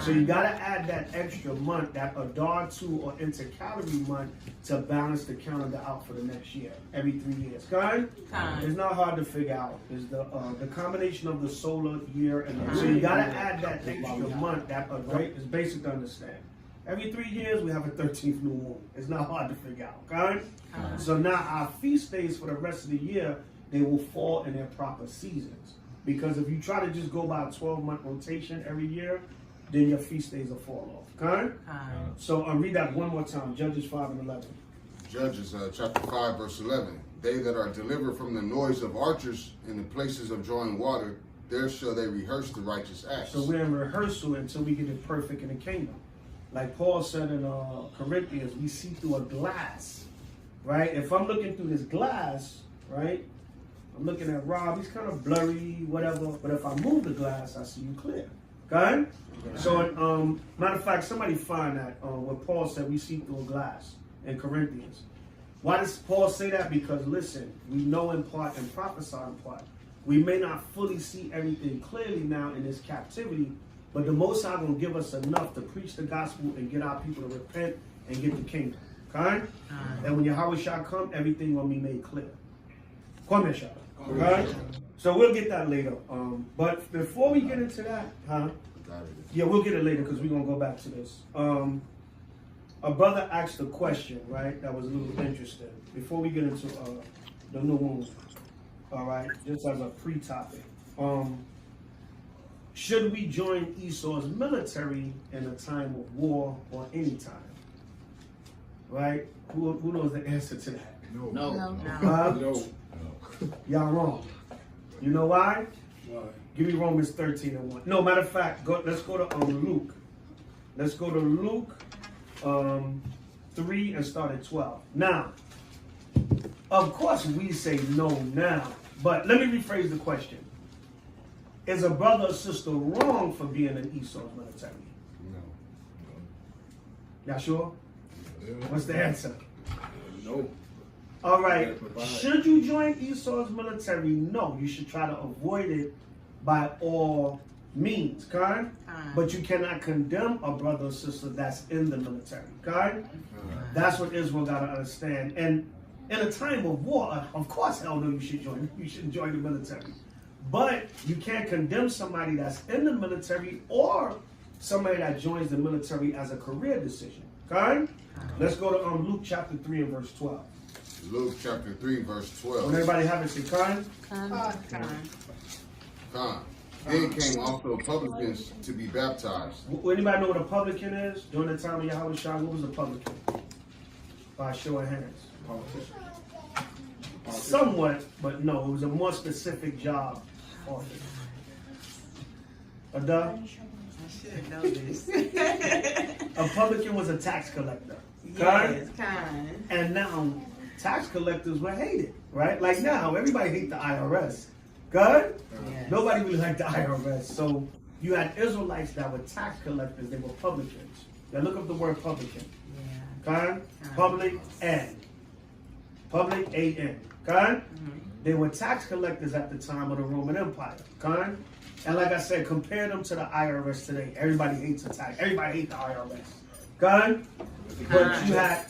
So you got to add that extra month, that Adar 2 or intercalary month, to balance the calendar out for the next year, every 3 years. It's not hard to figure out. It's the combination of the solar year and the, so you got to add that extra month. That is basic to understand. Every 3 years we have a 13th new moon. It's not hard to figure out. So now our feast days for the rest of the year, they will fall in their proper seasons. Because if you try to just go by a 12-month rotation every year, then your feast days will fall off. So read that one more time. Judges 5 and 11. Judges chapter 5 verse 11. They that are delivered from the noise of archers in the places of drawing water, there shall they rehearse the righteous acts. So we're in rehearsal until we get it perfect in the kingdom. Like Paul said in Corinthians, we see through a glass, right? If I'm looking through this glass, right, I'm looking at Rob, he's kind of blurry, whatever, but if I move the glass, I see you clear. Okay? So, matter of fact, somebody find that what Paul said, we see through a glass in Corinthians. Why does Paul say that? Because, listen, we know in part and prophesy in part. We may not fully see everything clearly now in this captivity, but the Most High will give us enough to preach the gospel and get our people to repent and get the kingdom. Okay? And when Yahweh shall come, everything will be made clear. Come here, Shah. Okay? So we'll get that later. But before we get into that, yeah, we'll get it later because we're going to go back to this. A brother asked a question, right, that was a little interesting. Before we get into the new moon, all right, just as a pre-topic. Should we join Esau's military in a time of war or any time? Right? Who knows the answer to that? No. Y'all wrong. You know why? Why? Give me Romans 13 and 1. No, matter of fact, let's go to Luke. Let's go to Luke 3 and start at 12. Now, of course we say no now, but let me rephrase the question. Is a brother or sister wrong for being in Esau's military? No. Y'all sure? What's the answer? No. All right. Should you join Esau's military? No. You should try to avoid it by all means, okay? But you cannot condemn a brother or sister that's in the military, okay? That's what Israel got to understand. And in a time of war, of course, hell no, you shouldn't join the military. But you can't condemn somebody that's in the military or somebody that joins the military as a career decision. Okay? Let's go to Luke chapter 3 and verse 12. Luke chapter 3 verse 12. When everybody have it, say Khan. Then came also publicans to be baptized. Anybody know what a publican is? During the time of Yahweh Shah, what was a publican? By a show of hands. Politician. Somewhat, but no, it was a more specific job. Ada? I should know this. A publican was a tax collector. Yes, kind. And now, tax collectors were hated, right? Like now, everybody hates the IRS. Good? Yes. Nobody really liked the IRS. So you had Israelites that were tax collectors. They were publicans. Now look up the word publican. Yeah. Okay? Public N. Public A-N. Okay? They were tax collectors at the time of the Roman Empire. Okay? And like I said, compare them to the IRS today. Everybody hates the tax. Everybody hates the IRS. Okay?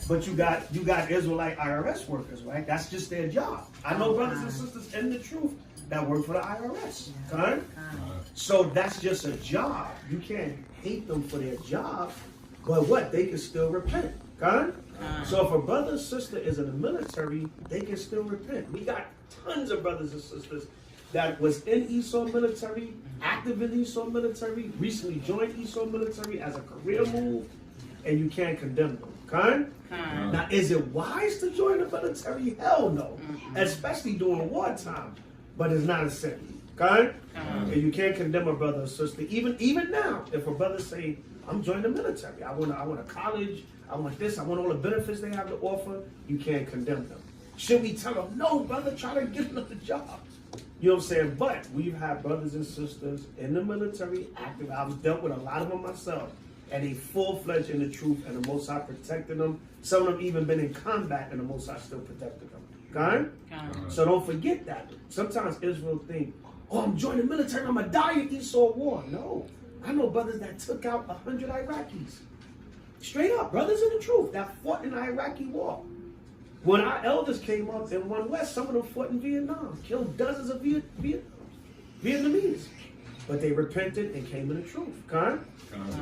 But you got Israelite IRS workers, right? That's just their job. I know brothers and sisters in the truth that work for the IRS. Okay? So that's just a job. You can't hate them for their job, but what? They can still repent. Okay? So if a brother or sister is in the military, they can still repent. We got tons of brothers and sisters that was in Esau military, active in Esau military, recently joined Esau military as a career move, and you can't condemn them. Okay? Now, is it wise to join the military? Hell no. Especially during wartime. But it's not a sin. Okay? And you can't condemn a brother or sister. Even now, if a brother say, I'm joining the military, I want a college, I want this, I want all the benefits they have to offer, you can't condemn them. Should we tell them, no, brother, try to get another job? You know what I'm saying? But we've had brothers and sisters in the military active. I've dealt with a lot of them myself. And they full-fledged in the truth, and the Most High protected them. Some of them even been in combat, and the Most High still protected them. Okay? So don't forget that. Sometimes Israel think, oh, I'm joining the military, I'm going to die in Esau war. No. I know brothers that took out 100 Iraqis. Straight up, brothers in the truth that fought in the Iraqi war. When our elders came up in One West, some of them fought in Vietnam, killed dozens of Vietnamese. But they repented and came to the truth.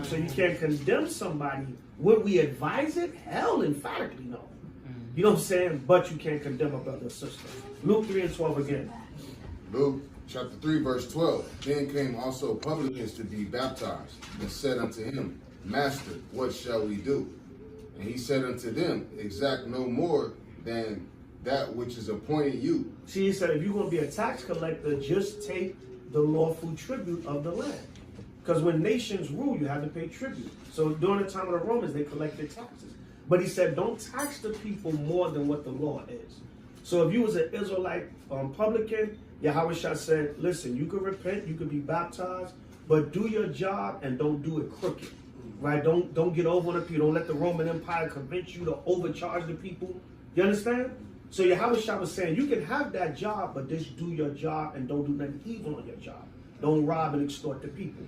So you can't condemn somebody. Would we advise it? Hell, emphatically no. You know what I'm saying? But you can't condemn a brother or sister. Luke 3:12 again. Luke chapter 3, verse 12. Then came also publicans to be baptized, and said unto him, Master, what shall we do? And he said unto them, Exact no more than that which is appointed you. See, he said, if you're going to be a tax collector, just take the lawful tribute of the land. Because when nations rule, you have to pay tribute. So during the time of the Romans, they collected taxes. But he said, don't tax the people more than what the law is. So if you was an Israelite publican, Yahushua said, listen, you could repent, you could be baptized, but do your job and don't do it crooked. Right? Don't get over on the people. Don't let the Roman Empire convince you to overcharge the people. You understand? So Yahushua was saying, you can have that job, but just do your job and don't do nothing evil on your job. Don't rob and extort the people.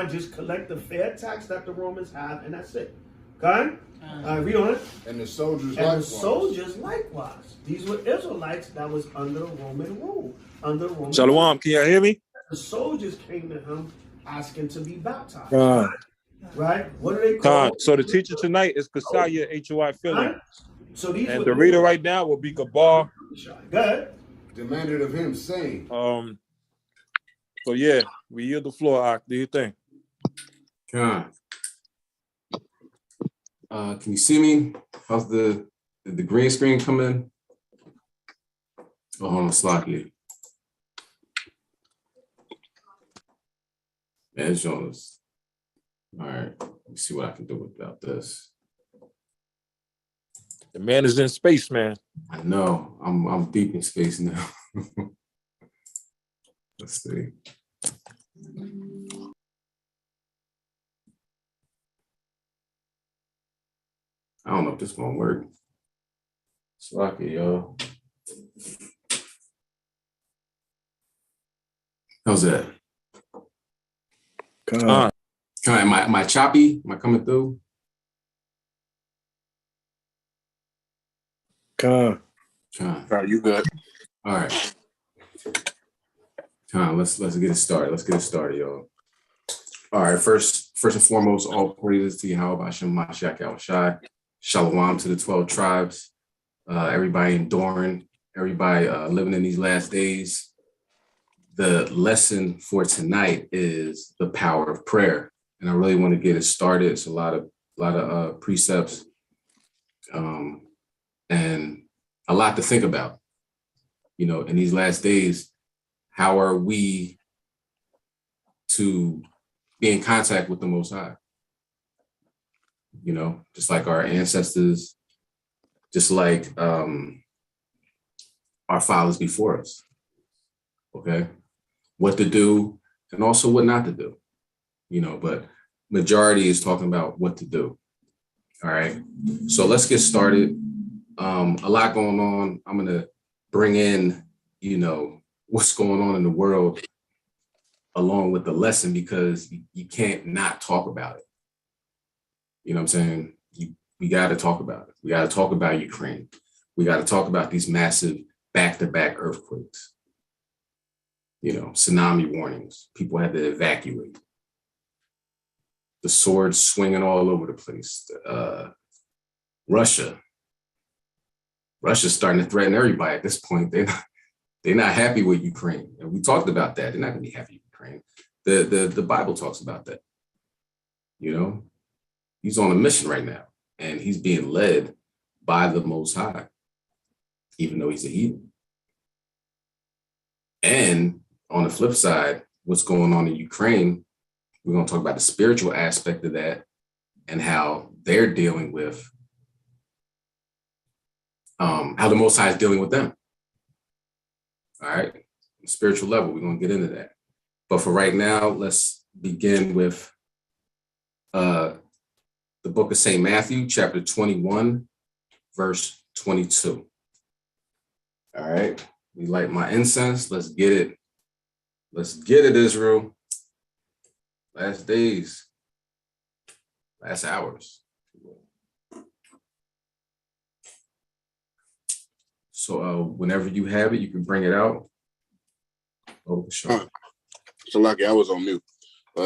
Just collect the fair tax that the Romans have, and that's it. Read on. And the soldiers And likewise. the soldiers likewise. These were Israelites that was under Roman rule. Under Roman Shalom, can you hear me? The soldiers came to him asking to be baptized. Right? What do they call it? So the teacher tonight is Kasaya HOI Philly. So these And were the reader right now will be Gabar. Good. Demanded of him, saying, So yeah, we yield the floor, Ak. Do you think? Can you see me? How's the green screen come in? Oh, hold on, slightly. Yeah, it's showing us. All right, let me see what I can do about this. The man is in space, man. I know, I'm deep in space now. Let's see. I don't know if this is gonna work. Slocky, y'all. How's that? Am I choppy? Am I coming through? You good? All right. Let's get it started. Let's get it started, y'all. All right. First and foremost, all praises to Yahweh Hashem Mashiach Yahushai. Shalom to the 12 tribes. Everybody enduring, everybody living in these last days. The lesson for tonight is the power of prayer, and I really want to get it started. It's a lot of precepts, and a lot to think about. You know, in these last days, how are we to be in contact with the Most High? You know, just like our ancestors, just like our fathers before us. Okay, what to do and also what not to do. You know, but majority is talking about what to do. All right, so let's get started. A lot going on. I'm gonna bring in, you know, what's going on in the world along with the lesson, because you can't not talk about it. You know what I'm saying? We got to talk about it. We got to talk about Ukraine. We got to talk about these massive back-to-back earthquakes. You know, tsunami warnings. People had to evacuate. The swords swinging all over the place. Russia's starting to threaten everybody at this point. They're not happy with Ukraine. And we talked about that. They're not going to be happy with Ukraine. The Bible talks about that. You know, he's on a mission right now, and he's being led by the Most High, even though he's a heathen. And on the flip side, what's going on in Ukraine, we're going to talk about the spiritual aspect of that and how they're dealing with, how the Most High is dealing with them. All right, spiritual level, we're going to get into that. But for right now, let's begin with the book of St. Matthew, chapter 21, verse 22. All right, we light my incense. Let's get it. Let's get it, Israel. last days, last hours. So whenever you have it, you can bring it out. Oh, sure. So like I was on mute.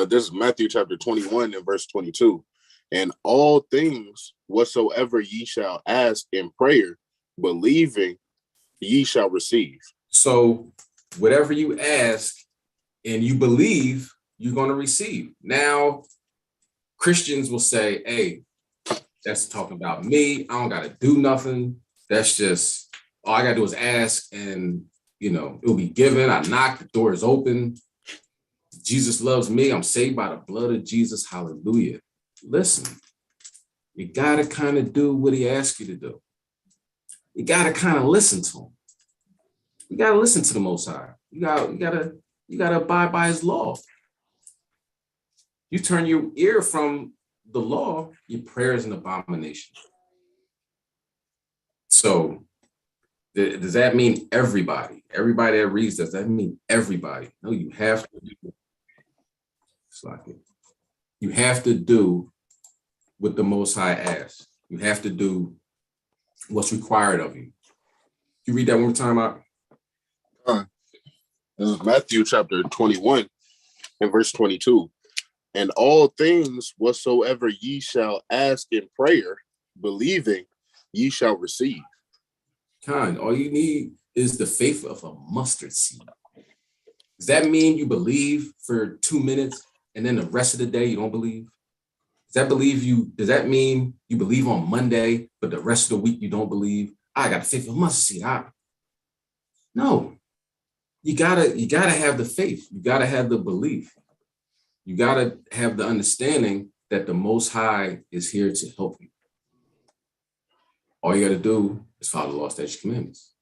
This is Matthew chapter 21 and verse 22. And all things whatsoever ye shall ask in prayer, believing ye shall receive. So whatever you ask and you believe, you're going to receive. Now, Christians will say, hey, that's talking about me. I don't got to do nothing. That's just, all I got to do is ask and, it'll be given. I knock, the door is open. Jesus loves me. I'm saved by the blood of Jesus. Hallelujah. Listen, you got to kind of do what he asks you to do. You got to kind of listen to him. You got to listen to the Most High. You got to abide by his law. You turn your ear from the law, your prayer is an abomination. So does that mean everybody? Everybody that reads, does that mean everybody? No, you have to do. It's like it. You have to do what the Most High asks. You have to do what's required of you. You read that one more time out. This is Matthew chapter 21 and verse 22. And all things whatsoever ye shall ask in prayer, believing ye shall receive. All you need is the faith of a mustard seed. Does that mean you believe for 2 minutes and then the rest of the day you don't believe? Does that mean you believe on Monday, but the rest of the week you don't believe? I got the faith of a mustard seed. No. You gotta have the faith. You gotta have the belief. You gotta have the understanding that the Most High is here to help you. All you gotta do is follow the law, statutes, commandments.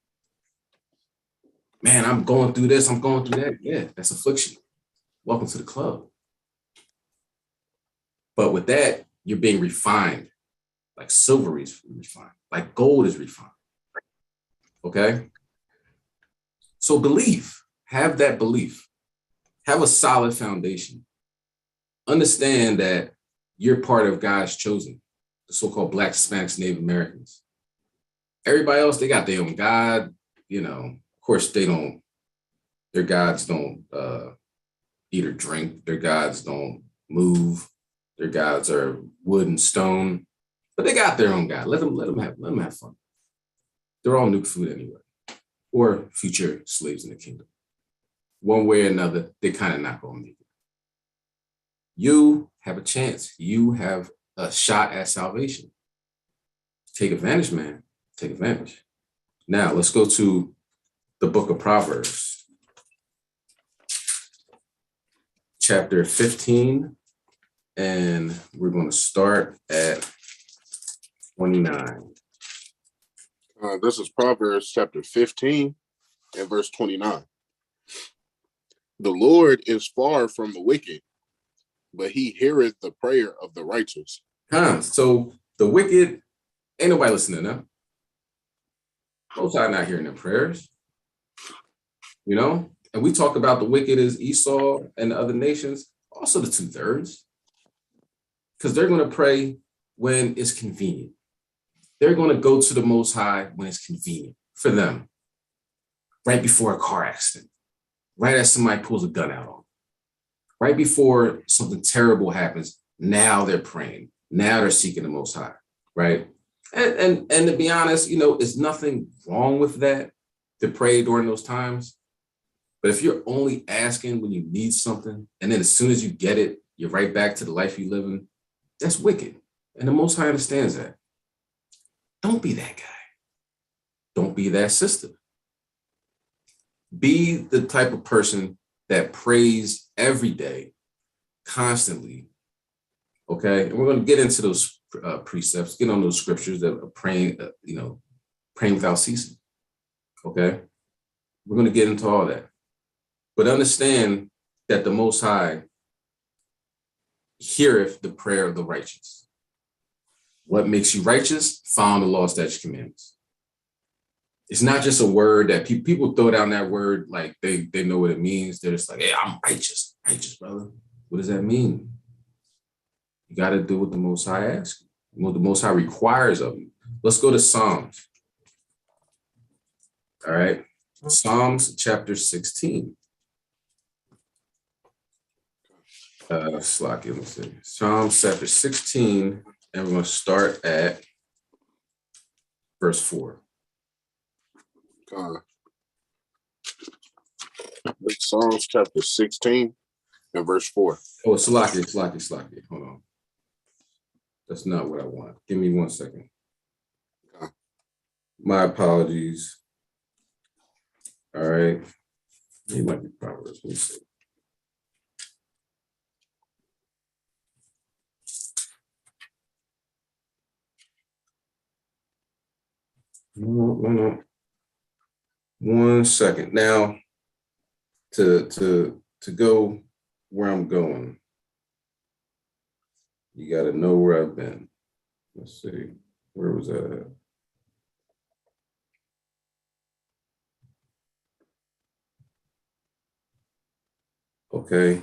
Man, I'm going through this, I'm going through that. Yeah, that's affliction. Welcome to the club. But with that, you're being refined, like silver is refined, like gold is refined. Okay? So believe, have that belief, have a solid foundation. Understand that you're part of God's chosen, the so-called Black, Hispanics, Native Americans. Everybody else, they got their own God, of course their gods don't eat or drink, their gods don't move, their gods are wood and stone, but they got their own God. Let them have fun. They're all nuke food anyway, or future slaves in the kingdom. One way or another, they're kind of not going to make it. You have a chance. You have a shot at salvation. Take advantage, man. Take advantage. Now, let's go to the book of Proverbs, chapter 15, and we're going to start at 29. This is Proverbs chapter 15 and verse 29. The Lord is far from the wicked, but he heareth the prayer of the righteous. So the wicked, ain't nobody listening to them. Most High not hearing their prayers. And we talk about the wicked as Esau and the other nations, also the 2/3, because they're going to pray when it's convenient. They're going to go to the Most High when it's convenient for them, right before a car accident, right as somebody pulls a gun out on them, right before something terrible happens. Now they're praying. Now they're seeking the Most High, right? And to be honest, there's nothing wrong with that, to pray during those times. But if you're only asking when you need something, and then as soon as you get it, you're right back to the life you live in, that's wicked. And the Most High understands that. Don't be that guy. Don't be that sister. Be the type of person that prays every day, constantly. Okay? And we're going to get into those precepts, get on those scriptures that are praying, praying without ceasing. Okay? We're going to get into all that. But understand that the Most High heareth the prayer of the righteous. What makes you righteous? Follow the law, statutes, commandments. It's not just a word that people throw down that word like they know what it means. They're just like, hey, I'm righteous, brother. What does that mean? You got to do what the Most High asks you, what the Most High requires of you. Let's go to Psalms. All right. Psalms chapter 16. Slocky, let me see. Psalms chapter 16, and we're going to start at verse 4. Psalms chapter 16 and verse 4. Oh, Slocky. Hold on. That's not what I want. Give me 1 second. My apologies. All right. It might be Proverbs. Let me see. No. 1 second. Now, to go where I'm going, you got to know where I've been. Let's see. Where was that at? Okay.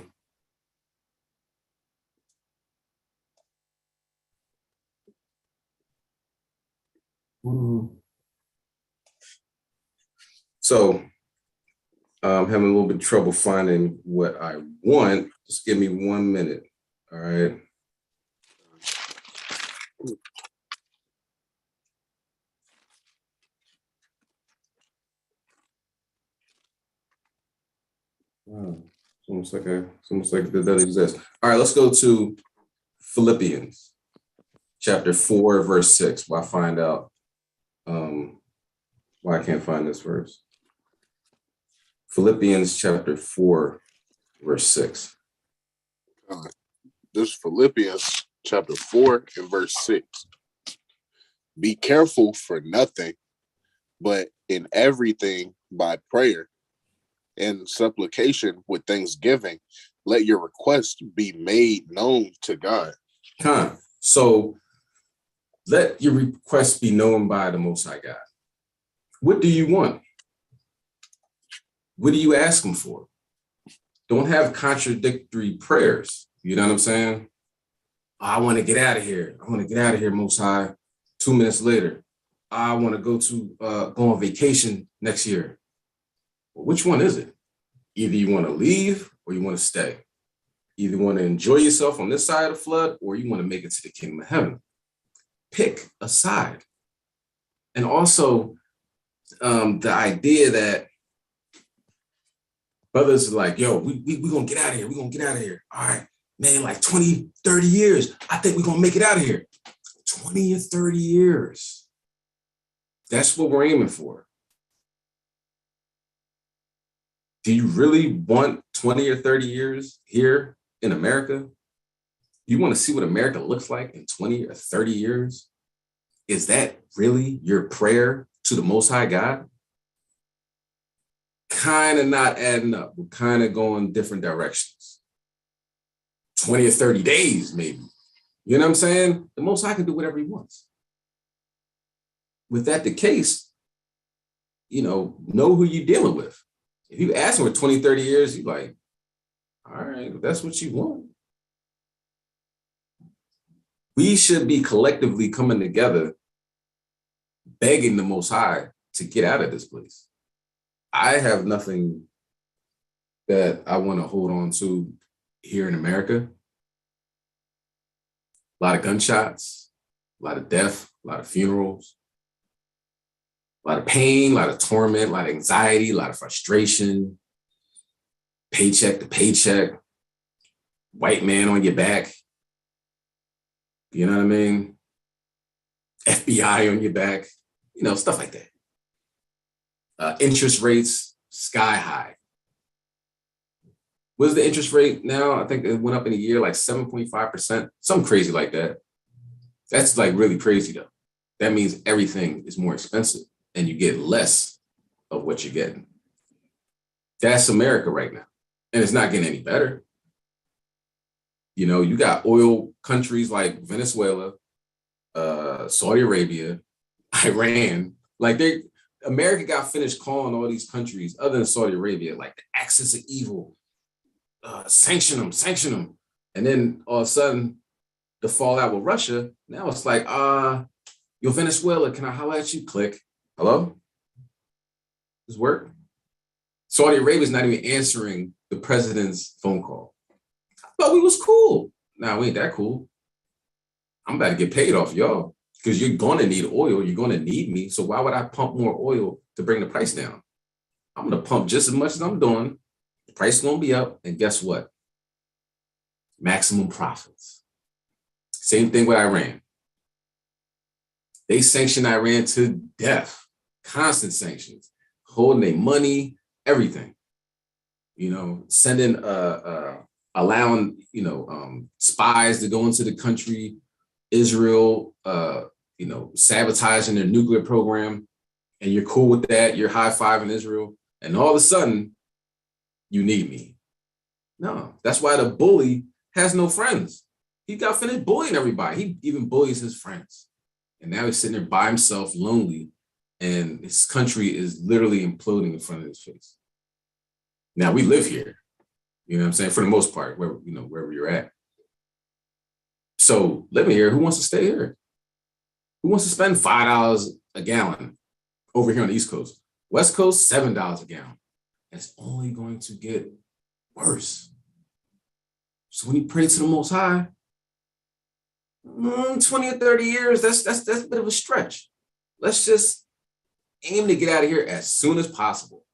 So I'm having a little bit of trouble finding what I want. Just give me 1 minute. All right. Wow. It's almost like that exists. All right, let's go to Philippians chapter 4, verse 6. Why find out why I can't find this verse. Philippians chapter 4, verse 6. This is Philippians chapter 4 and verse 6. Be careful for nothing, but in everything by prayer and supplication with thanksgiving, let your requests be made known to God. So let your requests be known by the Most High God. What do you want? What do you ask him for? Don't have contradictory prayers. You know what I'm saying? I want to get out of here. I want to get out of here, Most High. 2 minutes later, I want to go on vacation next year. Well, which one is it? Either you want to leave or you want to stay. Either want to enjoy yourself on this side of the flood or you want to make it to the kingdom of heaven. Pick a side. And also the idea that brothers are like, yo, we going to get out of here. We're going to get out of here. All right, man, like 20, 30 years. I think we're going to make it out of here. 20 or 30 years. That's what we're aiming for. Do you really want 20 or 30 years here in America? You want to see what America looks like in 20 or 30 years? Is that really your prayer to the Most High God? Kind of not adding up. We're kind of going different directions. 20 or 30 days, maybe. You know what I'm saying? The Most High can do whatever he wants. With that the case, know who you're dealing with. If you ask him for 20, 30 years, you're like, all right, if that's what you want. We should be collectively coming together, begging the Most High to get out of this place. I have nothing that I want to hold on to here in America. A lot of gunshots, a lot of death, a lot of funerals, a lot of pain, a lot of torment, a lot of anxiety, a lot of frustration, paycheck to paycheck, white man on your back. You know what I mean? FBI on your back, stuff like that. Interest rates sky high. What's the interest rate now? I think it went up in a year like 7.5%, something crazy like that. That's like really crazy though. That means everything is more expensive and you get less of what you're getting. That's America right now. And it's not getting any better. You got oil countries like Venezuela, Saudi Arabia, Iran. America got finished calling all these countries other than Saudi Arabia, like the axis of evil. sanction them. And then all of a sudden, the fallout with Russia, now it's like, yo, Venezuela, can I holler at you? Click. Hello? Does this work? Saudi Arabia's not even answering the president's phone call. I thought we was cool. Nah, we ain't that cool. I'm about to get paid off y'all because you're going to need oil. You're going to need me. So why would I pump more oil to bring the price down? I'm going to pump just as much as I'm doing. The price is going to be up. And guess what? Maximum profits. Same thing with Iran. They sanctioned Iran to death. Constant sanctions. Holding their money, everything. You know, sending, allowing, spies to go into the country. Israel, sabotaging their nuclear program, and you're cool with that. You're high-fiving Israel, and all of a sudden, you need me. No, that's why the bully has no friends. He got finished bullying everybody. He even bullies his friends, and now he's sitting there by himself, lonely, and his country is literally imploding in front of his face. Now we live here, you know what I'm saying, for the most part, wherever you're at. So living here, who wants to stay here? Who wants to spend $5 a gallon over here on the East Coast? West Coast, $7 a gallon. It's only going to get worse. So when you pray to the Most High, 20 or 30 years, that's a bit of a stretch. Let's just aim to get out of here as soon as possible.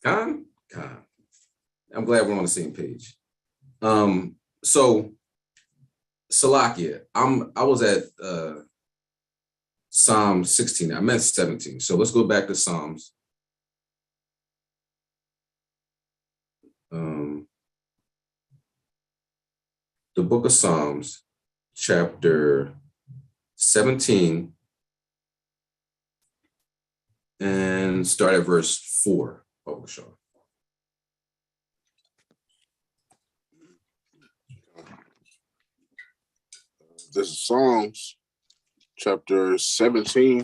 Con? I'm glad we're on the same page. So Salakia, I was at Psalm 16. I meant 17. So let's go back to Psalms. The book of Psalms, chapter 17, and start at verse 4. Publisher. This is Psalms chapter 17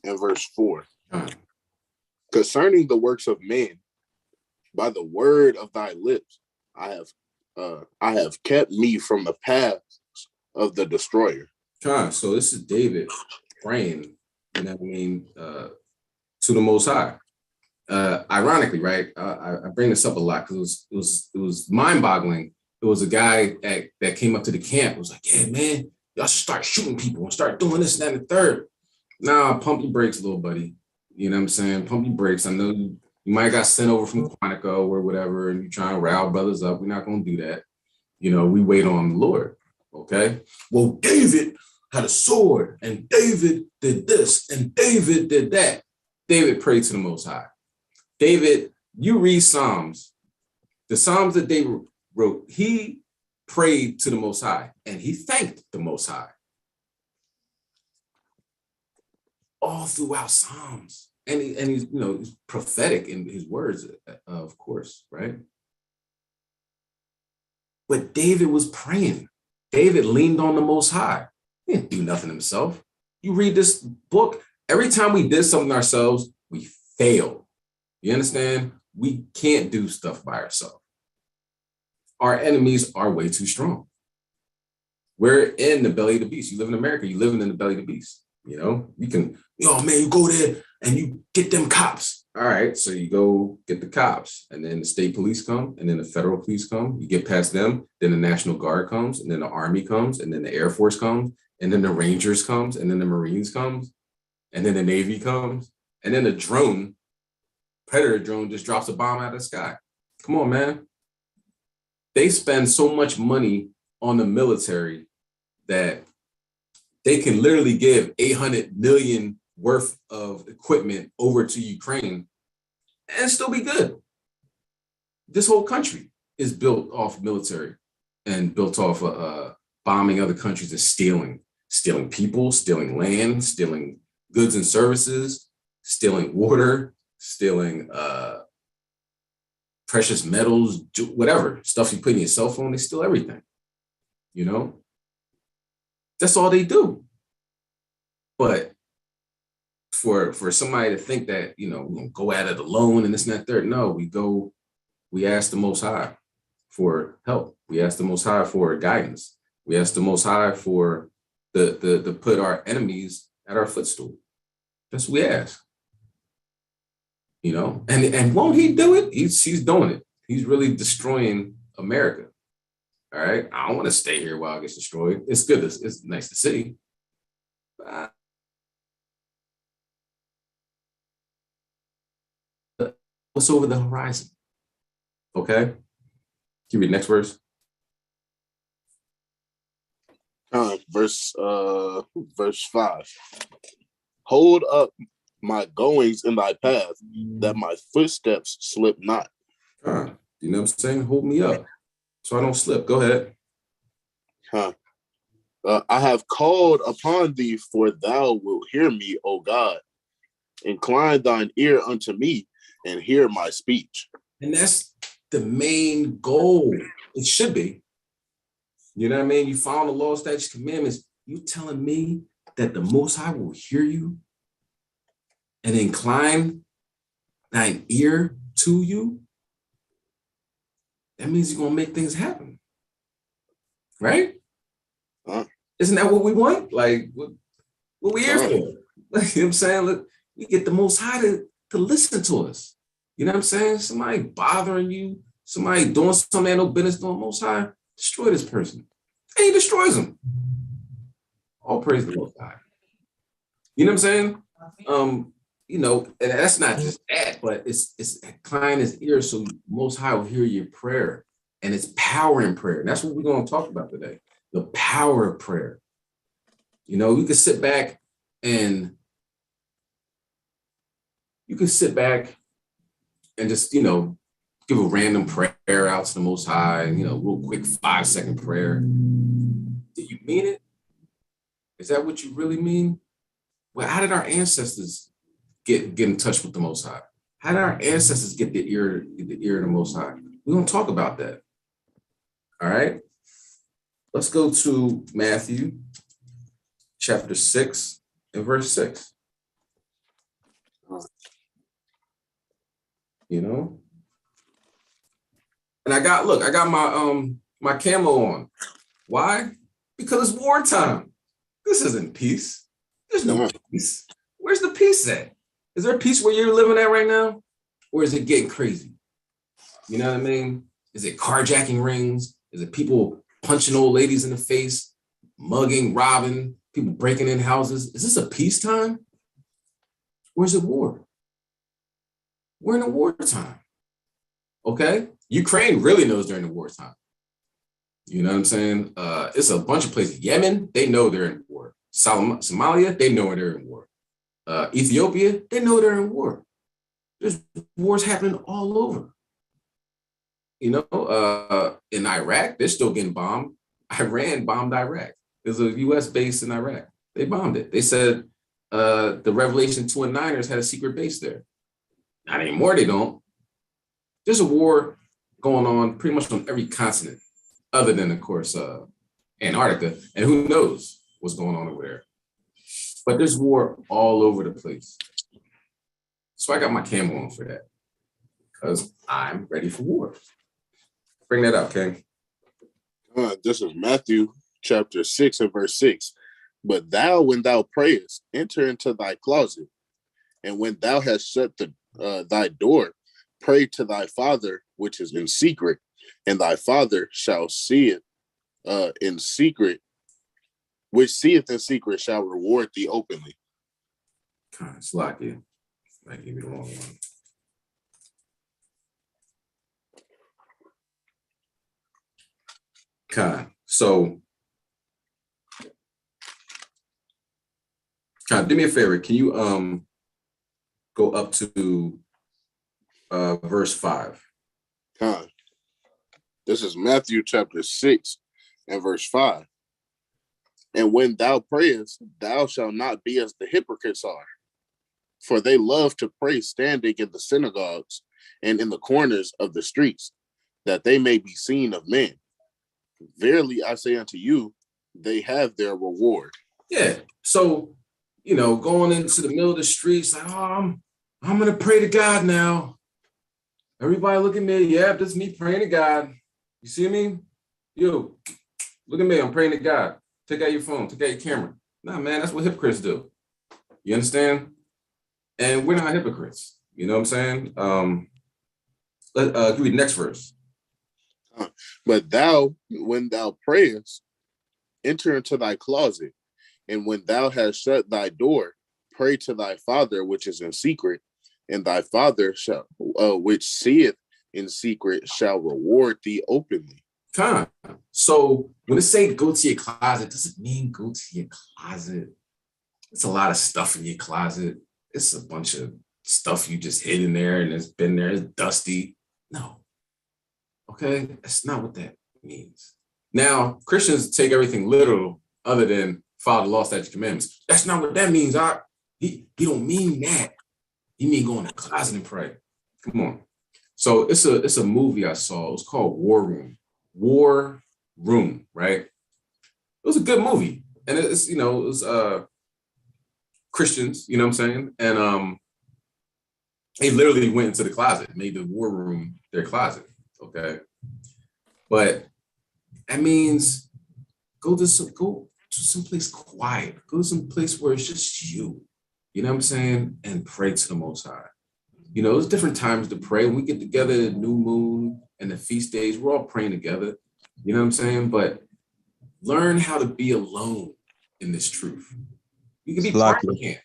and verse 4. Concerning the works of men, by the word of thy lips, I have kept me from the paths of the destroyer. So this is David praying, you know what I mean, to the Most High. Ironically, right? I bring this up a lot because it was mind-boggling. It was a guy that came up to the camp. It was like, yeah, man, y'all should start shooting people and start doing this and that and the third. Nah, pump your brakes, little buddy. You know what I'm saying? Pump your brakes. I know you might have got sent over from Quantico or whatever, and you're trying to rile brothers up. We're not going to do that. You know, we wait on the Lord, okay? Well, David had a sword, and David did this, and David did that. David prayed to the Most High. David, you read Psalms. The Psalms that David wrote, he prayed to the Most High, and he thanked the Most High. All throughout Psalms. And he's, he's prophetic in his words, of course, right? But David was praying. David leaned on the Most High. He didn't do nothing himself. You read this book, every time we did something ourselves, we failed. You understand? We can't do stuff by ourselves. Our enemies are way too strong. We're in the belly of the beast. You live in America, you're living in the belly of the beast. You know, you can, man, you go there and you get them cops. All right, so you go get the cops, and then the state police come, and then the federal police come. You get past them, then the National Guard comes, and then the Army comes, and then the Air Force comes, and then the Rangers comes, and then the Marines comes, and then the Navy comes, and then the drone, Predator drone, just drops a bomb out of the sky. Come on, man. They spend so much money on the military that they can literally give 800 million worth of equipment over to Ukraine and still be good. This whole country is built off military and built off bombing other countries and stealing people, stealing land, stealing goods and services, stealing water, stealing precious metals, whatever, stuff you put in your cell phone, they steal everything, That's all they do. But for somebody to think that, we're gonna go at it alone and this and that third, no, we go we ask the Most High for help. We ask the Most High for guidance. We ask the Most High for the put our enemies at our footstool. That's what we ask. You know, and won't he do it? He's doing it. He's really destroying America. All right. I don't want to stay here while it gets destroyed. It's good. It's nice to see. What's over the horizon? Okay. Can you read the next verse? Verse 5. Hold up my goings in thy path, that my footsteps slip not. You know what I'm saying? Hold me up so I don't slip. Go ahead. I have called upon thee, for thou wilt hear me, O God. Incline thine ear unto me and hear my speech. And that's the main goal. It should be. You know what I mean? You follow the law, statutes, commandments. You telling me that the Most High will hear you and incline thine ear to you? That means you're going to make things happen. Right? Isn't that what we want? Like, what we here for? Like, you know what I'm saying? Look, we get the Most High to listen to us. You know what I'm saying? Somebody bothering you, somebody doing something they had no business doing. Most High, destroy this person. And he destroys them. All praise the Most High. You know what I'm saying? You know, and that's not just that, but it's incline his ear so Most High will hear your prayer. And it's power in prayer. And that's what we're going to talk about today. The power of prayer. You know, you can sit back and just, you know, give a random prayer out to the Most High, you know, real quick 5-second prayer. Do you mean it? Is that what you really mean? Well, how did our ancestors get in touch with the Most High? How did our ancestors get the ear of the Most High? We're going to talk about that. All right. Let's go to Matthew chapter 6 and verse 6. You know? And I got my camo on. Why? Because it's wartime. This isn't peace. There's no peace. Where's the peace at? Is there peace where you're living at right now? Or is it getting crazy? You know what I mean? Is it carjacking rings? Is it people punching old ladies in the face, mugging, robbing, people breaking in houses? Is this a peacetime? Or is it war? We're in a wartime. Okay? Ukraine really knows they're in a wartime. You know what I'm saying? It's a bunch of places. Yemen, they know they're in war. Somalia, they know they're in war. Ethiopia, they know they're in war. There's wars happening all over. You know, in Iraq, they're still getting bombed. Iran bombed Iraq. There's a U.S. base in Iraq. They bombed it. They said the Revelation 2 and 9ers had a secret base there. Not anymore, they don't. There's a war going on pretty much on every continent, other than, of course, Antarctica. And who knows what's going on over there. But there's war all over the place. So I got my camo on for that, because I'm ready for war. Bring that out, King. This is Matthew chapter 6 and verse 6. But thou, when thou prayest, enter into thy closet, and when thou hast shut thy door, pray to thy Father which is in secret, and thy Father shall see it in secret, which seeth in secret shall reward thee openly. It's like you. I give you the wrong one. So, do me a favor. Can you go up to verse 5? This is Matthew chapter 6 and verse 5. And when thou prayest, thou shalt not be as the hypocrites are, for they love to pray standing in the synagogues and in the corners of the streets, that they may be seen of men. Verily I say unto you, they have their reward. Yeah. So, you know, going into the middle of the streets, like, oh, I'm gonna pray to God now. Everybody look at me. Yeah, this is me praying to God. You see me? Yo, look at me. I'm praying to God. Take out your phone. Take out your camera. Nah, man, that's what hypocrites do. You understand? And we're not hypocrites. You know what I'm saying? Give me the next verse. But thou, when thou prayest, enter into thy closet, and when thou hast shut thy door, pray to thy Father which is in secret, and thy Father shall, which seeth in secret, shall reward thee openly. Con. So when it say go to your closet, does it mean go to your closet? It's a lot of stuff in your closet. It's a bunch of stuff you just hid in there and it's been there. It's dusty. No. Okay, that's not what that means. Now, Christians take everything literal other than follow the law, statutes, commandments. That's not what that means. He don't mean that. He mean go in the closet and pray. Come on. So it's a movie I saw. It was called War Room. War Room, right? It was a good movie. And it's, it was Christians, you know what I'm saying? And they literally went into the closet, made the war room their closet. Okay. But that means go to some place quiet. Go to some place where it's just you. You know what I'm saying? And pray to the Most High. There's different times to pray. When we get together, the new moon and the feast days, we're all praying together. You know what I'm saying? But learn how to be alone in this truth. You can be part of a camp.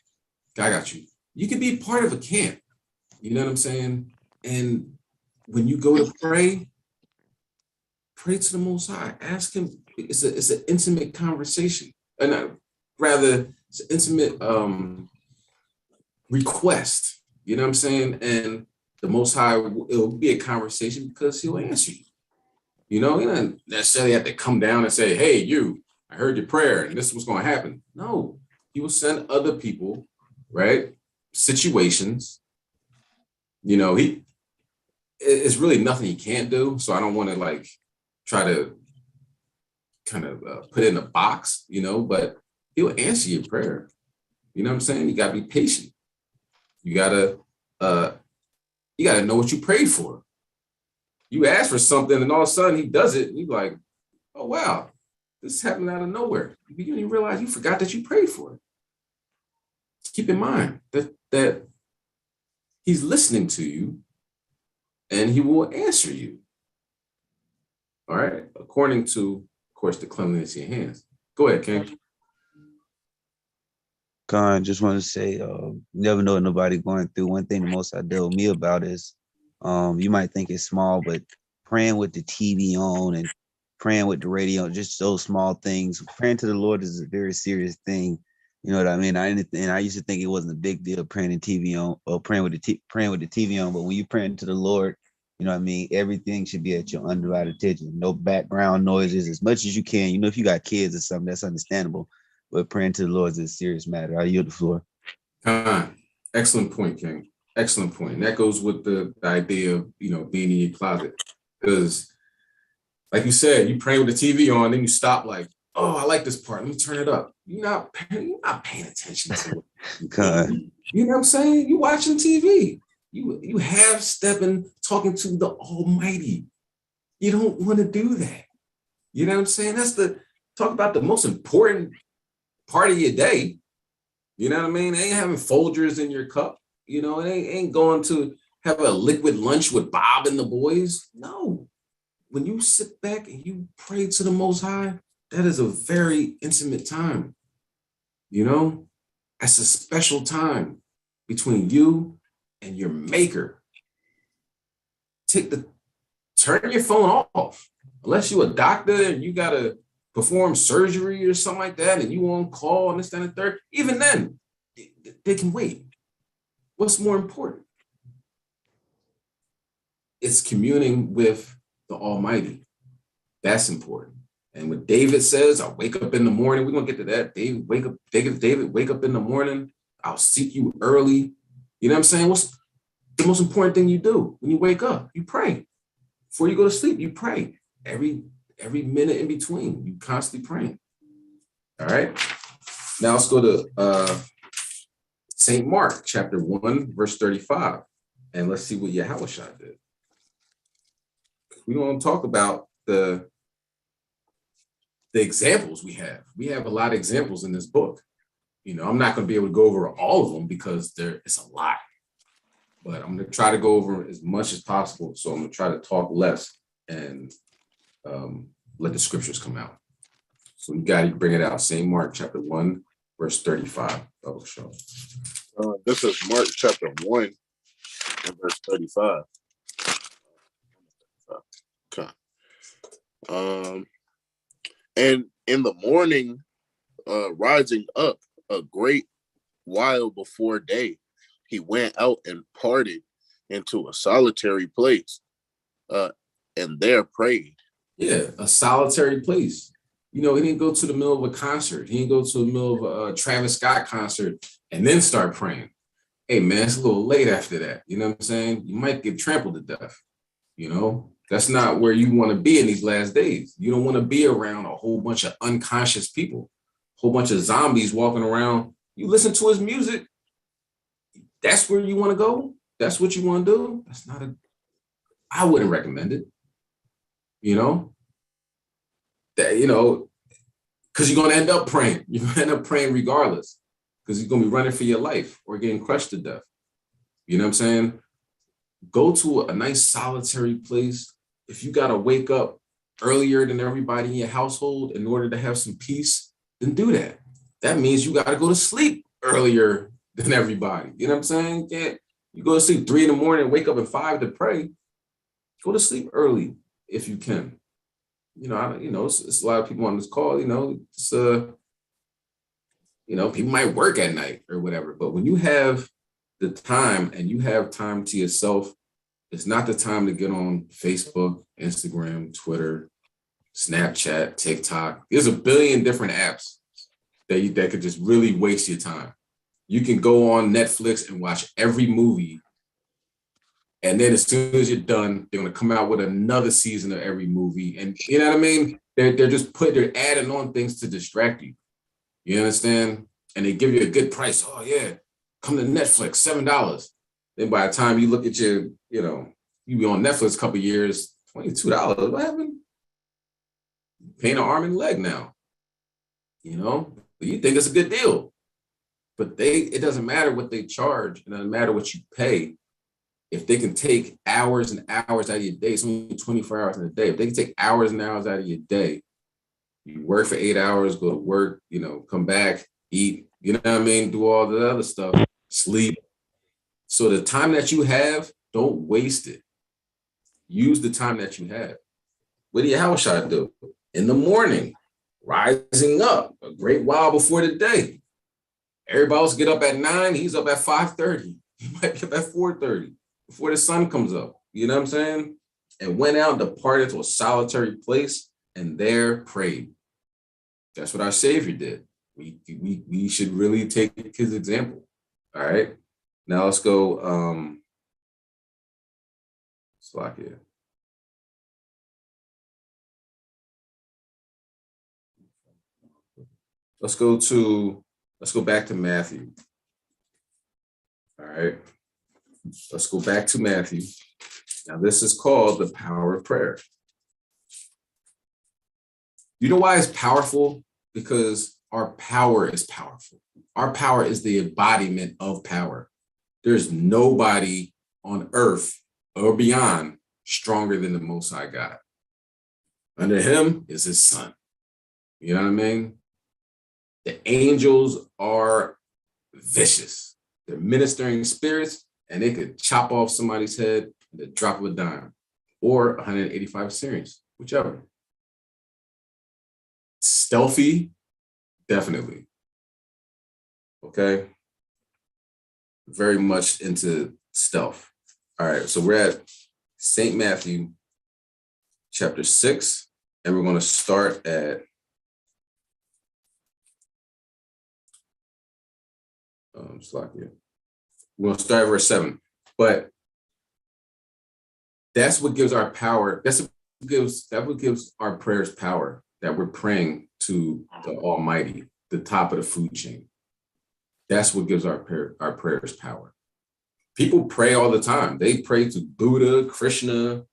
I got you. You can be part of a camp. You know what I'm saying? And when you go to pray to the Most High. Ask him. It's an intimate conversation. And rather, it's an intimate request. You know what I'm saying? And the Most High, it'll be a conversation because he'll answer you. You don't necessarily have to come down and say, hey, I heard your prayer and this is what's going to happen. No, he will send other people, right? Situations. It's really nothing he can't do. So I don't want to try to kind of put it in a box, but he'll answer your prayer. You know what I'm saying? You got to be patient. You got to know what you prayed for. You ask for something and all of a sudden he does it. And you're like, oh, wow, this happened out of nowhere. You didn't even realize you forgot that you prayed for it. Keep in mind that he's listening to you and he will answer you. All right. According to, of course, the cleanliness of your hands. Go ahead, King. Con, just want to say, never know nobody going through. One thing the most I deal with me about is, you might think it's small, but praying with the TV on and praying with the radio, just those small things. Praying to the Lord is a very serious thing. You know what I mean? I used to think it wasn't a big deal praying the TV on or praying with the TV on, but when you praying to the Lord, you know what I mean? Everything should be at your undivided attention. No background noises, as much as you can. If you got kids or something, that's understandable. But praying to the Lord is a serious matter. I yield the floor. Excellent point, King. Excellent point. And that goes with the idea of, being in your closet. Because, like you said, you pray with the TV on, then you stop like, oh, I like this part. Let me turn it up. You're not paying attention to it. God. You know what I'm saying? You watching TV. You half stepping, talking to the Almighty. You don't want to do that. You know what I'm saying? Talk about the most important part of your day. You know what I mean? It ain't having Folgers in your cup. It ain't going to have a liquid lunch with Bob and the boys. No. When you sit back and you pray to the Most High, that is a very intimate time. That's a special time between you and your maker. Turn your phone off. Unless you're a doctor and you got to perform surgery or something like that and you on call and this, that, and the third, even then, they can wait. What's more important? It's communing with the Almighty. That's important. And when David says, I wake up in the morning, we're going to get to that. David, wake up in the morning. I'll seek you early. You know what I'm saying? What's the most important thing you do when you wake up? You pray. Before you go to sleep, you pray. Every minute in between, you constantly praying. All right. Now let's go to St. Mark, chapter 1, verse 35. And let's see what Yahushua did. We don't talk about the examples we have. We have a lot of examples in this book. You know, I'm not going to be able to go over all of them because it's a lot. But I'm going to try to go over as much as possible. So I'm going to try to talk less and let the scriptures come out. So you got to bring it out. St. Mark chapter 1, verse 35. Show. This is Mark chapter 1 and verse 35. Okay. And in the morning, rising up a great while before day, he went out and parted into a solitary place, and there prayed. Yeah, a solitary place. You know, he didn't go to the middle of a concert. He didn't go to the middle of a Travis Scott concert and then start praying. Hey, man, it's a little late after that. You know what I'm saying? You might get trampled to death. You know, that's not where you want to be in these last days. You don't want to be around a whole bunch of unconscious people, a whole bunch of zombies walking around. You listen to his music. That's where you want to go. That's what you want to do. I wouldn't recommend it. You know, that, you know, because you're going to end up praying. You're going to end up praying regardless, because you're going to be running for your life or getting crushed to death. You know what I'm saying? Go to a nice solitary place. If you got to wake up earlier than everybody in your household in order to have some peace, then do that. That means you got to go to sleep earlier than everybody. You know what I'm saying? You go to sleep 3 a.m, wake up at 5 to pray. Go to sleep early if you can. You know, it's a lot of people on this call. You know, people might work at night or whatever. But when you have the time and you have time to yourself, it's not the time to get on Facebook, Instagram, Twitter, Snapchat, TikTok. There's a billion different apps that could just really waste your time. You can go on Netflix and watch every movie. And then as soon as you're done, they're going to come out with another season of every movie. And you know what I mean? They're adding on things to distract you. You understand? And they give you a good price. Oh yeah, come to Netflix, $7. Then by the time you look at you be on Netflix a couple of years, $22. What happened? Paying an arm and leg now. You know, but you think it's a good deal. But it doesn't matter what they charge. It doesn't matter what you pay. If they can take hours and hours out of your day, it's only 24 hours in a day. If they can take hours and hours out of your day, you work for 8 hours, go to work, come back, eat, you know what I mean? Do all the other stuff, sleep. So the time that you have, don't waste it. Use the time that you have. What do HOI do? In the morning, rising up a great while before the day. Everybody else get up at 9, he's up at 5:30. He might get up at 4:30 before the sun comes up. You know what I'm saying? And went out and departed to a solitary place and there prayed. That's what our Savior did. We should really take his example. All right. Now let's go. Slack here. Let's go back to Matthew. All right. Let's go back to Matthew. Now this is called the power of prayer. You know why it's powerful? Because our power is powerful. Our power is the embodiment of power. There's nobody on earth or beyond stronger than the Most High God. Under him is his son. You know what I mean? The angels are vicious. They're ministering spirits, and they could chop off somebody's head at the drop of a dime, or 185 Syrians, whichever. Stealthy, definitely. Okay. Very much into stealth. All right, so we're at St. Matthew, chapter 6, and we're going to start at we're going to start at verse 7. But that's what gives our power. That what gives our prayers power, that we're praying to the Almighty, the top of the food chain. That's what gives our prayers power. People pray all the time. They pray to Buddha, Krishna,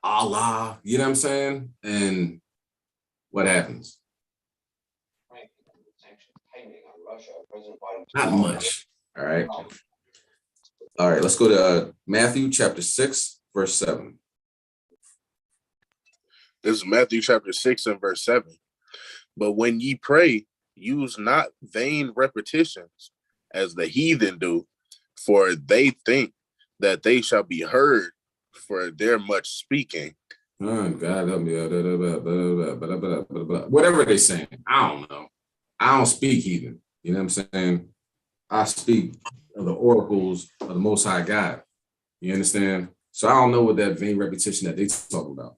Allah, you know what I'm saying? And what happens? Not much. All right. All right, let's go to Matthew chapter 6, verse 7. This is Matthew chapter 6 and verse 7. But when ye pray, use not vain repetitions as the heathen do, for they think that they shall be heard for their much speaking. Oh, God help me. Whatever they saying, I don't know. I don't speak heathen. You know what I'm saying? I speak of the oracles of the Most High God. You understand? So I don't know what that vain repetition that they talking about.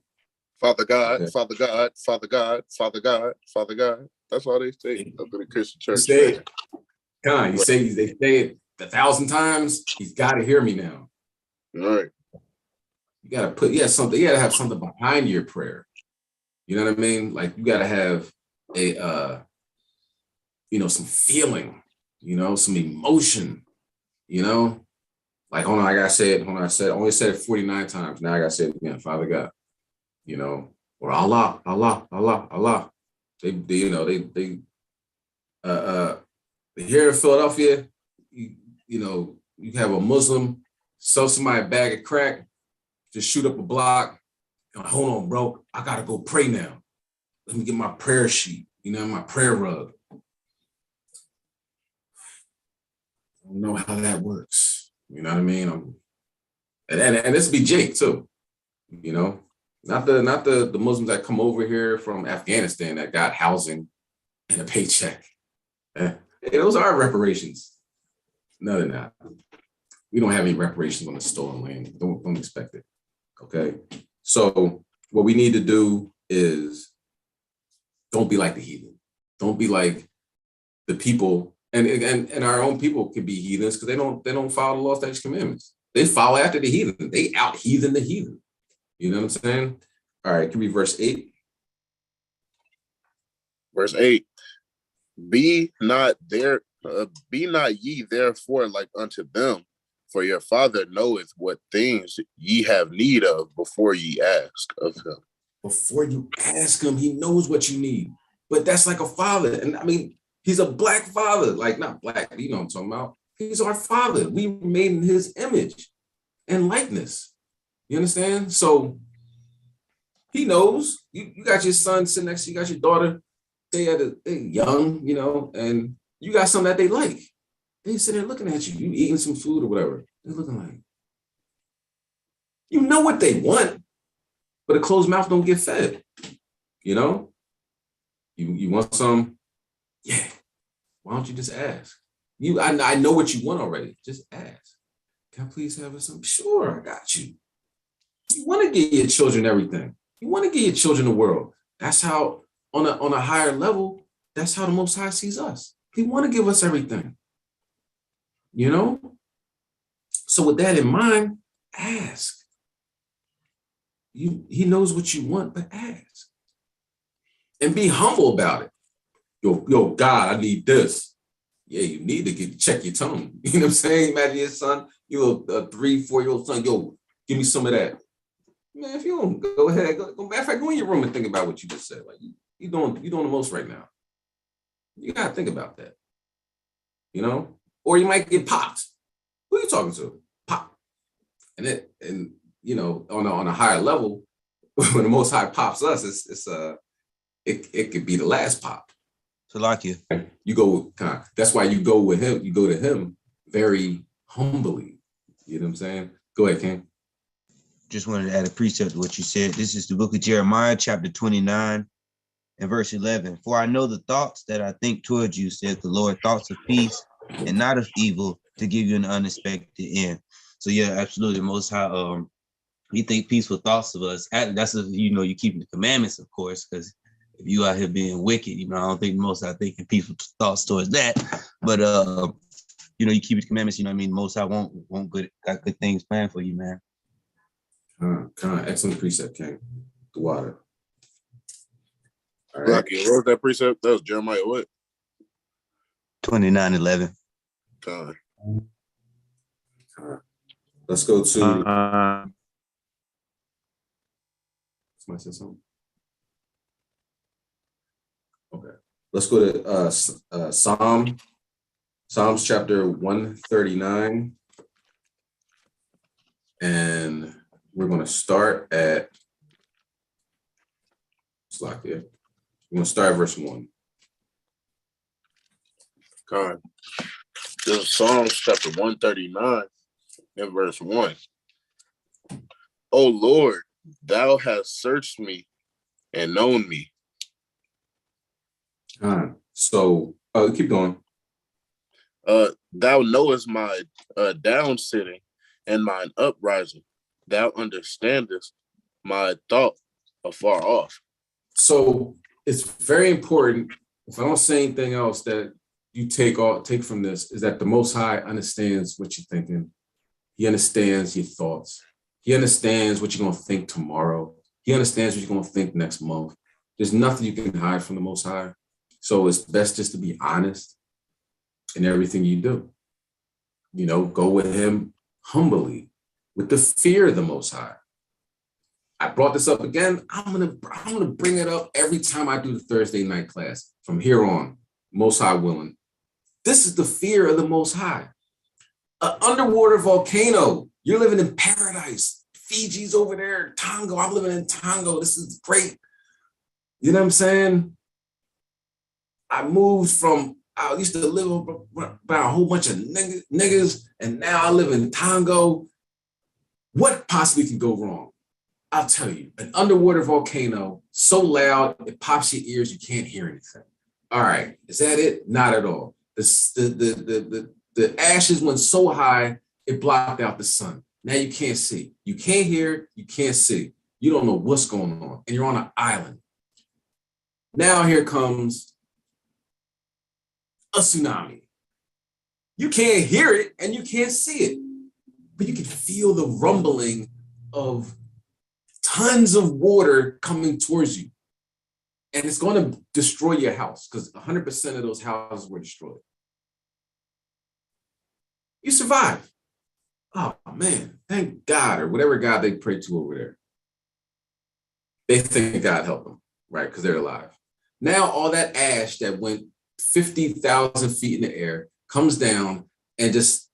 Father God, Okay. Father God, Father God, Father God, Father God. That's all they say up in the Christian church. Say they say it 1,000 times. He's got to hear me now. All right. You got to put, something. You got to have something behind your prayer. You know what I mean? Like you got to have a, some feeling. Some emotion. Like hold on, I only said it 49 times. Now I gotta say it again, Father God. Or Allah, Allah, Allah, Allah. They here in Philadelphia, you have a Muslim sell somebody a bag of crack, just shoot up a block. Hold on, bro, I gotta go pray now. Let me get my prayer sheet, my prayer rug. I don't know how that works. You know what I mean? And this be Jake too. Not the Muslims that come over here from Afghanistan that got housing and a paycheck. Hey, those are reparations. No, they're not. We don't have any reparations on the stolen land. Don't expect it. Okay. So what we need to do is don't be like the heathen. Don't be like the people, and our own people can be heathens because they don't follow the law, statutes, commandments. They follow after the heathen. They out heathen the heathen. You know what I'm saying? All right, can we verse 8? Verse 8. Be not ye therefore like unto them, for your Father knoweth what things ye have need of before ye ask of him. Before you ask him, he knows what you need. But that's like a father. And I mean, he's a black father, like not black, but you know what I'm talking about. He's our father. We made in his image and likeness. You understand? So he knows. You got your son sitting next to you, got your daughter. They're young, and you got something that they like. They sitting there looking at you. You eating some food or whatever. They're looking like, you know what they want, but a closed mouth don't get fed. You want some? Yeah. Why don't you just ask? I know what you want already. Just ask. Can I please have some? Sure, I got you. You want to give your children everything. You want to give your children the world. That's how, on a higher level, that's how the Most High sees us. He want to give us everything. So with that in mind, ask. He knows what you want, but ask. And be humble about it. Yo, God, I need this. Yeah, you need to check your tone. You know what I'm saying? Imagine your son, a 3-4-year-old son, yo, give me some of that. Man, if you don't, go ahead. Matter of fact, go in your room and think about what you just said. Like you're doing the most right now. You gotta think about that. Or you might get popped. Who are you talking to? Pop. And on a higher level, when the Most High pops us, it could be the last pop. Salakia. You go, that's why you go with him. You go to him very humbly. You know what I'm saying? Go ahead, King. Just wanted to add a precept to what you said. This is the book of Jeremiah, chapter 29 and verse 11. For I know the thoughts that I think towards you, says the Lord, thoughts of peace and not of evil, to give you an unexpected end. So yeah, absolutely. Most High, we think peaceful thoughts of us. That's you keeping the commandments, of course, because if you out here being wicked, I don't think most High thinking peaceful thoughts towards that. But you keep the commandments. Most High got good things planned for you, man. Excellent precept, King. The water. All What right. was that precept? That was Jeremiah what? 29:11. Let's go to Somebody said something? Okay. Let's go to Psalms chapter 139. And we're going to start at, it's locked here. We're going to start at verse 1. God. This is Psalms chapter 139 and verse 1. O Lord, thou hast searched me and known me. So keep going. Thou knowest my down sitting and mine uprising. Thou understandest my thought afar off. So it's very important, if I don't say anything else, that you take from this, is that the Most High understands what you're thinking. He understands your thoughts. He understands what you're going to think tomorrow. He understands what you're going to think next month. There's nothing you can hide from the Most High. So it's best just to be honest in everything you do. You know, go with him humbly, with the fear of the Most High. I brought this up again. I'm gonna bring it up every time I do the Thursday night class from here on, Most High willing. This is the fear of the Most High. An underwater volcano. You're living in paradise. Fiji's over there, Tonga. I'm living in Tonga. This is great. You know what I'm saying? I moved from, I used to live by a whole bunch of niggas, and now I live in Tonga. What possibly can go wrong? I'll tell you, an underwater volcano, so loud, it pops your ears, you can't hear anything. All right, is that it? Not at all. The ashes went so high, it blocked out the sun. Now you can't see. You can't hear, you can't see. You don't know what's going on, and you're on an island. Now here comes a tsunami. You can't hear it, and you can't see it, but you can feel the rumbling of tons of water coming towards you. And it's going to destroy your house because 100% of those houses were destroyed. You survive. Oh man, thank God, or whatever God they pray to over there. They think God helped them, right? Because they're alive. Now all that ash that went 50,000 feet in the air comes down and just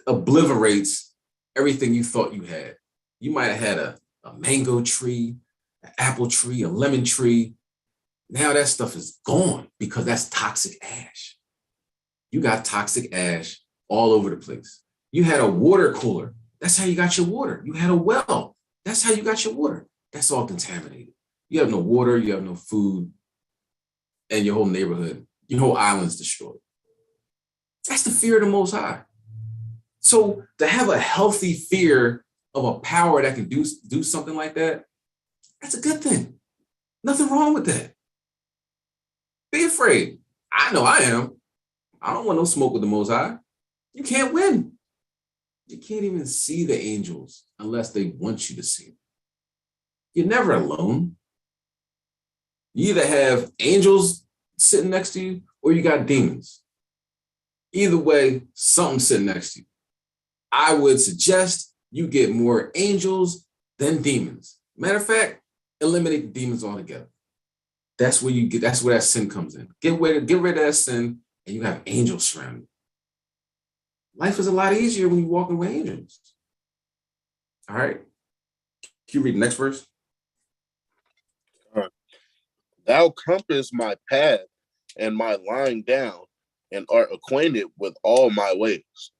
obliterates everything you thought you had. You might have had a mango tree, an apple tree, a lemon tree. Now that stuff is gone because that's toxic ash. You got toxic ash all over the place. You had a water cooler. That's how you got your water. You had a well. That's how you got your water. That's all contaminated. You have no water, you have no food, and your whole neighborhood, your whole island's destroyed. That's the fear of the Most High. So to have a healthy fear of a power that can do something like that, that's a good thing. Nothing wrong with that. Be afraid. I know I am. I don't want no smoke with the Most High. You can't win. You can't even see the angels unless they want you to see them. You're never alone. You either have angels sitting next to you or you got demons. Either way, something's sitting next to you. I would suggest you get more angels than demons. Matter of fact, eliminate the demons altogether. That's where that sin comes in. Get rid of that sin and you have angels surrounding you. Life is a lot easier when you're walking with angels. All right. Can you read the next verse? Thou compass my path and my lying down, and art acquainted with all my ways.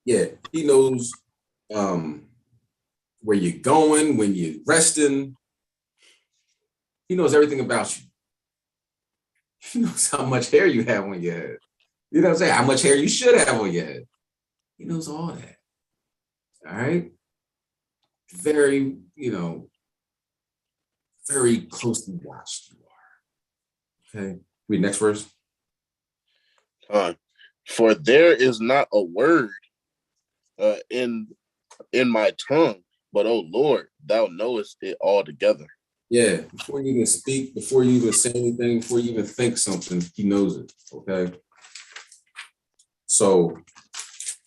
Yeah, he knows where you're going, when you're resting. He knows everything about you. He knows how much hair you have on your head. You know what I'm saying? How much hair you should have on your head. He knows all that. All right? Very, very closely watched you are. Okay, read next verse. For there is not a word in my tongue, but oh Lord, thou knowest it all together. Yeah, before you even speak, before you even say anything, before you even think something, he knows it. Okay. So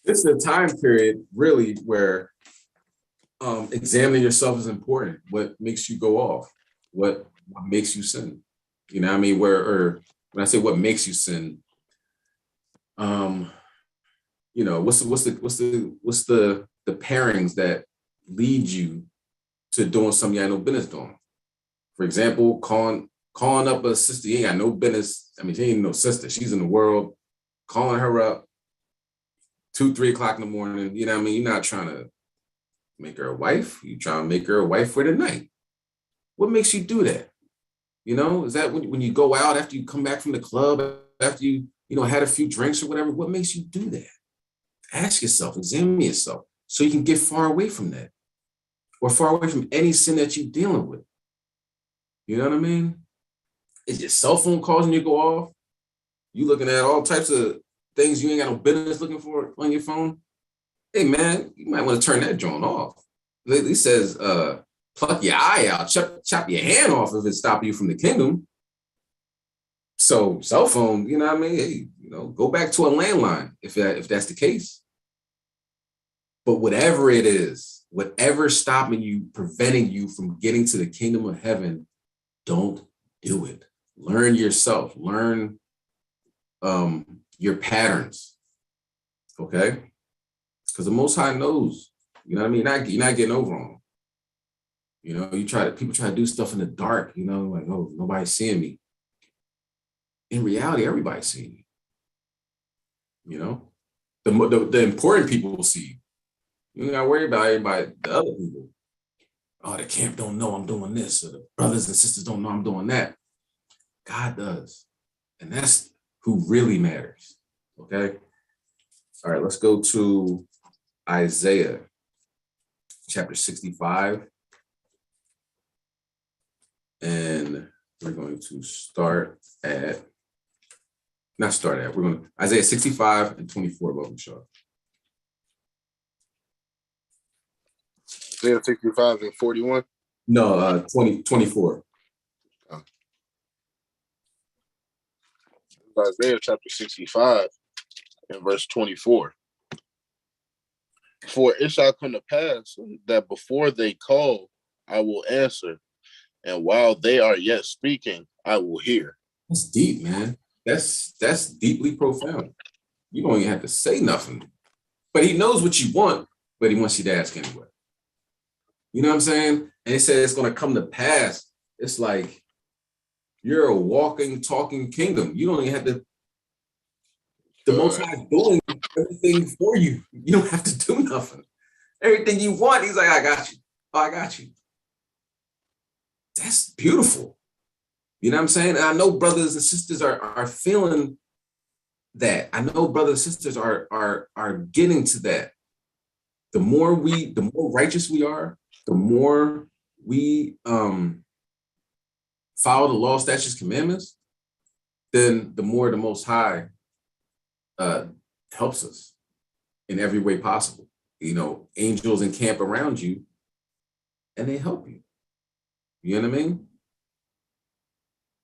this is a time period really where examining yourself is important. What makes you go off? what makes you sin. You know what I mean? Or when I say what makes you sin, you know, what's the pairings that lead you to doing something you had no business doing? For example, calling up a sister you ain't got no business. I mean, she ain't no sister. She's in the world. Calling her up 2, 3 o'clock in the morning. You know what I mean? You're not trying to make her a wife. You're trying to make her a wife for the night. What makes you do that? You know, is that when you go out after you come back from the club, after you had a few drinks or whatever? What makes you do that? Ask yourself, examine yourself, so you can get far away from that, or far away from any sin that you're dealing with. You know what I mean? Is your cell phone calls when you go off? You looking at all types of things you ain't got no business looking for on your phone? Hey man, you might want to turn that joint off. He says, pluck your eye out, chop your hand off if it's stopping you from the kingdom. So cell phone, you know what I mean? Hey, go back to a landline if that's the case. But whatever it is, whatever's stopping you, preventing you from getting to the kingdom of heaven, don't do it. Learn yourself. Learn your patterns. Okay? Because the Most High knows. You know what I mean? You're not getting over on them. People try to do stuff in the dark, like, oh, nobody's seeing me. In reality, everybody's seeing you. The important people will see you. You ain't gotta worry about everybody, the other people. Oh, the camp don't know I'm doing this, or the brothers and sisters don't know I'm doing that. God does. And that's who really matters. Okay? All right, let's go to Isaiah chapter 65. And we're going to we're going to Isaiah 65 and 24, welcome, Shaw. Isaiah 65 and 41? No, 24. Oh. Isaiah chapter 65 and verse 24. For it shall come to pass that before they call, I will answer, and while they are yet speaking, I will hear. That's deep, man. That's deeply profound. You don't even have to say nothing. But he knows what you want, but he wants you to ask anyway. You know what I'm saying? And he said it's going to come to pass. It's like you're a walking, talking kingdom. You don't even have to. The Most High is doing everything for you. You don't have to do nothing. Everything you want, he's like, I got you. Oh, I got you. That's beautiful. You know what I'm saying? And I know brothers and sisters are feeling that. I know brothers and sisters are getting to that. The more righteous we are, the more we follow the law, statutes, commandments, then the more the Most High helps us in every way possible. Angels encamp around you and they help you. You know what I mean?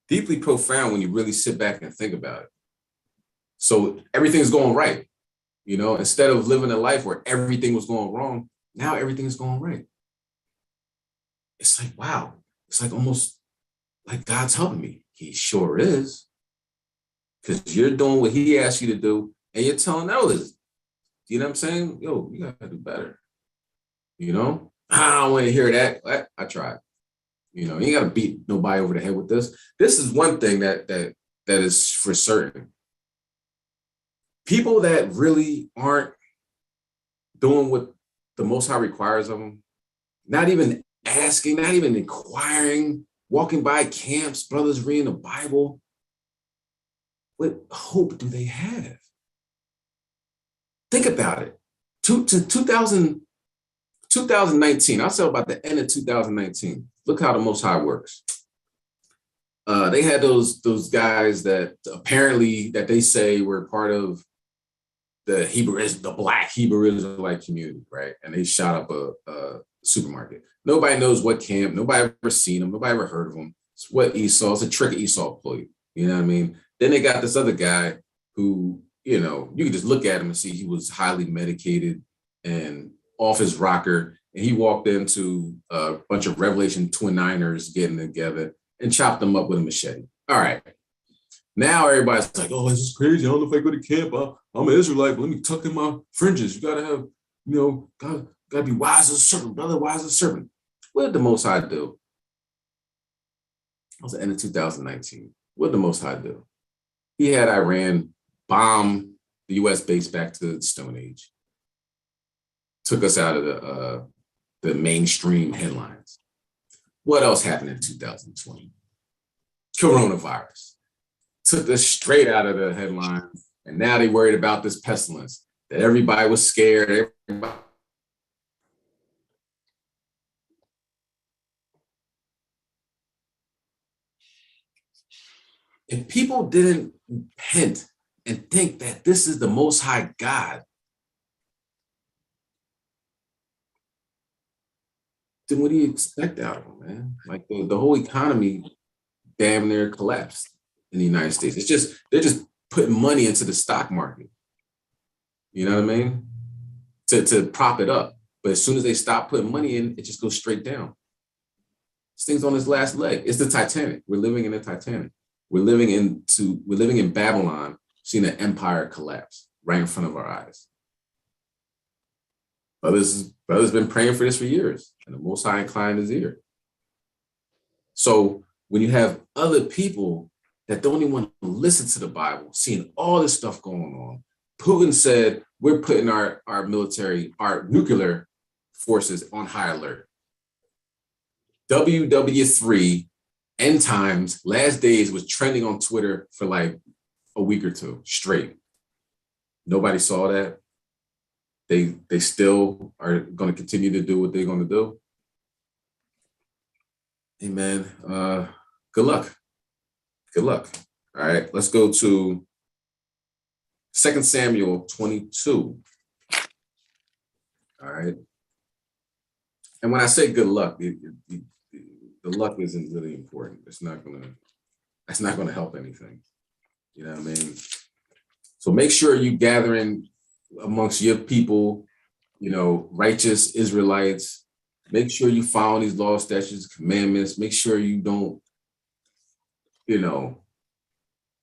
Deeply profound when you really sit back and think about it. So everything's going right. Instead of living a life where everything was going wrong, now everything is going right. It's like, wow. It's like almost like God's helping me. He sure is. Because you're doing what he asked you to do, and you're telling others. You know what I'm saying? Yo, you gotta do better. I don't want to hear that. I tried. You ain't gotta beat nobody over the head with this. This is one thing that is for certain. People that really aren't doing what the Most High requires of them, not even asking, not even inquiring, walking by camps, brothers reading the Bible, what hope do they have? Think about it. 2019, I'll say about the end of 2019. Look how the Most High works. They had those guys that apparently that they say were part of the Black Hebrew Israelite community, right? And they shot up a supermarket. Nobody knows what camp. Nobody ever seen them. Nobody ever heard of them. It's what Esau. It's a trick Esau played. You know what I mean? Then they got this other guy who, you can just look at him and see he was highly medicated and off his rocker, and he walked into a bunch of Revelation 29ers getting together and chopped them up with a machete. All right. Now everybody's like, oh, this is crazy. I don't know if I go to camp. I'm an Israelite, but let me tuck in my fringes. You gotta have, gotta be wise as a serpent, brother, wise as a serpent. What did the Most High do? That was the end of 2019. What did the Most High do? He had Iran bomb the US base back to the Stone Age. Took us out of the mainstream headlines. What else happened in 2020? Coronavirus. Took us straight out of the headlines. And now they worried about this pestilence, that everybody was scared. If people didn't repent and think that this is the Most High God, then what do you expect out of them, man? Like the whole economy damn near collapsed in the United States. They're just putting money into the stock market. You know what I mean? To prop it up. But as soon as they stop putting money in, it just goes straight down. This thing's on its last leg. It's the Titanic. We're living in the Titanic. We're living in Babylon, seeing an empire collapse right in front of our eyes. Brothers been praying for this for years, and the Most High inclined his ear. So when you have other people that don't even want to listen to the Bible, seeing all this stuff going on, Putin said, we're putting our military, our nuclear forces on high alert. WW3, End Times, Last Days was trending on Twitter for like a week or two straight. Nobody saw that. They still are going to continue to do what they're going to do. Hey, man, good luck. Good luck. All right, let's go to 2 Samuel 22. All right. And when I say good luck, the luck isn't really important. That's not gonna help anything. You know what I mean? So make sure you gathering amongst your people, righteous Israelites. Make sure you follow these laws, statutes, commandments. Make sure you don't,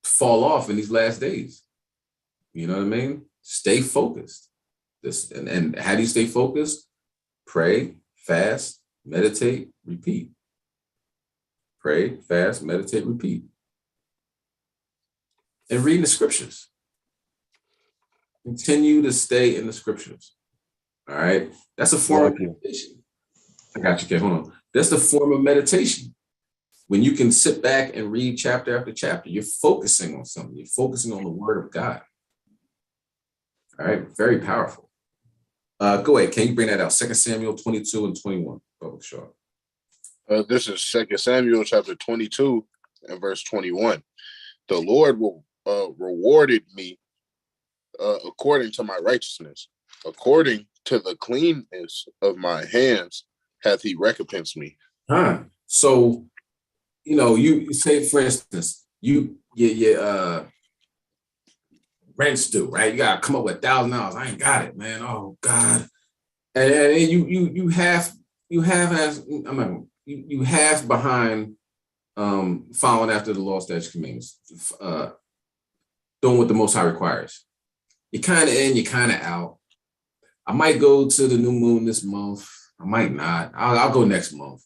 fall off in these last days. You know what I mean? Stay focused. And how do you stay focused? Pray, fast, meditate, repeat. Pray, fast, meditate, repeat. And reading the scriptures. Continue to stay in the scriptures. All right? That's a form of meditation. I got you, Kay. Hold on. That's the form of meditation. When you can sit back and read chapter after chapter, you're focusing on something. You're focusing on the word of God. All right? Very powerful. Go ahead. Can you bring that out? 2 Samuel 22 and 21. Public Shaw. This is 2 Samuel chapter 22 and verse 21. The Lord will rewarded me according to my righteousness, according to the cleanness of my hands hath he recompensed me. So, you say, for instance, your rent's due, right? You gotta come up with $1,000. I ain't got it, man. Oh God. And you half behind following after the law, statutes, commandments, doing what the Most High requires. You're kind of in, you're kind of out. I might go to the new moon this month. I might not. I'll go next month.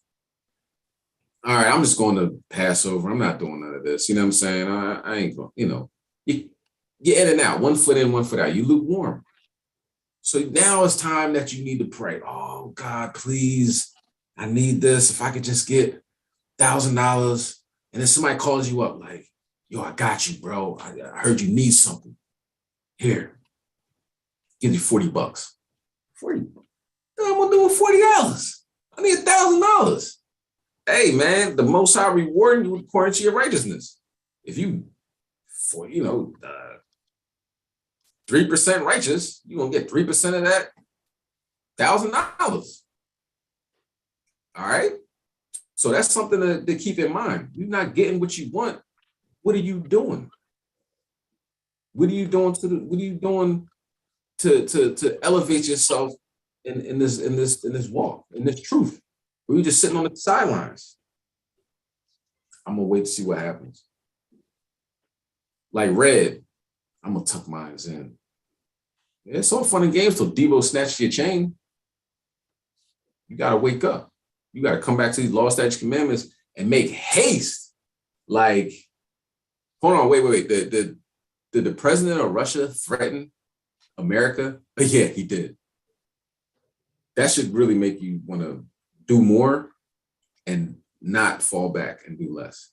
All right, I'm just going to Passover. I'm not doing none of this. You know what I'm saying? I ain't going, you're in and out, one foot in, one foot out. You lukewarm. So now it's time that you need to pray. Oh, God, please, I need this. If I could just get $1,000. And then somebody calls you up like, yo, I got you, bro. I heard you need something. Here, give you $40. 40. What am I gonna do with $40? I need $1,000. Hey, man, the Most High rewarding you according to your righteousness. If you, 3% righteous, you're gonna get 3% of that $1,000. All right. So that's something to keep in mind. You're not getting what you want. What are you doing? What are you doing to elevate yourself in this walk, in this truth. We just sitting on the sidelines. I'm gonna wait to see what happens. Like Red, I'm gonna tuck mines in. It's all fun and games till Debo snatches your chain. You gotta wake up. You gotta come back to these law, statutes, commandments and make haste. Like, hold on, wait. Did the president of Russia threaten America? Yeah, he did. That should really make you want to do more and not fall back and do less.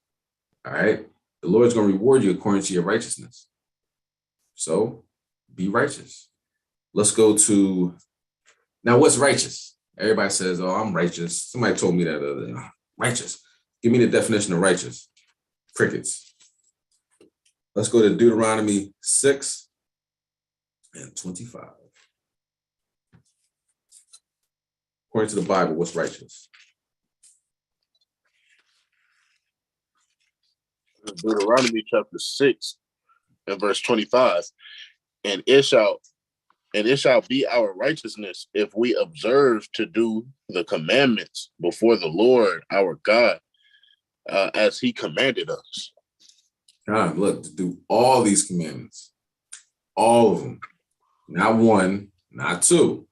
All right? The Lord's going to reward you according to your righteousness. So be righteous. Let's go to, now what's righteous? Everybody says, oh, I'm righteous. Somebody told me that the other day. Righteous. Give me the definition of righteous. Crickets. Let's go to Deuteronomy 6 and 25. According to the Bible, what's righteous? Deuteronomy chapter 6 and verse 25. And it shall be our righteousness if we observe to do the commandments before the Lord our God, as he commanded us. God, look, to do all these commandments, all of them, not one, not two,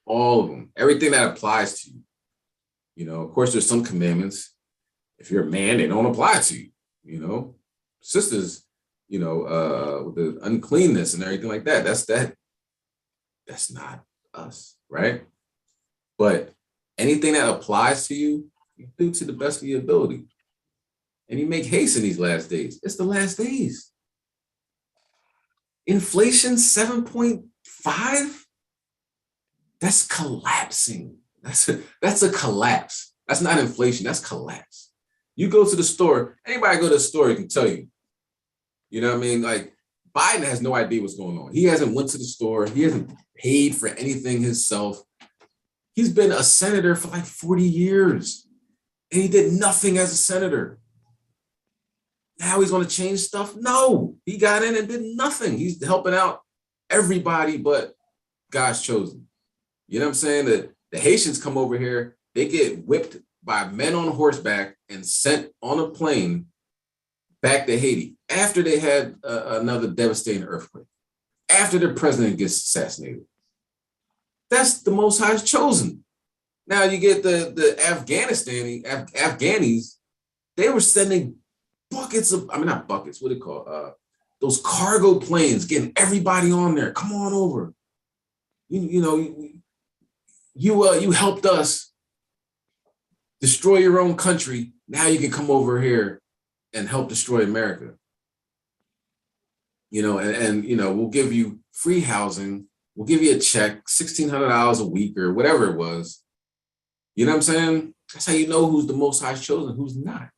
all of them, everything that applies to you. You know, of course, there's some commandments. If you're a man, they don't apply to you. You know, sisters, you know, with the uncleanness and everything like that. That's not us, right? But anything that applies to you, you do to the best of your ability. And you make haste in these last days. It's the last days. Inflation 7.5? That's collapsing. That's a collapse. That's not inflation, that's collapse. You go to the store, anybody go to the store, can tell you. You know what I mean? Like, Biden has no idea what's going on. He hasn't went to the store. He hasn't paid for anything himself. He's been a senator for like 40 years. And he did nothing as a senator. Now he's going to change stuff? No, he got in and did nothing. He's helping out everybody but God's chosen. You know what I'm saying? That the Haitians come over here, they get whipped by men on horseback and sent on a plane back to Haiti after they had another devastating earthquake, after their president gets assassinated. That's the Most High's chosen. Now you get the Afghanis, they were sending buckets of, not buckets, what do you call those cargo planes, getting everybody on there. Come on over. You helped us destroy your own country. Now you can come over here and help destroy America. You know, and we'll give you free housing. We'll give you a check, $1,600 a week or whatever it was. You know what I'm saying? That's how you know who's the Most High's chosen, who's not.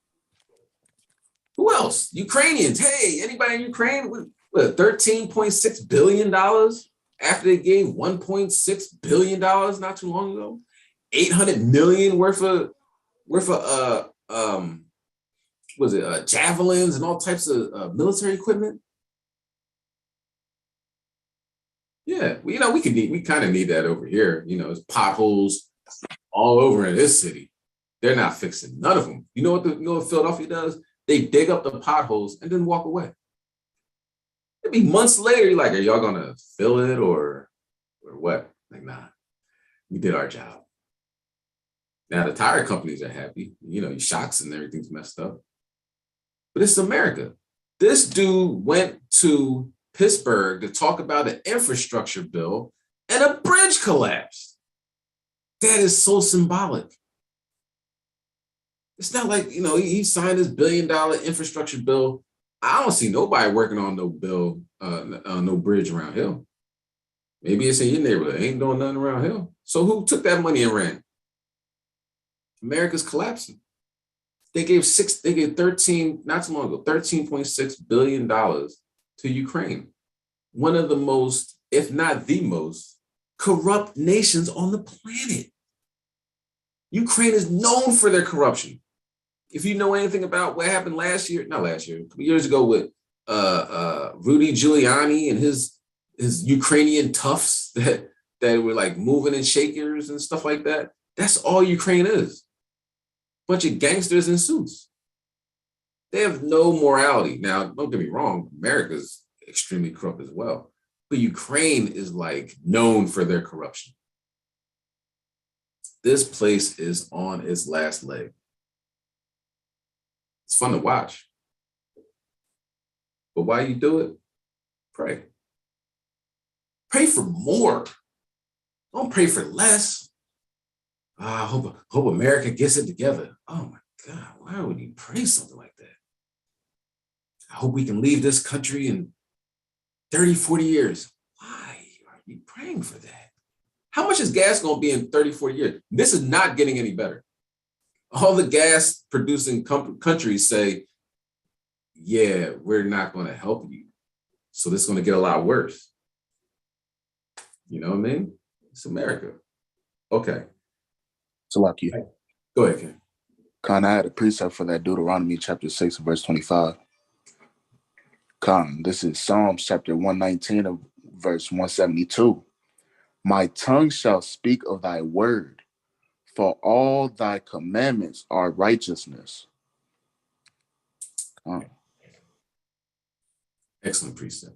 Who else? Ukrainians. Hey, anybody in Ukraine? What, $13.6 billion after they gave $1.6 billion not too long ago? 800 million worth of javelins and all types of military equipment. Yeah, we kind of need that over here. You know, there's potholes all over in this city. They're not fixing none of them. You know what Philadelphia does? They dig up the potholes and then walk away. It'd be months later, you're like, are y'all gonna fill it or what? Like, nah, we did our job. Now the tire companies are happy. You know, your shocks and everything's messed up. But it's America. This dude went to Pittsburgh to talk about an infrastructure bill and a bridge collapsed. That is so symbolic. It's not like, he signed this $1 billion infrastructure bill. I don't see nobody working on no bill, no bridge around here. Maybe it's in your neighborhood. Ain't doing nothing around here. So who took that money and ran? America's collapsing. They gave $13.6 billion to Ukraine. One of the most, if not the most, corrupt nations on the planet. Ukraine is known for their corruption. If you know anything about what happened a couple years ago with Rudy Giuliani and his Ukrainian toughs that that were like moving in shakers and stuff like that. That's all Ukraine is. Bunch of gangsters in suits. They have no morality. Now, don't get me wrong, America's extremely corrupt as well. But Ukraine is like known for their corruption. This place is on its last leg. It's fun to watch. But why you do it? Pray. Pray for more. Don't pray for less. I hope America gets it together. Oh my God, why would you pray something like that? I hope we can leave this country in 30, 40 years. Why are you praying for that? How much is gas going to be in 30, 40 years? This is not getting any better. All the gas producing countries say, yeah, we're not going to help you. So this is going to get a lot worse. You know what I mean? It's America. Okay. Salaki. Go ahead, Ken. Khan, I had a precept for that, Deuteronomy chapter 6, verse 25. Khan, this is Psalms chapter 119 of verse 172. My tongue shall speak of thy word, for all thy commandments are righteousness. Khan. Excellent precept.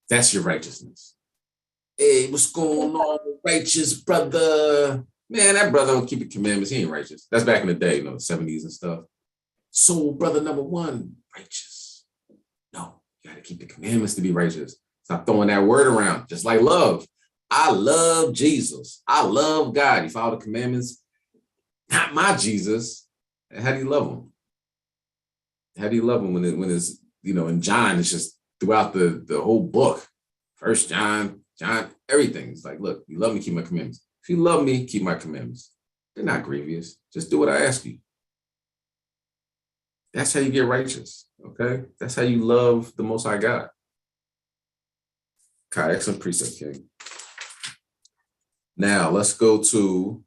That's your righteousness. Hey, what's going on, righteous brother? Man, that brother don't keep the commandments. He ain't righteous. That's back in the day, the 70s and stuff. So, brother number one, righteous. No, you got to keep the commandments to be righteous. Stop throwing that word around, just like love. I love Jesus. I love God. You follow the commandments. Not my Jesus. And how do you love him? How do you love him when it's, in John, it's just throughout the whole book. First John, everything. It's like, look, you love me, keep my commandments. If you love me, keep my commandments. They're not grievous. Just do what I ask you. That's how you get righteous, okay? That's how you love the Most High God. Okay, excellent precept, King. Now, let's go to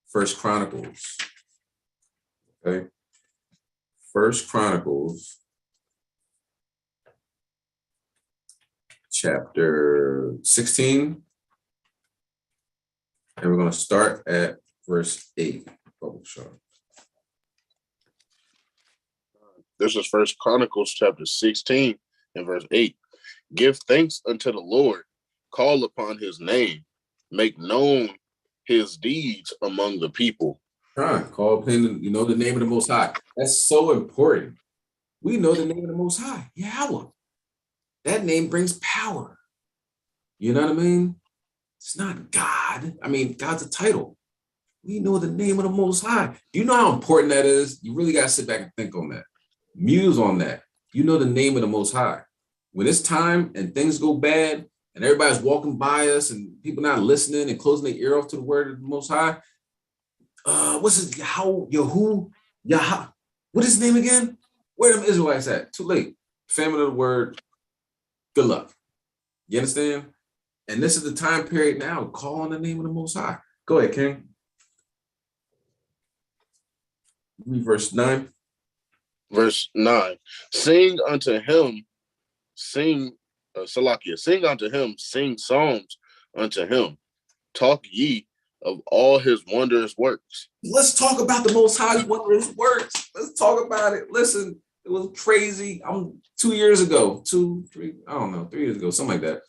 First Chronicles, okay? First Chronicles, chapter 16. And we're going to start at verse 8. This is First Chronicles chapter 16 and verse 8. Give thanks unto the Lord, call upon his name, make known his deeds among the people. Call upon the name of the Most High. That's so important. We know the name of the Most High, Yahweh. That name brings power. You know what I mean? It's not God. I mean, God's a title. We know the name of the Most High. Do you know how important that is? You really got to sit back and think on that. Muse on that. You know the name of the Most High. When it's time and things go bad and everybody's walking by us and people not listening and closing their ear off to the word of the Most High, what's his Yah? What is his name again? Where them Israelites at? Too late. Famine of the word. Good luck. You understand? And this is the time period now. Call on the name of the Most High. Go ahead, King. Read verse 9. Verse 9. Sing unto him, Salakia, sing unto him, sing psalms unto him. Talk ye of all his wondrous works. Let's talk about the Most High's wondrous works. Let's talk about it. Listen, it was crazy. 2 years ago, 2, 3, I don't know, 3 years ago, something like that.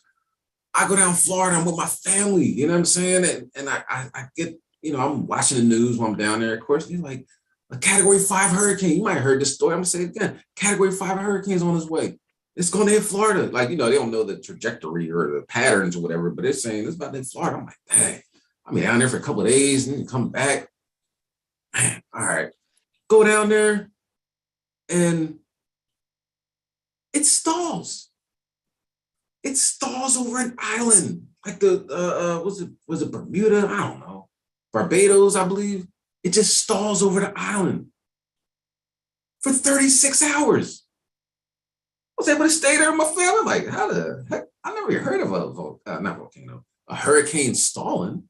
I go down Florida, I'm with my family, you know what I'm saying? And I get, I'm watching the news while I'm down there. Of course, you're like, a Category 5 hurricane. You might have heard this story. I'm going to say it again. Category 5 hurricane's on its way. It's going to hit Florida. Like, they don't know the trajectory or the patterns or whatever, but they're saying it's about to hit Florida. I'm like, dang, I'll be down there for a couple of days and then come back. Man, all right. Go down there and it stalls. It stalls over an island. Like was it Bermuda? I don't know. Barbados, I believe. It just stalls over the island for 36 hours. I was able to stay there with my family. Like, how the heck? I never even heard of a hurricane stalling.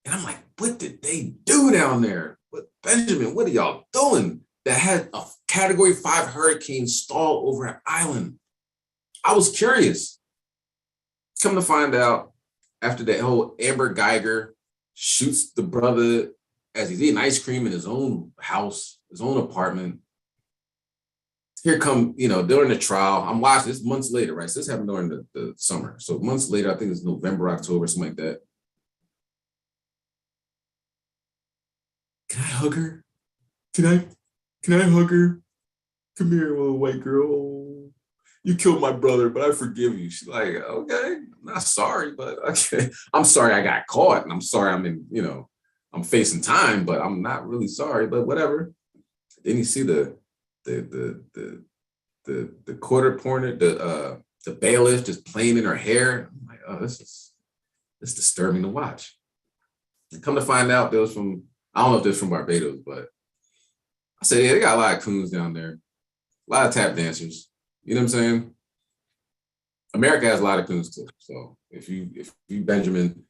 And I'm like, what did they do down there? But Benjamin, what are y'all doing that had a Category 5 hurricane stall over an island? I was curious. Come to find out, after that whole Amber Geiger shoots the brother as he's eating ice cream in his own house, his own apartment. Here come, during the trial, I'm watching this months later, right? So this happened during the summer. So months later, I think it's November, October, something like that. Can I hug her? Can I hug her? Come here, little white girl. You killed my brother, but I forgive you. She's like, okay, I'm not sorry, but okay. I'm sorry I got caught, and I'm sorry I'm facing time, but I'm not really sorry, but whatever. Then you see the quarter porner, the bailiff just playing in her hair. I'm like, oh, this is disturbing to watch. And come to find out, there was from, I don't know if they're from Barbados, but I said, yeah, they got a lot of coons down there, a lot of tap dancers. You know what I'm saying? America has a lot of coons too. So if you Benjamin,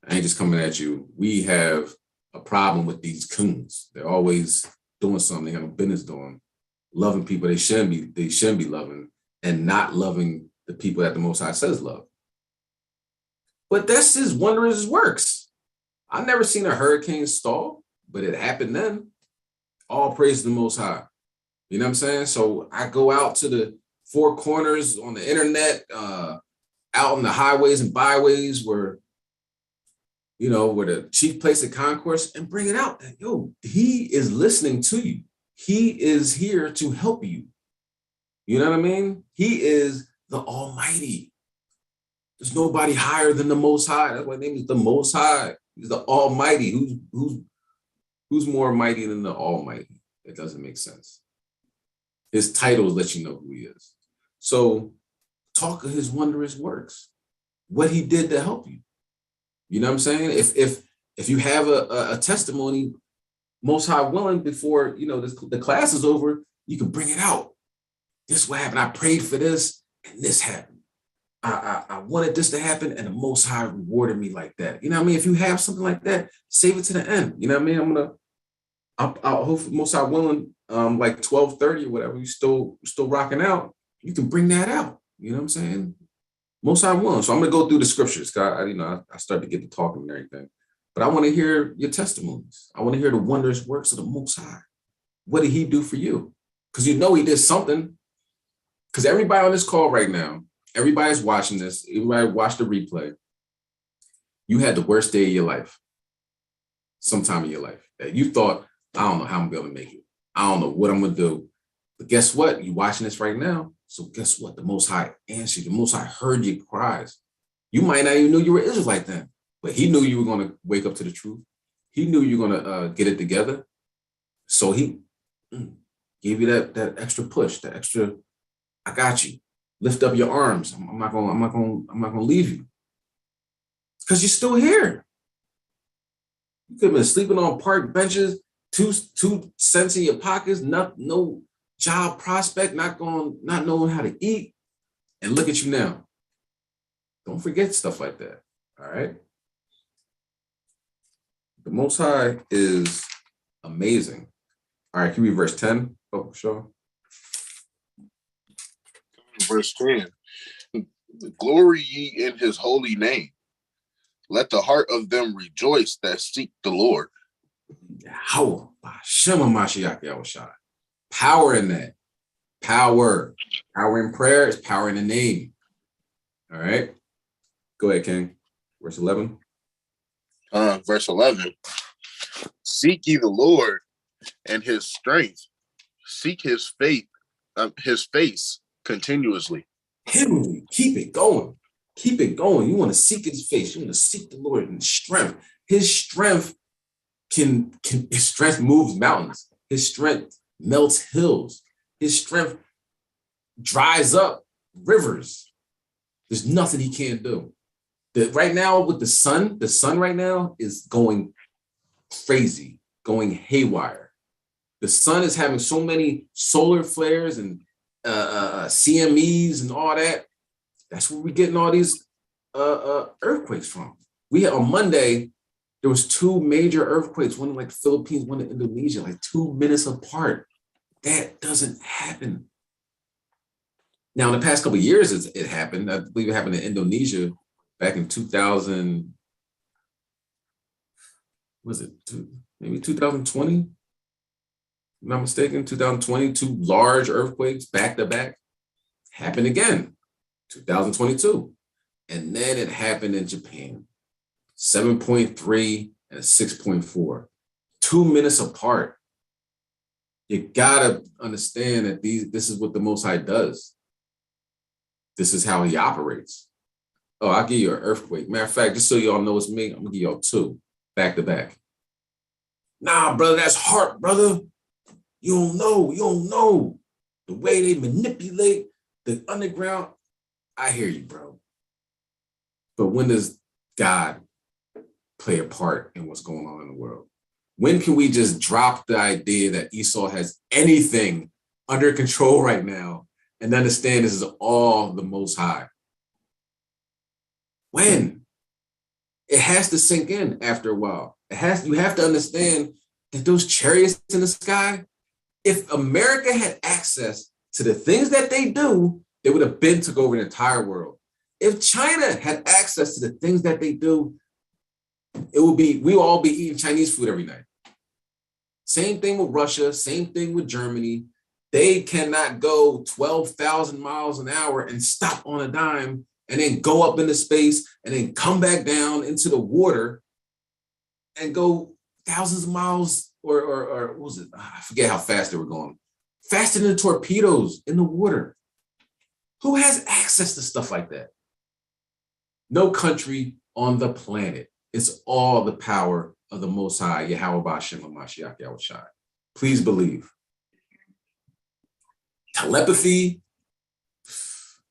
I ain't just coming at you. We have a problem with these coons. They're always doing something they have no business doing, loving people they shouldn't be loving, and not loving the people that the Most High says love. But that's his wondrous works. I've never seen a hurricane stall, but it happened then. All praise to the Most High. You know what I'm saying? So I go out to the four corners on the internet, out on the highways and byways where the chief place of concourse, and bring it out that, he is listening to you. He is here to help you. You know what I mean? He is the Almighty. There's nobody higher than the Most High. That's why his name is the Most High. He's the Almighty. Who's more mighty than the Almighty? It doesn't make sense. His titles let you know who he is. So talk of his wondrous works, what he did to help you. You know what I'm saying? If you have a testimony, Most High willing, before the class is over, you can bring it out. This is what happened. I prayed for this, and this happened. I wanted this to happen, and the Most High rewarded me like that. You know what I mean? If you have something like that, save it to the end. You know what I mean? I'll hopefully, Most High willing, like 12:30 or whatever, you still rocking out, you can bring that out. You know what I'm saying? Most High willing. So I'm gonna go through the scriptures. I start to get to talking and everything, but I want to hear your testimonies. I want to hear the wondrous works of the Most High. What did he do for you? Because he did something. Because everybody on this call right now, everybody's watching this, everybody watched the replay. You had the worst day of your life, sometime in your life, that you thought, I don't know how I'm going to make it. I don't know what I'm going to do. But guess what? You're watching this right now. So guess what? The Most High answered. The Most High heard your cries. You might not even know you were Israelite then, but he knew you were going to wake up to the truth. He knew you were going to get it together. So he gave you that extra push, that extra, I got you. Lift up your arms. I'm not gonna leave you. Because you're still here. You could have been sleeping on park benches, 2 cents in your pockets, no job prospect, not knowing how to eat. And look at you now. Don't forget stuff like that. All right. The Most High is amazing. All right, can we read verse 10? Oh, sure. Verse 10. Glory ye in his holy name. Let the heart of them rejoice that seek the Lord. Power in that. Power. Power in prayer is power in the name. All right. Go ahead, King. Verse 11. Verse 11. Seek ye the Lord and his strength. Seek his face continuously. Henry, keep it going. Keep it going. You want to seek his face. You want to seek the Lord in strength. His strength his strength moves mountains. His strength melts hills. His strength dries up rivers. There's nothing he can't do. Right now with the sun right now is going crazy, going haywire. The sun is having so many solar flares and CMEs and all that. That's where we're getting all these earthquakes from. We had on Monday, there was 2 major earthquakes, one in like the Philippines, one in Indonesia, like 2 minutes apart. That doesn't happen. Now, in the past couple of years, it happened. I believe it happened in Indonesia back in 2000, was it maybe 2020? If I'm not mistaken, 2020, two large earthquakes back to back. Happened again, 2022. And then it happened in Japan, 7.3 and a 6.4, 2 minutes apart. You gotta understand that this is what the Most High does. This is how he operates. Oh, I'll give you an earthquake. Matter of fact, just so y'all know it's me, I'm gonna give y'all 2 back to back. Nah, brother, that's heart, brother. You don't know. The way they manipulate the underground. I hear you, bro. But when does God play a part in what's going on in the world? When can we just drop the idea that Esau has anything under control right now and understand this is all the Most High? When? It has to sink in after a while. You have to understand that those chariots in the sky, if America had access to the things that they do, they would have been took over the entire world. If China had access to the things that they do, we would all be eating Chinese food every night. Same thing with Russia, same thing with Germany. They cannot go 12,000 miles an hour and stop on a dime and then go up into space and then come back down into the water and go thousands of miles or what was it? I forget how fast they were going. Faster than torpedoes in the water. Who has access to stuff like that? No country on the planet. It's all the power of the Most High, Yahweh Ba'Shem HaMashiach Yahweh Shai. Please believe. Telepathy,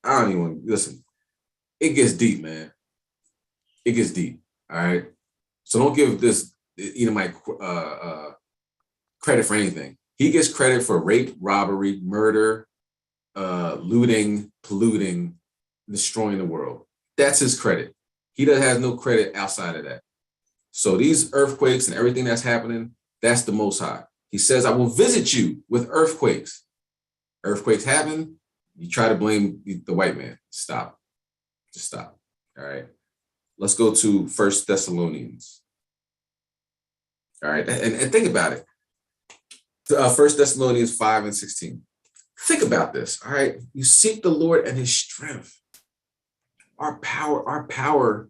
I don't even, listen, it gets deep, man. It gets deep, all right? So don't give this Edomite credit for anything. He gets credit for rape, robbery, murder, looting, polluting, destroying the world. That's his credit. He has no credit outside of that. So these earthquakes and everything that's happening, that's the Most High. He says, I will visit you with earthquakes. Earthquakes happen, you try to blame the white man. Stop. Just stop. All right. Let's go to 1 Thessalonians. All right. And think about it. 1 Thessalonians 5 and 16. Think about this. All right. You seek the Lord and his strength. Our power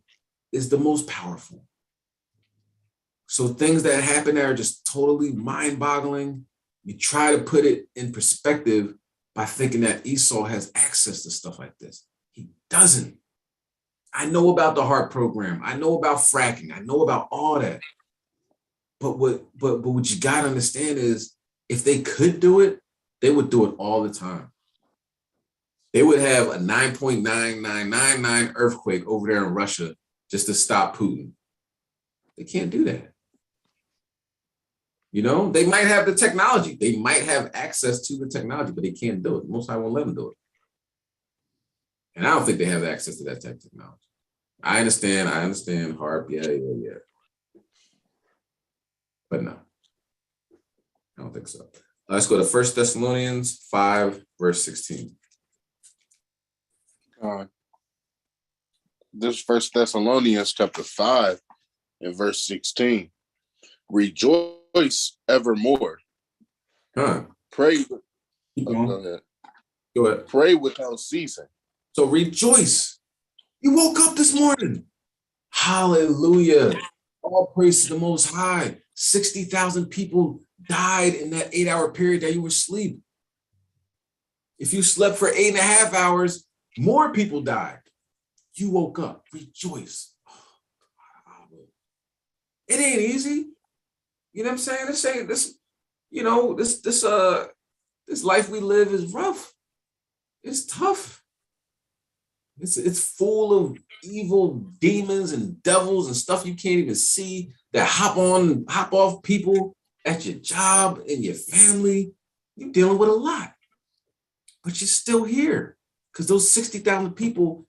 is the most powerful. So things that happen that are just totally mind-boggling, you try to put it in perspective by thinking that Esau has access to stuff like this. He doesn't. I know about the HART program. I know about fracking. I know about all that. But what you gotta understand is if they could do it, they would do it all the time. They would have a 9.9999 earthquake over there in Russia just to stop Putin. They can't do that. You know, they might have the technology. They might have access to the technology, but they can't do it. Most I won't let them do it. And I don't think they have access to that type of technology. I understand HARP, yeah. But no, I don't think so. Let's go to 1 Thessalonians 5, verse 16. This 1 Thessalonians chapter 5 and verse 16. Rejoice evermore. Pray. Go ahead. Pray without ceasing. So rejoice. You woke up this morning. Hallelujah. All praise to the Most High. 60,000 people died in that 8-hour period that you were asleep. If you slept for 8.5 hours, more people died. You woke up. Rejoice. It ain't easy. You know what I'm saying? This life we live is rough. It's tough. It's full of evil demons and devils and stuff you can't even see that hop off people at your job and your family. You're dealing with a lot. But you're still here. Because those 60,000 people,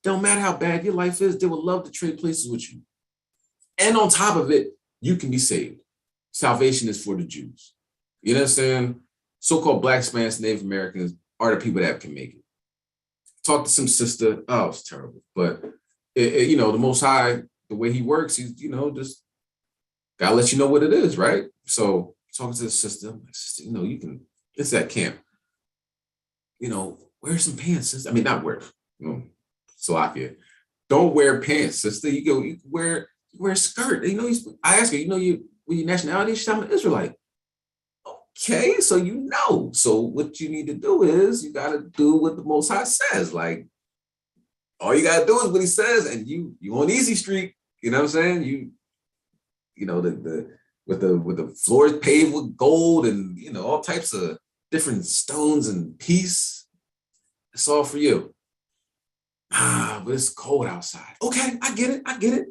don't matter how bad your life is, they would love to trade places with you. And on top of it, you can be saved. Salvation is for the Jews. You know what I'm saying? So-called Black, Spanish, Native Americans are the people that can make it. Talk to some sister. Oh, it's terrible. But you know, the Most High, the way he works, he's, you know, just gotta let you know what it is, right? So talking to the sister, I'm like, sister, you know, you can, it's that camp. You know, wear some pants, sister. I mean, not wear, you know, Salakia. Don't wear pants, sister. You wear a skirt. You know, I asked her, you know, what your nationality? She's I'm an Israelite. Okay, so you know. So what you need to do is you gotta do what the Most High says. Like, all you gotta do is what he says, and you on easy street. You know what I'm saying? You know, the with the floors paved with gold and, you know, all types of different stones and peace. It's all for you. But it's cold outside. Okay, I get it.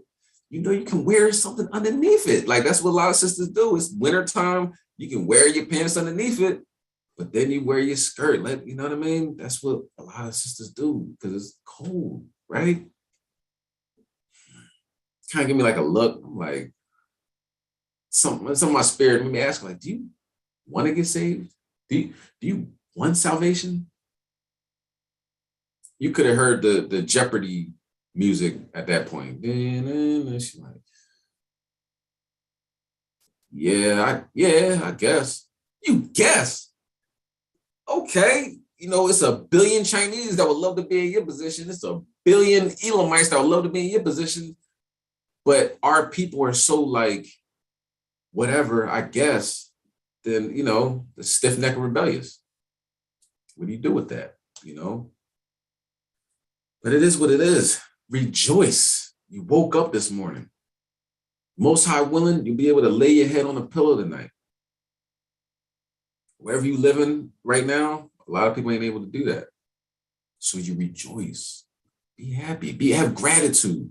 You know, you can wear something underneath it. Like, that's what a lot of sisters do. It's wintertime. You can wear your pants underneath it, but then you wear your skirt. Like, you know what I mean? That's what a lot of sisters do because it's cold, right? Kind of give me like a look. I'm like, some of my spirit made me ask, like, do you want to get saved? Do you want salvation? You could have heard the Jeopardy music at that point. And she's like, yeah, I guess. You guess? Okay. You know, it's a billion Chinese that would love to be in your position. It's a billion Elamites that would love to be in your position. But our people are so like, whatever, I guess, then, you know, the stiff-necked rebellious. What do you do with that, you know? But it is what it is. Rejoice. You woke up this morning. Most High willing, you'll be able to lay your head on a pillow tonight. Wherever you living right now, a lot of people ain't able to do that. So you rejoice. Be happy. Have gratitude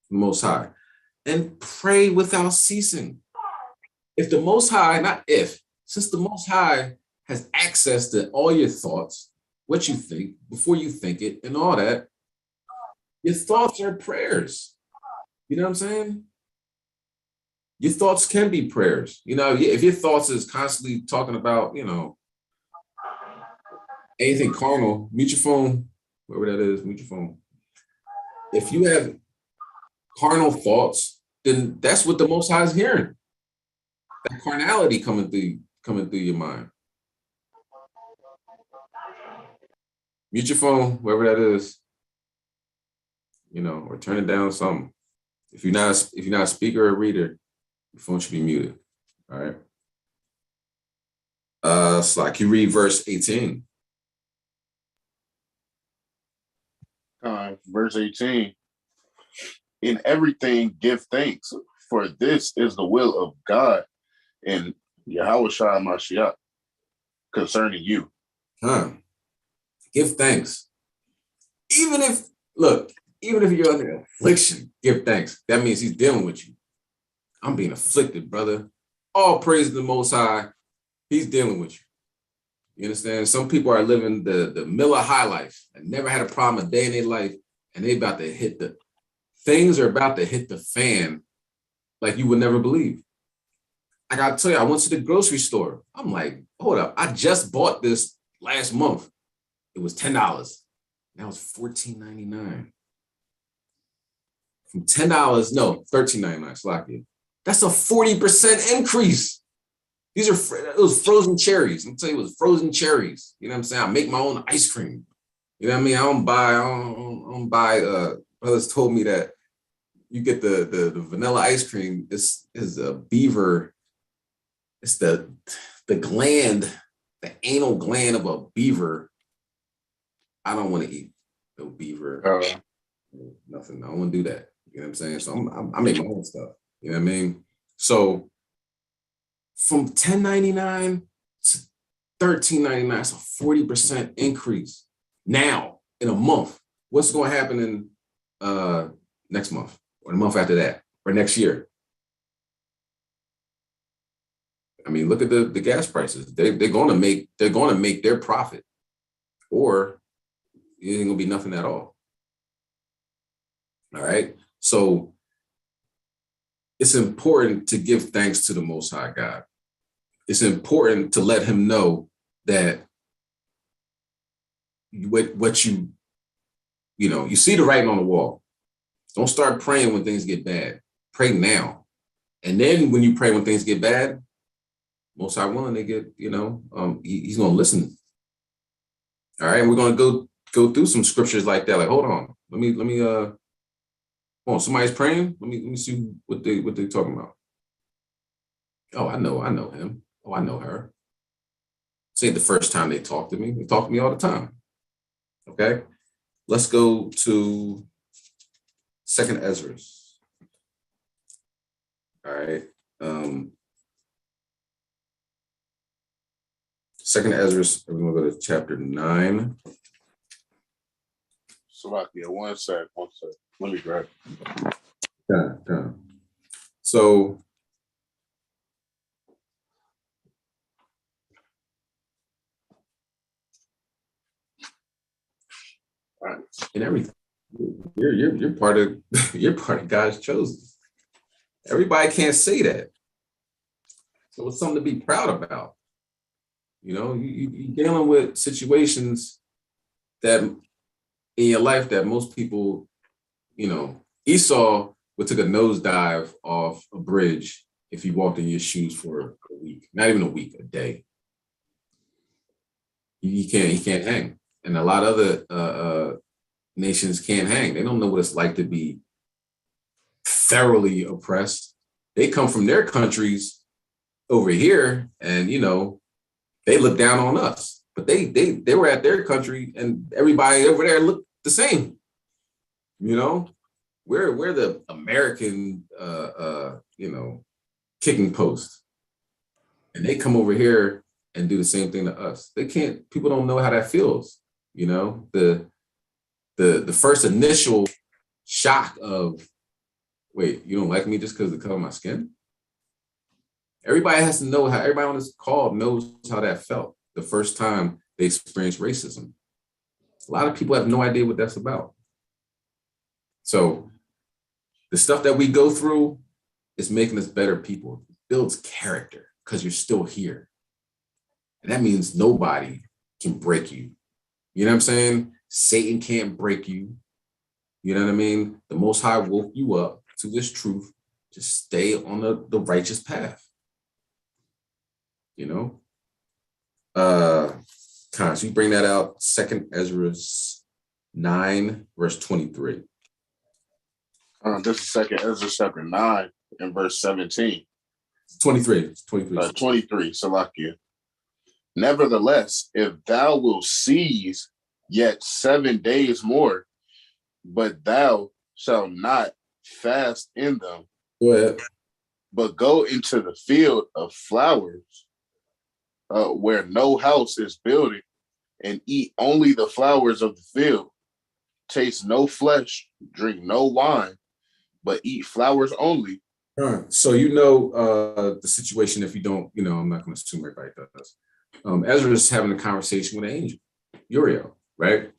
for the Most High. And pray without ceasing. If the Most High, not if, since the Most High has access to all your thoughts, what you think, before you think it, and all that, your thoughts are prayers. You know what I'm saying? Your thoughts can be prayers. You know, if your thoughts is constantly talking about, you know, anything carnal, mute your phone, wherever that is, mute your phone. If you have carnal thoughts, then that's what the Most High is hearing. That carnality coming through your mind. Mute your phone, wherever that is, you know, or turn it down something. If you're not a speaker or a reader, your phone should be muted. All right. So I can read verse 18. Verse 18. In everything give thanks, for this is the will of God and Yahweh Shai Mashiach concerning you. Give thanks. Even if you're under affliction, give thanks. That means he's dealing with you. I'm being afflicted, brother. All praise to the Most High. He's dealing with you. You understand? Some people are living the Miller high life and never had a problem a day in their life, and things are about to hit the fan like you would never believe. I gotta tell you, I went to the grocery store. I'm like, hold up, I just bought this last month. It was $10. Now it's $14.99. From $10, no, $13.99, Slovakia. That's a 40% increase. It was frozen cherries. I'm telling you, it was frozen cherries. You know what I'm saying? I make my own ice cream. You know what I mean? I don't buy, brothers told me that you get the vanilla ice cream. Is a beaver. It's the gland, the anal gland of a beaver. I don't want to eat no beaver. Nothing. I don't want to do that. You know what I'm saying? So I make my own stuff. You know what I mean? So from $10.99 to $13.99, that's a 40% increase. Now, in a month, what's going to happen in next month or the month after that or next year? I mean, look at the gas prices. They're going to make their profit, or it ain't going to be nothing at all. All right. So it's important to give thanks to the Most High God. It's important to let him know that what you see the writing on the wall. Don't start praying when things get bad. Pray now. And then when you pray when things get bad, most high willing, they get, he's going to listen. All right. And we're going to go through some scriptures like that. Like, hold on. Let me, hold on. Somebody's praying. Let me see what they talking about. Oh, I know him. Oh, I know her. This ain't the first time they talk to me. They talk to me all the time. Okay. Let's go to 2nd Ezra. All right. 2nd Ezra, we're going to go to chapter 9. Salakia, one sec. Let me grab it. Yeah. So, and everything, you're part of God's chosen. Everybody can't say that. So it's something to be proud about. You're dealing with situations that in your life that most people, Esau would took a nosedive off a bridge if he walked in your shoes for a week, not even a week, a day. He can't hang. And a lot of other nations can't hang. They don't know what it's like to be thoroughly oppressed. They come from their countries over here, and they look down on us. But they were at their country, and everybody over there looked the same. We're the American kicking post, and they come over here and do the same thing to us. They can't. People don't know how that feels. The first initial shock of, wait, you don't like me just because of the color of my skin? Everybody has to know how, everybody on this call knows how that felt the first time they experienced racism. A lot of people have no idea what that's about. So the stuff that we go through is making us better people. It builds character because you're still here. And that means nobody can break you. You know what I'm saying? Satan can't break you. You know what I mean? The Most High woke you up to this truth. Just stay on the righteous path. So you bring that out, 2nd Ezra 9, verse 23. This is 2nd Ezra chapter 9 and verse 17. 23. 23, Salakia. Nevertheless, if thou wilt cease yet 7 days more, but thou shalt not fast in them, Go ahead. but go into the field of flowers, where no house is building, and eat only the flowers of the field. Taste no flesh, drink no wine, but eat flowers only. So the situation. If you don't, I'm not going to assume everybody does. Ezra is having a conversation with an angel, Uriel, right?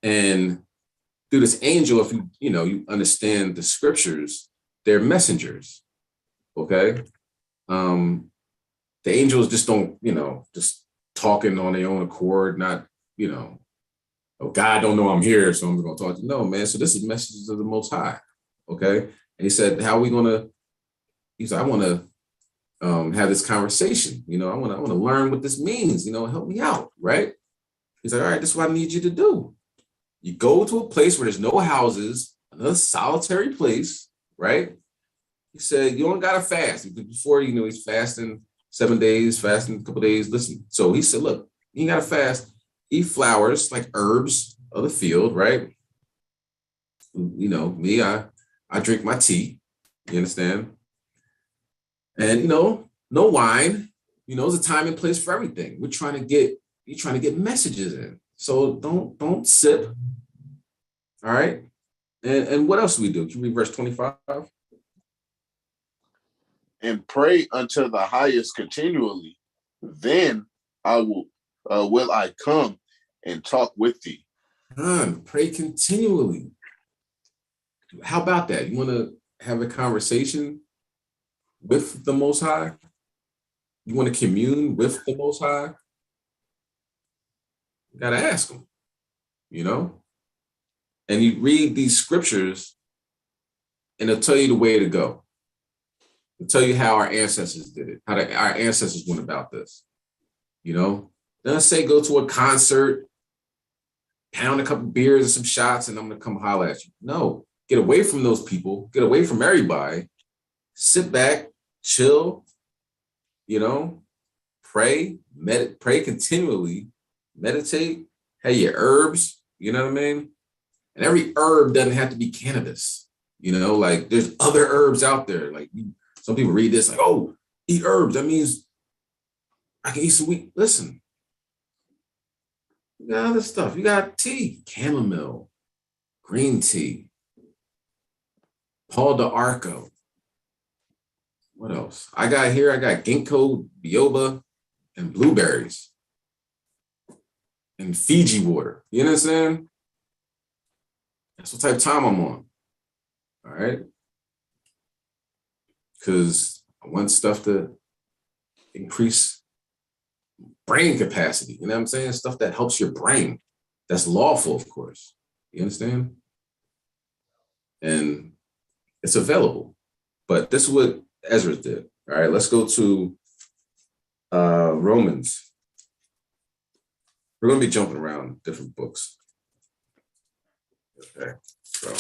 And through this angel, if you understand the scriptures, they're messengers. Okay. The angels just don't, just talking on their own accord, not, oh, God don't know I'm here, so I'm going to talk to you. No, man. So this is messages of the Most High. Okay. And he said, he said, I want to have this conversation. I want to learn what this means, help me out. Right. He's like, all right, this is what I need you to do. You go to a place where there's no houses, another solitary place. Right. He said, you don't got to fast. Before, he's fasting 7 days, fasting a couple days. Listen. So he said, look, you got to fast, eat flowers like herbs of the field. Right. Me, I drink my tea. You understand? And, no wine, there's a time and place for everything. You're trying to get messages in. So don't sip. All right. And what else do we do? Can you read verse 25? And pray unto the highest continually. Then will I come and talk with thee. Pray continually. How about that? You want to have a conversation with the Most High? You want to commune with the Most High? You got to ask him, And you read these scriptures and it'll tell you the way to go. It'll tell you how our ancestors did it, how our ancestors went about this. You know, then I say go to a concert, pound a couple beers and some shots, and I'm gonna come holler at you. No, get away from those people, get away from everybody, sit back, chill, you know, pray, pray continually, meditate, have your herbs, you know what I mean? And every herb doesn't have to be cannabis. You know, like there's other herbs out there. Like some people read this like, oh, eat herbs. That means I can eat some wheat. Listen, you got other stuff. You got tea, chamomile, green tea, Paul de Arco. What else? I got ginkgo biloba and blueberries and Fiji water. You know what I'm saying? That's what type of time I'm on. All right. Because I want stuff to increase brain capacity. You know what I'm saying? Stuff that helps your brain. That's lawful, of course. You understand? And it's available. But this is what Ezra did. All right, let's go to Romans. We're going to be jumping around different books. Okay, so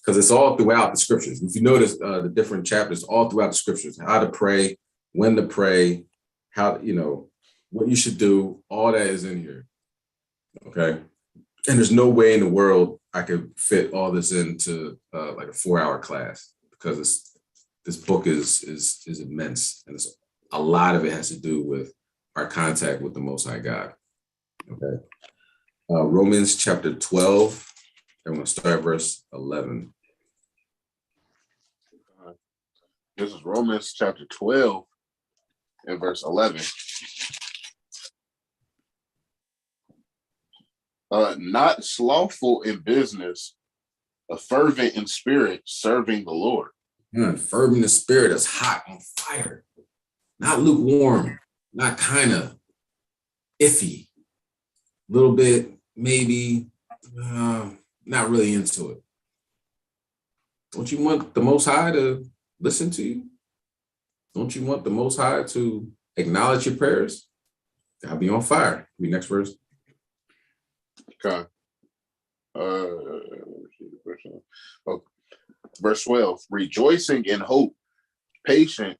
because it's all throughout the scriptures. If you notice the different chapters, all throughout the scriptures, how to pray, when to pray, how, you know, what you should do, all that is in here. Okay. And there's no way in the world I could fit all this into like a 4-hour class, because this book is immense, and a lot of it has to do with our contact with the Most High God. Okay. Romans chapter 12. I'm going to start verse 11. This is Romans chapter 12 and verse 11. Not slothful in business, a fervent in spirit, serving the Lord. Fervent in spirit is hot, on fire, not lukewarm, not kind of iffy, a little bit, maybe, not really into it. Don't you want the Most High to listen to you? Don't you want the Most High to acknowledge your prayers? Gotta be on fire. Read next verse. Okay. Verse 12, rejoicing in hope, patient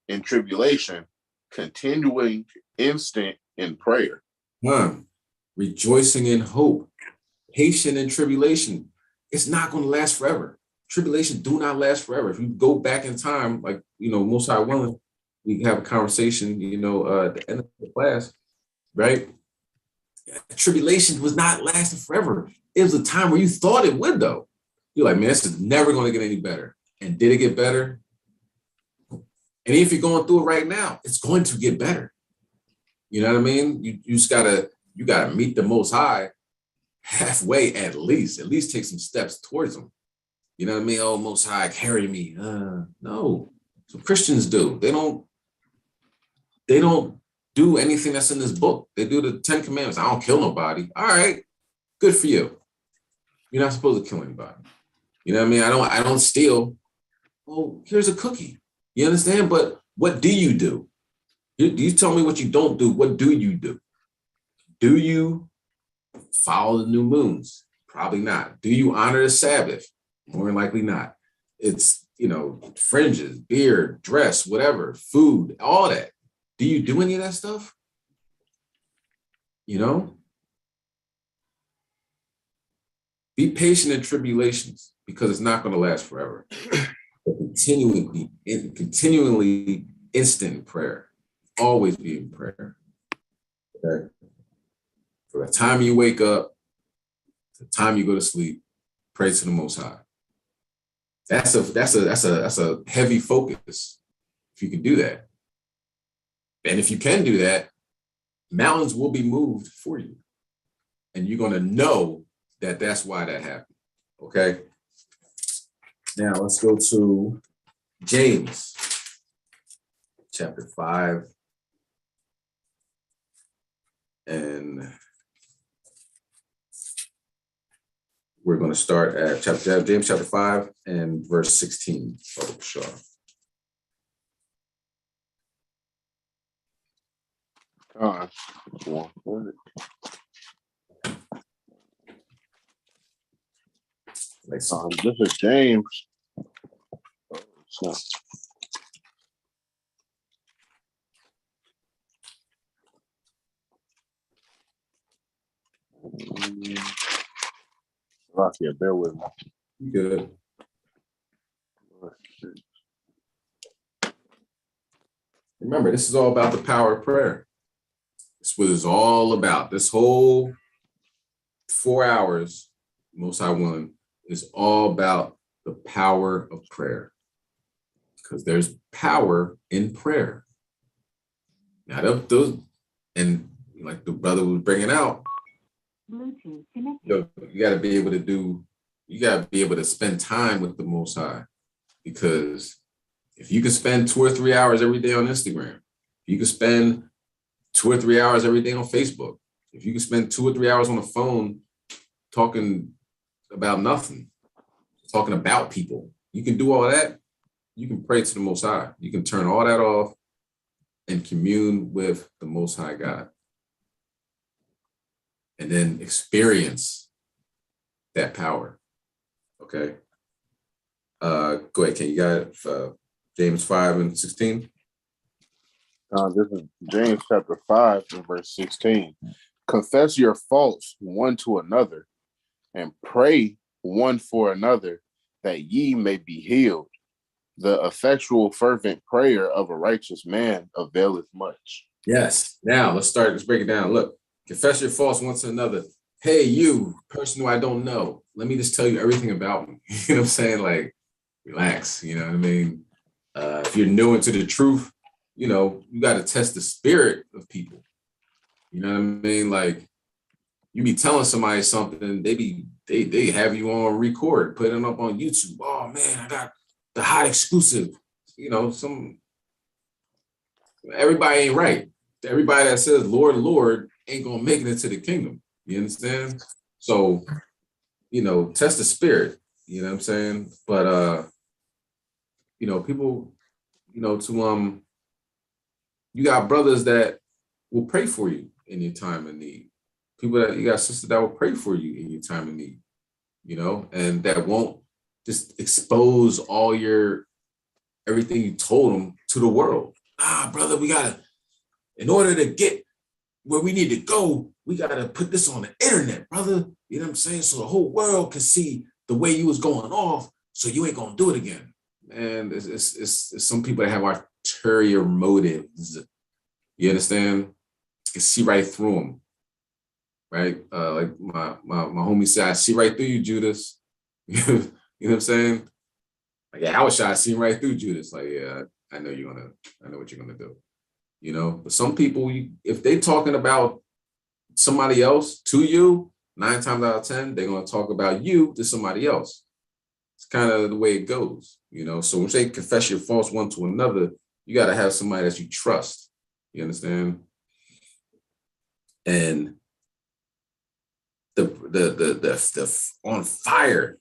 in tribulation, continuing instant in prayer. Rejoicing in hope, patient in tribulation. It's not going to last forever. Tribulation do not last forever. If you go back in time, like, you know, Most High willing, we can have a conversation, you know, at the end of the class, right? Tribulation was not lasting forever. It was a time where you thought it would, though. You're like, man, this is never going to get any better. And did it get better? And if you're going through it right now, it's going to get better. You know what I mean? You just gotta meet the Most High halfway at least take some steps towards him. You know what I mean? Oh, Most High, carry me. No, so Christians do. They don't do anything that's in this book. They do the 10 Commandments. I don't kill nobody. All right, good for you. You're not supposed to kill anybody. You know what I mean? I don't steal. Well, here's a cookie. You understand? But what do you do? You tell me what you don't do. What do you do? Do you follow the new moons? Probably not. Do you honor the Sabbath? More than likely not. It's, you know, fringes, beard, dress, whatever, food, all that. Do you do any of that stuff? You know? Be patient in tribulations, because it's not going to last forever. But continually instant in prayer. Always be in prayer. Okay? From the time you wake up to the time you go to sleep, pray to the Most High. That's a heavy focus if you can do that. And if you can do that, mountains will be moved for you. And you're going to know that that's why that happened. Okay? Now let's go to James chapter 5 and We're going to start at James chapter 5 and verse 16. Oh, sure. This is James. So, yeah, bear with me. Good. Remember, this is all about the power of prayer. It's what it's all about. This whole 4 hours, Most High One, is all about the power of prayer. Because there's power in prayer. Now, those, and like the brother was bringing out, Bluetooth connected. You got to be able to you got to be able to spend time with the Most High. Because if you can spend 2 or 3 hours every day on Instagram, you can spend 2 or 3 hours every day on Facebook, if you can spend 2 or 3 hours on the phone talking about nothing, talking about people, you can do all that. You can pray to the Most High. You can turn all that off and commune with the Most High God. And then experience that power. Okay. Go ahead, Ken. You got James 5 and 16? This is James chapter 5 and verse 16. Confess your faults one to another and pray one for another that ye may be healed. The effectual fervent prayer of a righteous man availeth much. Yes. Now let's break it down. Look, confess your faults one to another. Hey, you person who I don't know, let me just tell you everything about me. You know what I'm saying? Like, relax. You know what I mean? If you're new into the truth, you know, you got to test the spirit of people. You know what I mean? Like, you be telling somebody something, they have you on record, put it up on YouTube. Oh man, I got the hot exclusive. You know, everybody ain't right. Everybody that says Lord, Lord ain't gonna make it into the kingdom. You understand? So, you know, test the spirit. You know what I'm saying? But you know, people, you know, you got brothers that will pray for you in your time of need. You got sisters that will pray for you in your time of need, you know, and that won't just expose everything you told them to the world. Brother, in order to get where we need to go, we gotta put this on the internet, brother. You know what I'm saying? So the whole world can see the way you was going off, so you ain't gonna do it again. And it's some people that have ulterior motives. You understand? You can see right through them. Right? Like my homie said, I see right through you, Judas. You know what I'm saying? Like, yeah, I was shy, I see right through Judas. Like, yeah, I know what you're gonna do. You know, but some people, if they talking about somebody else to you, 9 times out of 10, they're gonna talk about you to somebody else. It's kind of the way it goes, you know. So when they confess your faults one to another, you got to have somebody that you trust. You understand? And the on fire,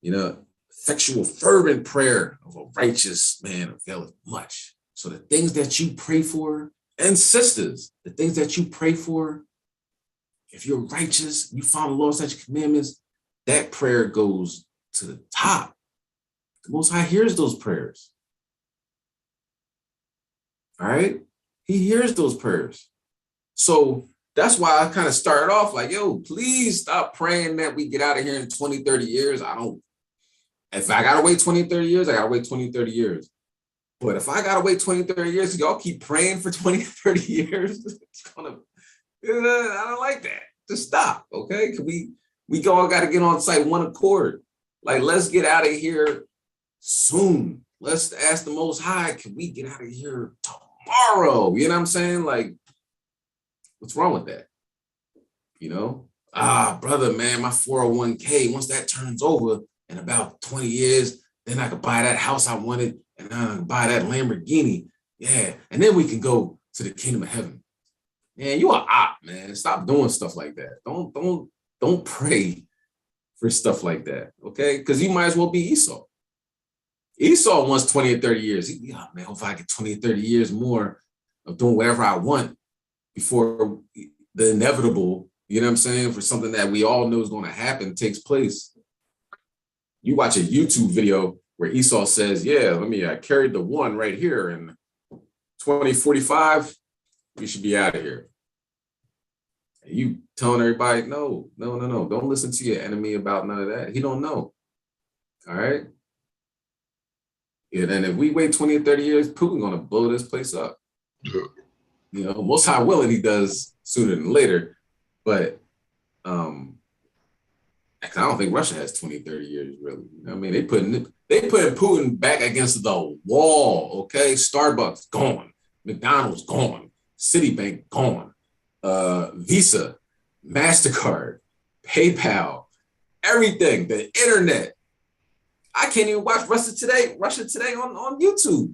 you know, effectual fervent prayer of a righteous man availeth much. So the things that you pray for, and sisters, the things that you pray for, if you're righteous, you follow the law, statutes, commandments, that prayer goes to the top. The Most High hears those prayers. All right? He hears those prayers. So that's why I kind of started off like, yo, please stop praying that we get out of here in 20, 30 years. If I got to wait 20, 30 years, I got to wait 20, 30 years. But if I got to wait 20, 30 years, y'all keep praying for 20, 30 years, I don't like that. Just stop, okay? We all got to get on site one accord. Like, let's get out of here soon. Let's ask the Most High, can we get out of here tomorrow? You know what I'm saying? Like, what's wrong with that? You know? Brother, man, my 401k, once that turns over in about 20 years, then I could buy that house I wanted and I can buy that Lamborghini. Yeah. And then we can go to the kingdom of heaven. Man, you are op, man. Stop doing stuff like that. Don't pray for stuff like that, okay? Because you might as well be Esau. Esau wants 20 or 30 years. Yeah, man, hopefully I get 20 or 30 years more of doing whatever I want before the inevitable, you know what I'm saying, for something that we all know is going to happen takes place. You watch a YouTube video where Esau says, yeah, I carried the one right here in 2045, we should be out of here. And you telling everybody, no, don't listen to your enemy about none of that. He don't know, all right? Yeah, then if we wait 20 or 30 years, Putin's gonna blow this place up. You know, most high willing he does sooner than later, but I don't think Russia has 20, 30 years really. You know what I mean, they putting Putin back against the wall, okay? Starbucks gone, McDonald's gone, Citibank gone, Visa, MasterCard, PayPal, everything, the internet. I can't even watch Russia Today on YouTube.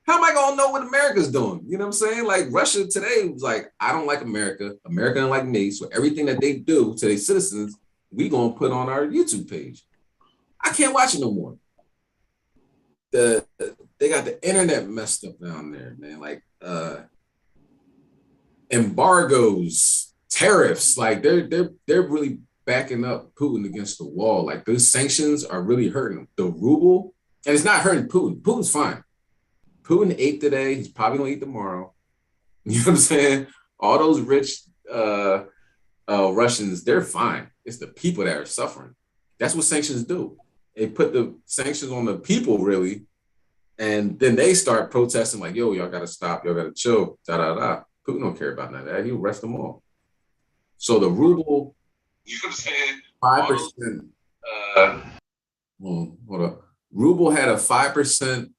How am I gonna know what America's doing? You know what I'm saying? Like Russia Today was like, I don't like America, America don't like me, so everything that they do to their citizens, we gonna put on our YouTube page. I can't watch it no more. They got the internet messed up down there, man. Like embargoes, tariffs, like they're really backing up Putin against the wall. Like those sanctions are really hurting him. The ruble, and it's not hurting Putin. Putin's fine. Putin ate today. He's probably gonna eat tomorrow. You know what I'm saying? All those rich Russians, they're fine. It's the people that are suffering. That's what sanctions do. They put the sanctions on the people, really, and then they start protesting like, yo, y'all gotta stop, y'all gotta chill, da-da-da. Putin don't care about none of that. He'll arrest them all. So the ruble, you know what I'm saying? 5%. Hold up. Ruble had a 5%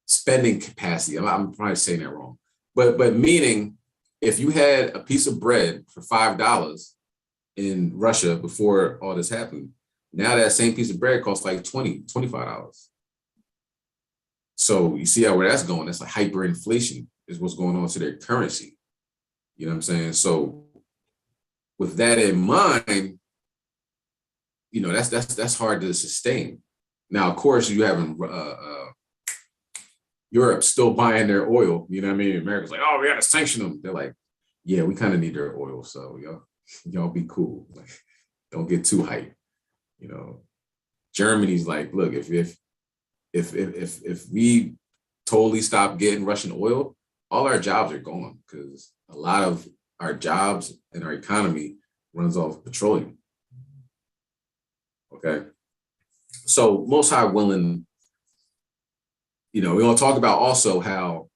spending capacity. I'm probably saying that wrong, but meaning if you had a piece of bread for $5 in Russia before all this happened, now that same piece of bread costs like $25. So you see where that's going. That's like hyperinflation is what's going on to their currency. You know what I'm saying? So with that in mind, you know, that's hard to sustain. Now, of course, you having Europe still buying their oil. You know what I mean? America's like, oh, we got to sanction them. They're like, yeah, we kind of need their oil. So y'all be cool. Like, don't get too hyped. You know, Germany's like, look, if we totally stop getting Russian oil, all our jobs are gone because a lot of our jobs and our economy runs off petroleum. Okay. So most high willing, you know, we're going to talk about also how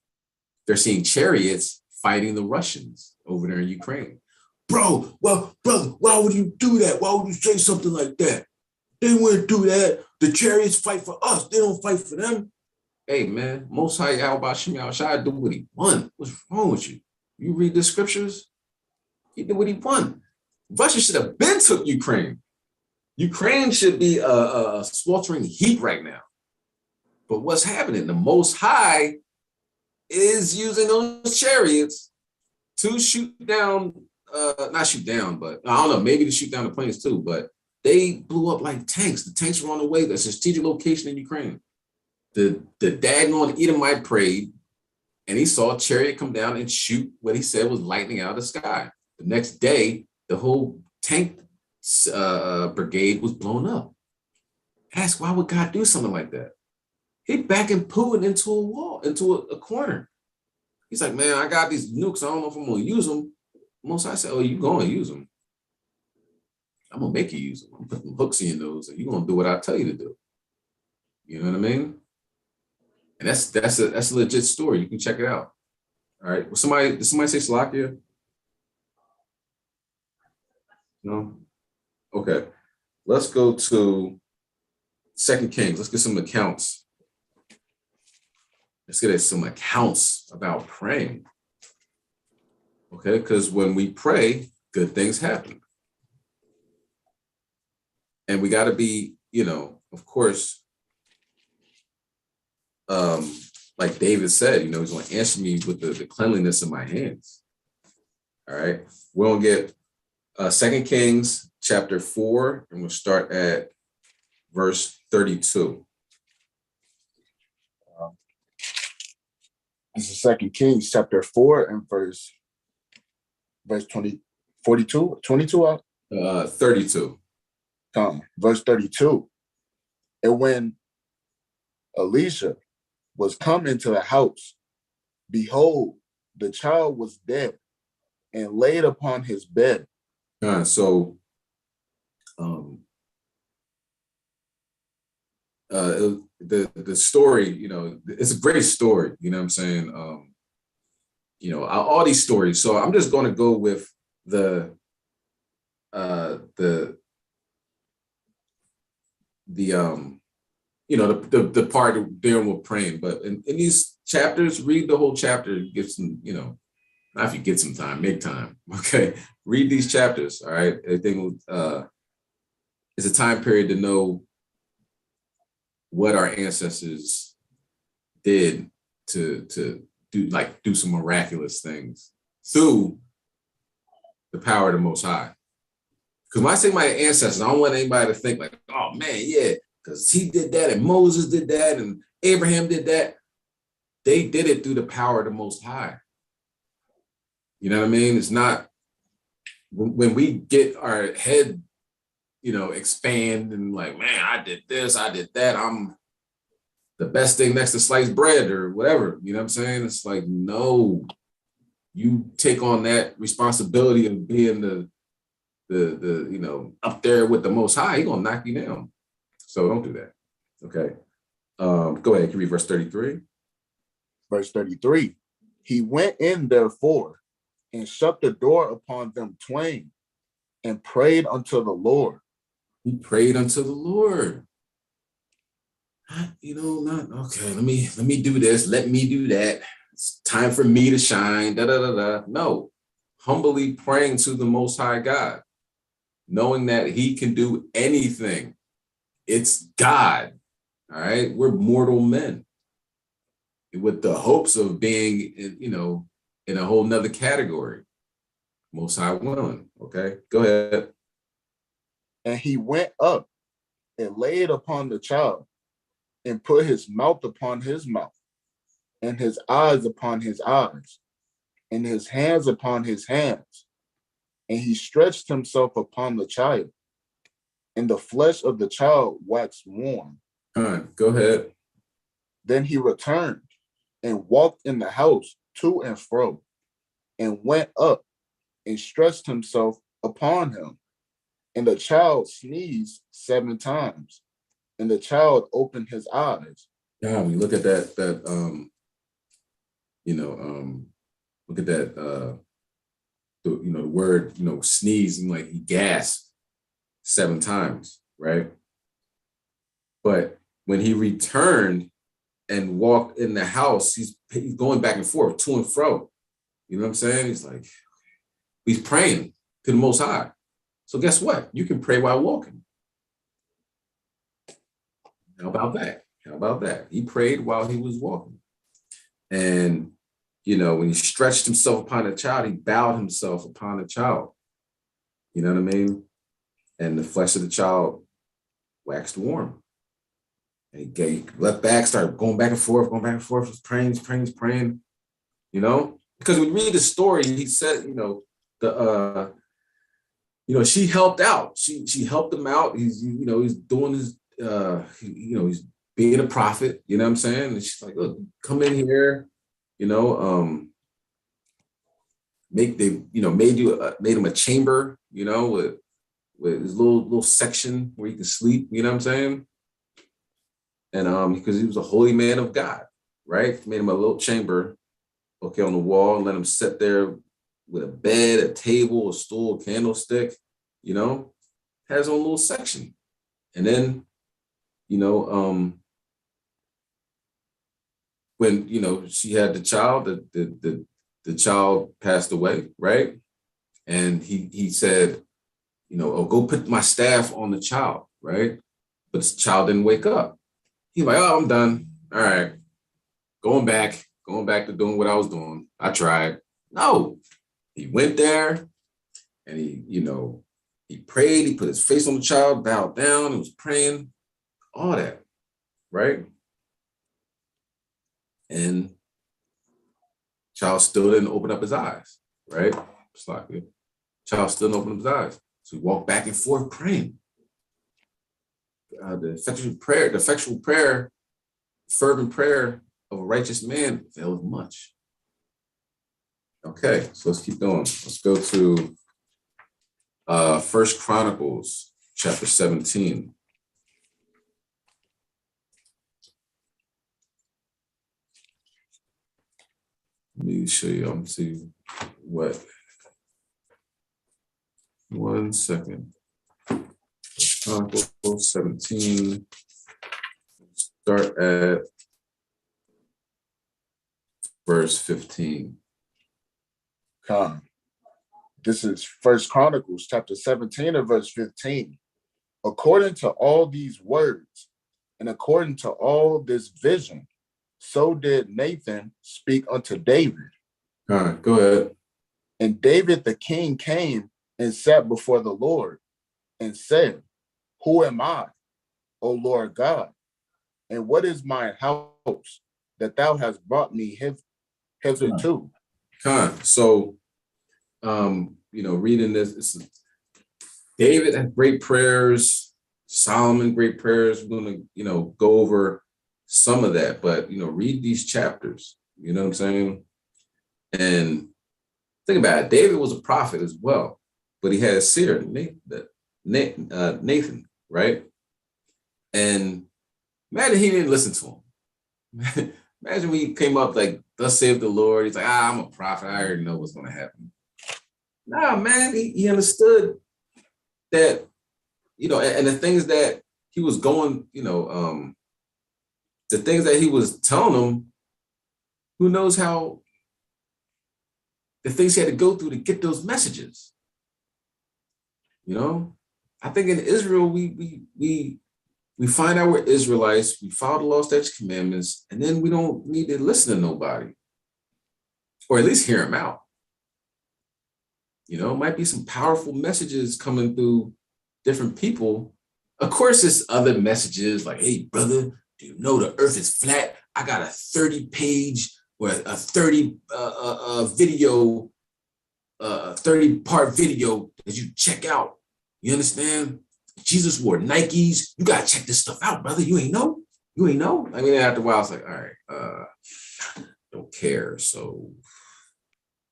they're seeing chariots fighting the Russians over there in Ukraine. Bro, well, brother, why would you do that? Why would you say something like that? They wouldn't do that. The chariots fight for us. They don't fight for them. Hey, man, Most High Yahweh Shem Yahushua do what he won. What's wrong with you? You read the scriptures? He did what he won. Russia should have been took Ukraine. Ukraine should be a sweltering heat right now. But what's happening? The Most High is using those chariots to shoot down, not shoot down, but I don't know, maybe to shoot down the planes too, but they blew up like tanks. The tanks were on the way. That's a strategic location in Ukraine. The daggone Edomite prayed, and he saw a chariot come down and shoot what he said was lightning out of the sky. The next day, the whole tank brigade was blown up. Ask, why would God do something like that? He backing Putin into a wall, into a corner. He's like, man, I got these nukes. I don't know if I'm going to use them. Most I said, oh, you going to use them. I'm going to make you use them. I'm putting hooks in your nose, and you're going to do what I tell you to do. You know what I mean? And that's a legit story. You can check it out. All right. Did somebody say Salakia? No? Okay. Let's go to 2 Kings. Let's get some accounts. Let's get some accounts about praying. Okay, because when we pray, good things happen. And we got to be, you know, of course, like David said, you know, he's going to answer me with the cleanliness of my hands. All right. We don't get 2 Kings chapter 4, and we'll start at verse 32. This is 2 Kings chapter 4 and verse 20, 42, 22. 32. Verse 32. And when Elisha was come into the house, behold, the child was dead and laid upon his bed. So the story, you know, it's a great story, you know what I'm saying? You know, all these stories. So I'm just going to go with the you know, the part dealing with praying. But in these chapters, read the whole chapter, get some, you know, not if you get some time, make time. Okay. Read these chapters. All right. I think it's a time period to know what our ancestors did to do some miraculous things through the power of the Most High. Because when I say my ancestors, I don't want anybody to think like, oh man, yeah, because he did that and Moses did that and Abraham did that. They did it through the power of the Most High. You know what I mean? It's not when we get our head, you know, expand and like, man, I did this, I did that. I'm the best thing next to sliced bread or whatever. You know what I'm saying? It's like, no, you take on that responsibility of being the you know, up there with the Most High. He's gonna knock you down. So don't do that. Okay. Go ahead. Can you read verse 33? Verse 33. He went in therefore and shut the door upon them twain and prayed unto the Lord. He prayed unto the Lord. You know, not okay. Let me do this. Let me do that. It's time for me to shine. Da da da da. No, humbly praying to the Most High God, knowing that He can do anything. It's God. All right, we're mortal men with the hopes of being, you know, in a whole nother category. Most High willing. Okay, go ahead. And he went up and laid upon the child and put his mouth upon his mouth and his eyes upon his eyes and his hands upon his hands. And he stretched himself upon the child, and the flesh of the child waxed warm. Go ahead. Then he returned and walked in the house to and fro, and went up and stretched himself upon him. And the child sneezed 7 times, and the child opened his eyes. Yeah, when you look at that you know, look at that you know, the word, you know, sneeze, and like he gasped 7 times, right? But when he returned and walked in the house, he's going back and forth, to and fro. You know what I'm saying? He's like, he's praying to the Most High. So guess what? You can pray while walking. How about that? How about that? He prayed while he was walking. And, you know, when he stretched himself upon the child, he bowed himself upon the child. You know what I mean? And the flesh of the child waxed warm. And he left back, started going back and forth, just praying, you know? Because when we read the story, he said, you know, you know, she helped out. She helped him out. He's, you know, he's doing his, you know, he's being a prophet, you know what I'm saying? And she's like, look, come in here, you know, made him a chamber, you know, with his little section where he can sleep, you know what I'm saying? And because he was a holy man of God, right? Made him a little chamber, okay, on the wall, and let him sit there with a bed, a table, a stool, a candlestick, you know, has his own little section. And then, you know, when, you know, she had the child, the child passed away, right? And he said, you know, oh, go put my staff on the child, right? But the child didn't wake up. He's like, oh, I'm done. All right. Going back to doing what I was doing. I tried. No, he went there and he prayed, he put his face on the child, bowed down, and was praying, all that, right? And child still didn't open up his eyes, right? It's like child still didn't open up his eyes. So he walked back and forth praying. The effectual prayer, fervent prayer of a righteous man availeth much. Okay, so let's keep going. Let's go to First Chronicles chapter 17. Let me show you. I'm see what. 1 second. Chronicles 17. Start at verse 15. This is First Chronicles chapter 17 and verse 15. According to all these words, and according to all this vision, so did Nathan speak unto David. All right, go ahead. And David the king came and sat before the Lord and said, Who am I, O Lord God? And what is my house that thou hast brought me hitherto? So, reading this, David had great prayers, Solomon, great prayers. We're going to, go over some of that, but, read these chapters, you know what I'm saying? And think about it. David was a prophet as well, but he had a seer, Nathan, right? And imagine he didn't listen to him. Imagine we came up like, thus saith the Lord. He's like, I'm a prophet. I already know what's going to happen. Nah, man, he understood that, and the things that he was going, the things that he was telling them, who knows how, the things he had to go through to get those messages. I think in Israel, we find out we're Israelites, we follow the law, statutes, commandments, and then we don't need to listen to nobody, or at least hear them out. Might be some powerful messages coming through different people. Of course, there's other messages like, hey, brother, do you know the earth is flat? I got a 30-page or a 30 video, 30-part video that you check out. You understand? Jesus wore Nikes. You gotta check this stuff out, brother. You ain't know? I mean, after a while, it's like, all right, don't care. So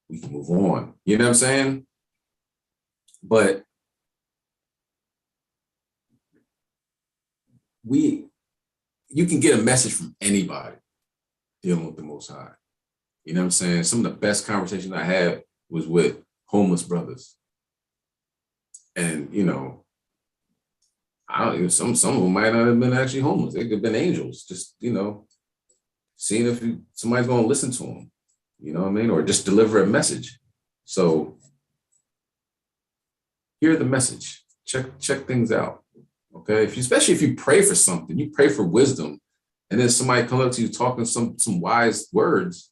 we can move on. You know what I'm saying? But you can get a message from anybody dealing with the Most High. You know what I'm saying? Some of the best conversations I had was with homeless brothers. And, some of them might not have been actually homeless. They could have been angels, just, seeing if somebody's going to listen to them, you know what I mean? Or just deliver a message. So hear the message, check things out. Okay. Especially if you pray for something, you pray for wisdom, and then somebody comes up to you talking some wise words,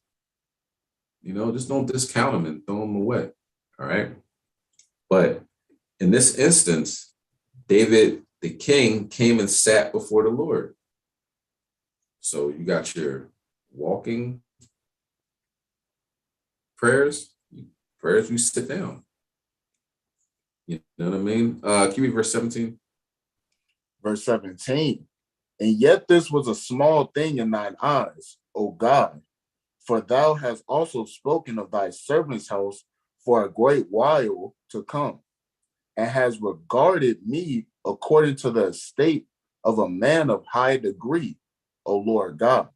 just don't discount them and throw them away. All right. But in this instance, David, the king, came and sat before the Lord. So you got your walking prayers, you sit down. You know what I mean? Can you read verse 17? Verse 17. And yet this was a small thing in thine eyes, O God, for thou hast also spoken of thy servant's house for a great while to come, and has regarded me according to the estate of a man of high degree, O Lord God.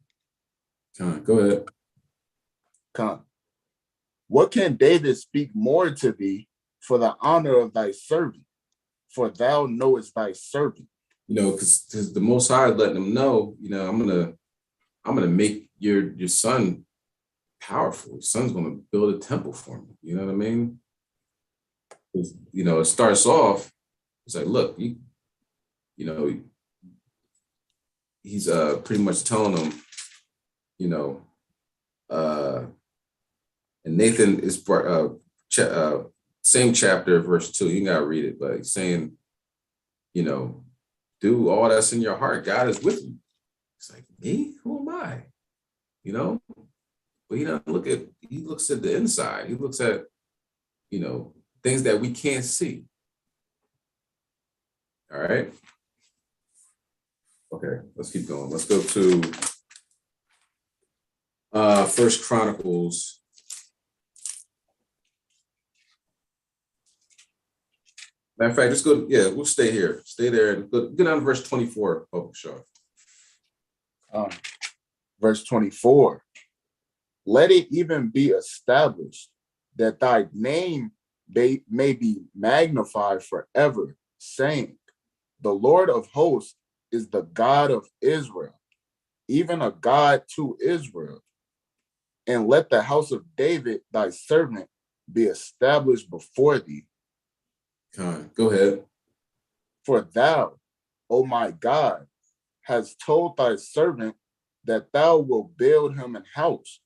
Go ahead. Come. What can David speak more to thee for the honor of thy servant? For thou knowest thy servant. Because the Most High letting them know, I'm gonna make your son powerful. Your son's gonna build a temple for me. You know what I mean? It starts off. It's like, look, he's pretty much telling them, and Nathan is same chapter, verse 2. You gotta read it, but he's saying, you know, do all that's in your heart. God is with you. It's like, me? Who am I? You know? But he doesn't look at, he looks at the inside. He looks at, you know, things that we can't see. All right. Okay, let's keep going. Let's go to First Chronicles. Matter of fact, let's go. Yeah, we'll stay here. Stay there. Get down to verse 24, Public Show. Verse 24. Let it even be established that thy name may be magnified forever, saying, the Lord of hosts is the God of Israel, even a God to Israel. And let the house of David, thy servant, be established before thee. Go ahead. For thou, O my God, hast told thy servant that thou wilt build him an house.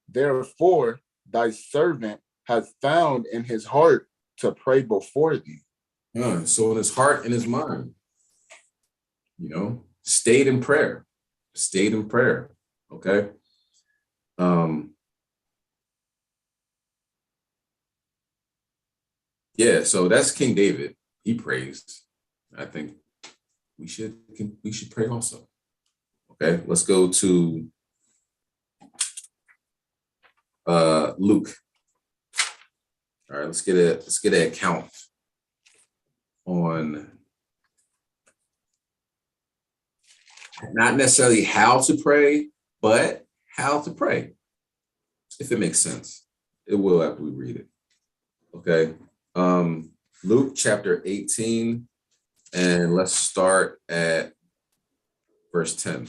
Therefore, thy servant has found in his heart to pray before thee. So in his heart and his mind, you know, stayed in prayer. Stayed in prayer. Okay. Yeah, so that's King David. He praised. I think we should pray also. Okay, let's go to Luke. All right, let's get an account on not necessarily how to pray, but how to pray. If it makes sense. It will after we read it. Okay. Luke chapter 18, and let's start at verse 10.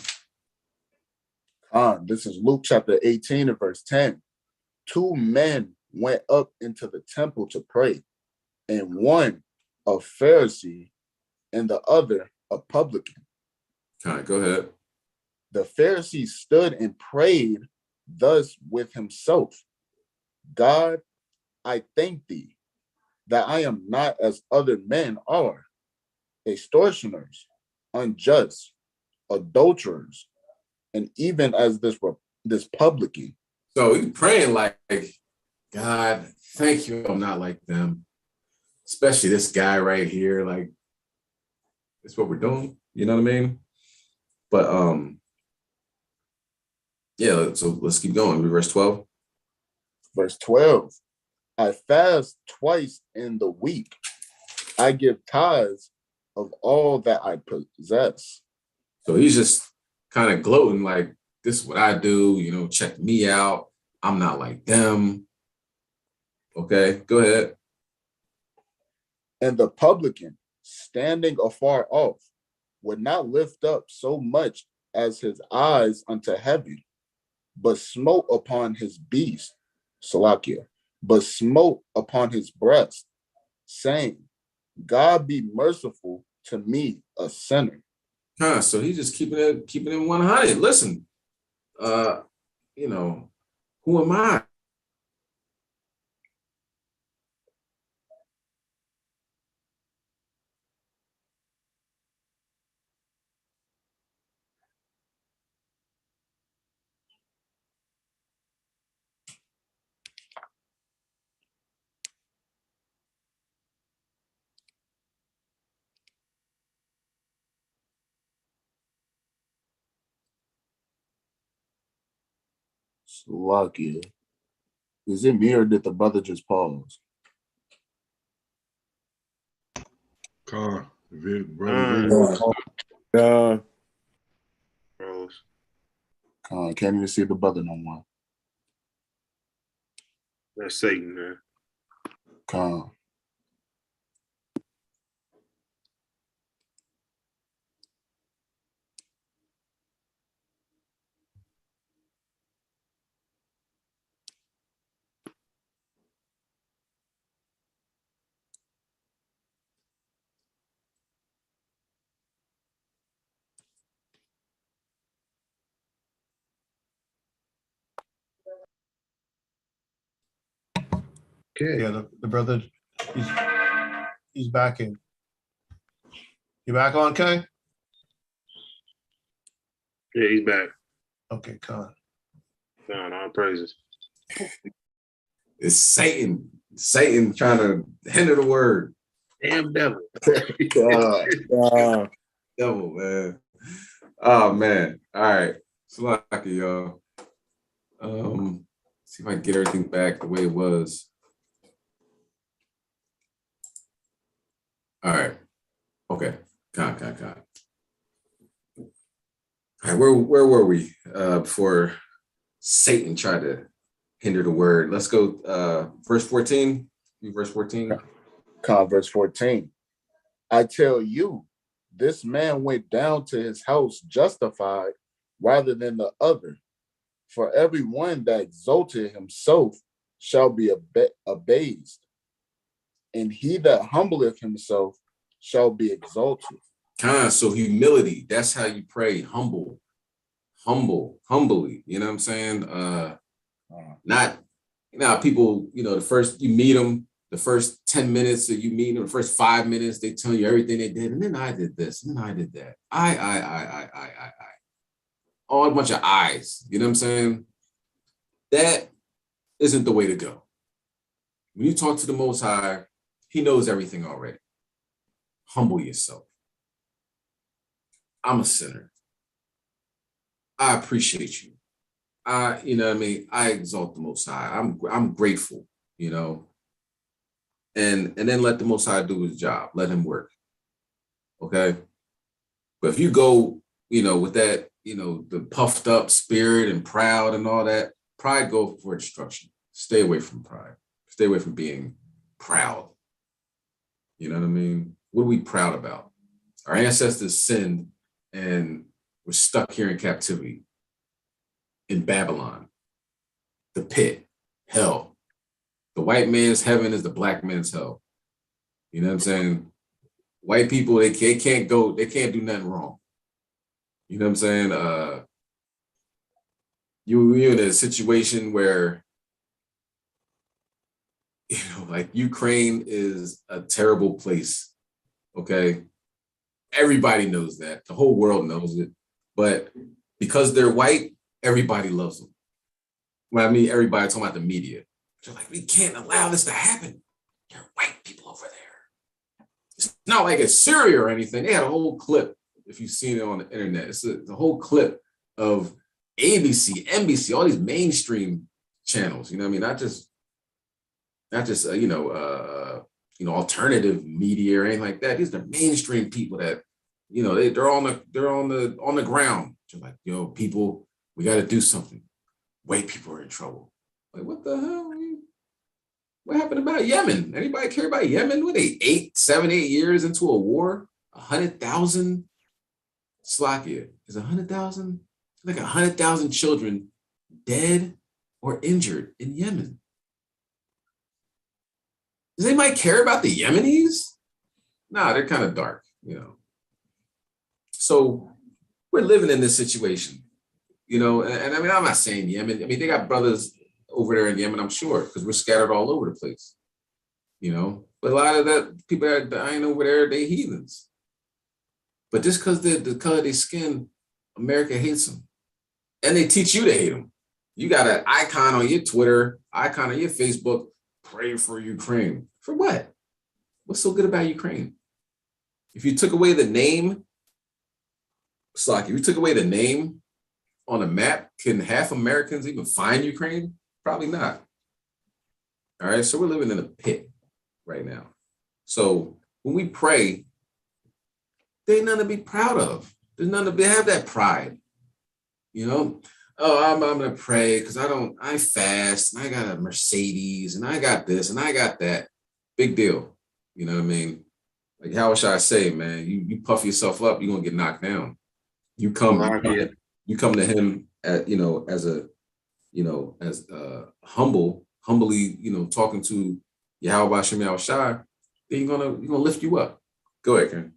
This is Luke chapter 18 and verse 10. 2 men went up into the temple to pray, and one a Pharisee and the other a publican. All right, go ahead. The Pharisee stood and prayed thus with himself, God, I thank thee that I am not as other men are, extortioners, unjust, adulterers, and even as this publican. So he's praying like, God, thank you, I'm not like them. Especially this guy right here. Like, that's what we're doing. You know what I mean? But yeah, so let's keep going. Verse 12. Verse 12. I fast twice in the week. I give tithes of all that I possess. So he's just kind of gloating, like, this is what I do, you know, check me out. I'm not like them. Okay, go ahead. And the publican, standing afar off, would not lift up so much as his eyes unto heaven, but smote upon his beast, Salakia, but smote upon his breast, saying, God be merciful to me, a sinner. So he's just keeping it 100. Listen, you know, who am I? Salakia. Is it me or did the brother just pause? Con, Can't even see the brother no more. that's Satan, man. Con. Okay. Yeah, the brother, he's back in. You back on, Kay? Yeah, he's back. Okay, Con. No praises. It's Satan. Satan trying to hinder the word. Damn devil. Devil, man. Oh man. All right. Slaki, y'all. See if I can get everything back the way it was. All right. Okay. Con. All right, where were we before Satan tried to hinder the word? Let's go verse 14. Verse 14. Verse 14. I tell you, this man went down to his house justified rather than the other. For everyone that exalted himself shall be abased, and he that humbleth himself shall be exalted. So humility, that's how you pray. Humbly. You know what I'm saying? Not, people, the first you meet them, the first 10 minutes that you meet them, the first 5 minutes, they tell you everything they did. And then I did this, and then I did that. I. All a bunch of I's. You know what I'm saying? That isn't the way to go. When you talk to the Most High, he knows everything already. Humble yourself. I'm a sinner. I appreciate you. I exalt the Most High. I'm grateful, and then let the Most High do his job. Let him work. Okay. But if you go, with that, the puffed up spirit and proud and all that, pride go for destruction. Stay away from pride. Stay away from being proud. You know what I mean? What are we proud about? Our ancestors sinned and we're stuck here in captivity in Babylon, the pit, hell. The white man's heaven is the black man's hell. You know what I'm saying? White people, they can't do nothing wrong. You know what I'm saying? You're in a situation where, like Ukraine is a terrible place. Okay. Everybody knows that. The whole world knows it. But because they're white, everybody loves them. Well, I mean, everybody talking about the media. They're like, we can't allow this to happen. There are white people over there. It's not like it's Syria or anything. They had a whole clip, if you've seen it on the internet. It's the whole clip of ABC, NBC, all these mainstream channels. You know what I mean? Not just alternative media or anything like that. These are mainstream people that, they're on the ground. They're like, people, we got to do something. White people are in trouble. Like, what the hell? What happened about Yemen? Anybody care about Yemen? Were they 7, 8 years into a war? 100,000? Slovakia is 100,000? Like 100,000 children dead or injured in Yemen. Does anybody care about the Yemenis? Nah, they're kind of dark, So we're living in this situation, and I mean, I'm not saying Yemen. I mean, they got brothers over there in Yemen, I'm sure, because we're scattered all over the place, But a lot of that people that dying over there, they heathens. But just because the color of their skin, America hates them. And they teach you to hate them. You got an icon on your Twitter, icon on your Facebook, pray for Ukraine. For what? What's so good about Ukraine? If you took away the name, if you took away the name on a map, can half Americans even find Ukraine? Probably not. All right, so we're living in a pit right now. So when we pray, there's nothing to be proud of. There's nothing to have that pride. I'm gonna pray because I fast and I got a Mercedes and I got this and I got that. Big deal. You know what I mean? Like, how should I say, man? You puff yourself up, you're gonna get knocked down. You come to him at, humbly, talking to Yahweh Shem Yahushai, then you're gonna lift you up. Go ahead, Ken.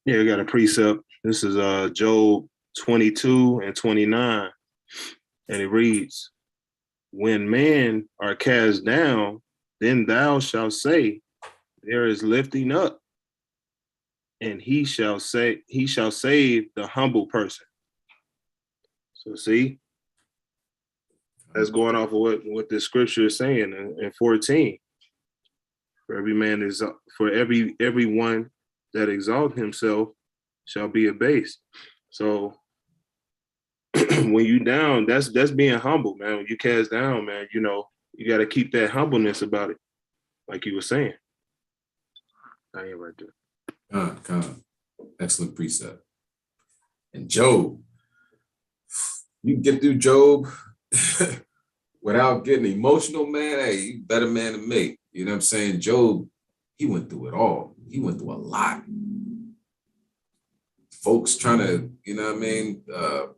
Yeah, we got a precept. This is Job 22 and 29. And it reads, when men are cast down, then thou shalt say, there is lifting up, and he shall save the humble person. So see, that's going off of what the scripture is saying in 14. For everyone that exalt himself shall be abased. So when you down, that's being humble, man. When you cast down, man, you know, you got to keep that humbleness about it, like you were saying. I ain't right there. Excellent precept. And Job, you can get through Job without getting emotional, man. Hey, you better man than me. You know what I'm saying? Job, he went through it all. He went through a lot. Folks trying to, you know what I mean,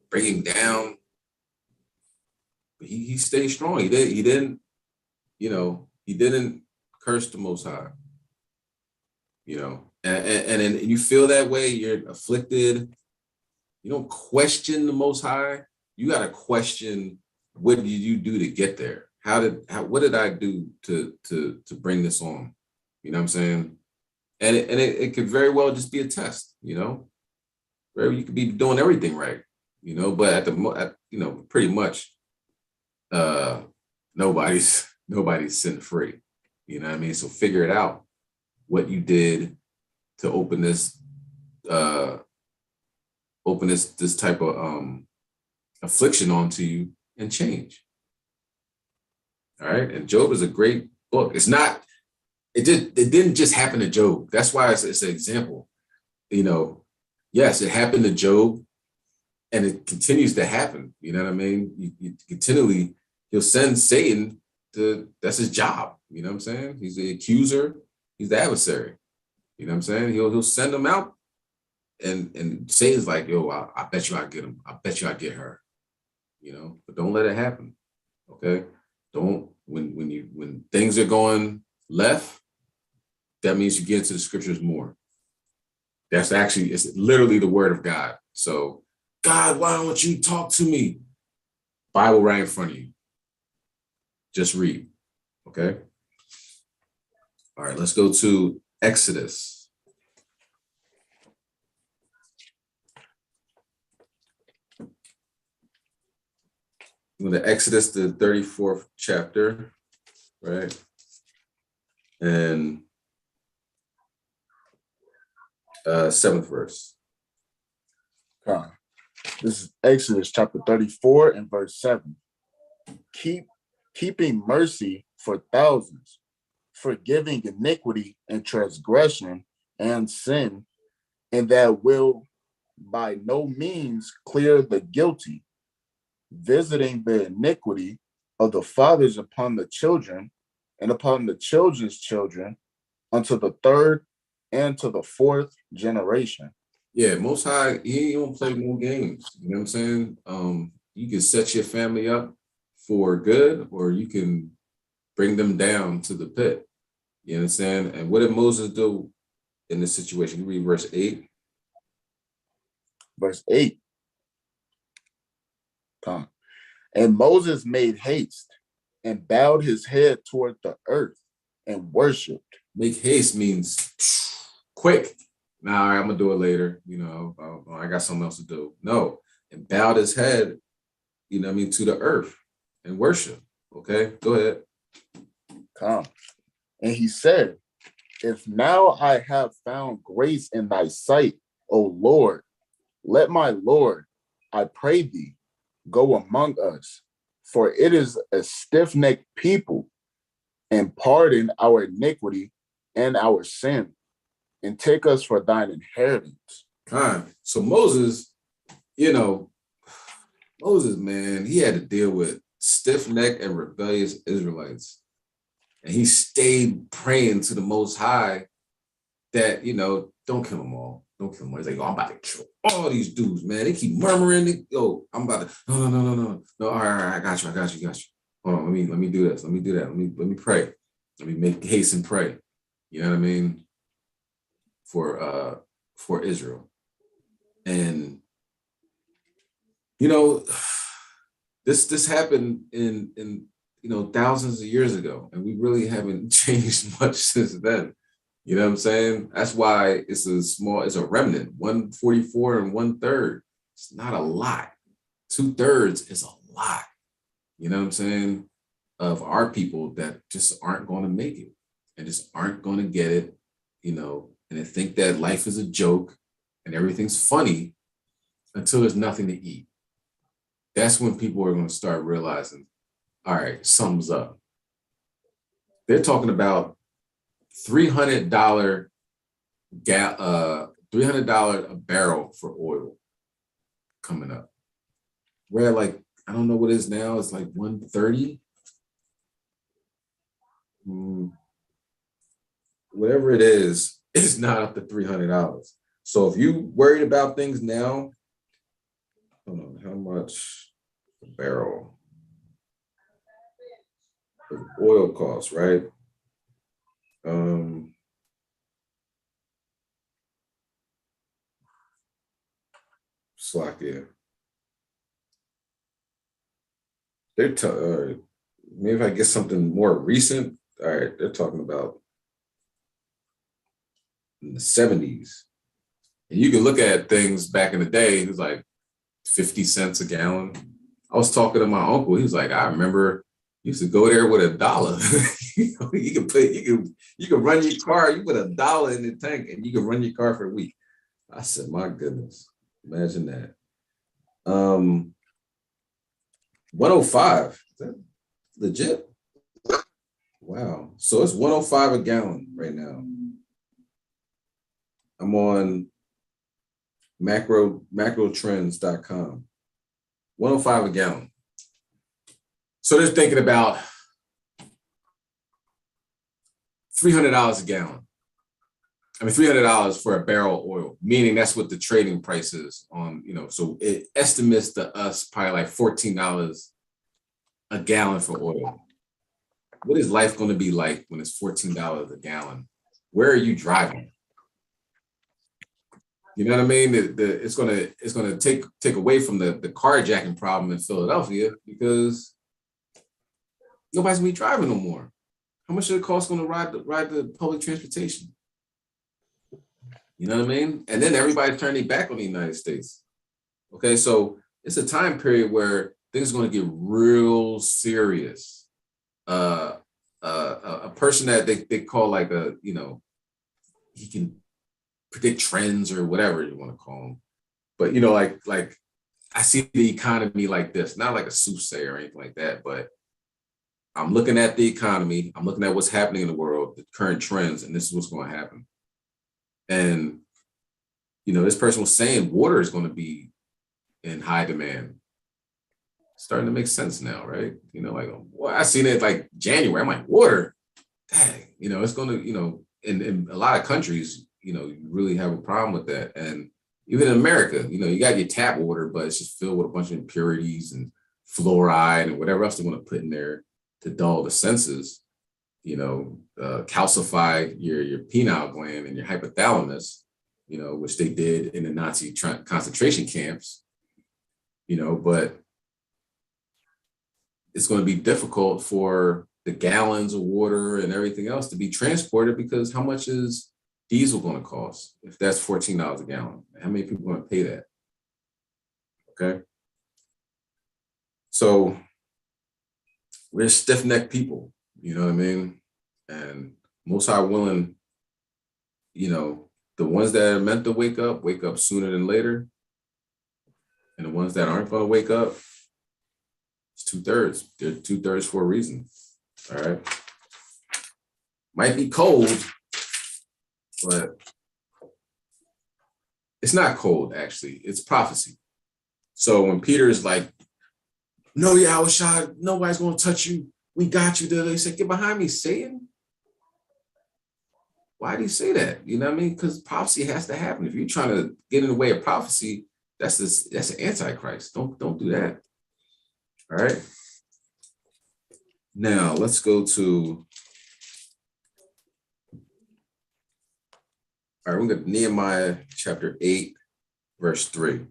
bring him down. But he stayed strong. He didn't curse the Most High. You know, and you feel that way, you're afflicted. You don't question the Most High. You got to question, what did you do to get there? What did I do to bring this on? You know what I'm saying? And it could very well just be a test, you know, where you could be doing everything right, you know, but pretty much nobody's sin free. You know what I mean? So figure it out, what you did to open this type of affliction onto you, and change. All right. And Job is a great book. It didn't just happen to Job. That's why it's an example. You know, yes, it happened to Job, and it continues to happen. You know what I mean? You continually, he'll send Satan that's his job. You know what I'm saying? He's the accuser, he's the adversary. You know what I'm saying? He'll send them out, and Satan's like, yo, I bet you I get him. I bet you I get her. You know, but don't let it happen. Okay. Don't, when things are going left, that means you get into the scriptures more. It's literally the word of God. So, God, why don't you talk to me? Bible right in front of you. Just read. Okay. All right, let's go to Exodus. Go to Exodus, the 34th chapter, right? And 7th verse. Okay. This is Exodus chapter 34 and verse 7. Keeping mercy for thousands, forgiving iniquity and transgression and sin, and that will by no means clear the guilty, visiting the iniquity of the fathers upon the children and upon the children's children unto the third and to the fourth generation. Yeah, Most High, he don't play no games. You know what I'm saying? You can set your family up for good, or you can bring them down to the pit. You understand? And what did Moses do in this situation? You read verse 8. Verse 8. And Moses made haste and bowed his head toward the earth and worshiped. Make haste means quick. Nah, I'm gonna do it later. You know, I got something else to do. No, and bowed his head, you know what I mean, to the earth and worship. Okay, go ahead. And he said, if now I have found grace in thy sight, O Lord, let my Lord, I pray thee, go among us, for it is a stiff-necked people, and pardon our iniquity and our sin, and take us for thine inheritance. So Moses, man, he had to deal with stiff-necked and rebellious Israelites. And he stayed praying to the Most High that, don't kill them all. Don't kill them all. He's like, I'm about to kill all these dudes, man. They keep murmuring. I'm about to, no. All right, I got you. Hold on, let me do this. Let me do that. Let me pray. Let me make haste and pray. You know what I mean? For Israel. And, this happened in thousands of years ago, and we really haven't changed much since then. You know what I'm saying? That's why it's a remnant, 144 and 1/3. It's not a lot. 2/3 is a lot. You know what I'm saying? Of our people that just aren't going to make it and just aren't going to get it, and they think that life is a joke and everything's funny until there's nothing to eat. That's when people are going to start realizing, all right, something's up. They're talking about $300 $300 a barrel for oil coming up. Where like, I don't know what it is now, it's like 130. Whatever it is, it's not up to $300. So if you worried about things now, hold on, how much a barrel of oil costs, right? Slack here. They're maybe if I get something more recent. All right, they're talking about in the 70s. And you can look at things back in the day, it was like 50 cents a gallon. I was talking to my uncle, he was like, I remember you used to go there with $1. you can run your car, you put $1 in the tank and you can run your car for a week. I said, my goodness, imagine that. 105, is that legit? Wow, so it's 105 a gallon right now. I'm on macrotrends.com. 105 a gallon. So they're thinking about $300 a gallon. I mean, $300 for a barrel of oil, meaning that's what the trading price is on, so it estimates to us probably like $14 a gallon for oil. What is life going to be like when it's $14 a gallon? Where are you driving? You know what I mean? It's gonna take away from the carjacking problem in Philadelphia because nobody's gonna be driving no more. How much does it cost going to ride the public transportation? You know what I mean? And then everybody's turning their back on the United States. Okay, so it's a time period where things are going to get real serious. A person that they call like he can predict trends or whatever you want to call them. But like I see the economy like this, not like a soothsayer or anything like that, but I'm looking at the economy, I'm looking at what's happening in the world, the current trends, and this is what's going to happen. And this person was saying water is going to be in high demand. Starting to make sense now, right? I seen it like January. I'm like, water, dang, it's going to, in a lot of countries, you really have a problem with that. And even in America, you got your tap water, but it's just filled with a bunch of impurities and fluoride and whatever else they want to put in there to dull the senses, calcify your pineal gland and your hypothalamus, which they did in the Nazi concentration camps, but it's going to be difficult for the gallons of water and everything else to be transported because how much is diesel going to cost if that's $14 a gallon? How many people are going to pay that? Okay. So we're stiff-necked people, you know what I mean? And Most High willing, the ones that are meant to wake up sooner than later. And the ones that aren't going to wake up, it's 2/3. They're 2/3 for a reason. All right. Might be cold, but it's not cold, actually. It's prophecy. So when Peter is like, no, Yahushua, nobody's going to touch you. We got you. They said, get behind me, Satan. Why did he say that? You know what I mean? Because prophecy has to happen. If you're trying to get in the way of prophecy, that's an antichrist. Don't do that. All right. Now let's go to. All right, we're going to Nehemiah chapter 8, verse 3.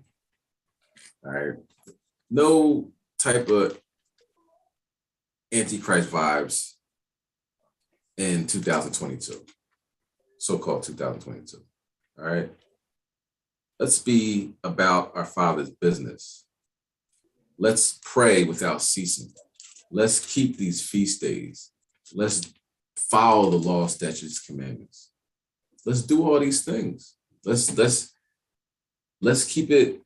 All right. No type of Antichrist vibes in 2022, so-called 2022. All right. Let's be about our Father's business. Let's pray without ceasing. Let's keep these feast days. Let's follow the law, statutes, commandments. Let's do all these things. Let's keep it.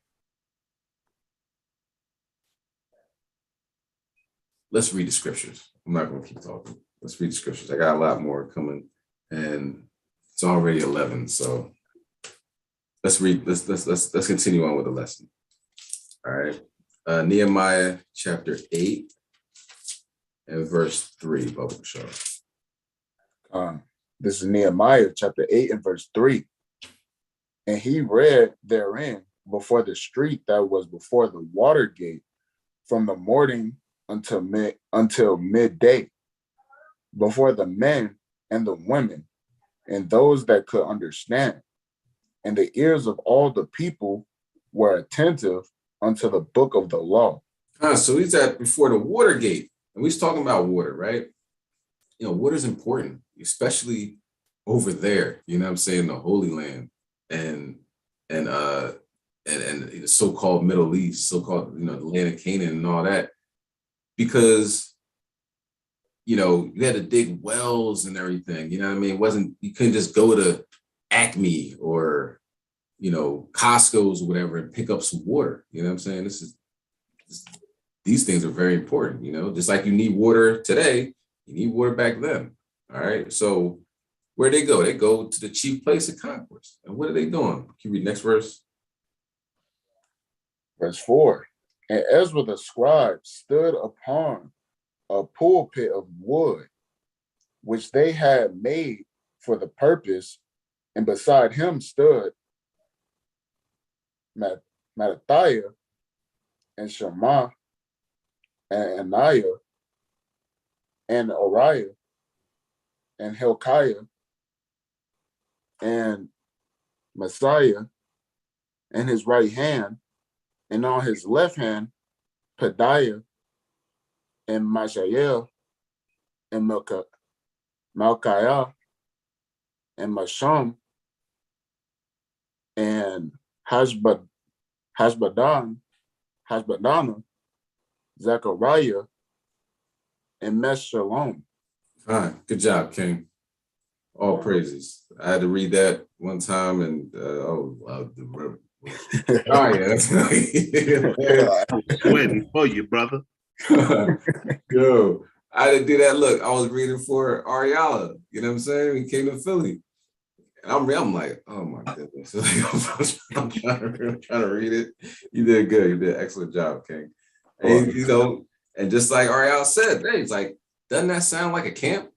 Let's read the scriptures. I'm not going to keep talking. Let's read the scriptures. I got a lot more coming, and it's already 11. So let's read. Let's continue on with the lesson. All right. Nehemiah chapter 8 and verse 3. Bubba Shaw. This is Nehemiah chapter 8 and verse 3. And he read therein before the street that was before the water gate from the morning until midday, before the men and the women and those that could understand. And the ears of all the people were attentive unto the book of the law. So he's at before the water gate, and we're talking about water, right? Water is important, especially over there. You know what I'm saying? The Holy Land and the so-called Middle East, so-called the land of Canaan and all that, because you had to dig wells and everything. You know what I mean? You couldn't just go to Acme or Costco's or whatever and pick up some water. You know what I'm saying? These things are very important. Just like you need water today, you need water back then. All right. So where they go? They go to the chief place of concourse. And what are they doing? Can you read next verse? Verse 4. And Ezra the scribe stood upon a pulpit of wood, which they had made for the purpose, and beside him stood Mattathiah and Shema and Ananiah and Uriah and Hilkiah and Messiah and his right hand, and on his left hand Pedaiah and Mishael and Malchiah and Masham and Hashbadana, Zechariah, and Meshullam. All right, good job, King. All praises. I had to read that one time, and Sweating for you, brother. Yo, I had to do that. Look, I was reading for Ariala. You know what I'm saying? He came to Philly. And I'm like, oh my goodness. I'm trying to read it. You did good. You did an excellent job, King. And, and just like Ariel said, hey, it's like, doesn't that sound like a camp?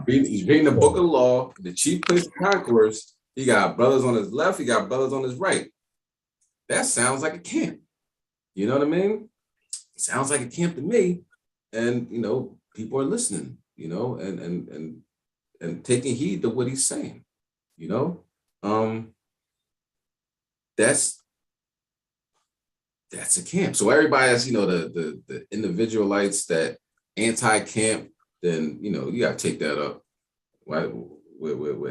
He's reading the book of the law, the chief place of concourse. He got brothers on his left, he got brothers on his right. That sounds like a camp. You know what I mean? It sounds like a camp to me. And people are listening, and taking heed to what he's saying. That's a camp. So everybody that's the individualites that anti-camp, then you gotta take that up. What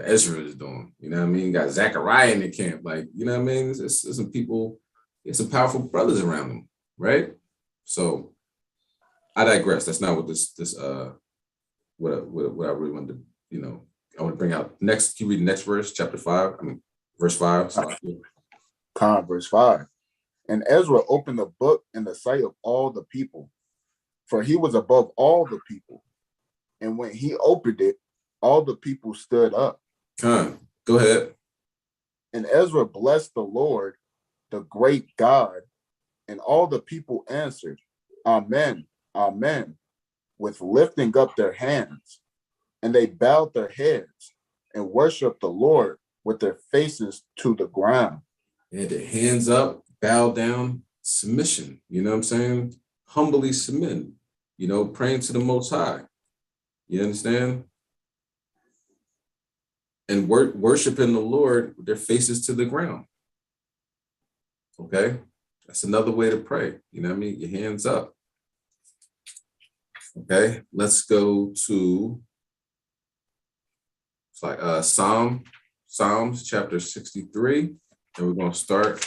Ezra is doing. You know what I mean? You got Zechariah in the camp, like, you know what I mean? There's some people, there's some powerful brothers around them, right? So I digress. That's not what what I really wanted to, I want to bring out next. Can you read the next verse, chapter 5? Verse 5. Verse 5. And Ezra opened the book in the sight of all the people, for he was above all the people. And when he opened it, all the people stood up. Go ahead. And Ezra blessed the Lord, the great God, and all the people answered, Amen, Amen, with lifting up their hands. And they bowed their heads and worshiped the Lord with their faces to the ground. They had their hands up, bow down, submission. You know what I'm saying? Humbly submit, praying to the Most High. You understand? And worshiping the Lord with their faces to the ground. Okay? That's another way to pray. You know what I mean? Your hands up. Okay, let's go to Psalms chapter 63, and we're gonna start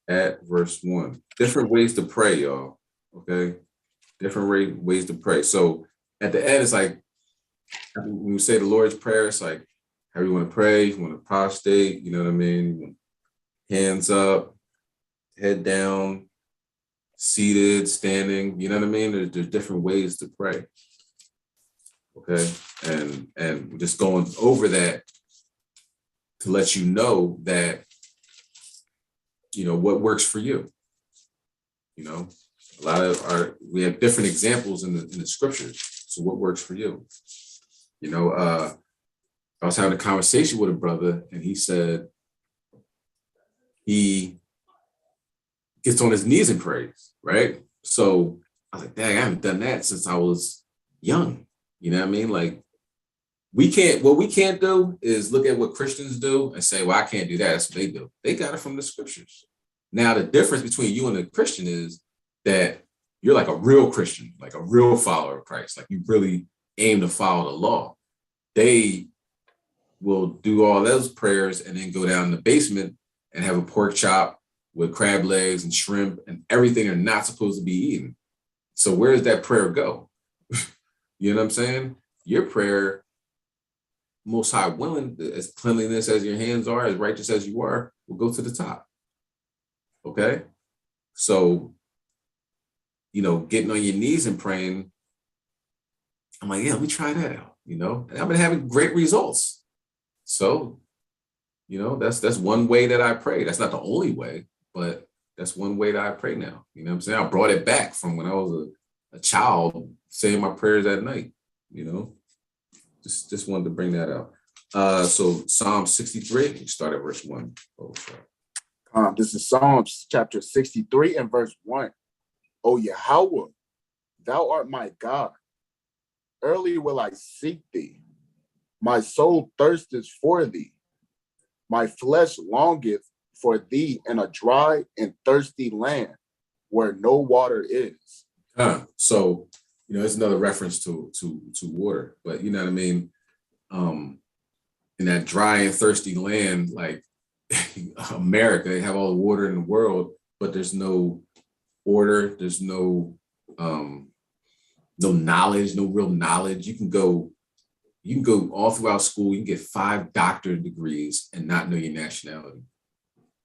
at verse 1. Different ways to pray, y'all. Okay, different ways to pray. So at the end, it's like when we say the Lord's Prayer, it's like how you want to pray, you want to prostrate, you know what I mean? Hands up, head down, seated, standing, you know what I mean? There's different ways to pray. Okay, and we're just going over that to let you know that, you know, what works for you. You know, a lot of we have different examples in the scriptures. So what works for you? You know, I was having a conversation with a brother, and he said he gets on his knees and prays, right? So I was like, dang, I haven't done that since I was young. You know what I mean? Like, what we can't do is look at what Christians do and say, well, I can't do that. That's what they do. They got it from the scriptures. Now, the difference between you and a Christian is that you're like a real Christian, like a real follower of Christ. Like, you really aim to follow the law. They will do all those prayers and then go down in the basement and have a pork chop with crab legs and shrimp and everything they're not supposed to be eating. So where does that prayer go? You know what I'm saying? Your prayer, most high willing, as cleanliness as your hands are, as righteous as you are, will go to the top. Okay? So, you know, getting on your knees and praying, I'm like, yeah, let me try that out, you know? And I've been having great results. So, you know, that's one way that I pray. That's not the only way, but that's one way that I pray now. You know what I'm saying? I brought it back from when I was a child, saying my prayers at night, you know? Just wanted to bring that out. So Psalm 63, you start at verse 1. Oh, sorry. This is Psalms chapter 63 and verse 1. O Yahweh, thou art my God. Early will I seek thee. My soul thirsteth for thee. My flesh longeth for thee in a dry and thirsty land where no water is. So, you know, it's another reference to water, but you know what I mean? In that dry and thirsty land, like America, they have all the water in the world, but there's no order, there's no knowledge, no real knowledge. You can go all throughout school, you can get 5 doctorate degrees and not know your nationality.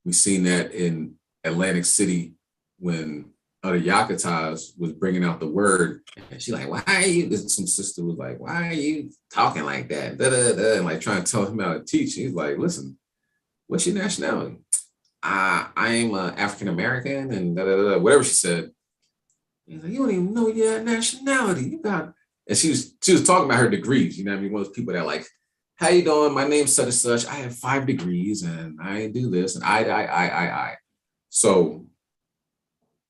We've seen that in Atlantic City when other Yakutas was bringing out the word, and she's like, why are you, some sister was like, why are you talking like that? Da, da, da, and like trying to tell him how to teach. He's like, listen, what's your nationality? I'm African-American and da, da, da, whatever she said. He's like, you don't even know your nationality. You got, and she was talking about her degrees. You know what I mean? One of those people that like, how you doing? My name's such and such. I have 5 degrees and I do this and I. So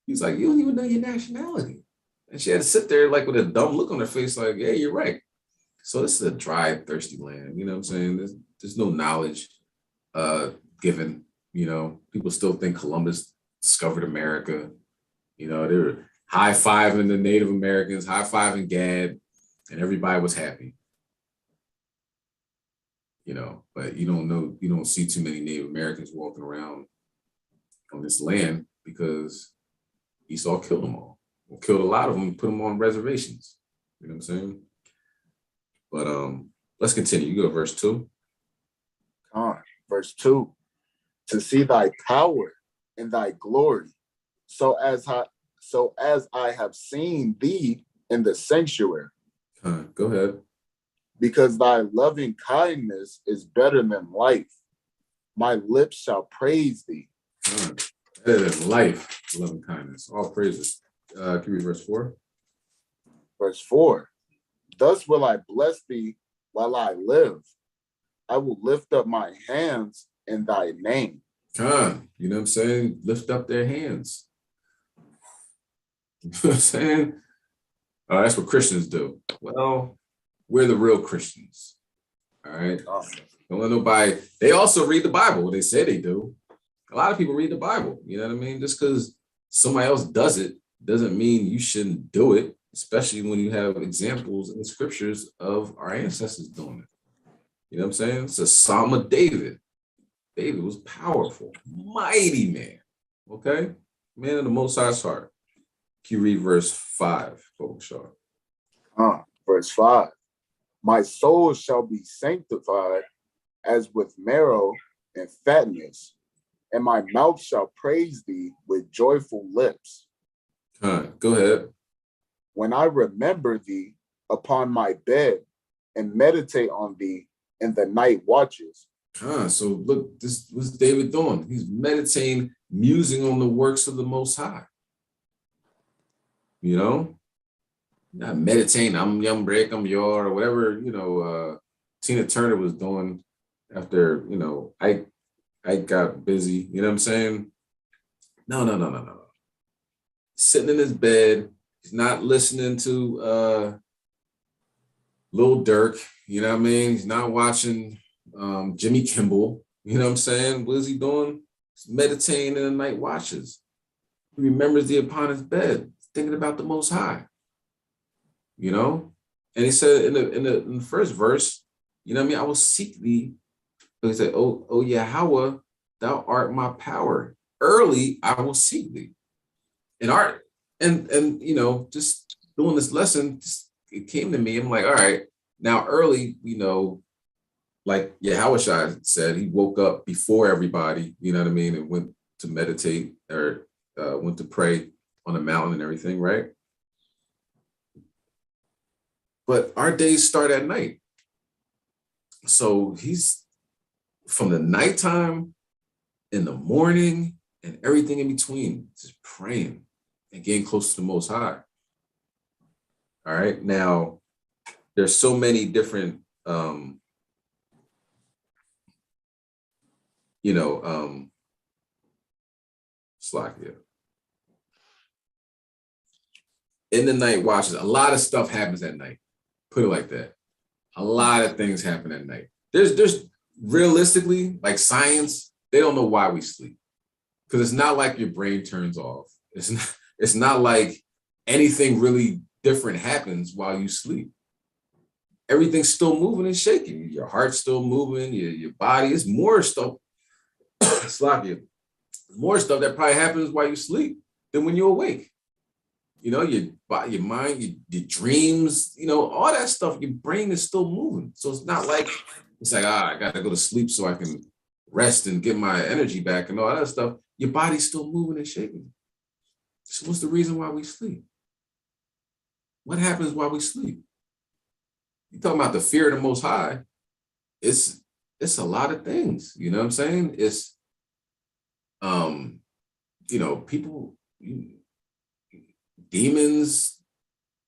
he's like, you don't even know your nationality. And she had to sit there like with a dumb look on her face, like, yeah, you're right. So this is a dry, thirsty land. You know what I'm saying? There's no knowledge given. You know, people still think Columbus discovered America. You know, they were high-fiving the Native Americans, high-fiving Gad, and everybody was happy. You know, but you don't see too many Native Americans walking around on this land because Esau killed them all. Well, killed a lot of them and put them on reservations. You know what I'm saying? But let's continue. You go to verse 2. Verse 2. To see thy power and thy glory, so as I have seen thee in the sanctuary. Go ahead. Because thy loving kindness is better than life. My lips shall praise thee. Better than life, loving kindness. All praises. Can you read verse 4? Verse 4. Thus will I bless thee while I live. I will lift up my hands in thy name. You know what I'm saying? Lift up their hands. You know what I'm saying? That's what Christians do. Well, we're the real Christians. All right. Don't let nobody. They also read the Bible. They say they do. A lot of people read the Bible. You know what I mean? Just because somebody else does it doesn't mean you shouldn't do it. especially when you have examples in the scriptures of our ancestors doing it. You know what I'm saying? It's a Psalm of David. David was powerful, mighty man. Okay? Man of the Most High's heart. Can you read verse 5, folks? Sure. Verse 5. My soul shall be sanctified as with marrow and fatness, and my mouth shall praise thee with joyful lips. Go ahead. When I remember thee upon my bed and meditate on thee in the night watches. So look, this what's David doing? He's meditating, musing on the works of the Most High. You know, not meditating, I'm young break, I'm your, or whatever, Tina Turner was doing after, I got busy, you know what I'm saying? No. Sitting in his bed, he's not listening to Lil Durk, you know what I mean? He's not watching Jimmy Kimball, you know what I'm saying? What is he doing? He's meditating in the night watches. He remembers thee upon his bed, thinking about the Most High, And he said in the first verse, you know what I mean? I will seek thee. He said, oh Yahweh, thou art my power. Early I will seek thee. And just doing this lesson, it came to me. I'm like, all right, now early, like Yahweh said, he woke up before everybody, you know what I mean, and went to meditate or went to pray on the mountain and everything, right? But our days start at night. So he's from the nighttime, in the morning, and everything in between, just praying and getting close to the Most High. All right. Now, there's so many different, slack here. In the night watches, a lot of stuff happens at night. Put it like that. A lot of things happen at night. There's realistically, like science, they don't know why we sleep. Because it's not like your brain turns off. It's not like anything really different happens while you sleep. Everything's still moving and shaking. Your heart's still moving, your body. It's more stuff. More stuff that probably happens while you sleep than when you're awake. Your body, your mind, your dreams, all that stuff, your brain is still moving. So it's not like, I got to go to sleep so I can rest and get my energy back and all that stuff. Your body's still moving and shaking. So what's the reason why we sleep? What happens while we sleep? You talking about the fear of the Most High? It's a lot of things. You know what I'm saying? It's, people, demons.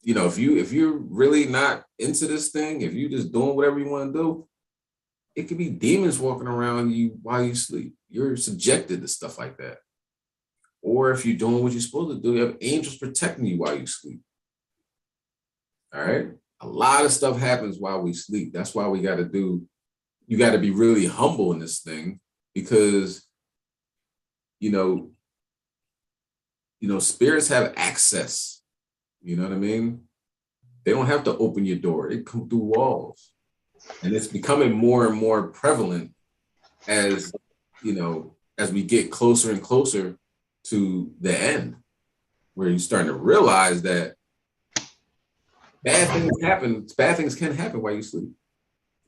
If you're really not into this thing, if you're just doing whatever you want to do, it could be demons walking around you while you sleep. You're subjected to stuff like that. Or if you're doing what you're supposed to do, you have angels protecting you while you sleep. All right. A lot of stuff happens while we sleep. That's why you got to be really humble in this thing because, spirits have access. You know what I mean? They don't have to open your door. It come through walls. And it's becoming more and more prevalent as we get closer and closer to the end, where you're starting to realize that bad things can happen while you sleep.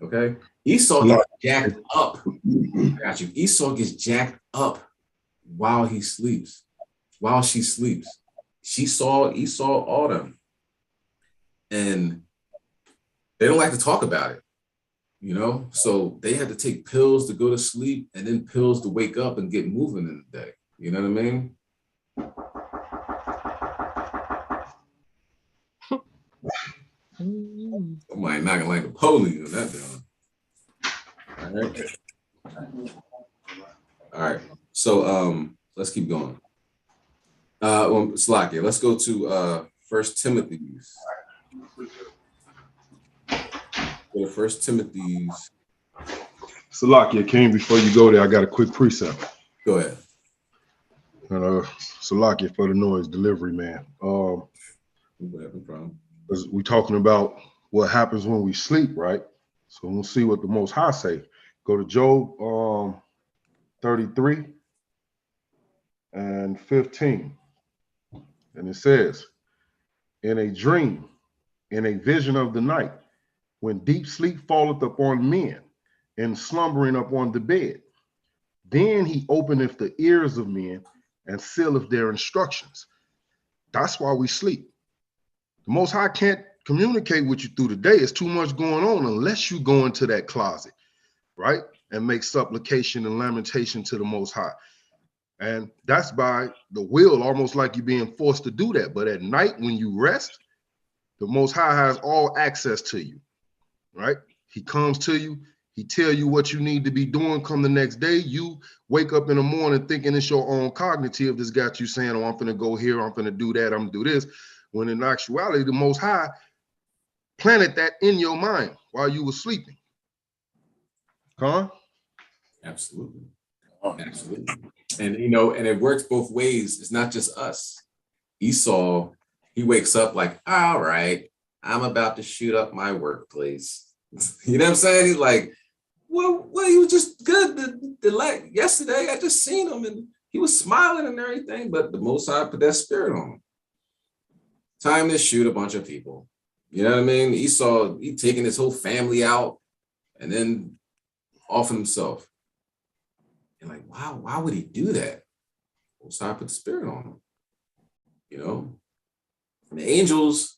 Okay? Esau gets jacked up. I got you. Esau gets jacked up while he sleeps, while she sleeps. She saw Esau autumn. And they don't like to talk about it. So they had to take pills to go to sleep and then pills to wake up and get moving in the day. You know what I mean? Somebody knocking like the police on that down. All right. So let's keep going. Slakia, let's go to 1 Timothy's. Go to 1 Timothy's. Salakia, King, before you go there, I got a quick precept. Go ahead. Salakia for the noise delivery, man. No problem. Because we're talking about what happens when we sleep, right? So we'll see what the Most High say. Go to Job 33 and 15. And it says, in a dream, in a vision of the night, when deep sleep falleth upon men, and slumbering upon the bed, then he openeth the ears of men and sealeth their instructions. That's why we sleep. The Most High can't communicate with you through the day. It's too much going on unless you go into that closet, right? And make supplication and lamentation to the Most High. And that's by the will, almost like you're being forced to do that. But at night, when you rest, the Most High has all access to you, right? He comes to you. He tell you what you need to be doing. Come the next day, you wake up in the morning thinking it's your own cognitive that's got you saying, oh, I'm finna go here, I'm finna do that, I'm gonna do this. When in actuality, the Most High planted that in your mind while you were sleeping. Huh? Absolutely. Absolutely. And you know, and it works both ways. It's not just us. Esau, he wakes up like, all right, I'm about to shoot up my workplace. You know what I'm saying? He's like, well, he was just good. Yesterday, I just seen him and he was smiling and everything, but the Most High put that spirit on him. Time to shoot a bunch of people. You know what I mean? Esau, he taking his whole family out and then off himself. And like, wow, why would he do that? Most High put the spirit on him. You know? And the angels,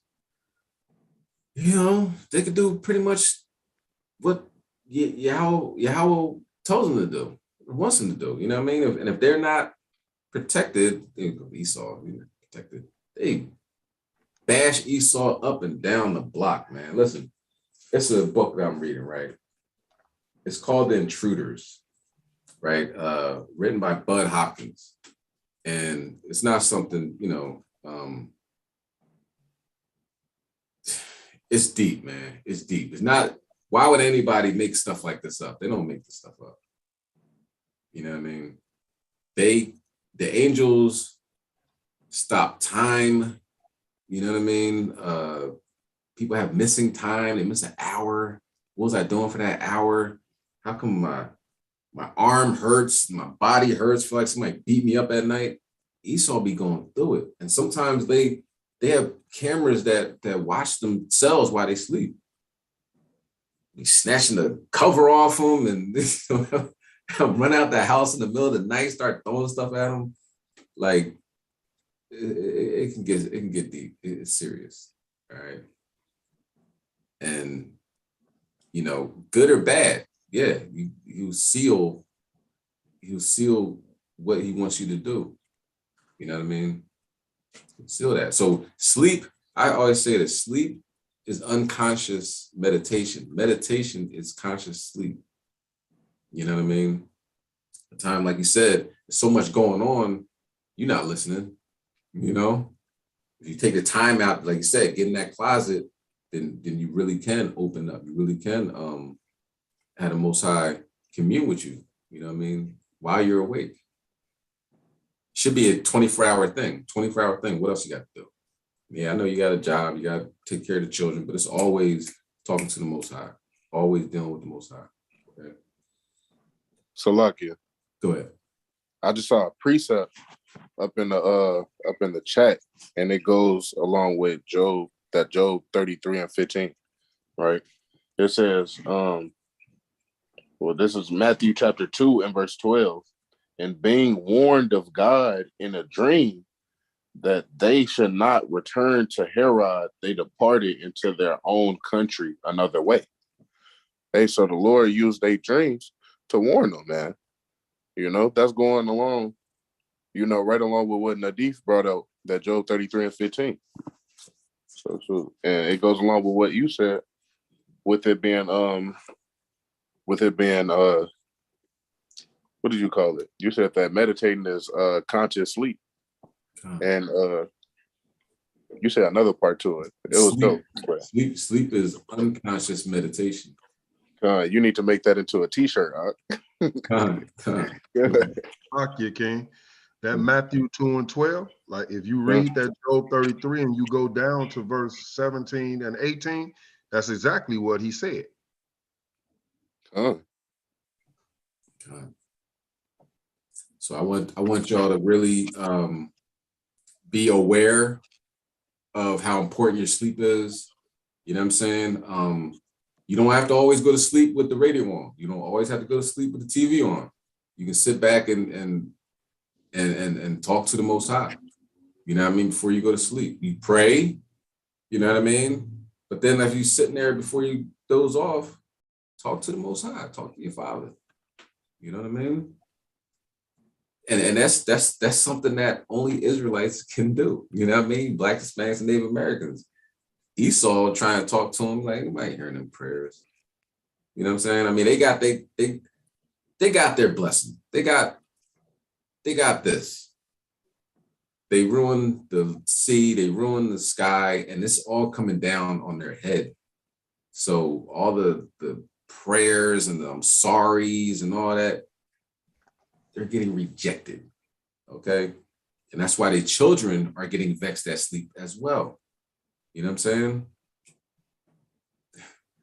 you know, they could do pretty much what Yahweh tells them to do, wants them to do. You know what I mean? And if they're not protected, Esau, protected, they bash Esau up and down the block, man. Listen, it's a book that I'm reading, right? It's called The Intruders, right? Written by Bud Hopkins. And it's not something, you know, it's deep, man. It's deep. It's not, why would anybody make stuff like this up? They don't make this stuff up. You know what I mean? The angels stop time. You know what I mean? People have missing time. They miss an hour. What was I doing for that hour? How come my arm hurts? My body hurts? Feel like somebody beat me up at night. Esau be going through it. And sometimes they have cameras that watch themselves while they sleep. Be snatching the cover off them and run out the house in the middle of the night, start throwing stuff at them. Like it can get deep. It's serious. All right. And you know, good or bad, yeah, he'll seal what he wants you to do. You know what I mean? Seal that. So sleep, I always say that sleep is unconscious meditation. Meditation is conscious sleep. You know what I mean? The time, like you said, there's so much going on, you're not listening. You know? If you take the time out, like you said, get in that closet, then you really can open up. You really can have the Most High commune with you. You know what I mean? While you're awake. Should be a 24-hour thing. 24-hour thing. What else you got to do? Yeah, I know you got a job. You got to take care of the children, but it's always talking to the Most High. Always dealing with the Most High. Okay. Salakia. Go ahead. I just saw a precept up in the chat, and it goes along with Job 33 and 15, right? It says, well, this is Matthew chapter 2 and verse 12. And being warned of God in a dream that they should not return to Herod, they departed into their own country another way. Hey, so the Lord used their dreams to warn them, man. You know, that's going along, you know, right along with what Nadif brought out, that Job 33 and 15. So, and it goes along with what you said, with it being, what did you call it? You said that meditating is conscious sleep. And you said another part to it. It was dope. Sleep is unconscious meditation. You need to make that into a t-shirt, huh? Fuck you, King. That Matthew 2 and 12, like if you read that Job 33 and you go down to verse 17 and 18, that's exactly what he said. Con. So I want y'all to really be aware of how important your sleep is. You know what I'm saying? You don't have to always go to sleep with the radio on. You don't always have to go to sleep with the TV on. You can sit back and talk to the Most High. You know what I mean? Before you go to sleep, you pray. You know what I mean? But then if you're sitting there before you doze off, talk to the Most High. Talk to your Father. You know what I mean? And that's something that only Israelites can do. You know what I mean? Black, Hispanics, and Native Americans. Esau trying to talk to him like nobody hearing them prayers. You know what I'm saying? I mean, they got their blessing. They got this. They ruined the sea, they ruined the sky, and it's all coming down on their head. So all the prayers and the I'm sorries and all that, they're getting rejected. Okay. And that's why their children are getting vexed at sleep as well. You know what I'm saying?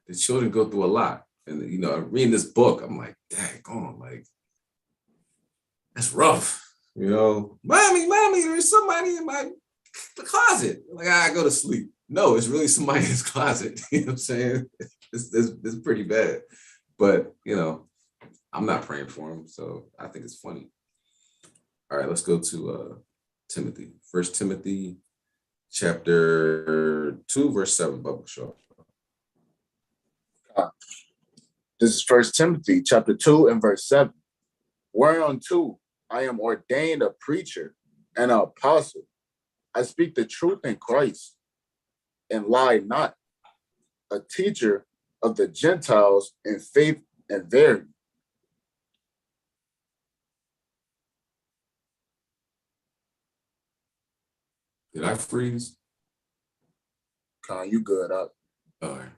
The children go through a lot. And, you know, reading this book, I'm like, daggone, like, that's rough. You know, mommy, there's somebody in my closet. Like, I go to sleep. No, it's really somebody in his closet. You know what I'm saying? It's pretty bad. But, you know, I'm not praying for him. So I think it's funny. All right, let's go to Timothy. 1 Timothy chapter 2, verse 7, Bubba Shaw. This is 1 Timothy chapter 2 and verse 7. Whereunto I am ordained a preacher and an apostle. I speak the truth in Christ and lie not, a teacher of the Gentiles in faith and verity. Did I freeze? Con, you good up. All right.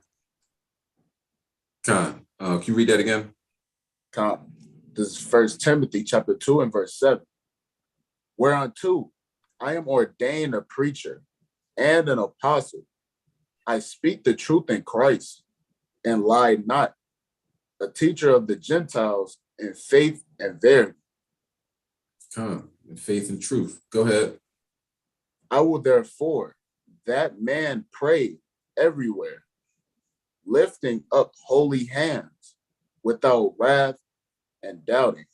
Con, can you read that again? Con. This is 1 Timothy chapter 2 and verse 7. Whereunto I am ordained a preacher and an apostle. I speak the truth in Christ and lie not, a teacher of the Gentiles in faith and verity. Con, in faith and truth. Go ahead. I will therefore that man pray everywhere, lifting up holy hands without wrath and doubting.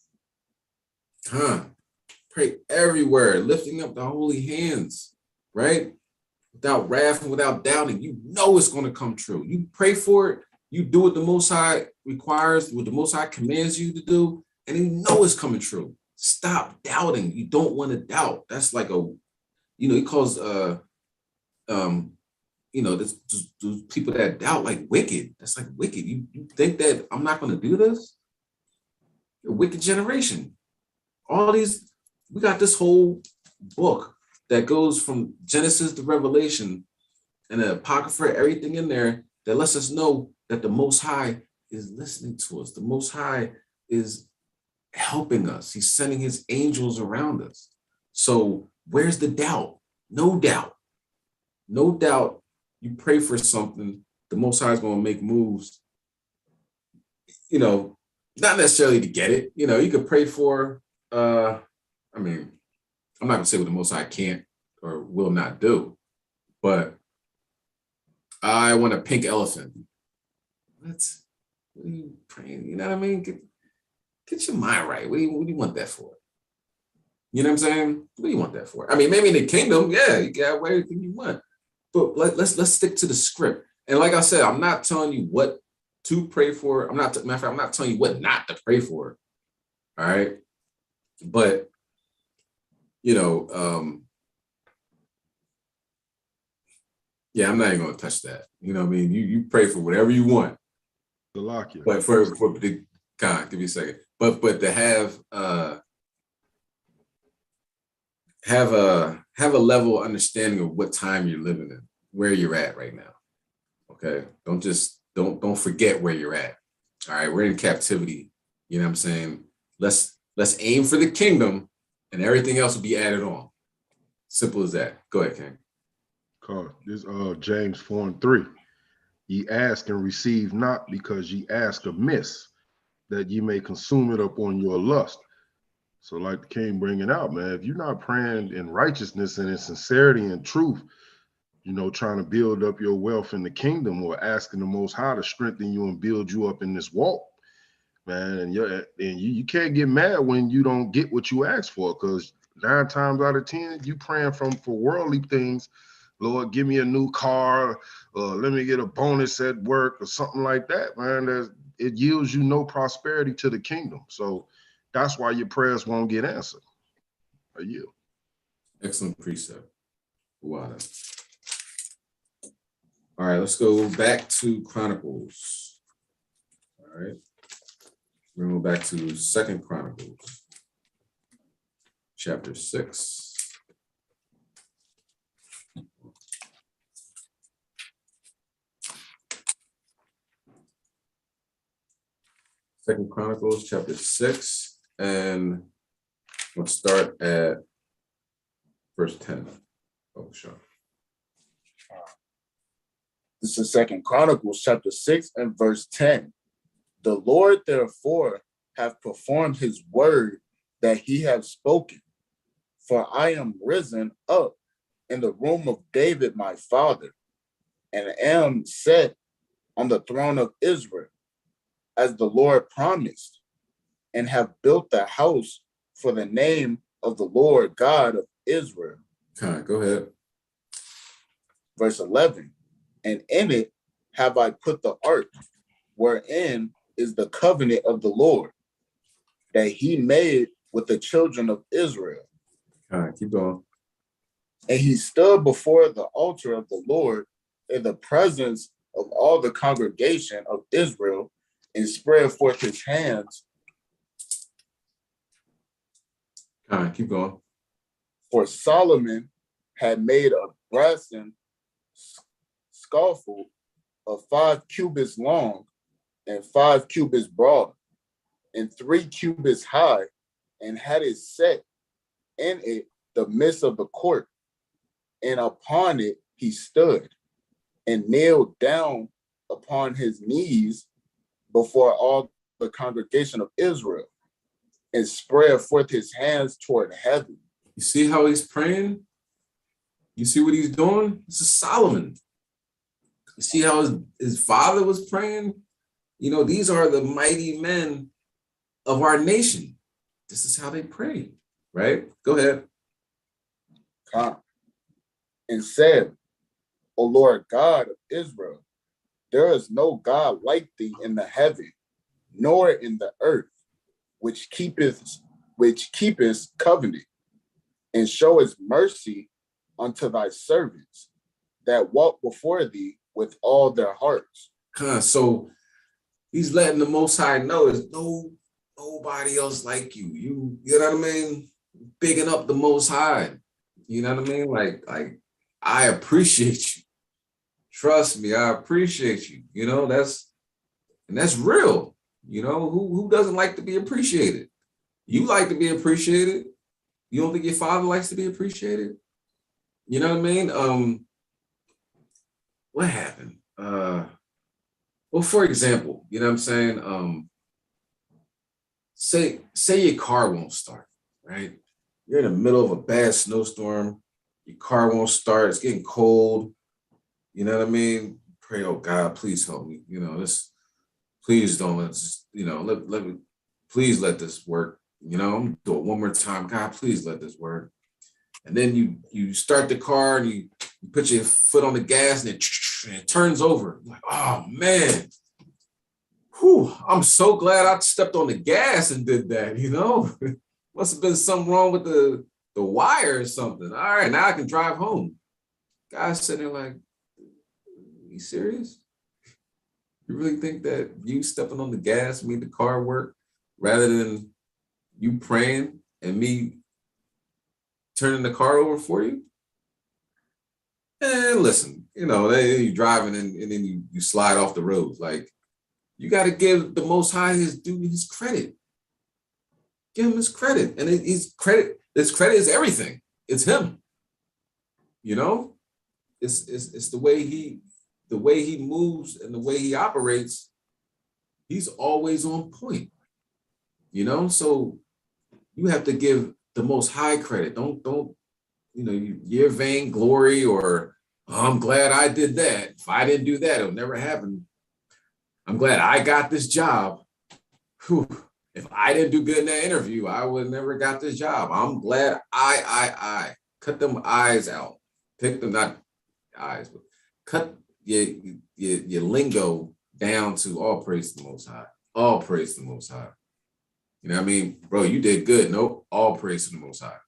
Pray everywhere, lifting up the holy hands, right? Without wrath and without doubting. You know it's going to come true. You pray for it. You do what the Most High requires, what the Most High commands you to do, and you know it's coming true. Stop doubting. You don't want to doubt. That's like he calls, those people that doubt like wicked. That's like wicked. You think that I'm not going to do this? You're a wicked generation. We got this whole book that goes from Genesis to Revelation and the Apocrypha, everything in there that lets us know that the Most High is listening to us. The Most High is helping us. He's sending his angels around us. So where's the doubt? No doubt. No doubt. You pray for something, the Most High is going to make moves, not necessarily to get it. You could pray for, I'm not going to say what the Most High can't or will not do, but I want a pink elephant. What are you praying? You know what I mean? Get your mind right. What do you want that for? You know what I'm saying? What do you want that for? Maybe in the kingdom, yeah, you got everything you want. But let's stick to the script. And like I said, I'm not telling you what to pray for. I'm not telling you what not to pray for. All right. But I'm not even gonna touch that. You pray for whatever you want. But for the God, give me a second. But to have a level of understanding of what time you're living in, where you're at right now. Okay. Don't forget where you're at. All right. We're in captivity. You know what I'm saying? Let's aim for the kingdom and everything else will be added on. Simple as that. Go ahead, King. This James 4:3. Ye ask and receive not, because ye ask amiss, that ye may consume it upon your lust. So like the king bringing out, man, if you're not praying in righteousness and in sincerity and truth, trying to build up your wealth in the kingdom, or asking the Most High to strengthen you and build you up in this walk, man, and you can't get mad when you don't get what you ask for, because 9 times out of 10, you praying for worldly things. Lord, give me a new car, or let me get a bonus at work or something like that, man. It yields you no prosperity to the kingdom. So that's why your prayers won't get answered. Are you? Excellent precept. Wow. All right, let's go back to Chronicles. All right. We're going to go back to 2 Chronicles, chapter 6. Second Chronicles chapter 6, and we'll start at verse 10. Oh, sure. This is 2 Chronicles chapter 6 and verse 10. The Lord therefore hath performed his word that he hath spoken. For I am risen up in the room of David my father, and am set on the throne of Israel, as the Lord promised, and have built the house for the name of the Lord God of Israel. All right, go ahead. Verse 11, and in it have I put the ark, wherein is the covenant of the Lord, that he made with the children of Israel. All right, keep going. And he stood before the altar of the Lord in the presence of all the congregation of Israel, and spread forth his hands. All right, keep going. For Solomon had made a brassen scaffold of 5 cubits long and 5 cubits broad and 3 cubits high, and had it set in it the midst of the court. And upon it he stood and kneeled down upon his knees before all the congregation of Israel, and spread forth his hands toward heaven. You see how he's praying? You see what he's doing? This is Solomon. You see how his father was praying? These are the mighty men of our nation. This is how they pray, right? Go ahead. And said, O Lord God of Israel, there is no God like thee in the heaven, nor in the earth, which keepeth covenant, and showeth mercy unto thy servants that walk before thee with all their hearts. So he's letting the Most High know there's nobody else like you. You know what I mean? Bigging up the Most High. You know what I mean? Like I appreciate you. Trust me, I appreciate you. That's real. Who doesn't like to be appreciated? You like to be appreciated. You don't think your father likes to be appreciated? You know what I mean? What happened? Well, for example, you know what I'm saying? Say your car won't start, right? You're in the middle of a bad snowstorm. Your car won't start. It's getting cold. You know what I mean? Pray, oh God, please help me. Please don't let this, let me, please let this work. I'm do it one more time. God, please let this work. And then you start the car and you put your foot on the gas and it turns over. Like, oh man. Whew, I'm so glad I stepped on the gas and did that, Must have been something wrong with the wire or something. All right, now I can drive home. Guys sitting there like, you serious? You really think that you stepping on the gas made the car work rather than you praying and me turning the car over for you? And listen, you driving and then you slide off the road. Like, you got to give the Most High his due, his credit. Give him his credit. And his credit, His credit is everything. It's him. You know, it's the way he moves and the way he operates. He's always on point. You know, so you have to give the Most High credit. Don't your vainglory or oh, I'm glad I did that. If I didn't do that, it'll never happen. I'm glad I got this job. Whew. If I didn't do good in that interview, I would have never got this job. I'm glad I cut them eyes out. Pick them, not eyes, but cut your lingo down to all praise the Most High. All praise the Most High. You know what I mean? Bro, you did good. Nope. All praise to the Most High.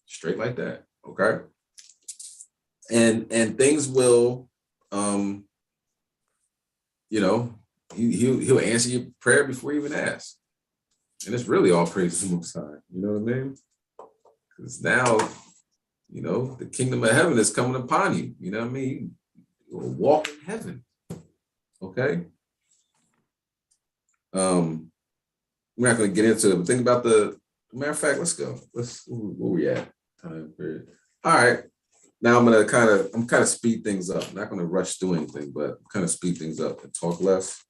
Straight like that. Okay. And things will he'll answer your prayer before you even ask. And it's really all praise to the Most High. You know what I mean? Because now, the kingdom of heaven is coming upon you. You know what I mean? You'll walk in heaven. Okay. We're not going to get into it, but think about matter of fact, let's go. Where we at? Time period. All right. Now I'm going to kind of speed things up. I'm not going to rush through anything, but kind of speed things up and talk less.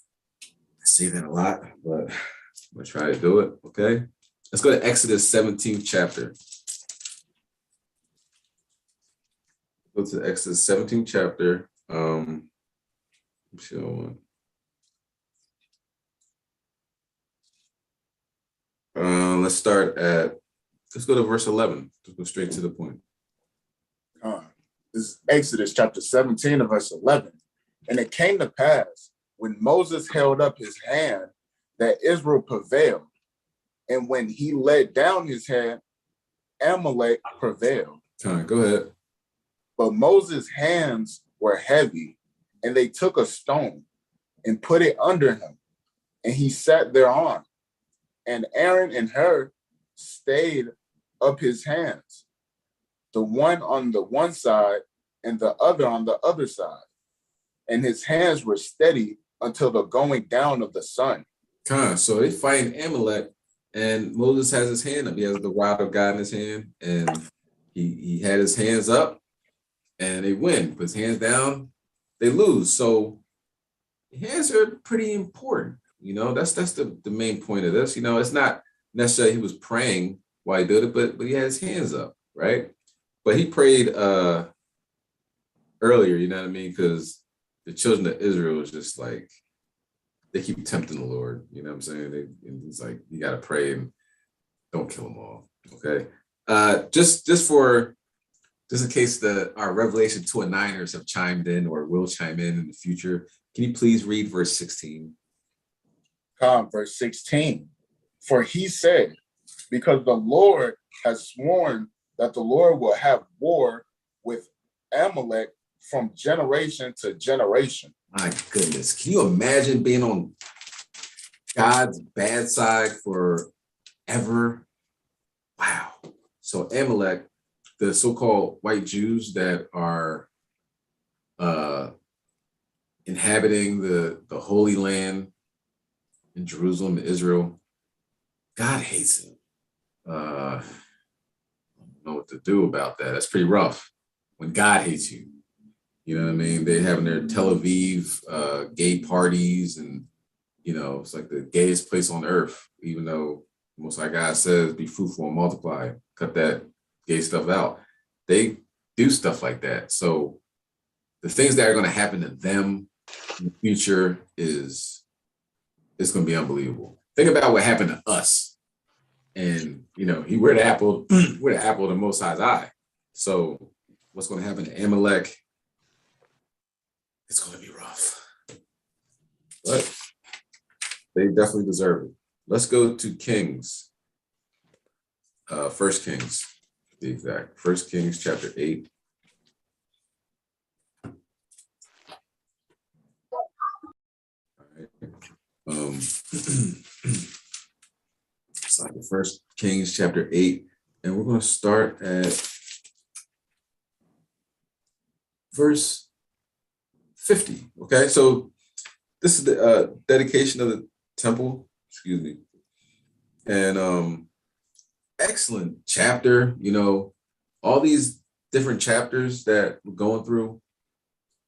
I say that a lot, but I'm going to try to do it. Okay. Let's go to Exodus 17th chapter. Go to Exodus 17th chapter. Let's go to verse 11. Let's go straight to the point. This is Exodus chapter 17 and verse 11. And it came to pass when Moses held up his hand that Israel prevailed. And when he let down his hand, Amalek prevailed. Go ahead. But Moses' hands were heavy, and they took a stone and put it under him, and he sat thereon. And Aaron and Hur stayed up his hands, the one on the one side and the other on the other side. And his hands were steady until the going down of the sun. So they fight Amalek, and Moses has his hand up. He has the rod of God in his hand, and he had his hands up, and they win. Put his hands down, they lose. So hands are pretty important. That's the main point of this. It's not necessarily he was praying while he did it, but he had his hands up, right? But he prayed earlier, you know what I mean? Because the children of Israel is just like, they keep tempting the Lord, you know what I'm saying? He's like, you got to pray and don't kill them all, okay? Just in case our Revelation 2 and 9ers have chimed in or will chime in the future, can you please read verse 16? Verse 16. For he said, because the Lord has sworn that the Lord will have war with Amalek from generation to generation. My goodness. Can you imagine being on God's bad side forever? Wow. So Amalek, the so-called white Jews that are inhabiting the Holy Land in Jerusalem, Israel, God hates him. I don't know what to do about that. That's pretty rough when God hates you. You know what I mean? They're having their Tel Aviv gay parties, and it's like the gayest place on earth, even though Most High God says be fruitful and multiply, cut that gay stuff out. They do stuff like that. So the things that are going to happen to them in the future it's going to be unbelievable. Think about what happened to us. And, we're the apple of the Most High's eye. So what's going to happen to Amalek? It's going to be rough. But they definitely deserve it. Let's go to Kings. First Kings, to be exact. First Kings chapter 8. It's like the First Kings chapter 8, and we're going to start at verse 50. Okay, so this is the dedication of the temple. Excuse me, and excellent chapter. You know, all these different chapters that we're going through,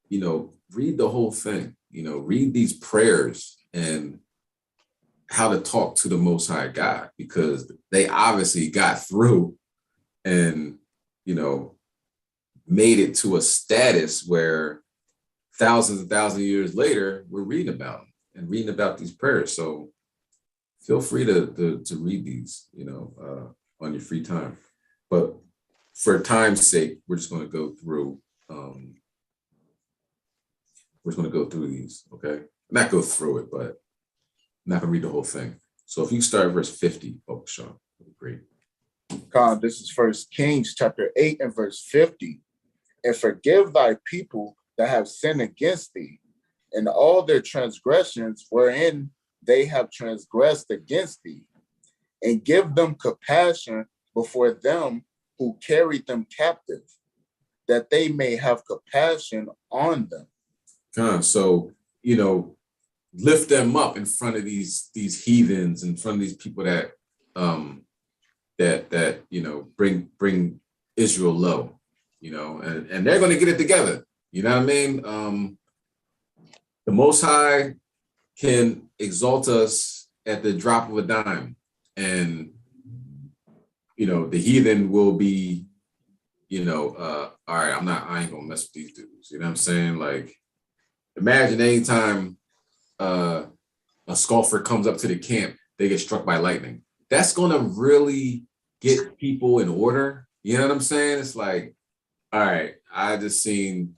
you know, read the whole thing, you know, read these prayers and how to talk to the Most High God, because they obviously got through and, you know, made it to a status where thousands and thousands of years later, we're reading about them and reading about these prayers. So feel free to read these, you know, on your free time. But for time's sake, we're just going to go through. We're just going to go through these, okay? Not go through it, but I'm not going to read the whole thing. So if you start at verse 50, oh, Sean, great. God, this is First Kings chapter 8 and verse 50. And forgive thy people that have sinned against thee, and all their transgressions wherein they have transgressed against thee, and give them compassion before them who carried them captive, that they may have compassion on them. So, you know, lift them up in front of these heathens, in front of these people that that you know bring Israel low, you know, and they're going to get it together. You know what I mean? The Most High can exalt us at the drop of a dime, and you know the heathen will be, you know, all right, I ain't gonna mess with these dudes. You know what I'm saying? Like, imagine anytime a scoffer comes up to the camp, they get struck by lightning. That's gonna really get people in order. You know what I'm saying? It's like, all right, I just seen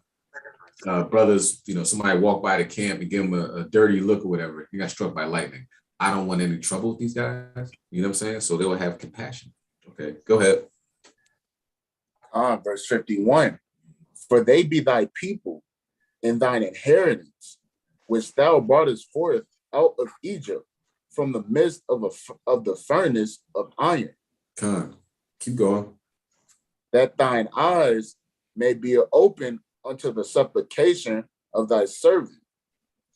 brothers, you know, somebody walk by the camp and give them a dirty look or whatever. He got struck by lightning. I don't want any trouble with these guys. You know what I'm saying? So they will have compassion. Okay, go ahead. Verse 51. For they be thy people and thine inheritance, which thou broughtest forth out of Egypt from the midst of the furnace of iron. Keep going. That thine eyes may be open unto the supplication of thy servant,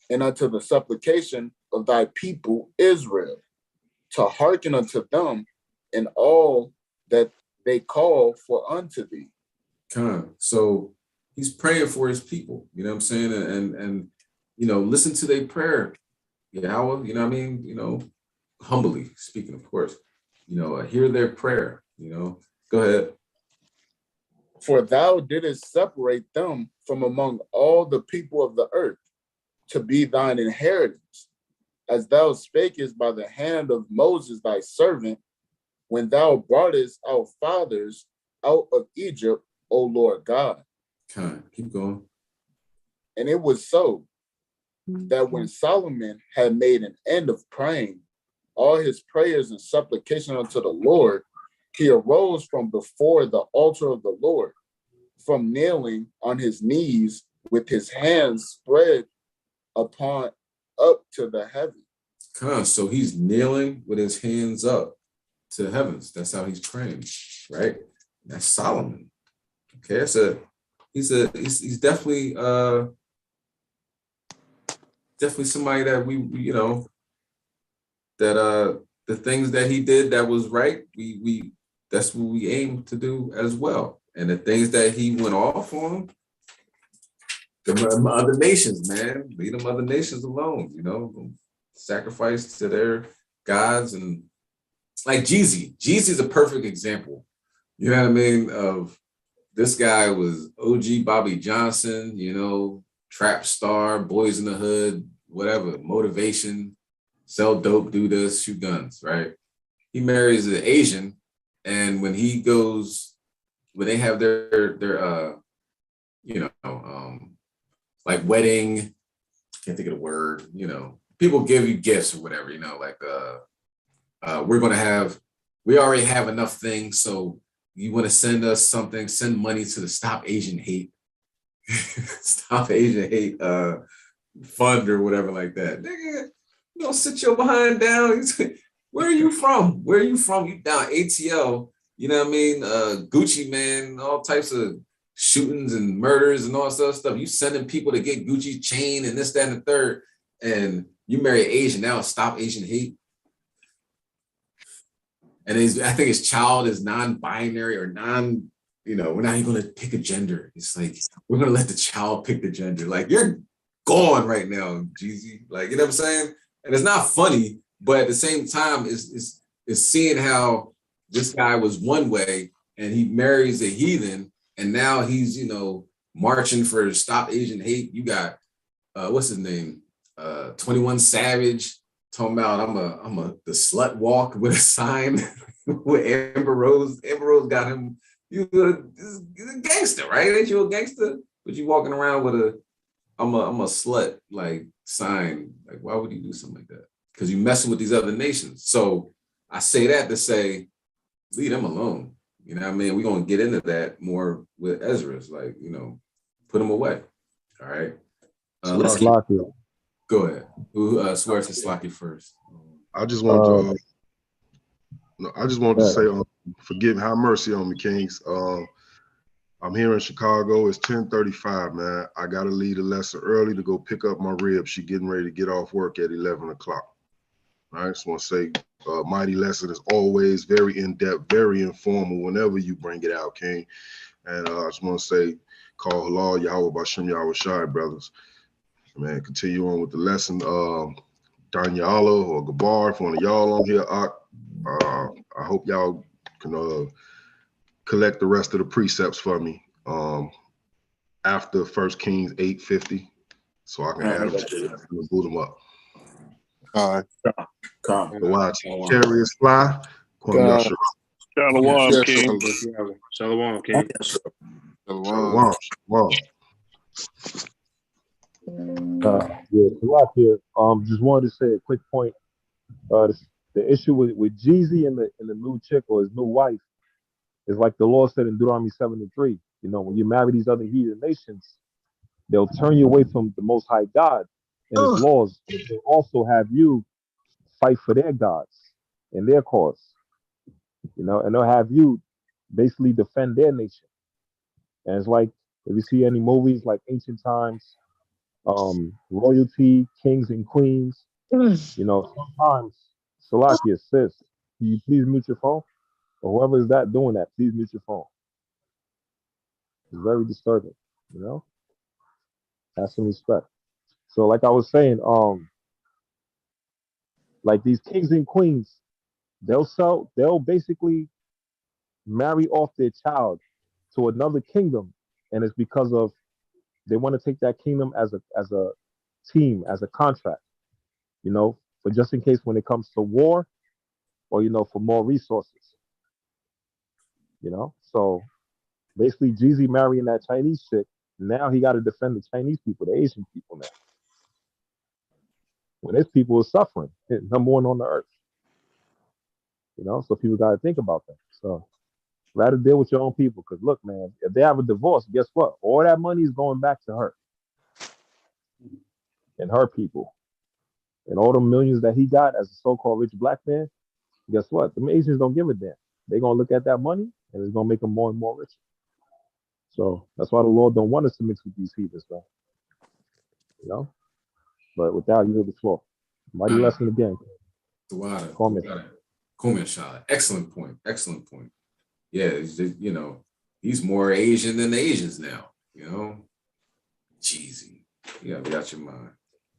and unto the supplication of thy people Israel, to hearken unto them in all that they call for unto thee. So he's praying for his people, you know what I'm saying? And you know, listen to their prayer, Yahweh, you know what I mean? You know, humbly speaking, of course, you know, hear their prayer, you know. Go ahead. For thou didst separate them from among all the people of the earth to be thine inheritance, as thou spakest by the hand of Moses thy servant, when thou broughtest our fathers out of Egypt, O Lord God. Keep going. And it was so that when Solomon had made an end of praying all his prayers and supplication unto the Lord, he arose from before the altar of the Lord, from kneeling on his knees with his hands spread up to the heavens. So he's kneeling with his hands up to the heavens. That's how he's praying, right? That's Solomon. Okay, he's definitely somebody that we you know, that the things that he did that was right, we that's what we aim to do as well. And the things that he went off on, the other nations, man, leave them other nations alone, you know, sacrifice to their gods. And like Jeezy's a perfect example, you know what I mean, of this guy was OG Bobby Johnson, you know, trap star, boys in the hood, whatever, motivation, sell dope, do this, shoot guns, right? He marries an Asian, and when they have their you know, like wedding, can't think of the word, you know, people give you gifts or whatever, you know, like we already have enough things, so you want to send us something, send money to the Stop Asian Hate Stop Asian Hate fund or whatever like that. Nigga, you don't sit your behind down. Where are you from? You down ATL, you know what I mean? Gucci, man, all types of shootings and murders and all that other stuff. You sending people to get Gucci chain and this, that, and the third, and you marry Asian, now Stop Asian Hate. And I think his child is non-binary or non, we're not even going to pick a gender. It's like, we're going to let the child pick the gender. Like, you're gone right now, Jeezy. Like, you know what I'm saying? And it's not funny, but at the same time, it's seeing how this guy was one way and he marries a heathen, and now he's, marching for Stop Asian Hate. You got, what's his name? 21 Savage talking about the slut walk with a sign with Amber Rose. Amber Rose got him. He's a gangster, right? Ain't you a gangster? But you walking around with I'm a slut like sign. Like, why would you do something like that? Because you messing with these other nations. So I say that to say, leave them alone. You know what I mean? We're gonna get into that more with Ezra's, like, put them away. All right. Let's go ahead. Who swears to Slocky first? I just want to say, forgive me, have mercy on me, Kings. I'm here in Chicago. It's 10:35, man. I gotta leave the lesson early to go pick up my rib. She getting ready to get off work at 11 o'clock. I just want to say, mighty lesson is always very in-depth, very informal whenever you bring it out, King. And I just want to say, call halal Yahweh Bashem Yahweh Shai, brothers. Man, continue on with the lesson. Danyala or Gabar, if one of y'all on here, I hope y'all can collect the rest of the precepts for me after 1 Kings 8:50, so I can add them together and boot them up. All right. The wild chariots fly. Shalom, Yeah, King. shalom. Shalom, King. Shalom, shalom. It's a lot here. Just wanted to say a quick point. The issue with Jeezy and the new chick or his new wife is like the Lord said in Deuteronomy 7:3. When you marry these other heathen nations, they'll turn you away from the Most High God and His laws. They'll also have you fight for their gods and their cause. And they'll have you basically defend their nation. And it's like if you see any movies like Ancient Times, royalty, kings and queens, sometimes Salakia sis, can you please mute your phone? Or whoever is that doing that, please mute your phone. It's very disturbing, Have some respect. So like I was saying, like these kings and queens, they'll basically marry off their child to another kingdom, and it's because of they want to take that kingdom as a team, as a contract, for just in case when it comes to war, or for more resources. So basically Jeezy marrying that Chinese chick, now he got to defend the Chinese people, the Asian people now. When his people are suffering, number one on the earth. So people got to think about that. So rather deal with your own people, because look, man, if they have a divorce, guess what? All that money is going back to her and her people. And all the millions that he got as a so-called rich black man, guess what? The Asians don't give a damn. They're going to look at that money and it's going to make them more and more rich. So that's why the Lord don't want us to mix with these heathens, man. But with that, you hear the floor. Mighty lesson again. Comment, Shah. Excellent point. Excellent point. Yeah, he's more Asian than the Asians now. Jeezy. You gotta be out your mind.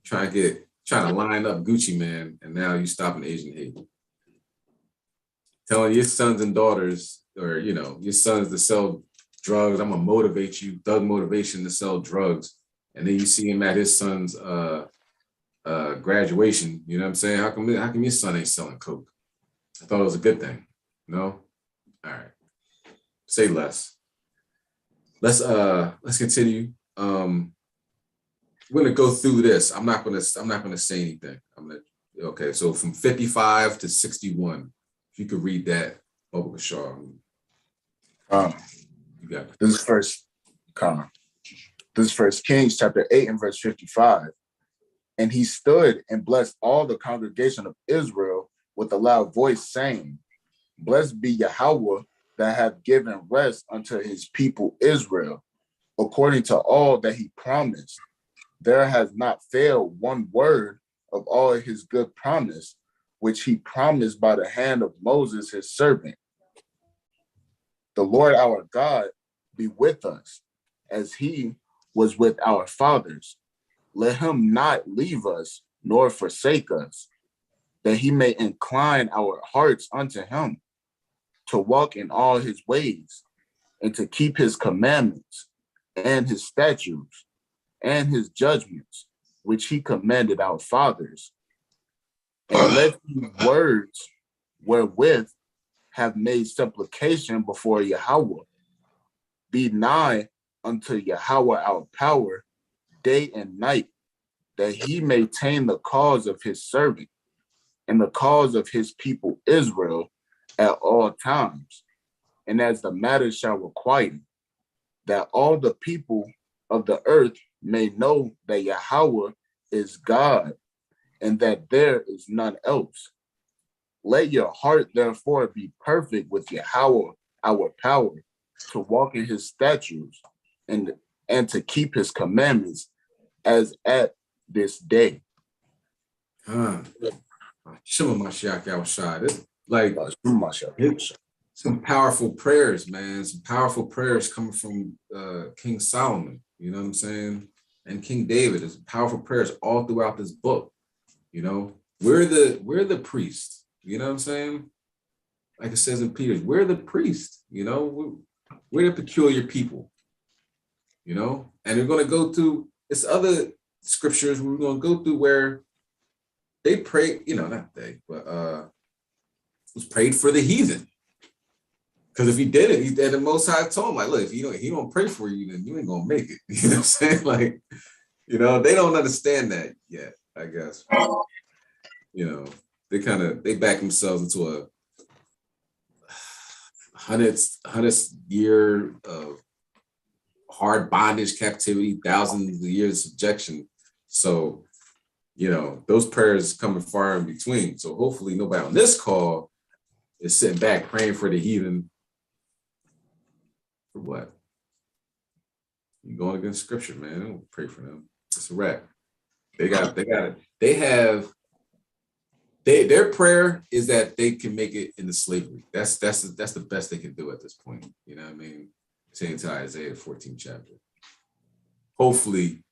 Trying to line up Gucci Man, and now you stopping Asian hate. Telling your sons and daughters, or your sons to sell drugs. I'm gonna motivate you, thug motivation to sell drugs, and then you see him at his son's graduation. You know what I'm saying? How come your son ain't selling coke? I thought it was a good thing. No? All right. Say less. Let's continue. We're gonna go through this. I'm not gonna say anything. Okay, so from 55 to 61. If you could read that, Baba Bashar. You got it. This is First Kings chapter 8 and verse 55. And he stood and blessed all the congregation of Israel with a loud voice, saying, Blessed be Yahweh that hath given rest unto his people Israel, according to all that he promised. There has not failed one word of all his good promise, which he promised by the hand of Moses, his servant. The Lord our God be with us, as he was with our fathers. Let him not leave us nor forsake us, that he may incline our hearts unto him, to walk in all his ways, and to keep his commandments, and his statutes, and his judgments, which he commanded our fathers. And let these words wherewith have made supplication before Yahweh be nigh unto Yahweh our power day and night, that he may tame the cause of his servant and the cause of his people Israel at all times, and as the matter shall require, that all the people of the earth may know that Yahweh is God, and that there is none else. Let your heart therefore be perfect with Yahweh our power, to walk in his statutes and to keep his commandments as at this day. Shema Mashiach Yahushua. It's like some powerful prayers, man. Some powerful prayers coming from King Solomon. You know what I'm saying? And King David. There's powerful prayers all throughout this book. You know, we're the priest. You know what I'm saying? Like it says in Peter, we're the priest. You know, we're the peculiar people. You know, and we're going to go through this other scriptures. We're going to go through where they pray, you know, not they, but was prayed for the heathen. Because if he did it, he did the Most High told him, like, look, if he don't pray for you, then you ain't gonna make it. You know what I'm saying? Like, you know, they don't understand that yet, I guess. You know, they back themselves into a 100th year of hard bondage, captivity, thousands of years of subjection. So, you know, those prayers coming far in between. So hopefully nobody on this call is sitting back praying for the heathen. For what? You going against scripture, man. Don't pray for them. It's a wrap. Their prayer is that they can make it into slavery. That's the best they can do at this point. You know what I mean? Saying to Isaiah 14th chapter. Hopefully,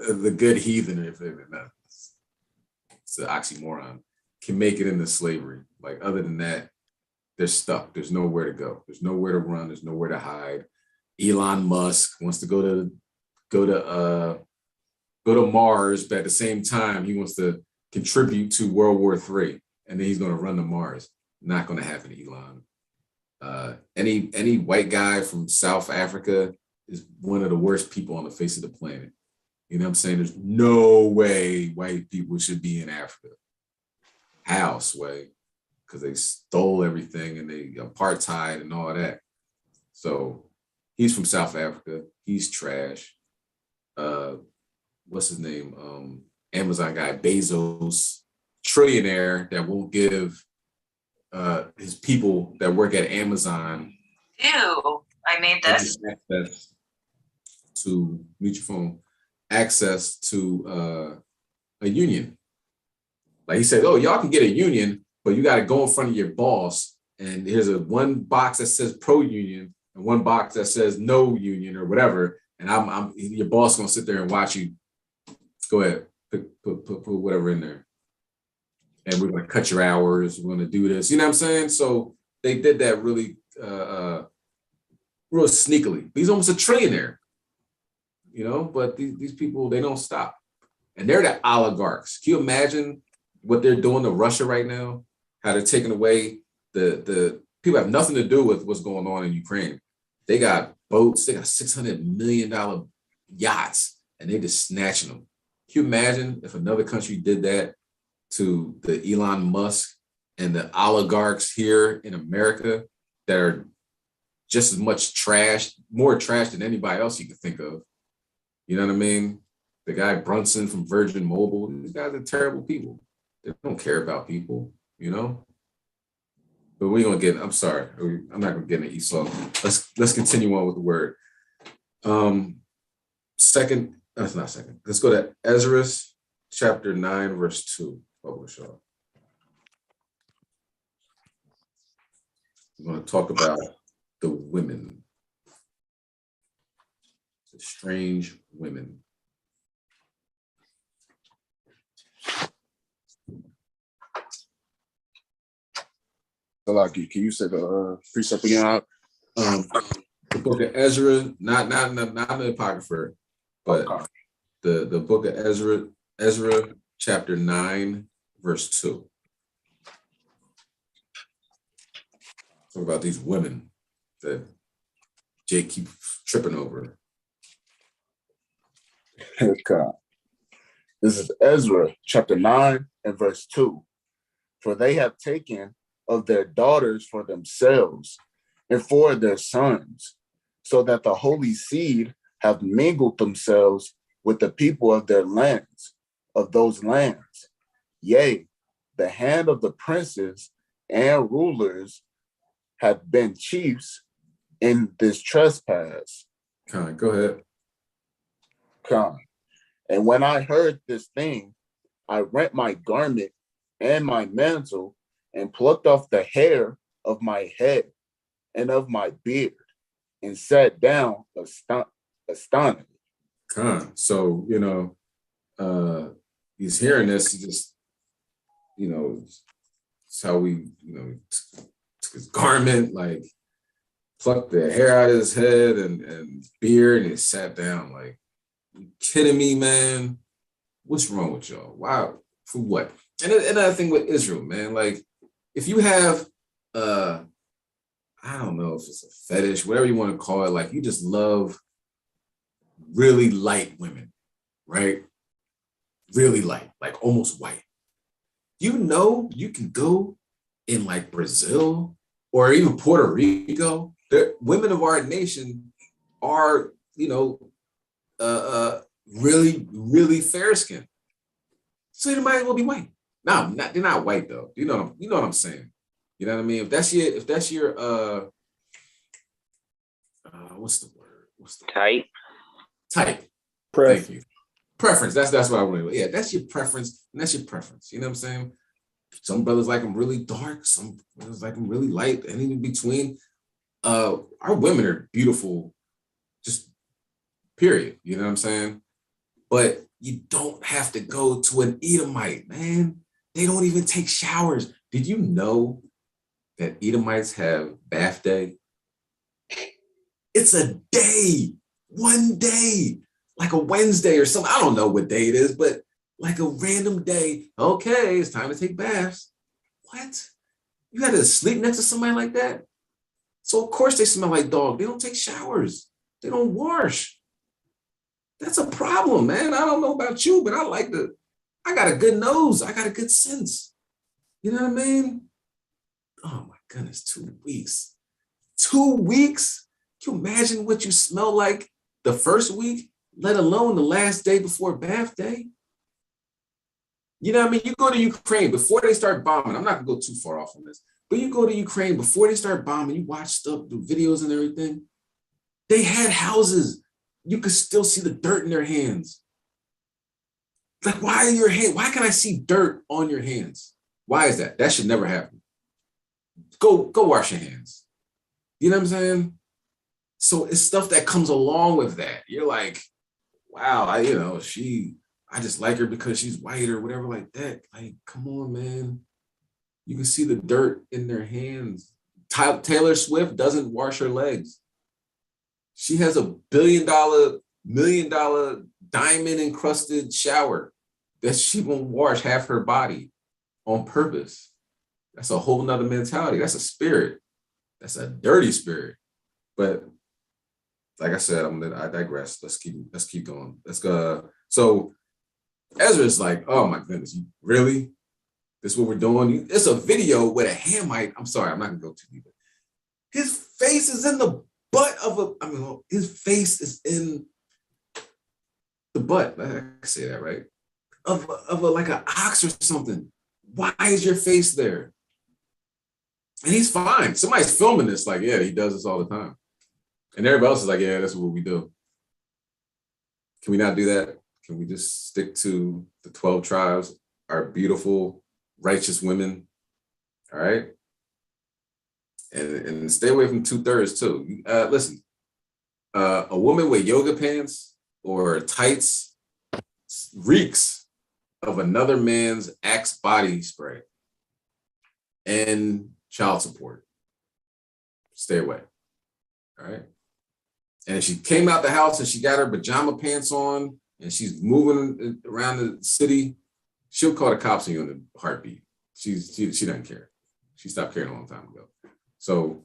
the good heathen, if they're not, it's an oxymoron, can make it into slavery. Like, other than that, they're stuck. There's nowhere to go. There's nowhere to run. There's nowhere to hide. Elon Musk wants to go to Mars, but at the same time, he wants to contribute to World War III, and then he's going to run to Mars. Not going to happen, Elon. Any white guy from South Africa is one of the worst people on the face of the planet. You know what I'm saying? There's no way white people should be in Africa. How, Sway? Because they stole everything and they apartheid and all that. So he's from South Africa. He's trash. What's his name? Amazon guy, Bezos, trillionaire that won't give his people that work at Amazon. Ew, I made this. Access to mute your phone. Access to a union. Like he said, oh, y'all can get a union, but you got to go in front of your boss. And here's one box that says pro-union and one box that says no union or whatever. And I'm your boss gonna sit there and watch you. Go ahead, put whatever in there. And we're gonna cut your hours. We're gonna do this. You know what I'm saying? So they did that really real sneakily. He's almost a trillionaire. You know, but these people, they don't stop. And they're the oligarchs. Can you imagine what they're doing to Russia right now? How they're taking away the people have nothing to do with what's going on in Ukraine. They got boats, they got $600 million yachts, and they just snatching them. Can you imagine if another country did that to the Elon Musk and the oligarchs here in America that are just as much trash, more trash than anybody else you could think of? You know what I mean? The guy Brunson from Virgin Mobile, these guys are terrible people. They don't care about people, you know? But we're gonna get, I'm sorry, I'm not gonna get into Esau. Let's continue on with the word. Let's go to Ezra chapter 9, verse 2. We're going to talk about the women, the strange women. Salaki, can you say the precept again? The book of Ezra, not the Apocrypha, but the book of Ezra chapter 9, verse 2. Talk about these women that Jake keeps tripping over. Okay. This is Ezra chapter 9 and verse 2. For they have taken of their daughters for themselves and for their sons, so that the holy seed have mingled themselves with the people of their lands, of those lands. Yea, the hand of the princes and rulers have been chiefs in this trespass. Go ahead. And when I heard this thing, I rent my garment and my mantle and plucked off the hair of my head and of my beard and sat down astonished. So, he's hearing this, he just, it's how we, took his garment, like plucked the hair out of his head and beard, and he sat down like, you kidding me, man? What's wrong with y'all? Wow, for what? And another thing with Israel, man, like if you have, I don't know if it's a fetish, whatever you want to call it, like you just love really light women, right? Really light, like almost white. You can go in like Brazil or even Puerto Rico. Women of our nation are, really, really fair skinned. So they might as well be white. No, they're not white though. You know what I'm saying? You know what I mean? If that's your what's the word? Type. Thank you. Preference. That's what I want to. Yeah, that's your preference, and that's your preference. You know what I'm saying? Some brothers like them really dark, some brothers like them really light, and in between. Our women are beautiful, just period. You know what I'm saying? But you don't have to go to an Edomite, man. They don't even take showers. Did you know that Edomites have bath day? It's a day, one day, like a Wednesday or something. I don't know what day it is, but like a random day. Okay, it's time to take baths. What? You had to sleep next to somebody like that? So of course they smell like dog. They don't take showers. They don't wash. That's a problem, man. I don't know about you, but I got a good nose. I got a good sense. You know what I mean? Oh my goodness, 2 weeks. 2 weeks? Can you imagine what you smell like the first week, let alone the last day before bath day? You know what I mean? You go to Ukraine before they start bombing. I'm not gonna go too far off on this, but you go to Ukraine before they start bombing, you watch stuff, do videos and everything. They had houses. You could still see the dirt in their hands. Like, why can I see dirt on your hands? Why is that? That should never happen. Go wash your hands. You know what I'm saying? So it's stuff that comes along with that. You're like, wow, I just like her because she's white or whatever like that. Like, come on, man. You can see the dirt in their hands. Taylor Swift doesn't wash her legs. She has a $1 million diamond encrusted shower that she won't wash half her body on purpose. That's a whole nother mentality. That's a spirit. That's a dirty spirit. But like I said, I digress. Let's keep going. Let's go. So Ezra's like, oh my goodness, you really? This is what we're doing? It's a video with a Hamite. I'm sorry, I'm not gonna go too deep. His face is in the butt of his face is in the butt. I can say that, right? Of like an ox or something. Why is your face there? And he's fine. Somebody's filming this, like, yeah, he does this all the time. And everybody else is like, yeah, that's what we do. Can we not do that? Can we just stick to the 12 tribes, our beautiful, righteous women? All right. and stay away from 2/3 too. Listen, a woman with yoga pants or tights reeks of another man's Axe body spray and child support. Stay away. All right. And if she came out the house and she got her pajama pants on and she's moving around the city, she'll call the cops on you in a heartbeat. She doesn't care. She stopped caring a long time ago. So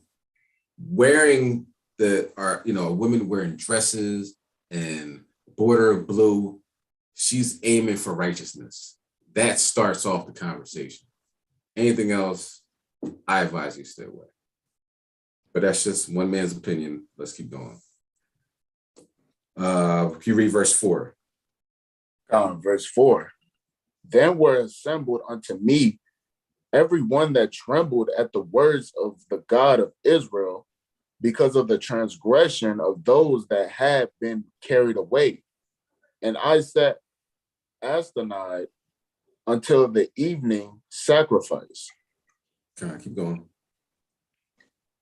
wearing women wearing dresses and border of blue, she's aiming for righteousness. That starts off the conversation. Anything else, I advise you stay away. But that's just one man's opinion. Let's keep going. Can you read verse 4? Verse 4. Then were assembled unto me every one that trembled at the words of the God of Israel, because of the transgression of those that had been carried away. And I sat astonished until the evening sacrifice. Keep going.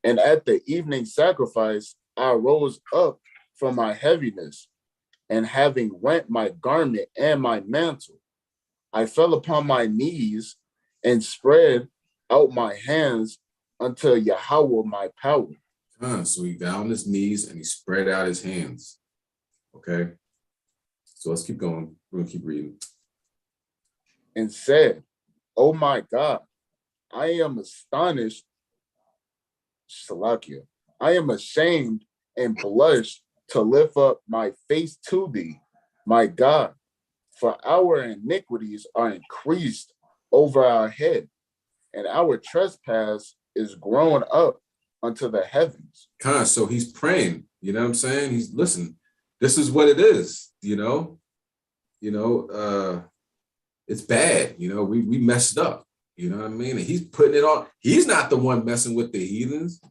And at the evening sacrifice, I rose up from my heaviness, and having rent my garment and my mantle, I fell upon my knees and spread out my hands unto Yahweh my power. So he got on his knees and he spread out his hands. Okay. So let's keep going. We're gonna keep reading. And said, "Oh my God, I am astonished, Salakia. I am ashamed and blush to lift up my face to thee, my God, for our iniquities are increased over our head, and our trespass is grown up unto the heavens." So he's praying, you know what I'm saying? He's listen, this is what it is, it's bad, we messed up, you know what I mean? And he's putting it on, he's not the one messing with the heathens,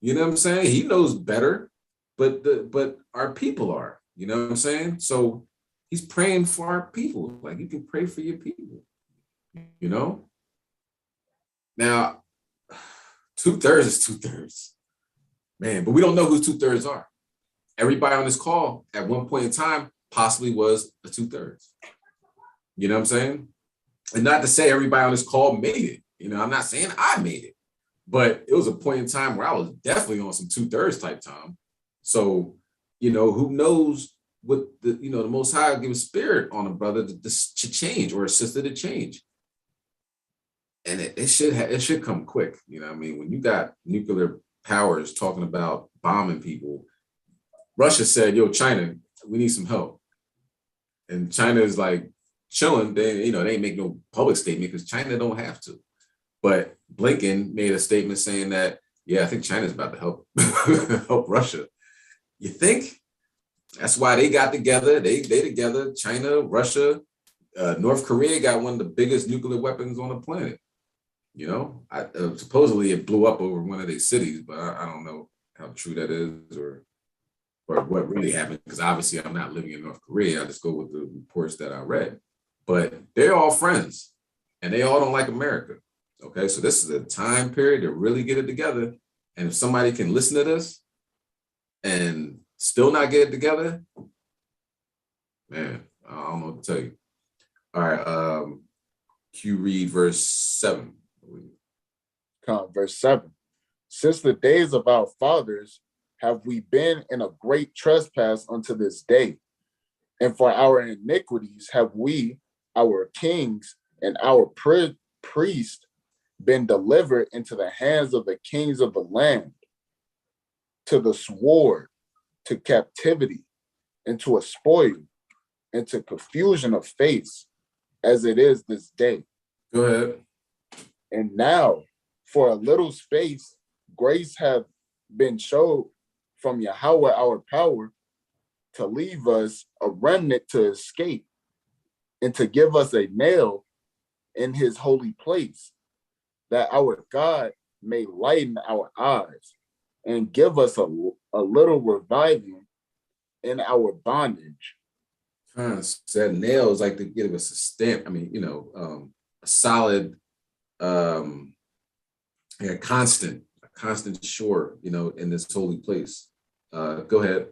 you know what I'm saying? He knows better, but our people are, you know what I'm saying? So he's praying for our people, like you can pray for your people, Now, 2/3 is 2/3. Man, but we don't know who 2/3 are. Everybody on this call at one point in time possibly was a 2/3. You know what I'm saying? And not to say everybody on this call made it. I'm not saying I made it, but it was a point in time where I was definitely on some 2/3 type time. So, who knows what the Most High will give a spirit on a brother to change or a sister to change. And it should come quick. You know what I mean? When you got nuclear powers talking about bombing people, Russia said, yo, China, we need some help. And China is like chilling. They ain't make no public statement because China don't have to. But Blinken made a statement saying that, yeah, I think China's about to help help Russia. You think? That's why they got together. They together, China, Russia, North Korea got one of the biggest nuclear weapons on the planet. Supposedly it blew up over one of their cities, but I don't know how true that is or what really happened, because obviously I'm not living in North Korea. I just go with the reports that I read. But they're all friends, and they all don't like America. Okay, so this is a time period to really get it together. And if somebody can listen to this and still not get it together, man, I don't know what to tell you. All right, Q read verse 7. Verse 7. Since the days of our fathers have we been in a great trespass unto this day, and for our iniquities have we, our kings, and our priests been delivered into the hands of the kings of the land, to the sword, to captivity, and to a spoil, and to confusion of face, as it is this day. Go ahead. And now, for a little space, grace hath been showed from Yahweh our power to leave us a remnant to escape, and to give us a nail in his holy place, that our God may lighten our eyes and give us a little reviving in our bondage. That nail is like to give us a stamp. I mean, a solid, constant constant shore, in this holy place. Go ahead.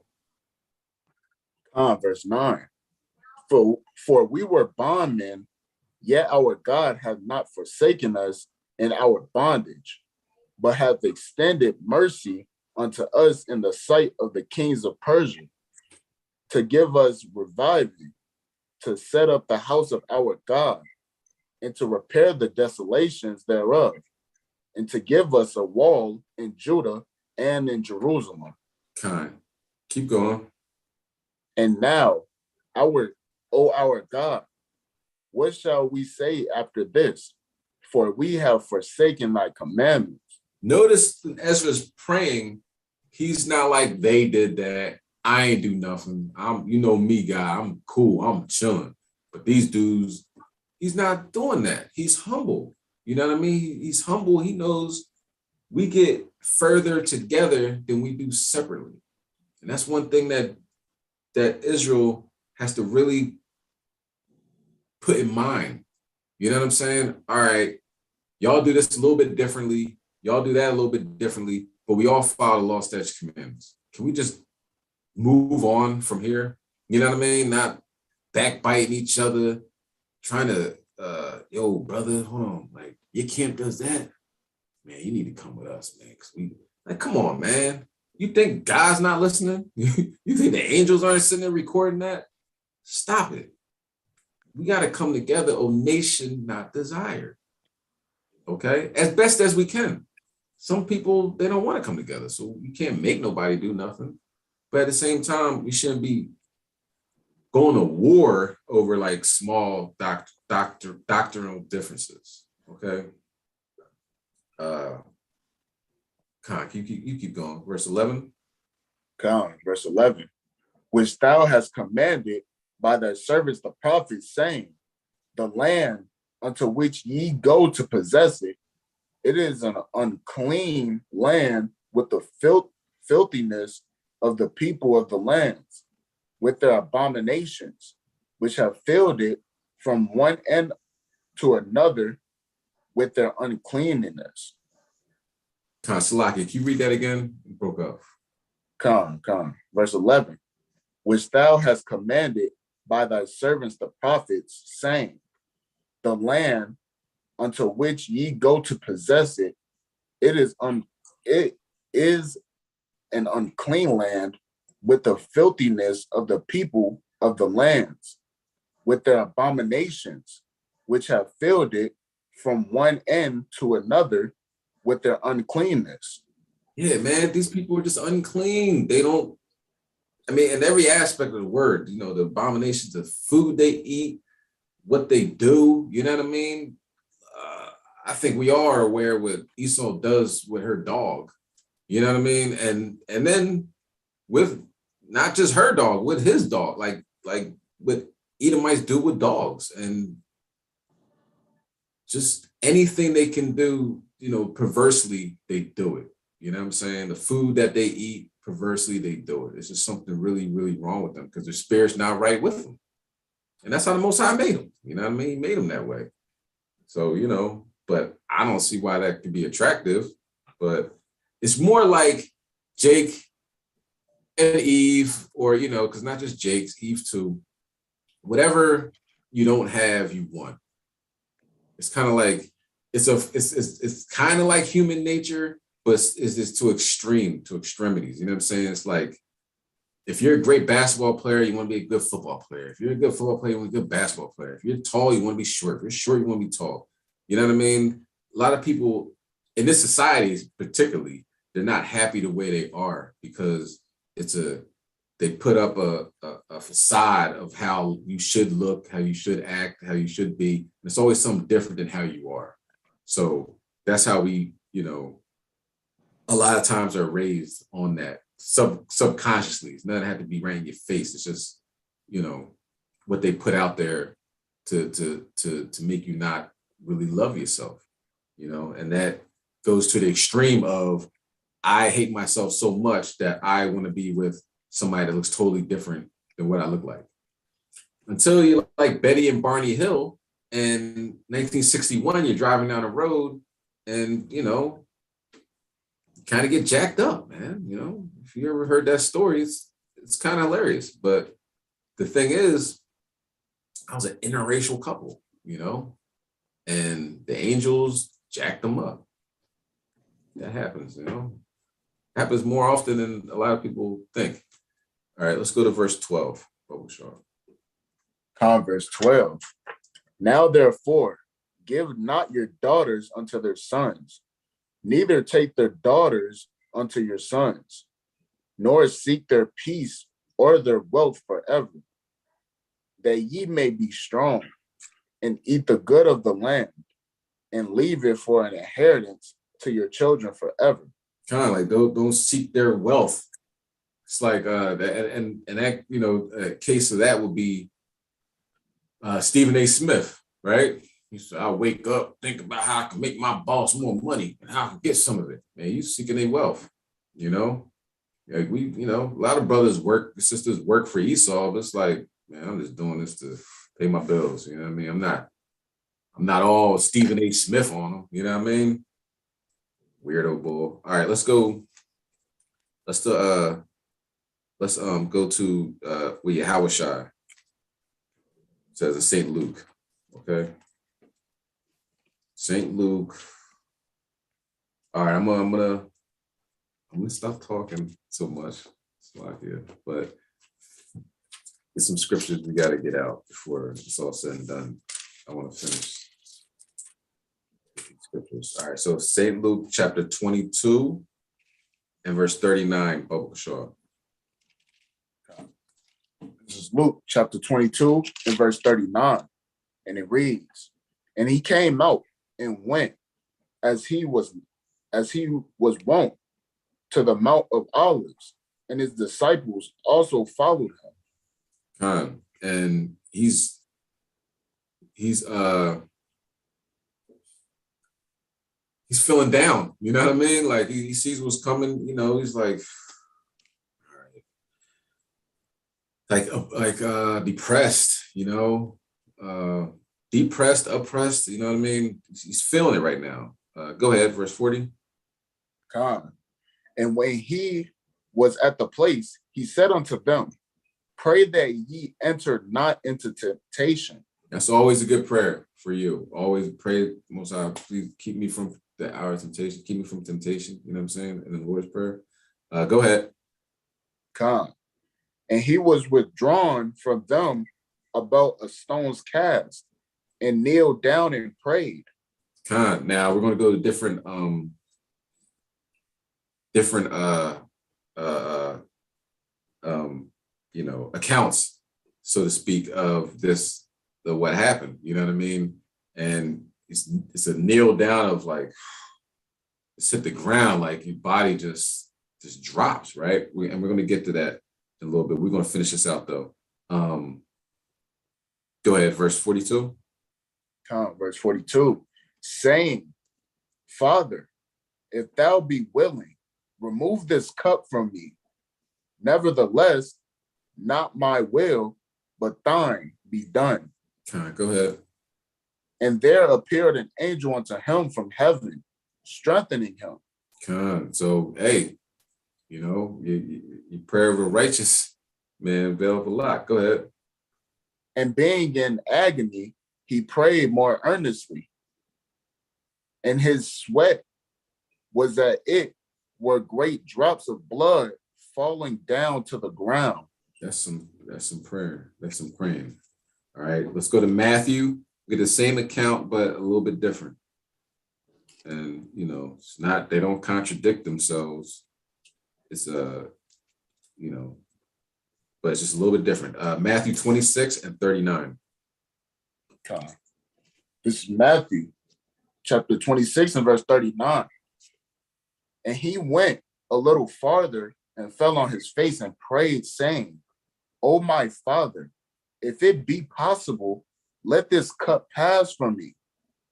Verse 9. For we were bondmen, yet our God hath not forsaken us in our bondage, but hath extended mercy unto us in the sight of the kings of Persia, to give us reviving, to set up the house of our God, and to repair the desolations thereof, and to give us a wall in Judah and in Jerusalem. Kind. Keep going. And now, our God, what shall we say after this? For we have forsaken thy commandments. Notice Ezra's praying. He's not like they did that. I ain't do nothing. Me, God. I'm cool. I'm chilling. But these dudes, he's not doing that. He's humble. You know what I mean? He's humble. He knows we get further together than we do separately. And that's one thing that Israel has to really put in mind. You know what I'm saying? All right, y'all do this a little bit differently. Y'all do that a little bit differently, but we all follow the law, statutes, commandments. Can we just move on from here? You know what I mean? Not backbiting each other, trying to, yo, brother, hold on. Like, your camp does that? Man, you need to come with us, man. Come on, man. You think God's not listening? You think the angels aren't sitting there recording that? Stop it. We got to come together, O nation not desired. Okay? As best as we can. Some people, they don't want to come together, so we can't make nobody do nothing. But at the same time, we shouldn't be going to war over like small doctrinal differences. Okay? You keep going. Verse 11. Verse 11. Which thou hast commanded by thy servants the prophets, saying, the land unto which ye go to possess it, it is an unclean land with the filthiness of the people of the lands, with their abominations, which have filled it from one end to another with their uncleanness. Salaki, can you read that again? You broke up. Verse 11. Which thou hast commanded by thy servants the prophets, saying, the land unto which ye go to possess it, it is an unclean land with the filthiness of the people of the lands, with their abominations, which have filled it from one end to another with their uncleanness. Yeah, man, these people are just unclean. They don't, in every aspect of the word, the abominations, the food they eat, what they do, you know what I mean? I think we are aware what Esau does with her dog, you know what I mean? And then with not just her dog, with his dog, like what Edomites do with dogs, and just anything they can do, perversely, they do it. You know what I'm saying? The food that they eat, perversely, they do it. It's just something really, really wrong with them because their spirit's not right with them. And that's how the Most High made them. You know what I mean? He made them that way. So, but I don't see why that could be attractive. But it's more like Jake and Eve, or, because not just Jake's, Eve too. Whatever you don't have, you want. It's kind of like, it's kind of like human nature, but it's to extremities. You know what I'm saying? It's like, if you're a great basketball player, you want to be a good football player. If you're a good football player, you want to be a good basketball player. If you're tall, you want to be short. If you're short, you want to be tall. You know what I mean? A lot of people in this society, particularly, they're not happy the way they are because they put up a facade of how you should look, how you should act, how you should be. And it's always something different than how you are. So that's how we, a lot of times are raised on that. Subconsciously. It's not have to be right in your face. It's just, what they put out there to make you not really love yourself, and that goes to the extreme of I hate myself so much that I want to be with somebody that looks totally different than what I look like. Until you're like Betty and Barney Hill, and 1961, you're driving down the road and, kind of get jacked up, man. You know, if you ever heard that story, it's kind of hilarious. But the thing is, I was an interracial couple, you know, and the angels jacked them up. That happens, you know. Happens more often than a lot of people think. All right, let's go to verse 12. Bubble Shaw. Verse 12. Now therefore, give not your daughters unto their sons, neither take their daughters unto your sons, nor seek their peace or their wealth forever, that ye may be strong and eat the good of the land and leave it for an inheritance to your children forever. Kind of like don't seek their wealth. It's like and that, you know, a case of that would be Stephen A. Smith, right? He said, "I'll wake up, think about how I can make my boss more money and how I can get some of it." Man, you seeking their wealth, you know. Like we, you know, a lot of brothers sisters work for Esau, but it's like, man, I'm just doing this to pay my bills. You know what I mean? I'm not all Stephen A. Smith on them. You know what I mean? Weirdo bull. All right, let's go. Let's go to where Yahushua says in St. Luke. Okay. St. Luke. All right, I'm gonna stop talking so much. But there's some scriptures we got to get out before it's all said and done. I want to finish scriptures. All right, so St. Luke chapter 22 and verse 39, Bubble Shaw. This is Luke chapter 22 and verse 39. And it reads, and he came out and went as he was wont to the Mount of Olives, and his disciples also followed him. And he's feeling down, you know what I mean? Like he sees what's coming, you know, he's like, all right. Depressed, you know, depressed, oppressed, you know what I mean? He's feeling it right now. Go ahead, verse 40. And when he was at the place, he said unto them, pray that ye enter not into temptation. That's always a good prayer for you. Always pray, Most High, please keep me from the hour of temptation. Keep me from temptation. You know what I'm saying? In the Lord's Prayer. Go ahead. And he was withdrawn from them about a stone's cast and kneeled down and prayed. Now we're going to go to different you know, accounts, so to speak, of what happened. You know what I mean? And it's a kneel down of like, it's hit the ground, like your body just drops, right? And we're going to get to that in a little bit. We're going to finish this out though. Go ahead, verse 42. Verse 42, saying, Father, if thou be willing, remove this cup from me. Nevertheless, not my will, but thine be done. Go ahead. And there appeared an angel unto him from heaven, strengthening him. So, hey, you know, your prayer of a righteous man availeth a lot. Go ahead. And being in agony, he prayed more earnestly. And his sweat was that it were great drops of blood falling down to the ground. That's some prayer. That's some praying. All right, let's go to Matthew. We get the same account, but a little bit different. And you know, it's not, they don't contradict themselves. It's you know, but it's just a little bit different. Matthew 26 and 39. This is Matthew chapter 26 and verse 39. And he went a little farther and fell on his face and prayed, saying, O my Father, if it be possible, let this cup pass from me.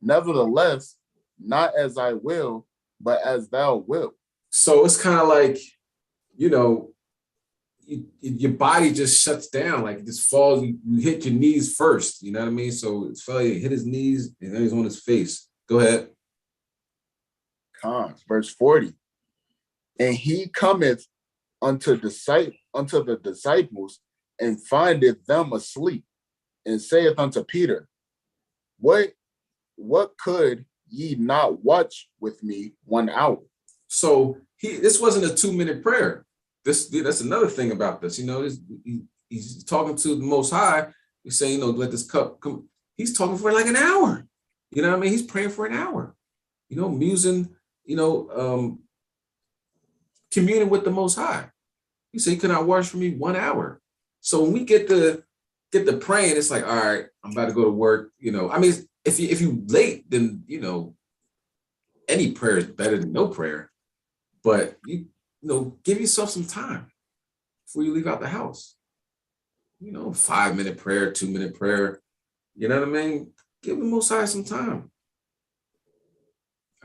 Nevertheless, not as I will, but as thou wilt. So it's kind of like, you know, your body just shuts down, like it just falls. You hit your knees first, you know what I mean? So it's he hit his knees and then he's on his face. Go ahead. Verse 40. And he cometh unto the disciples, and findeth them asleep, and saith unto Peter, What could ye not watch with me 1 hour? So this wasn't a 2-minute prayer. That's another thing about this. He's talking to the Most High. He's saying, let this cup come. He's talking for like an hour. You know what I mean? He's praying for an hour. Musing. Communing with the Most High. He said, "You cannot watch for me 1 hour." So when we get the praying, it's like, all right, I'm about to go to work. If you late, then any prayer is better than no prayer. But give yourself some time before you leave out the house. 5-minute prayer, 2-minute prayer. You know what I mean? Give the Most High some time.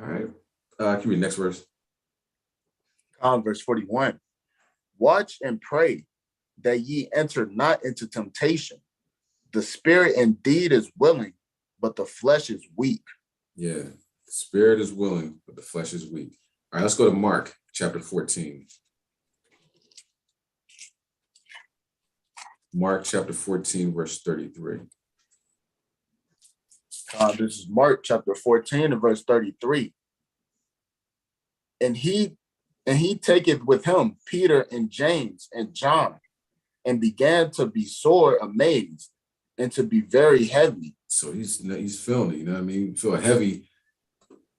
All right. Can you read the next verse? Verse 41. Watch and pray that ye enter not into temptation. The spirit indeed is willing, but the flesh is weak. Yeah, the spirit is willing, but the flesh is weak. All right, let's go to Mark chapter 14. Mark chapter 14, verse 33. This is Mark chapter 14 and verse 33. And he taketh with him Peter and James and John, and began to be sore amazed and to be very heavy. So he's feeling it, you know what I mean? You feel heavy.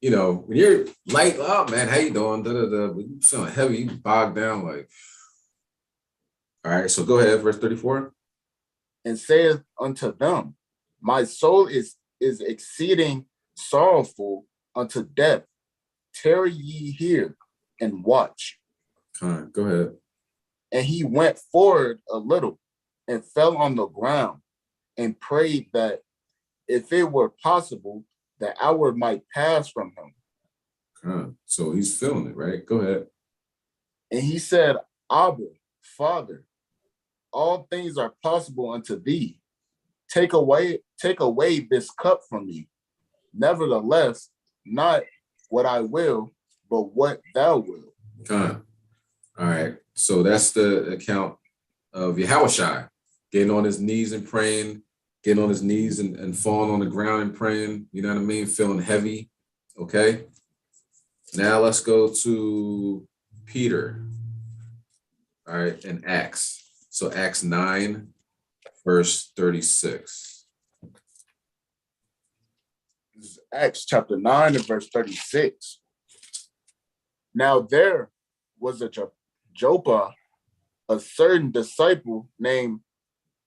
When you're light, oh man, how you doing? But you feeling heavy, you bogged down like. All right, so go ahead, verse 34. And saith unto them, My soul is exceeding sorrowful unto death. Tarry ye here and watch. All right, go ahead. And he went forward a little and fell on the ground and prayed that if it were possible, the hour might pass from him. So he's feeling it, right? Go ahead. And he said, Abba, Father, all things are possible unto thee. Take away this cup from me. Nevertheless, not what I will, but what thou wilt. All right. So that's the account of Yahushua getting on his knees and praying, getting on his knees and falling on the ground and praying, you know what I mean? Feeling heavy. Okay. Now let's go to Peter. All right. And Acts. So Acts 9, verse 36. This is Acts chapter 9 and verse 36. Now there was a Joppa, a certain disciple named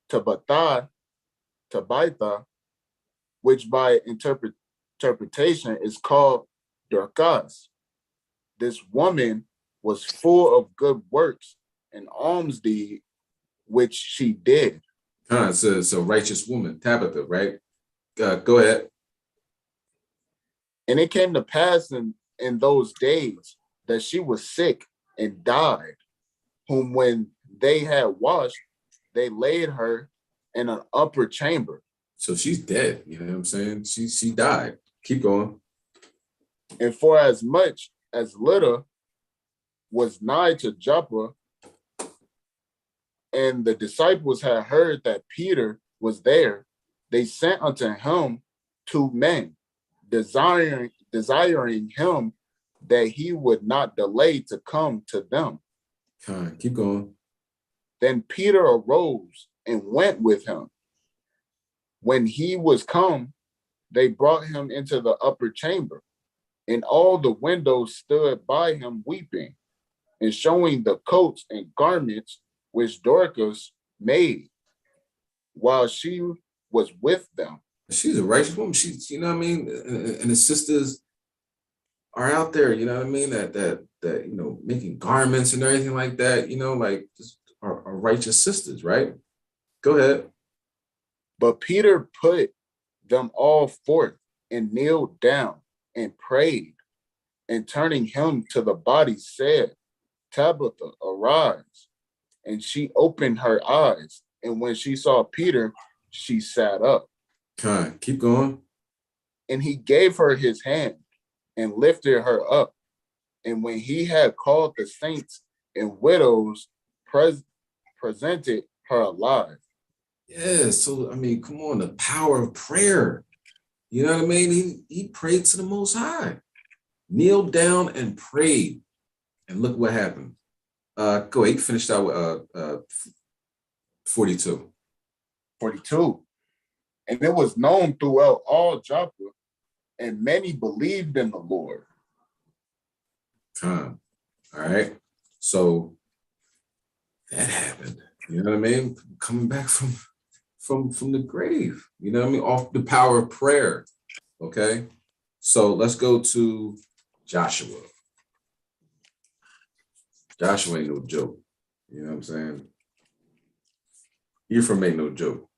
Tabitha, which by interpretation is called Dorcas. This woman was full of good works and alms deed, which she did. It's a righteous woman, Tabitha, right? Go ahead. And it came to pass in those days that she was sick and died, whom when they had washed, they laid her in an upper chamber. So she's dead, you know what I'm saying? She died. Keep going. And for as much as Lydda was nigh to Joppa, and the disciples had heard that Peter was there, they sent unto him 2 men, desiring him that he would not delay to come to them. Keep going. Then Peter arose and went with him. When he was come, they brought him into the upper chamber, and all the windows stood by him weeping, and showing the coats and garments which Dorcas made while she was with them. She's a righteous woman. She's, you know what I mean? And the sisters are out there, you know what I mean? That making garments and everything like that, like just are righteous sisters, right? Go ahead. But Peter put them all forth and kneeled down and prayed, and turning him to the body said, Tabitha, arise. And she opened her eyes, and when she saw Peter, she sat up. Keep going. And he gave her his hand and lifted her up. And when he had called the saints and widows, presented her alive. Yeah, so I mean, come on, the power of prayer. You know what I mean? He prayed to the Most High, kneeled down and prayed, and look what happened. Go ahead, finished out with 42. 42. And it was known throughout all Joppa, and many believed in the Lord. All right. So that happened. You know what I mean? Coming back from the grave. You know what I mean? Off the power of prayer. Okay. So let's go to Joshua. Joshua ain't no joke. You know what I'm saying? Ephraim ain't no joke.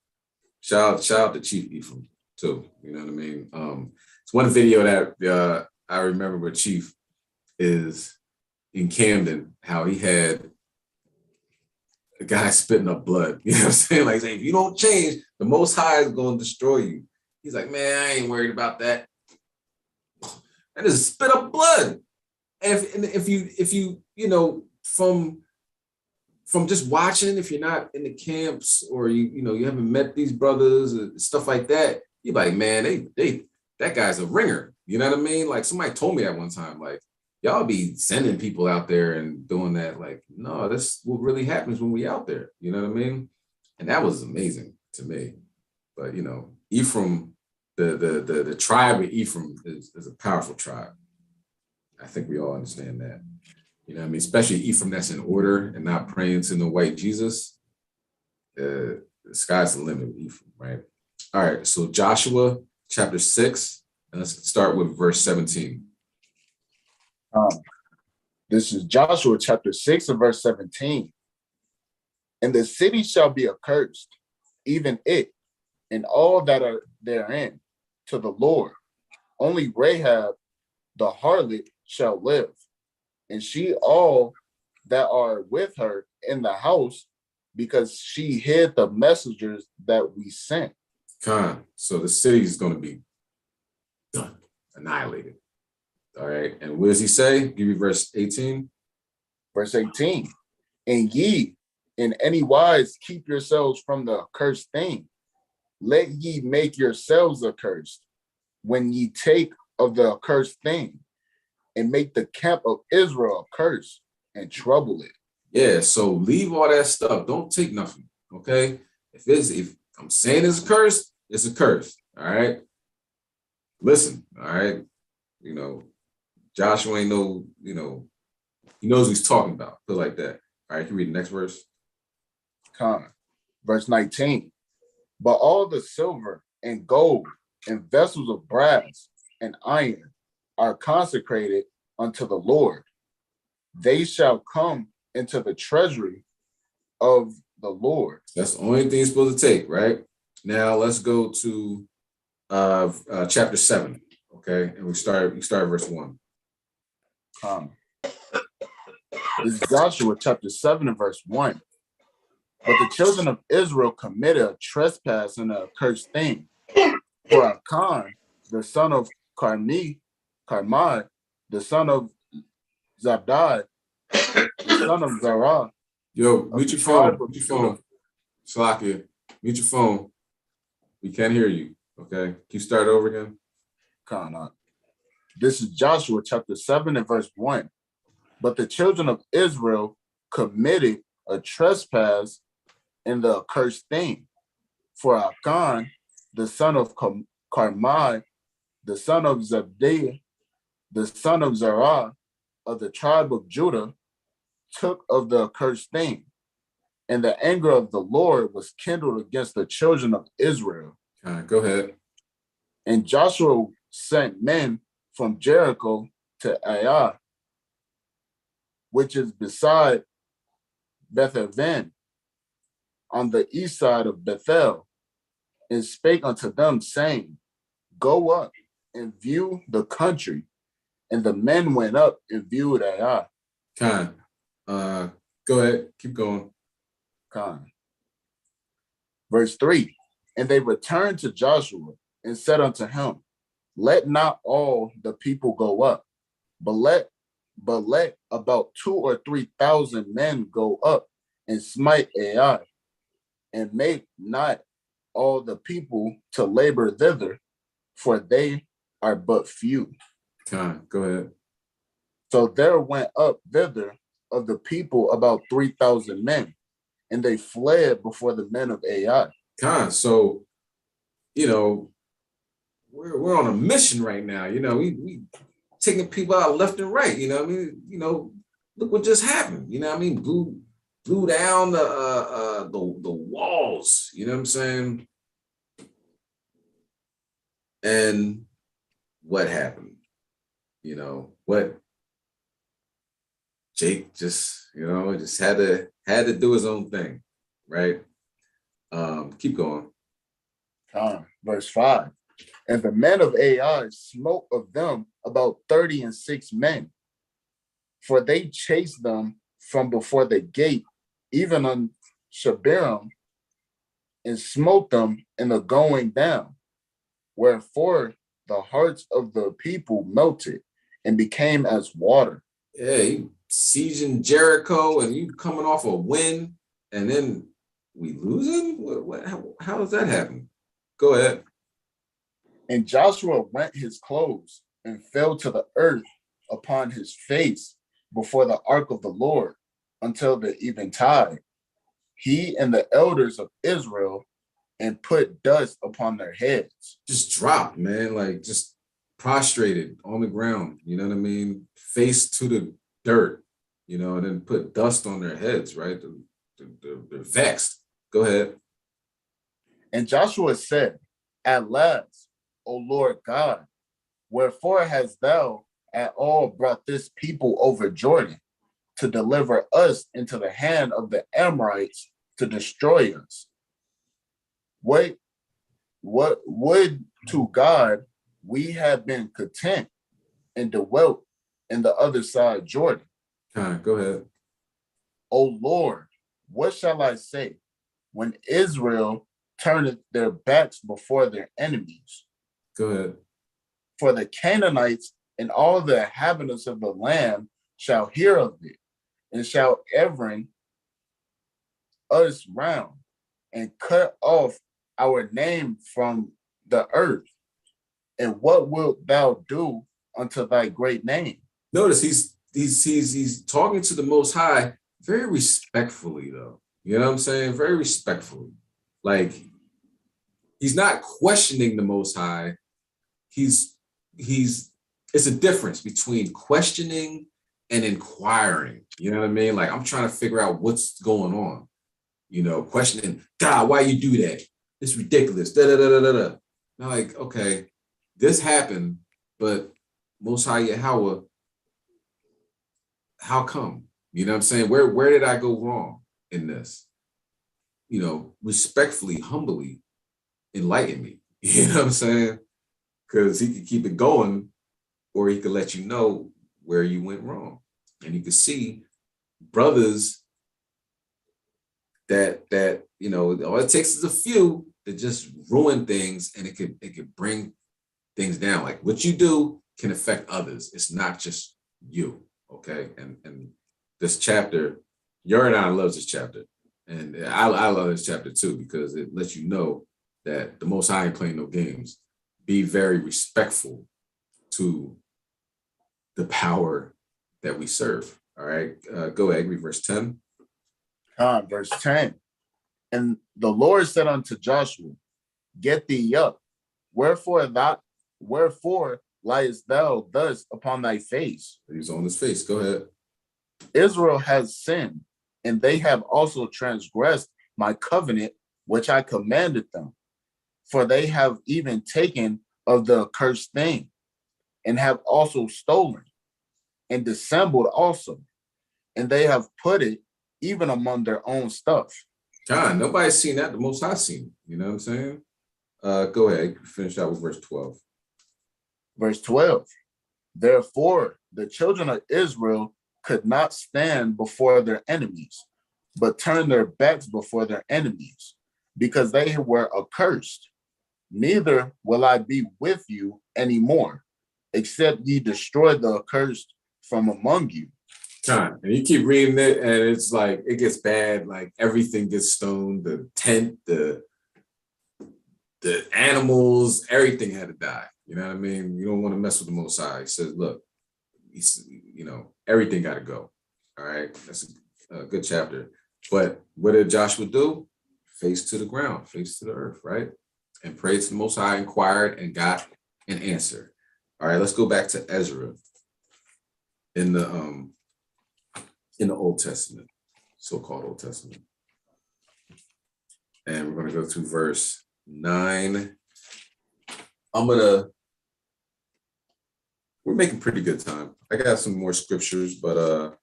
Shout out to Chief Ephraim too. You know what I mean? It's one video that I remember where Chief is in Camden, how he had a guy spitting up blood. You know what I'm saying? Like saying, if you don't change, the Most High is going to destroy you. He's like, man, I ain't worried about that. And just spit up blood. And if you you know, from just watching, if you're not in the camps or you haven't met these brothers and stuff like that, you're like, man, they that guy's a ringer. You know what I mean? Like somebody told me that one time, like, y'all be sending people out there and doing that. Like, no, that's what really happens when we out there. You know what I mean? And that was amazing to me. But Ephraim, the tribe of Ephraim is a powerful tribe. I think we all understand that. You know what I mean? Especially Ephraim that's in order and not praying to no white Jesus. The sky's the limit with Ephraim, right? All right, so Joshua chapter 6, and let's start with verse 17. This is Joshua chapter 6 and verse 17. And the city shall be accursed, even it, and all that are therein, to the Lord. Only Rahab, the harlot, shall live, and she all that are with her in the house, because she hid the messengers that we sent. So the city is going to be done, annihilated. All right. And what does he say? Give you verse 18. Verse 18. And ye in any wise keep yourselves from the accursed thing. Let ye make yourselves accursed when ye take of the accursed thing, and make the camp of Israel accursed and trouble it. Yeah, so leave all that stuff. Don't take nothing. Okay. If I'm saying it's a curse, it's a curse. All right. Listen, all right. Joshua ain't no, he knows what he's talking about. Put it like that. All right, can you read the next verse? Verse 19. But all the silver and gold and vessels of brass and iron are consecrated unto the Lord. They shall come into the treasury of the Lord. That's the only thing you're supposed to take, right? Now let's go to chapter 7. Okay, and we start verse 1. This is Joshua chapter 7 and verse 1. But the children of Israel committed a trespass and a accursed thing. For Achan, the son of Carmi, the son of Zabdi, the son of Zerah. Yo, mute your phone. Mute your phone. Salakia, mute your phone. We can't hear you. Okay, can you start over again? This is Joshua chapter 7 and verse 1. But the children of Israel committed a trespass in the accursed thing. For Achan, the son of Carmi, the son of Zabdi, the son of Zerah, of the tribe of Judah, took of the accursed thing. And the anger of the Lord was kindled against the children of Israel. Go ahead. And Joshua sent men from Jericho to Ai, which is beside Beth-aven, on the east side of Bethel, and spake unto them, saying, Go up and view the country. And the men went up and viewed Ai. Go ahead, keep going. Verse 3. And they returned to Joshua and said unto him, Let not all the people go up, but let but let about 2,000 or 3,000 men go up and smite Ai, and make not all the people to labor thither, for they are but few. Go ahead. So there went up thither of the people about 3,000 men, and they fled before the men of Ai. So, you know, we're on a mission right now. You know, we taking people out left and right. You know what I mean? You know, look what just happened. You know what I mean? Blew down the walls. You know what I'm saying? And what happened? You know what? Jake just, you know, just had to do his own thing, right? Keep going. Verse 5. And the men of Ai smote of them about 36 men, for they chased them from before the gate, even on Shabarim, and smote them in the going down. Wherefore the hearts of the people melted and became as water. Yeah, you sieging Jericho and you coming off a win, and then we losing? How does that happen? Go ahead. And Joshua rent his clothes and fell to the earth upon his face before the ark of the Lord until the eventide, he and the elders of Israel, and put dust upon their heads. Just dropped, man, like just prostrated on the ground, you know what I mean? Face to the dirt, you know, and then put dust on their heads, right? They're vexed. Go ahead. And Joshua said, at last, O Lord God, wherefore hast thou at all brought this people over Jordan to deliver us into the hand of the Amorites to destroy us? What would to God we have been content and dwelt in the other side Jordan? Go ahead. O Lord, what shall I say when Israel turneth their backs before their enemies? Go ahead. For the Canaanites and all the inhabitants of the land shall hear of it, and shall even us round, and cut off our name from the earth. And what wilt thou do unto thy great name? Notice he's talking to the Most High very respectfully, though. You know what I'm saying? Very respectfully. Like, he's not questioning the Most High. It's a difference between questioning and inquiring. You know what I mean? Like, I'm trying to figure out what's going on. You know, questioning, God, why you do that? It's ridiculous. Da da da da da da. I'm like, okay, this happened, but Most High Yahweh, how come? You know what I'm saying? Where did I go wrong in this? You know, respectfully, humbly, enlighten me. You know what I'm saying? Because he could keep it going, or he could let you know where you went wrong. And you could see brothers that you know, all it takes is a few to just ruin things, and it could bring things down. Like, what you do can affect others. It's not just you. Okay. And this chapter, Yordana loves this chapter. And I love this chapter too, because it lets you know that the Most High ain't playing no games. Be very respectful to the power that we serve. All right. Go ahead, read verse 10. Verse 10. And the Lord said unto Joshua, get thee up. Wherefore liest thou thus upon thy face? He's on his face. Go ahead. Israel has sinned, and they have also transgressed my covenant, which I commanded them. For they have even taken of the accursed thing, and have also stolen, and dissembled also, and they have put it even among their own stuff. John, nobody's seen that. The Most High seen it. You know what I'm saying? Go ahead. Finish out with verse 12. Verse 12. Therefore, the children of Israel could not stand before their enemies, but turned their backs before their enemies, because they were accursed. Neither will I be with you anymore, except ye destroy the accursed from among you. Time. And you keep reading it, and it's like it gets bad. Like everything gets stoned. The tent, the animals, everything had to die. You know what I mean? You don't want to mess with the Most High. He says, look, everything got to go. All right, that's a good chapter. But what did Joshua do? Face to the ground, face to the earth, right? And prayed to the Most High, inquired, and got an answer. All right, let's go back to Ezra in the Old Testament, so-called Old Testament. And we're going to go to verse 9. We're making pretty good time. I got some more scriptures, but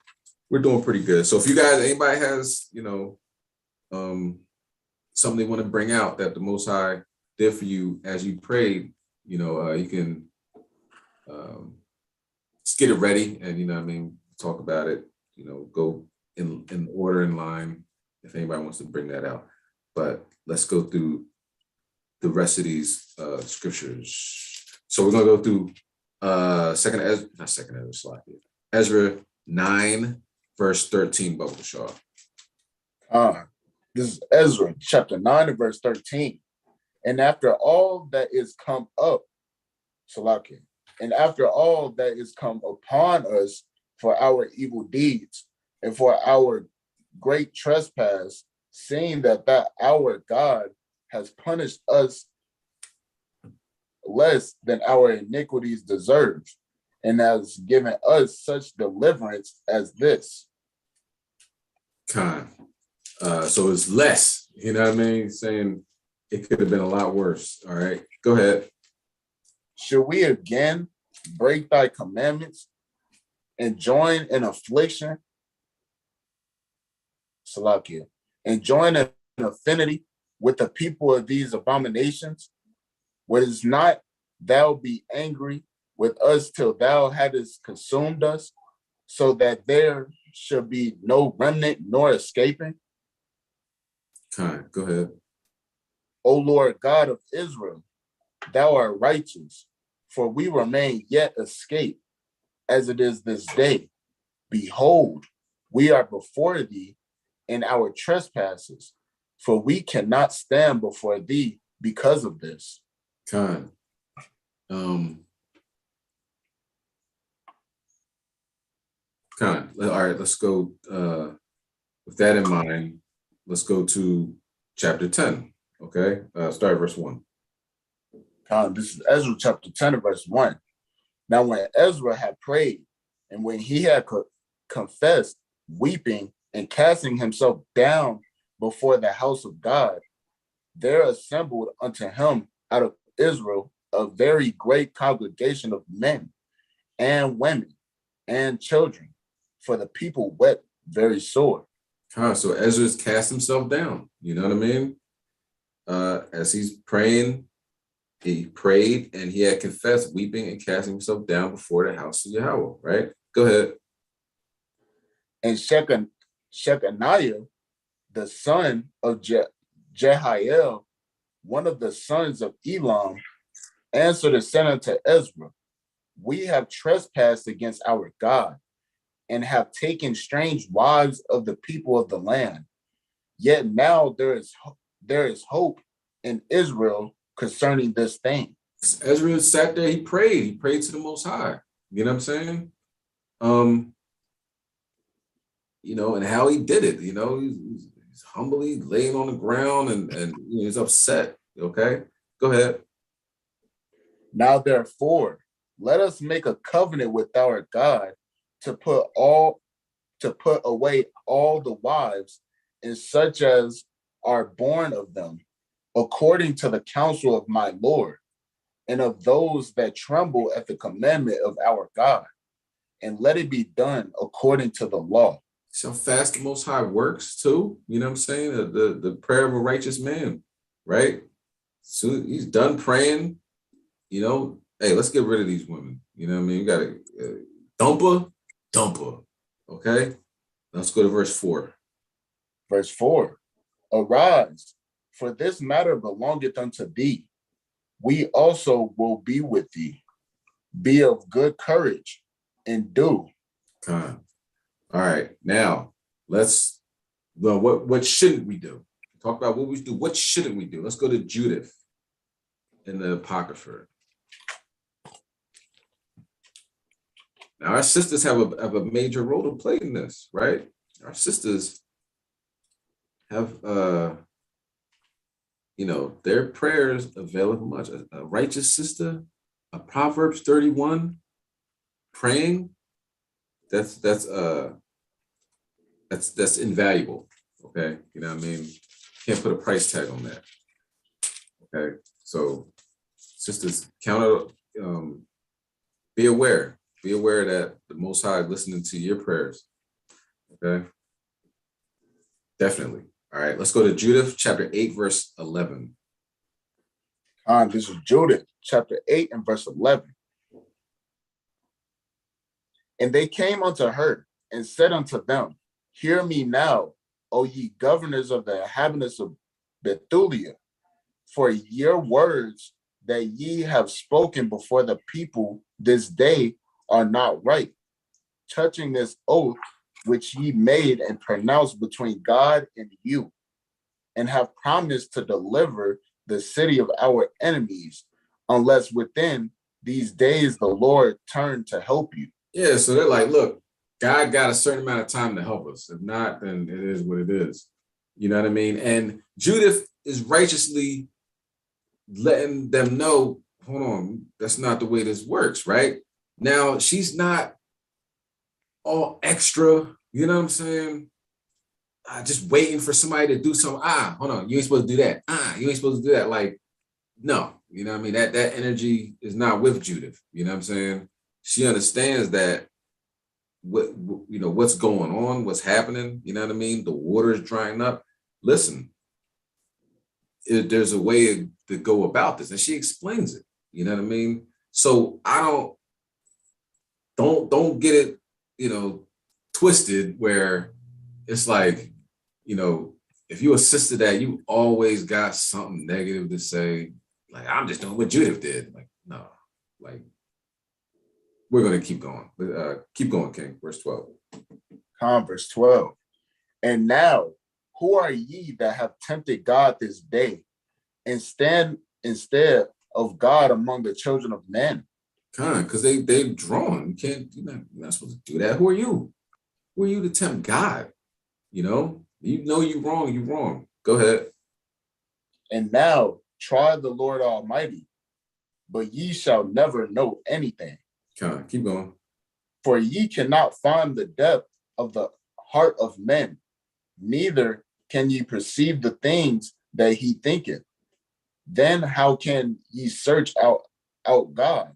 we're doing pretty good. So if you guys, anybody has, something they want to bring out that the Most High did for you as you prayed, you can just get it ready and, talk about it, go in order, in line, if anybody wants to bring that out. But let's go through the rest of these scriptures. So we're going to go through Ezra 9, verse 13, Bubba Shaw. This is Ezra chapter 9 and verse 13. And after all that is come up, Salakia, and after all that is come upon us for our evil deeds and for our great trespass, seeing that our God has punished us less than our iniquities deserve, and has given us such deliverance as this. So it's less, you know what I mean? Saying it could have been a lot worse. All right, go ahead. Should we again break thy commandments and join in affliction, Salakia, and join in affinity with the people of these abominations? What is not thou be angry with us till thou hadst consumed us, so that there should be no remnant nor escaping? Go ahead. O Lord God of Israel, thou art righteous, for we remain yet escaped, as it is this day. Behold, we are before thee in our trespasses, for we cannot stand before thee because of this. All right, let's go with that in mind. Let's go to chapter 10. Okay, start verse 1. This is Ezra chapter 10 verse 1. Now when Ezra had prayed, and when he had confessed, weeping and casting himself down before the house of God, there assembled unto him out of Israel a very great congregation of men and women and children, for the people wept very sore. So Ezra's cast himself down, you know what I mean? As he's praying, he prayed and he had confessed, weeping and casting himself down before the house of Yahweh, right? Go ahead. And Shechaniah, the son of Jehiel, one of the sons of Elam, answered and said unto Ezra, we have trespassed against our God, and have taken strange wives of the people of the land. Yet now there is hope in Israel concerning this thing. Ezra sat there, he prayed to the Most High. You know what I'm saying? And how he did it, he's humbly laying on the ground and he's upset. Okay, go ahead. Now therefore, let us make a covenant with our God to put away all the wives and such as are born of them, according to the counsel of my Lord, and of those that tremble at the commandment of our God, and let it be done according to the law. So fast the Most High works too. You know what I'm saying? The prayer of a righteous man, right? So he's done praying, hey, let's get rid of these women. You know what I mean? You got to dump her. Okay? Let's go to verse 4. Verse 4. Arise, for this matter belongeth unto thee. We also will be with thee. Be of good courage, and do Con. All right. Now what shouldn't we do? Talk about what we do. What shouldn't we do? Let's go to Judith in the Apocrypha. Now, our sisters have a major role to play in this, right? Our sisters have, their prayers avail much. A righteous sister, a Proverbs 31, praying, that's invaluable. Okay, you know what I mean? Can't put a price tag on that. Okay, so sisters, be aware. Be aware that the Most High is listening to your prayers. Okay. Definitely. All right. Let's go to Judith chapter 8, verse 11. This is Judith chapter 8 and verse 11. And they came unto her and said unto them, Hear me now, O ye governors of the inhabitants of Bethulia, for your words that ye have spoken before the people this day are not right, touching this oath which ye made and pronounced between God and you, and have promised to deliver the city of our enemies, unless within these days the Lord turn to help you. Yeah, so they're like, look, God got a certain amount of time to help us. If not, then it is what it is. You know what I mean? And Judith is righteously letting them know, hold on, that's not the way this works, right? Now, she's not all extra, you know what I'm saying? Just waiting for somebody to do something. Hold on, you ain't supposed to do that. You ain't supposed to do that. Like, no, you know what I mean? That energy is not with Judith, you know what I'm saying? She understands that what's going on, what's happening, you know what I mean? The water is drying up. Listen, there's a way to go about this, and she explains it, you know what I mean? So I don't get it, twisted where it's like, if you a sister that you always got something negative to say, like, I'm just doing what Judith did. Like, no, like, we're going to keep going. Keep going, King. Verse 12. Verse 12. And now, who are ye that have tempted God this day and stand instead of God among the children of men? Because they've drawn. You're not supposed to do that. Who are you? Who are you to tempt God? You know you're wrong. Go ahead. And now try the Lord Almighty, but ye shall never know anything. Keep going. For ye cannot find the depth of the heart of men, neither can ye perceive the things that he thinketh. Then how can ye search out God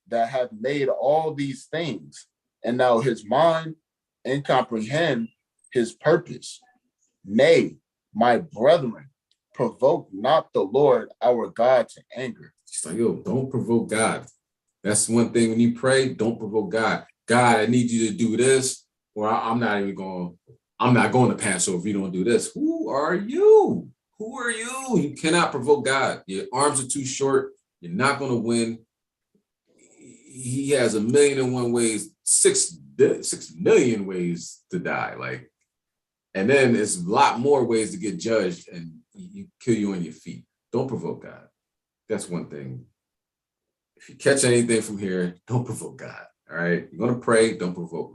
that hath made all these things, and now his mind, and comprehend his purpose? Nay, my brethren, provoke not the Lord our God to anger. It's like, don't provoke God. That's one thing when you pray, don't provoke God. God, I need you to do this, or I'm not going to Passover if you don't do this. Who are you? Who are you? You cannot provoke God. Your arms are too short. You're not going to win. He has 1,000,001 ways, 6 million ways to die. Like, and then there's a lot more ways to get judged and you kill you on your feet. Don't provoke God. That's one thing. If you catch anything from here, don't provoke God. All right. You're going to pray, don't provoke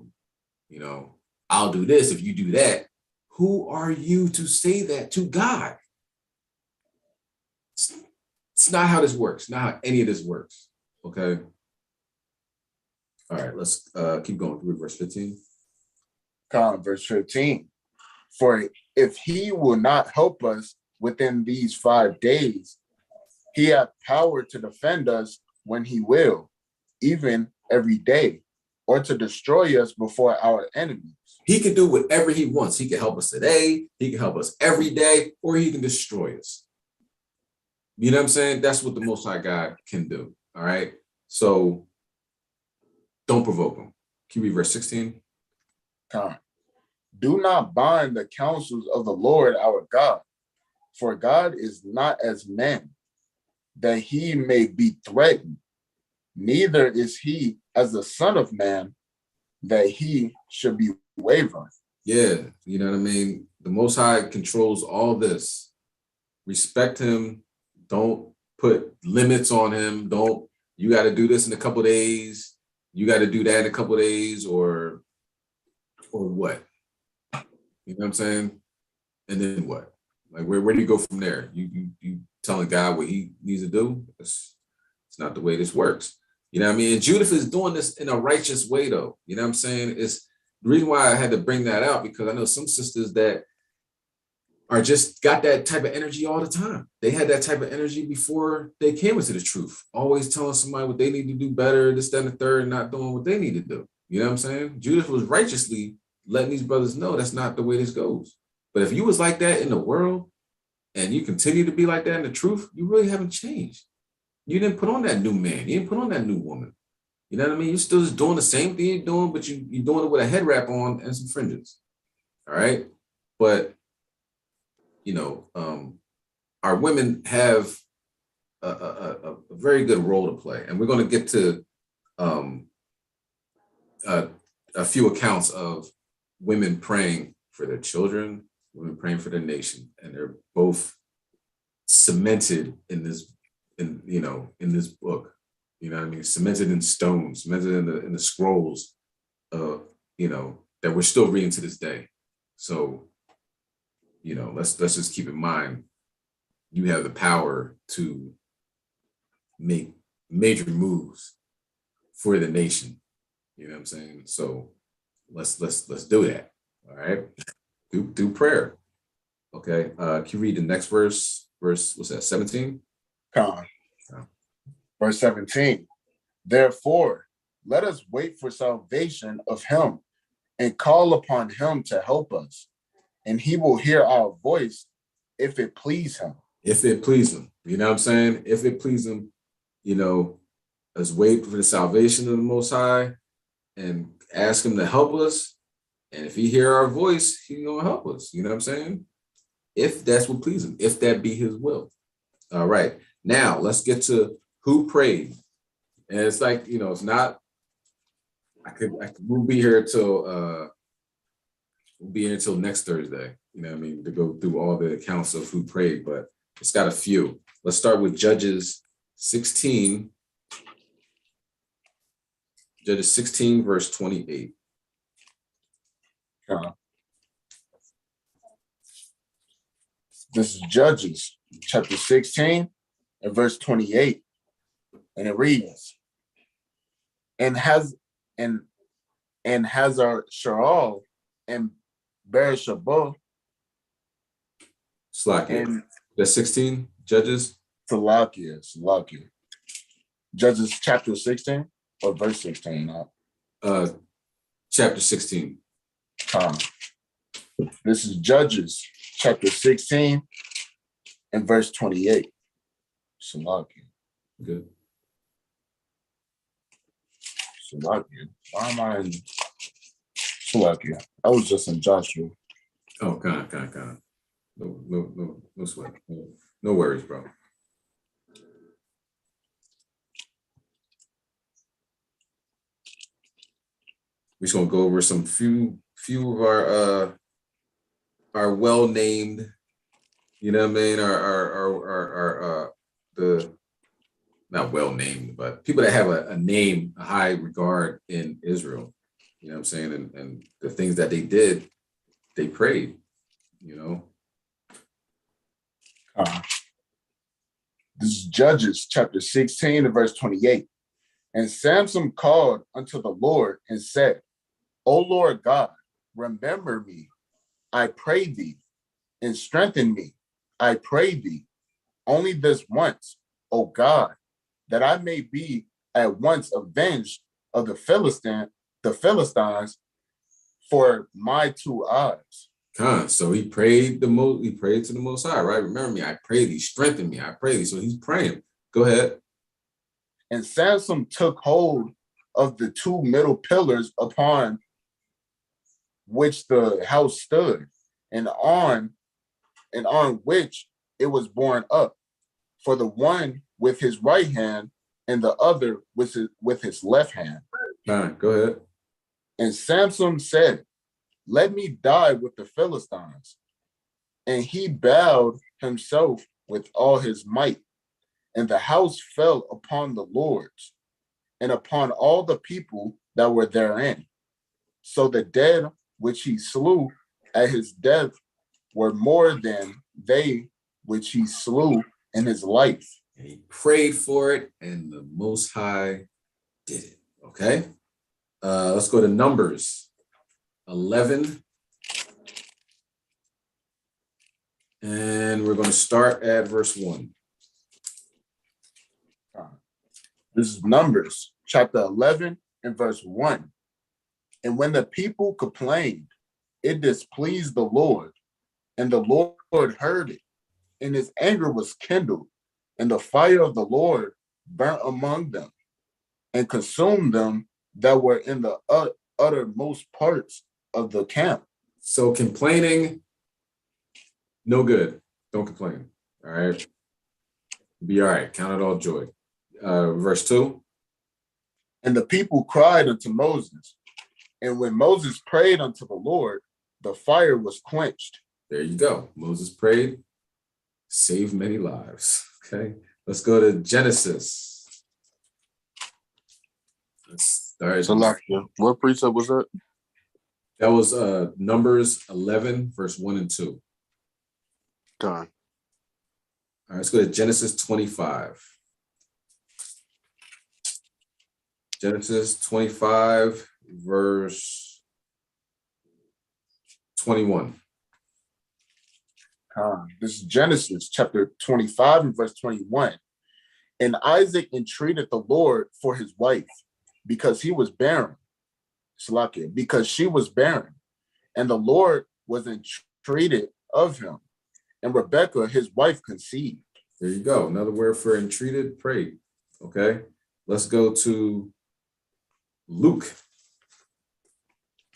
him. I'll do this if you do that. Who are you to say that to God? It's not how this works, not how any of this works. Okay. All right, let's keep going through verse 15. Verse 15. For if he will not help us within these 5 days, he hath power to defend us when he will, even every day, or to destroy us before our enemies. He can do whatever he wants. He can help us today, he can help us every day, or he can destroy us. You know what I'm saying? That's what the Most High God can do. All right. So don't provoke him. Can you read verse 16? Do not bind the counsels of the Lord our God, for God is not as men, that he may be threatened, neither is he as the son of man, that he should be wavering. Yeah, you know what I mean? The Most High controls all this. Respect him. Don't put limits on him. Don't, you got to do this in a couple days. You got to do that in a couple days, or what? You know what I'm saying? And then what? Like, where do you go from there? You telling God what he needs to do? It's not the way this works. You know what I mean? And Judith is doing this in a righteous way, though. You know what I'm saying? It's the reason why I had to bring that out, because I know some sisters that are just got that type of energy all the time. They had that type of energy before they came into the truth, always telling somebody what they need to do better, this, that, and the third, not doing what they need to do. You know what I'm saying? Judith was righteously letting these brothers know that's not the way this goes. But if you was like that in the world and you continue to be like that in the truth, you really haven't changed. You didn't put on that new man. You didn't put on that new woman. You know what I mean? You're still just doing the same thing you're doing, but you're doing it with a head wrap on and some fringes. All right? But, you know, our women have a very good role to play. And we're going to get to a few accounts of women praying for their children, women praying for their nation. And they're both cemented in this book, you know what I mean? Cemented in stone, cemented in the scrolls, you know, that we're still reading to this day. So, you know, let's just keep in mind, you have the power to make major moves for the nation. You know what I'm saying? So let's do that. All right. Do prayer. Okay. Can you read the next verse? What's that? 17? Verse 17. Therefore, let us wait for salvation of him and call upon him to help us, and he will hear our voice if it please him. If it please him. You know what I'm saying? If it please him, you know, let's wait for the salvation of the Most High and ask him to help us. And if he hear our voice, he's going to help us. You know what I'm saying? If that's what pleases him, if that be his will. All right. Now let's get to who prayed. And it's like, you know, it's not, we'll be here until next Thursday, you know what I mean, to go through all the accounts of who prayed, but it's got a few. Let's start with Judges 16. Judges 16, verse 28. This is Judges chapter 16 and verse 28. And it reads, and Hazar Sharal and Beersheba. Slakia. That's 16 Judges. Salakia. Judges chapter 16 or verse 16. Chapter 16. This is Judges chapter 16 and verse 28. Salakia. Good. Salakia. Why am I in Salakia? I was just in Joshua. Oh, kind of. No sweat. No worries, bro. We're just gonna go over some few of our well-named, you know what I mean, our the not well-named, but people that have a name, a high regard in Israel. You know what I'm saying? And the things that they did, they prayed, you know. This is Judges chapter 16 and verse 28. And Samson called unto the Lord and said, O Lord God, remember me, I pray thee, and strengthen me, I pray thee, only this once, O God, that I may be at once avenged of the Philistines for my 2 eyes. So he prayed to the Most High, right? Remember me, I pray thee, strengthen me, I pray thee. So he's praying. Go ahead. And Samson took hold of the 2 middle pillars upon which the house stood, and on which it was borne up, for the one with his right hand and the other with his left hand. Go ahead. And Samson said, let me die with the Philistines. And he bowed himself with all his might. And the house fell upon the lords and upon all the people that were therein. So the dead which he slew at his death were more than they which he slew in his life. And he prayed for it, and the Most High did it. Okay. Let's go to Numbers 11. And we're going to start at verse 1. This is Numbers chapter 11 and verse 1. And when the people complained, it displeased the Lord, and the Lord heard it, and his anger was kindled, and the fire of the Lord burnt among them, and consumed them that were in the uttermost parts of the camp. So complaining, no good. Don't complain. All right. Be all right. Count it all joy. Verse 2. And the people cried unto Moses. And when Moses prayed unto the Lord, the fire was quenched. There you go. Moses prayed, saved many lives. Okay. Let's go to Genesis. Let's start. What precept was that? That was Numbers 11, verse 1 and 2. Done. All right, let's go to Genesis 25. Genesis 25, verse 21. This is Genesis chapter 25 and verse 21. And Isaac entreated the Lord for his wife, because he was barren. Because she was barren. And the Lord was entreated of him. And Rebekah, his wife, conceived. There you go. Another word for entreated, prayed. Okay. Let's go to Luke.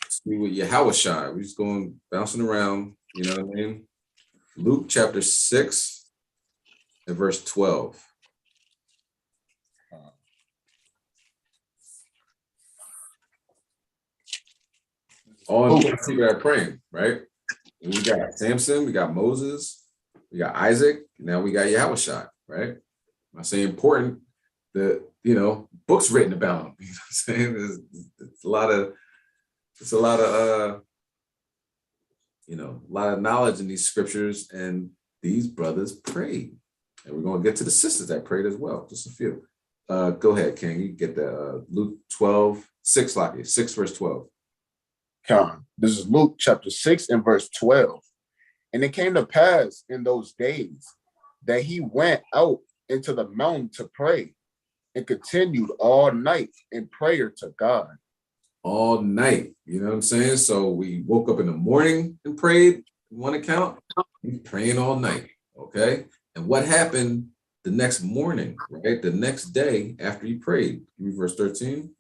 See what Yahushua. We're just going bouncing around. You know what I mean? Luke chapter 6 and verse 12. All people are praying, right? And we got Samson, we got Moses, we got Isaac, now we got Yahushua, right? I say important that, books written about him. You know what I'm saying? It's a lot of a lot of knowledge in these scriptures, and these brothers prayed. And we're going to get to the sisters that prayed as well, just a few. Go ahead, King. You get the Luke 6 verse 12. This is Luke chapter 6 and verse 12. And it came to pass in those days that he went out into the mountain to pray, and continued all night in prayer to God. All night, you know what I'm saying? So we woke up in the morning and prayed, one account, he's praying all night, okay? And what happened the next morning, right? The next day after he prayed? Give me verse 13.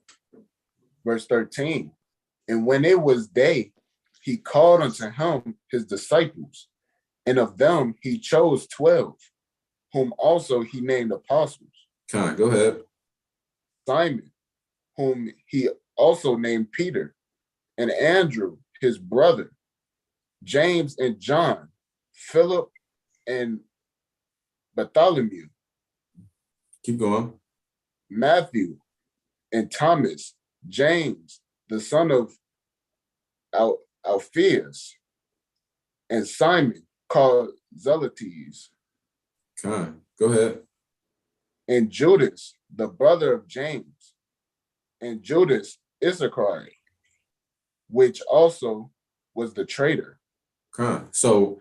Verse 13. And when it was day, he called unto him his disciples, and of them he chose 12, whom also he named apostles. Go ahead. Simon, whom he also named Peter, and Andrew, his brother, James and John, Philip and Bartholomew. Keep going. Matthew and Thomas, James, the son of Alphaeus, and Simon called Zelotes. Go ahead. And Judas, the brother of James, and Judas Iscariot, which also was the traitor. So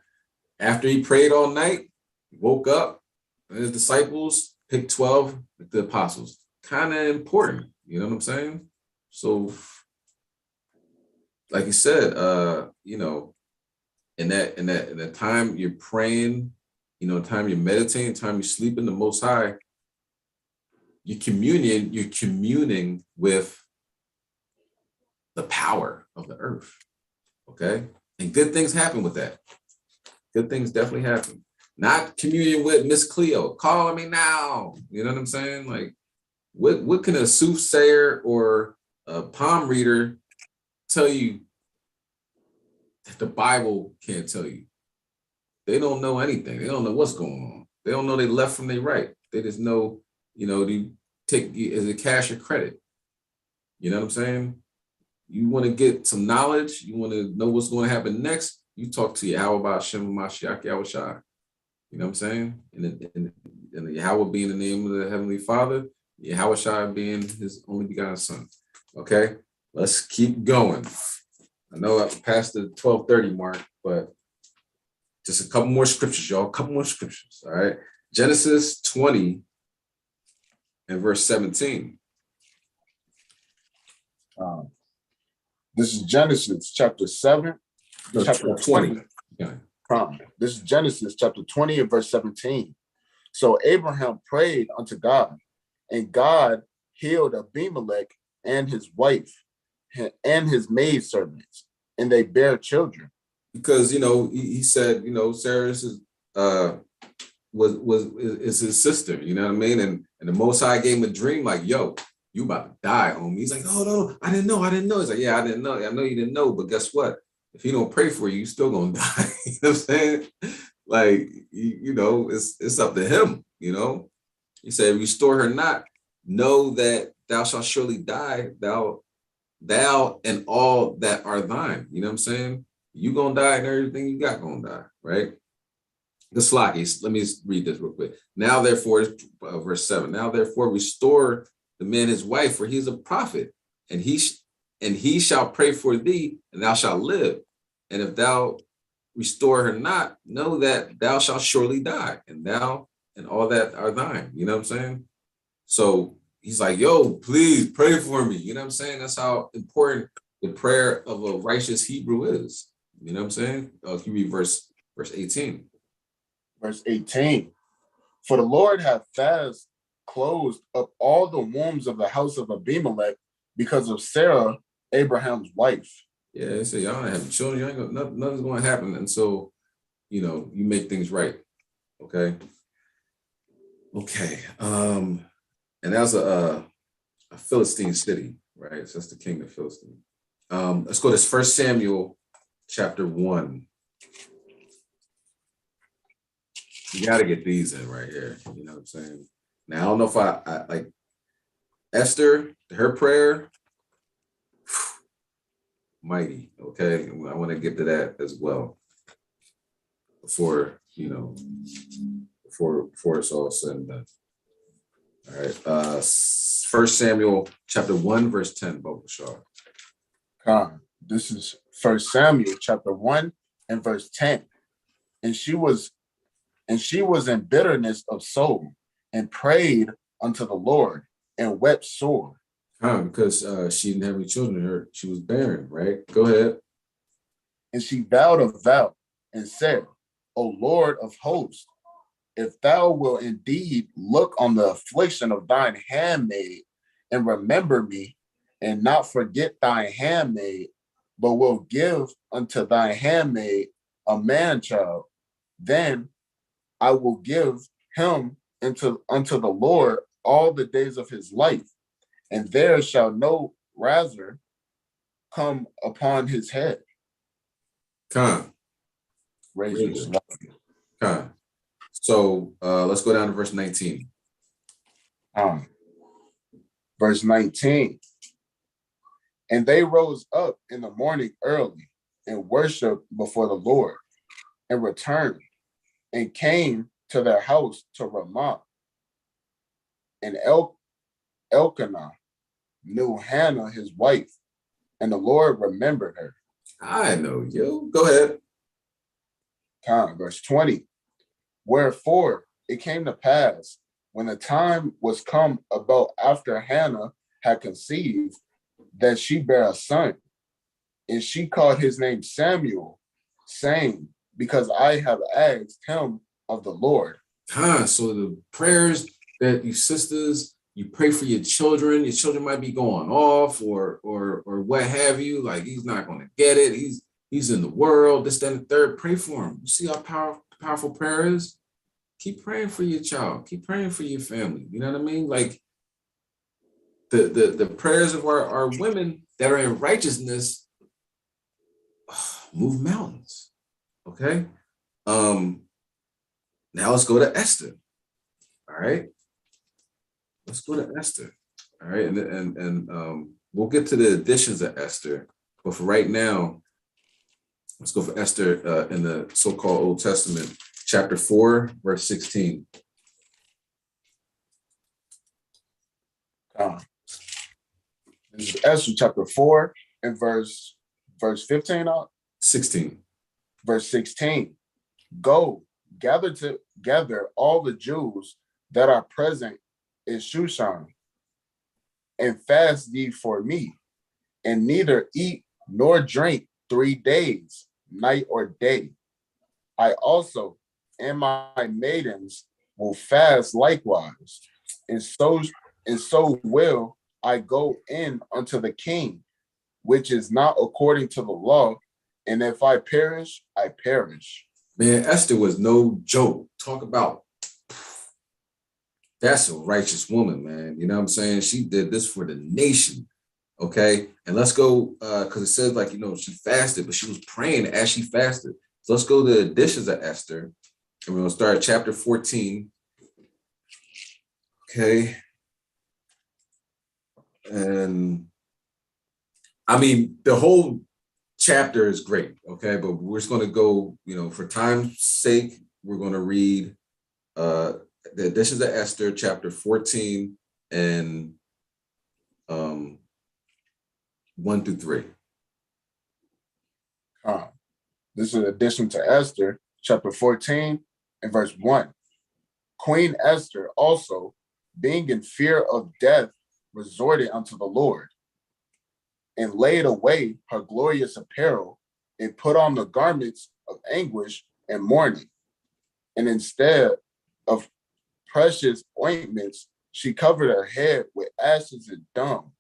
after he prayed all night, he woke up, and his disciples picked 12, the apostles. Kind of important, you know what I'm saying? So, like you said, in that time you're praying, time you're meditating, time you're sleeping, the Most High, you're communing with the power of the earth. Okay. And good things happen with that. Good things definitely happen. Not communion with Miss Cleo. Call me now. You know what I'm saying? Like, what can a soothsayer or a palm reader tell you that the Bible can't tell you. They don't know anything. They don't know what's going on. They don't know they left from their right. They just know, they take is it cash or credit. You know what I'm saying? You want to get some knowledge, you want to know what's going to happen next, you talk to Yahweh Shem Mashiach Yahushua. You know what I'm saying? And Yahweh being the name of the Heavenly Father, Yahushua being his only begotten son. Okay, let's keep going. I know I've passed the 12:30 mark, but just a couple more scriptures, y'all. A couple more scriptures. All right. Genesis 20 and verse 17. This is Genesis chapter 7, No, chapter 20. Yeah. This is Genesis chapter 20 and verse 17. So Abraham prayed unto God, and God healed Abimelech and his wife and his maidservants, and they bare children. Because he said, Sarah is is his sister, you know what I mean? And the Most High gave him a dream like, yo, you about to die, homie. He's like, no, I didn't know. He's like, yeah, I didn't know. I know you didn't know, but guess what? If he don't pray for you, you still gonna die. You know what I'm saying? Like, it's up to him, He said, restore her not, know that thou shalt surely die, thou and all that are thine. You know what I'm saying? You gonna die and everything you got gonna die, right? The Slackies, let me read this real quick. Now, therefore, verse 7, now, therefore, restore the man his wife, for he is a prophet, and he shall pray for thee, and thou shalt live. And if thou restore her not, know that thou shalt surely die, and thou and all that are thine. You know what I'm saying? So he's like, yo, please pray for me. You know what I'm saying? That's how important the prayer of a righteous Hebrew is. You know what I'm saying? If you read verse 18. Verse 18. For the Lord hath fast closed up all the wombs of the house of Abimelech because of Sarah, Abraham's wife. Yeah, they say y'all ain't having children, you ain't gonna, nothing's gonna happen until you make things right. Okay. And that's a Philistine city, right? So that's the king of Philistine. Let's go to 1 Samuel chapter 1. You got to get these in right here. You know what I'm saying? Now, I don't know if I like Esther, her prayer, mighty. Okay. I want to get to that as well before it's all said and done. All right. 1 Samuel chapter 1, verse 10, Bobashar. This is 1 Samuel chapter 1 and verse 10. And she was in bitterness of soul and prayed unto the Lord and wept sore. Because she didn't have any children. She was barren, right? Go ahead. And she vowed a vow and said, O Lord of hosts, if thou wilt indeed look on the affliction of thine handmaid and remember me, and not forget thine handmaid, but will give unto thy handmaid a man child, then I will give him unto the Lord all the days of his life, and there shall no razor come upon his head. Razor. So let's go down to verse 19. Verse 19. And they rose up in the morning early and worshiped before the Lord, and returned and came to their house to Ramah. And Elkanah knew Hannah his wife, and the Lord remembered her. I know you. Go ahead. Verse 20. Wherefore it came to pass, when the time was come about after Hannah had conceived, that she bare a son, and she called his name Samuel, saying, because I have asked him of the Lord. So the prayers that you sisters, you pray for your children might be going off or what have you, like he's not going to get it. He's in the world, this, that, and the third. Pray for him. You see how powerful prayer is? Keep praying for your child. Keep praying for your family. You know what I mean? Like the prayers of our women that are in righteousness move mountains. Okay. Now let's go to Esther. All right. Let's go to Esther. All right. And we'll get to the additions of Esther. But for right now, let's go for Esther in the so-called Old Testament, chapter 4, verse 16. This is Esther chapter 4 and verse 15, 16. Verse 16. Go, gather together all the Jews that are present in Shushan, and fast ye for me, and neither eat nor drink 3 days, night or day. I also and my maidens will fast likewise, and so will I go in unto the king, which is not according to the law, and if I perish, I perish. Man, Esther was no joke. Talk about, that's a righteous woman, man. You know what I'm saying? She did this for the nation. Okay. And let's go, because it says, like, she fasted, but she was praying as she fasted. So let's go to the additions of Esther. And we're going to start at chapter 14. Okay. And I mean, the whole chapter is great. Okay. But we're just going to go, for time's sake, we're going to read the additions of Esther, chapter 14 and 1 through 3. This is an addition to Esther, chapter 14 and verse 1. Queen Esther also, being in fear of death, resorted unto the Lord, and laid away her glorious apparel, and put on the garments of anguish and mourning. And instead of precious ointments, she covered her head with ashes and dung,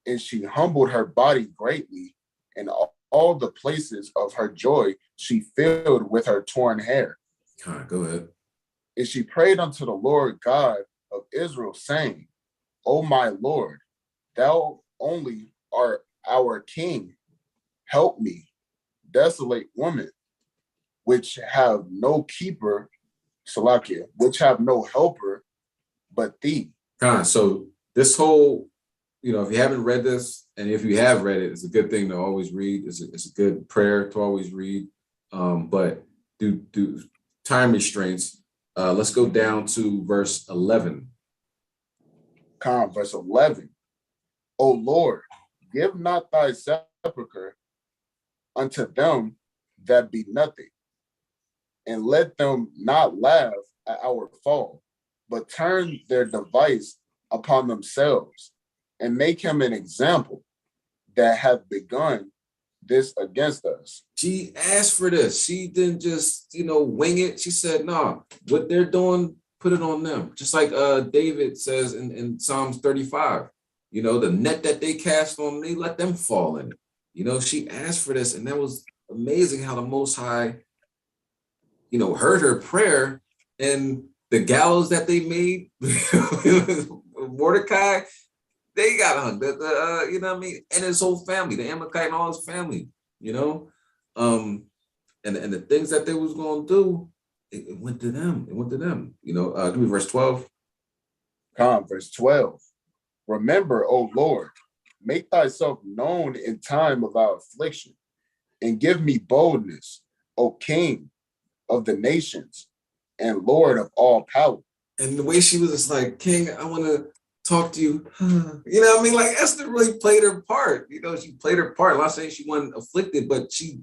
and she humbled her body greatly, and all the places of her joy she filled with her torn hair. Go ahead. And she prayed unto the Lord God of Israel, saying, O my Lord, thou only art our king. Help me, desolate woman, which have no keeper, Salakia, which have no helper but thee. So this whole, if you haven't read this, and if you have read it, it's a good thing to always read. It's a good prayer to always read. But due to time restraints, let's go down to verse 11. Verse 11. O Lord, give not thy sepulchre unto them that be nothing, and let them not laugh at our fall, but turn their device upon themselves, and make him an example that have begun this against us. She asked for this. She didn't just, wing it. She said, no, what they're doing, put it on them. Just like David says in Psalms 35, the net that they cast on me, let them fall in it. She asked for this, and that was amazing how the Most High, heard her prayer, and the gallows that they made, Mordecai, they got hung, and his whole family, the Amalekite and all his family, and the things that they was going to do, it went to them. It went to them. Give me verse 12. Verse 12. Remember, O Lord, make thyself known in time of our affliction, and give me boldness, O King of the nations, and Lord of all power. And the way she was just like, King, I want to talk to you. Like Esther really played her part. She played her part. I'm not saying she wasn't afflicted, but she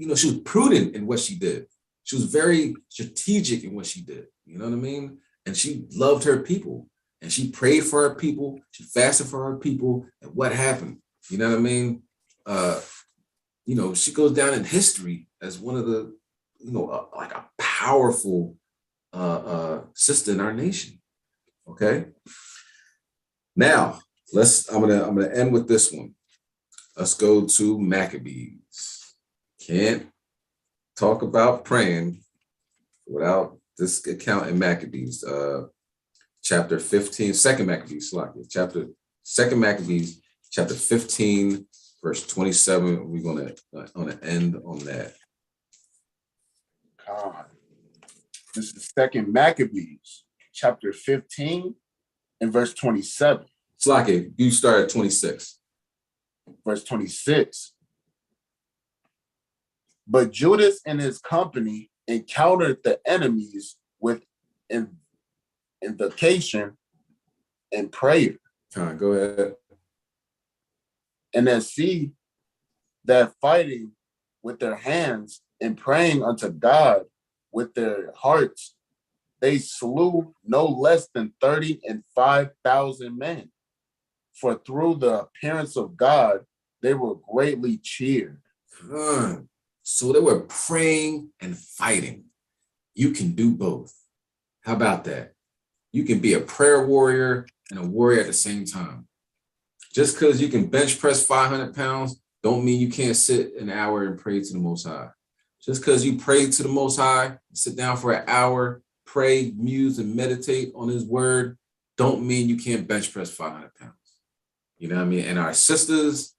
was prudent in what she did. She was very strategic in what she did. You know what I mean? And she loved her people, and she prayed for her people. She fasted for her people. And what happened? You know what I mean? She goes down in history as one of the, like a powerful sister in our nation. Okay. Now I'm gonna end with this one. Let's go to Maccabees. Can't talk about praying without this account in Maccabees, chapter 15, 2 Maccabees, chapter 15, verse 27. We're gonna end on that. God. This is Second Maccabees, chapter 15 and verse 27. Slaki, you start at 26. Verse 26. But Judas and his company encountered the enemies with invocation and prayer. Go ahead. And then see that fighting with their hands and praying unto God with their hearts, they slew no less than 35,000 men. For through the appearance of God, they were greatly cheered. So they were praying and fighting. You can do both. How about that? You can be a prayer warrior and a warrior at the same time. Just because you can bench press 500 pounds, don't mean you can't sit an hour and pray to the Most High. Just because you pray to the Most High, sit down for an hour, pray, muse, and meditate on His word, don't mean you can't bench press 500 pounds. You know what I mean? And our sisters,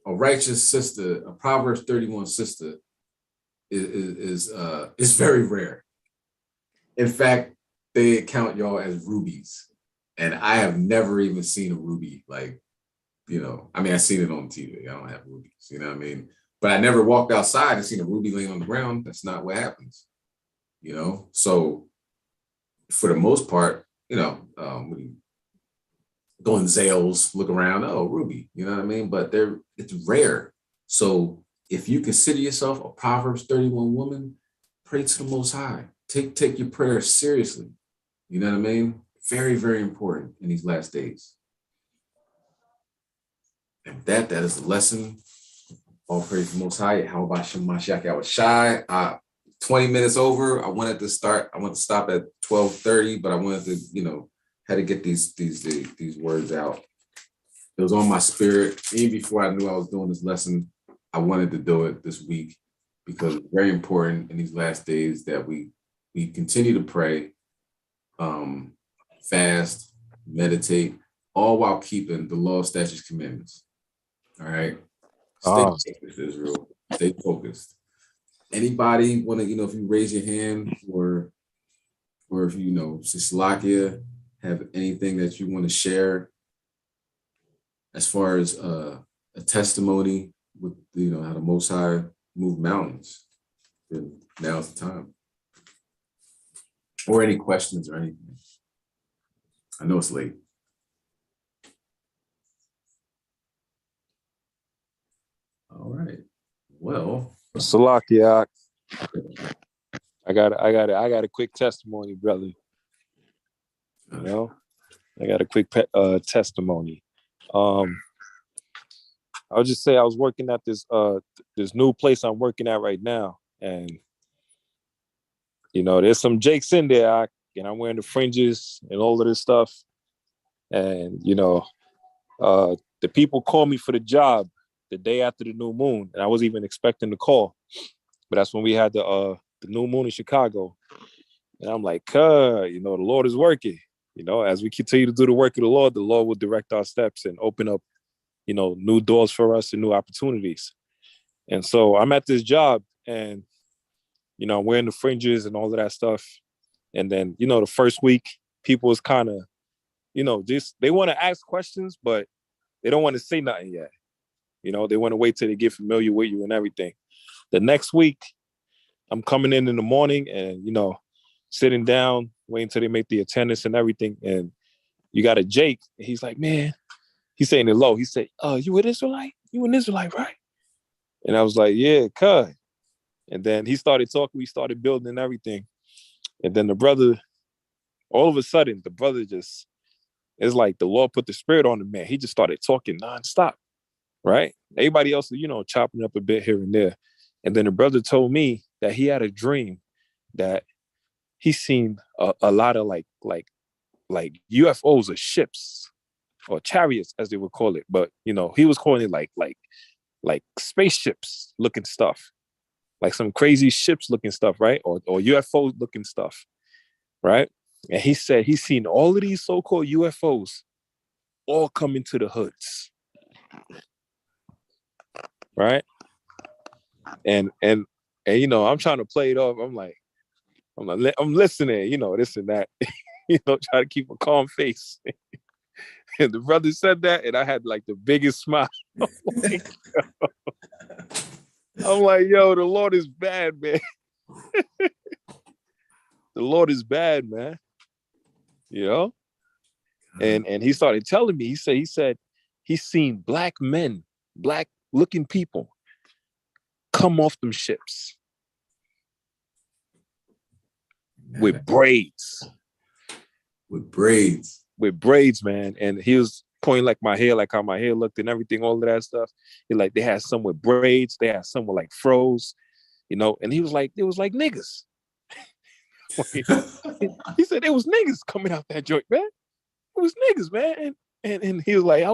a righteous sister, a Proverbs 31 sister, is very rare. In fact, they count y'all as rubies. And I have never even seen a ruby, like, you know, I mean, I've seen it on TV. I don't have rubies, you know what I mean? But I never walked outside and seen a ruby laying on the ground. That's not what happens, you know? So for the most part, you know, when you go in Zales, look around, oh, ruby, you know what I mean? But it's rare. So if you consider yourself a Proverbs 31 woman, pray to the Most High. Take your prayers seriously. You know what I mean? Very, very important in these last days. And that is the lesson. All praise to the Most High. How about Shemashak? I was shy. 20 minutes over. I wanted to stop at 12:30, but I wanted to, you know, had to get these words out. It was on my spirit. Even before I knew I was doing this lesson, I wanted to do it this week because it's very important in these last days that we continue to pray, fast, meditate, all while keeping the law, statutes, commandments. All right. Stay focused, Israel. Stay focused. Anybody want to, you know, if you raise your hand or if you know, Sislakia, have anything that you want to share as far as a testimony with, you know, how the Most High moved mountains, then now's the time. Or any questions or anything. I know it's late. All right. Well, Salakia, I got a quick testimony, brother. You know, I got a quick testimony. I'll just say I was working at this new place I'm working at right now, and you know, there's some Jakes in there, and I'm wearing the fringes and all of this stuff, and you know, the people called me for the job the day after the new moon, and I wasn't even expecting the call, but that's when we had the new moon in Chicago, and I'm like, you know, the Lord is working. You know, as we continue to do the work of the Lord will direct our steps and open up, you know, new doors for us and new opportunities. And so I'm at this job and, you know, I'm wearing the fringes and all of that stuff. And then, you know, the first week, people is kind of, you know, just, they want to ask questions, but they don't want to say nothing yet. You know, they want to wait till they get familiar with you and everything. The next week, I'm coming in the morning and, you know, sitting down, waiting till they make the attendance and everything. And you got a Jake. And he's like, man, he's saying it low. He said, you an Israelite? You an Israelite, right? And I was like, yeah, cuz. And then he started talking. We started building and everything. And then the brother, all of a sudden, the brother just, it's like the Lord put the spirit on the man. He just started talking nonstop, right? Everybody else, you know, chopping up a bit here and there. And then the brother told me that he had a dream that he seen a lot of like UFOs or ships or chariots, as they would call it. But, you know, he was calling it like spaceships looking stuff, like some crazy ships looking stuff, right? Or UFO looking stuff, right? And he said he's seen all of these so-called UFOs all come into the hoods. right? And you know, I'm trying to play it off. I'm listening, you know, this and that, you know, try to keep a calm face. And the brother said that, and I had like the biggest smile. I'm like, yo, the Lord is bad, man. The Lord is bad, man. You know? And he started telling me, he said he's seen black men, black looking people come off them ships with braids. With braids, man. And he was pointing like my hair, like how my hair looked and everything, all of that stuff. He like, they had some with braids, they had some with like froze, you know, and he was like, it was like niggas. He said it was niggas coming out that joint, man. It was niggas, man. And he was like, I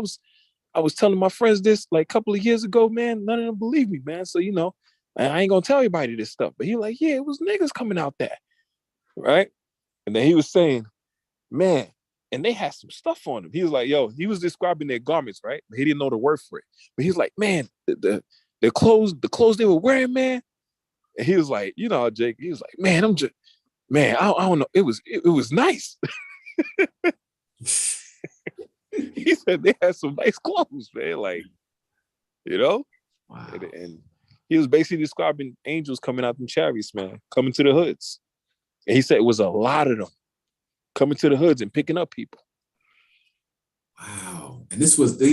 was telling my friends this like a couple of years ago, man. None of them believe me, man. So, you know, I ain't gonna tell everybody this stuff. But he like, yeah, it was niggas coming out there. Right? And then he was saying, man, and they had some stuff on them. He was like, yo, he was describing their garments, right? But he didn't know the word for it. But he's like, man, the clothes they were wearing, man. And he was like, you know, Jake, he was like, man, I don't know. It was nice. He said they had some nice clothes, man. Like, you know? Wow. And he was basically describing angels coming out from chariots, man, coming to the hoods. And he said it was a lot of them coming to the hoods and picking up people. Wow. And he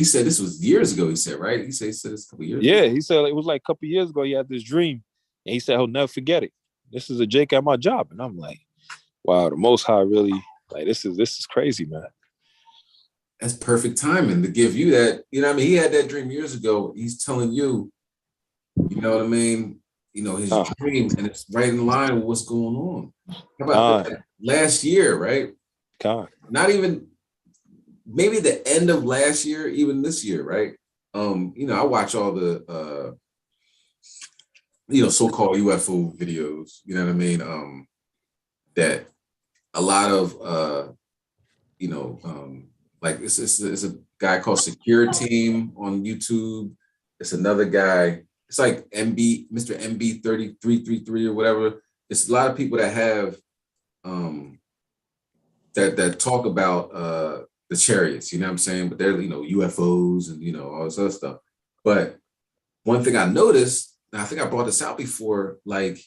said this was years ago, he said, right? He said this a couple years ago. Yeah, he said it was like a couple years ago he had this dream. And he said he'll never forget it. This is a Jake at my job. And I'm like, wow, the Most High really, like, this is crazy, man. That's perfect timing to give you that. You know what I mean? He had that dream years ago. He's telling you, you know what I mean? You know, his dream, and it's right in line with what's going on. How about that? Last year, right? Not even, maybe the end of last year, even this year, right? You know, I watch all the, you know, so-called UFO videos, you know what I mean? That a lot of, you know, like it's a guy called Secure Team on YouTube. It's another guy. It's like Mr. MB 3333 or whatever. It's a lot of people that have that talk about the chariots, you know what I'm saying? But they're, you know, UFOs and, you know, all this other stuff. But one thing I noticed, and I think I brought this out before, like,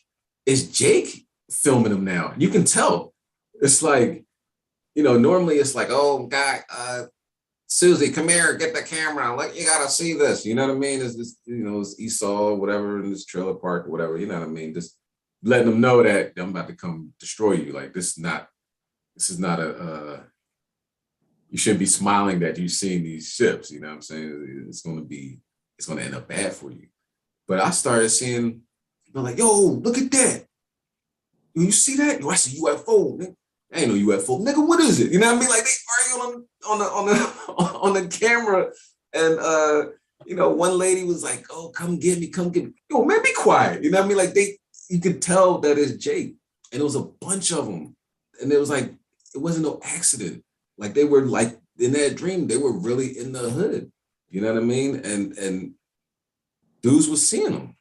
is Jake filming them now? You can tell. It's like, you know, normally it's like, oh, guy, Susie, come here, get the camera. Like, you gotta see this. You know what I mean? It's this, you know, it's Esau, whatever, in this trailer park or whatever. You know what I mean? Just letting them know that I'm about to come destroy you. Like, this is not a. You shouldn't be smiling that you're seeing these ships. You know what I'm saying? It's gonna end up bad for you. But I started seeing people like, yo, look at that. You see that? Yo, that's a UFO. Nigga. Ain't no UFO, nigga. What is it? You know what I mean? Like, they arguing on the camera, and you know, one lady was like, "Oh, come get me." Yo, man, be quiet. You know what I mean? Like, you could tell that it's Jake, and it was a bunch of them, and it was like it wasn't no accident. Like, they were like in that dream, they were really in the hood. You know what I mean? And dudes was seeing them.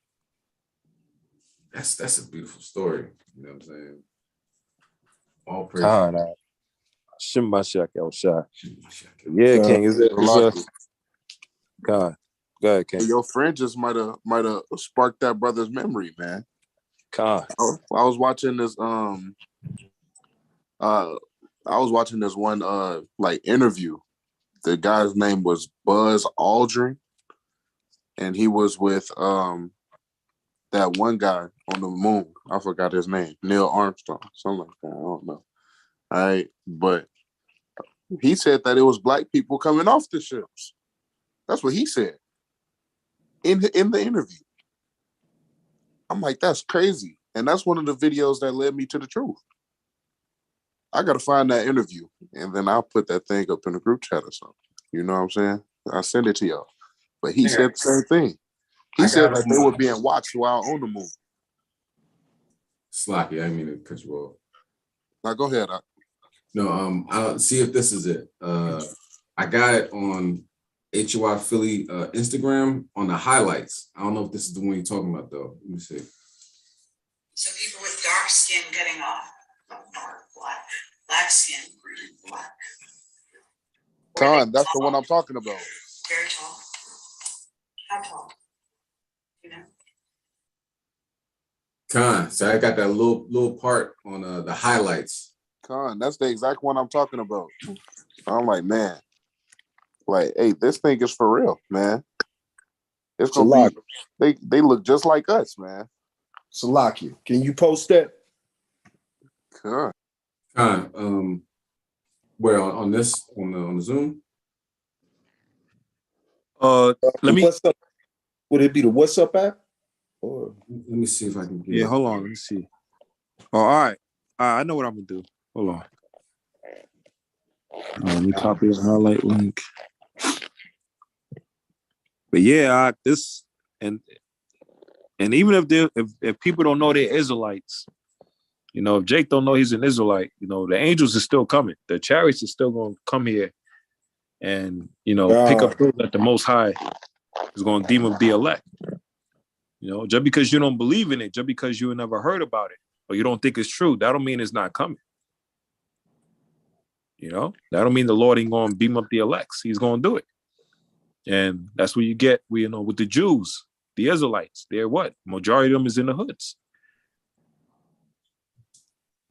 That's a beautiful story. You know what I'm saying? All praise. Shimashak El Shah. Yeah, King. Is it? God. Go ahead, King. Your friend just might have sparked that brother's memory, man. God. I was watching this one like interview. The guy's name was Buzz Aldrin, and he was with that one guy on the moon. I forgot his name. Neil Armstrong, something like that. I don't know. All right, but he said that it was black people coming off the ships. That's what he said in the interview. I'm like, that's crazy. And that's one of the videos that led me to the truth. I got to find that interview, and then I'll put that thing up in the group chat or something. You know what I'm saying? I'll send it to y'all. But he said the same thing. He said that they were being watched while on the moon. Sloppy, I didn't mean to cut you off. Now go ahead. No, I'll see if this is it. I got it on HOI Philly Instagram on the highlights. I don't know if this is the one you're talking about though. Let me see. So people with dark skin getting off, black skin, black. Con, that's the one I'm talking about. Very tall. How tall? You know. Con, so I got that little part on the highlights. Con, that's the exact one I'm talking about. I'm like, man, like, hey, this thing is for real, man. It's gonna be. They look just like us, man. Salakia, can you post that? Con. Where on this on the Zoom? Let me. What's up? Would it be the What's Up app? Or let me see if I can get Yeah, hold on. Let me see. Oh, all right. I know what I'm gonna do. Hold on. Let me copy the highlight link. But yeah, this and even if people don't know they're Israelites, you know, if Jake don't know he's an Israelite, you know, the angels are still coming. The chariots are still going to come here and, you know, pick up those that the Most High is going to deem them the elect. You know, just because you don't believe in it, just because you never heard about it, or you don't think it's true, that don't mean it's not coming. You know, that don't mean the Lord ain't going to beam up the elects. He's going to do it. And that's what you get, you know, with the Jews, the Israelites. They're what? Majority of them is in the hoods.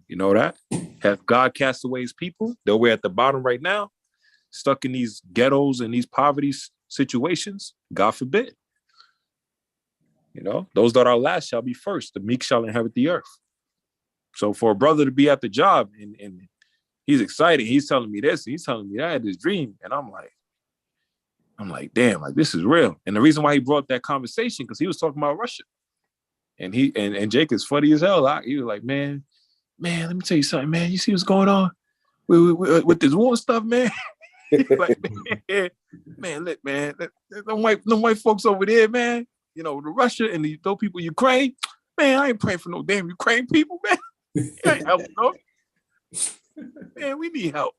You know that? Have God cast away his people? They're way at the bottom right now, stuck in these ghettos and these poverty situations. God forbid. You know, those that are last shall be first. The meek shall inherit the earth. So for a brother to be at the job and he's excited, he's telling me this, he's telling me that, this dream. And I'm like, damn, like this is real. And the reason why he brought that conversation, because he was talking about Russia. And he and Jake is funny as hell. He was like, man, let me tell you something, man. You see what's going on with this war stuff, man? Like, look, man, them white folks over there, man, you know, the Russia and those people Ukraine, man, I ain't praying for no damn Ukraine people, man. I ain't helping, no. Man, we need help.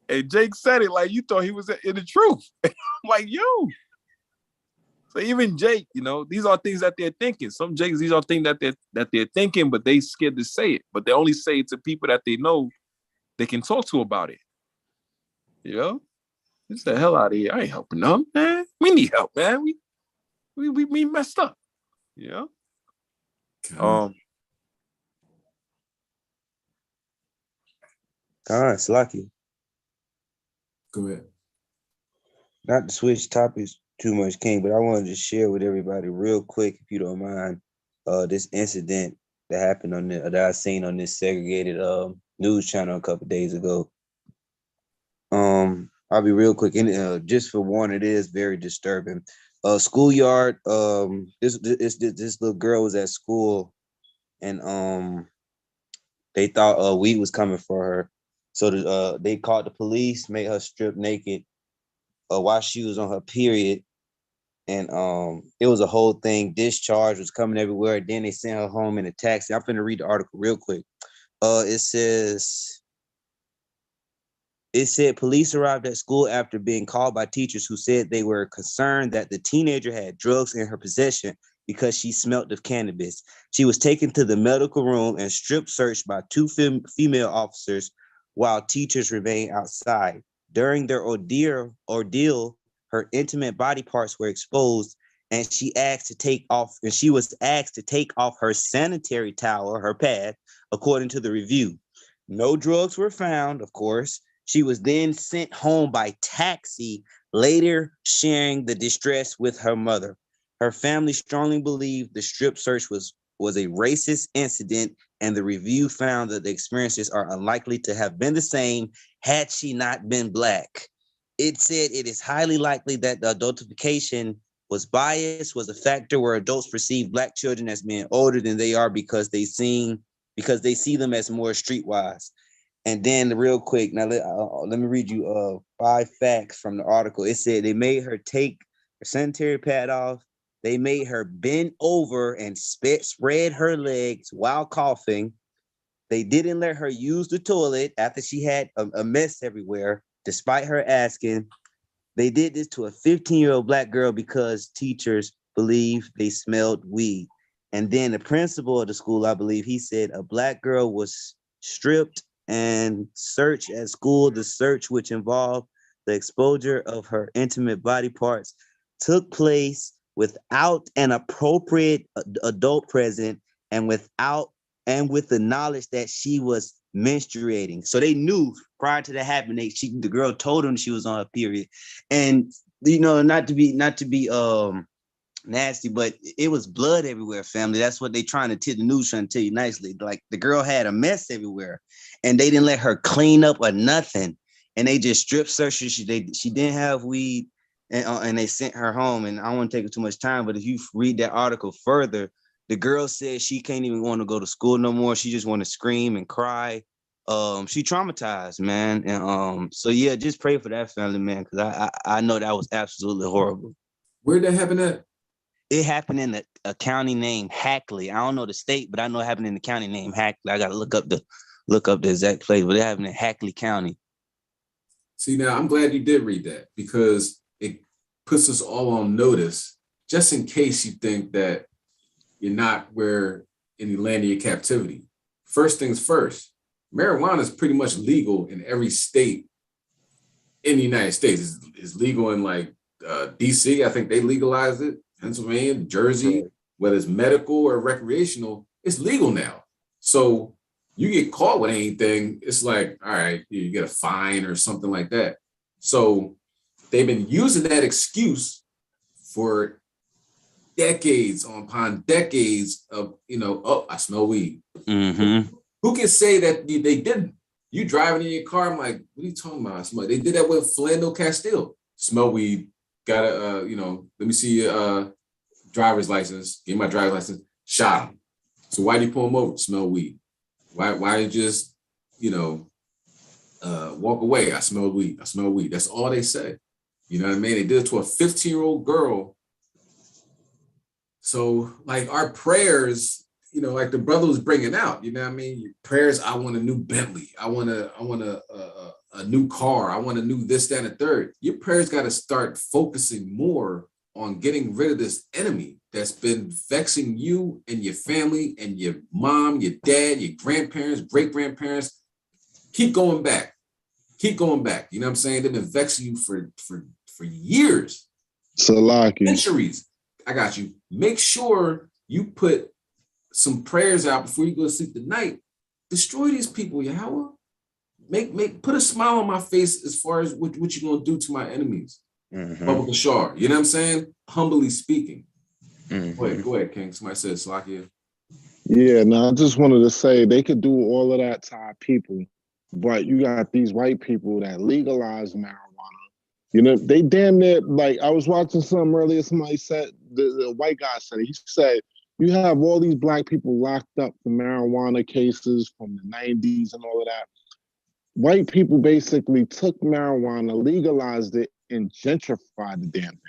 And Jake said it like you thought he was in the truth. I'm like, yo. So even Jake, you know, these are things that they're thinking. Some Jakes, these are things that they're thinking, but they scared to say it. But they only say it to people that they know they can talk to about it. You know? It's the hell out of here. I ain't helping them, man. We need help, man. We messed up. You know? Slacky. Go ahead. Not to switch topics too much, King, but I wanted to share with everybody real quick, if you don't mind, this incident that happened that I seen on this segregated news channel a couple days ago. I'll be real quick. And just for one, it is very disturbing. Schoolyard. This little girl was at school, and they thought weed was coming for her, so they called the police, made her strip naked while she was on her period, and it was a whole thing. Discharge was coming everywhere. Then they sent her home in a taxi. I'm finna read the article real quick. It said police arrived at school after being called by teachers who said they were concerned that the teenager had drugs in her possession because she smelt of cannabis. She was taken to the medical room and strip searched by two female officers while teachers remained outside. During their ordeal, her intimate body parts were exposed, and she was asked to take off her sanitary towel, her pad, according to the review. No drugs were found, of course. She was then sent home by taxi, later sharing the distress with her mother. Her family strongly believed the strip search was a racist incident, and the review found that the experiences are unlikely to have been the same had she not been Black. It said it is highly likely that the adultification was a factor where adults perceive Black children as being older than they are because they see them as more streetwise. And then real quick, now let me read you 5 facts from the article. It said they made her take her sanitary pad off. They made her bend over and spread her legs while coughing. They didn't let her use the toilet after she had a mess everywhere, despite her asking. They did this to a 15-year-old black girl because teachers believed they smelled weed. And then the principal of the school, I believe, he said a black girl was stripped and searched at school. The search, which involved the exposure of her intimate body parts, took place without an appropriate adult present and with the knowledge that she was menstruating. So they knew prior to that happening, the girl told them she was on her period. And not to be nasty, but it was blood everywhere, family. That's what they the news trying to tell you nicely. Like the girl had a mess everywhere and they didn't let her clean up or nothing. And they just strip searched her. She didn't have weed and they sent her home. And I don't want to take too much time, but if you read that article further, the girl said she can't even want to go to school no more. She just want to scream and cry. She traumatized, man. And so yeah, just pray for that family, man, because I know that was absolutely horrible. Where'd that happen at? It happened in a county named Hackley. I don't know the state, but I know it happened in the county named Hackley. I gotta look up the exact place, but it happened in Hackley County. See, now I'm glad you did read that because it puts us all on notice, just in case you think that you're not where in the land of your captivity. First things first, marijuana is pretty much legal in every state in the United States. It's legal in like DC. I think they legalized it. Pennsylvania, Jersey, whether it's medical or recreational, it's legal now. So you get caught with anything, it's like, all right, you get a fine or something like that. So they've been using that excuse for decades upon decades of, oh, I smell weed. Mm-hmm. Who can say that they didn't? You driving in your car, I'm like, what are you talking about? I smell. They did that with Philando Castile. Smell weed. Gotta, let me see your driver's license. Get my driver's license. Shot him. So why did you pull him over? Smell weed. Why did you just, walk away? I smell weed. I smell weed. That's all they say. You know what I mean? They did it to a 15-year-old girl. So like our prayers, like the brother was bringing out, you know what I mean? Your prayers, I want a new Bentley. I want a new car. I want a new this, that, and the third. Your prayers got to start focusing more on getting rid of this enemy that's been vexing you and your family and your mom, your dad, your grandparents, great-grandparents. Keep going back. Keep going back. You know what I'm saying? They've been vexing you for years. Salaki. Centuries. I got you. Make sure you put some prayers out before you go to sleep tonight. Destroy these people, Yahweh. Put a smile on my face as far as what you're gonna do to my enemies. Mm-hmm. Bubba Kashar. You know what I'm saying? Humbly speaking. Mm-hmm. Go ahead, King. Somebody said Salakia. Yeah, no, I just wanted to say they could do all of that to our people, but you got these white people that legalize marijuana. They damn near, like, I was watching something earlier, somebody said, the white guy said it. He said, you have all these black people locked up for marijuana cases from the 90s and all of that. White people basically took marijuana, legalized it, and gentrified the damn thing.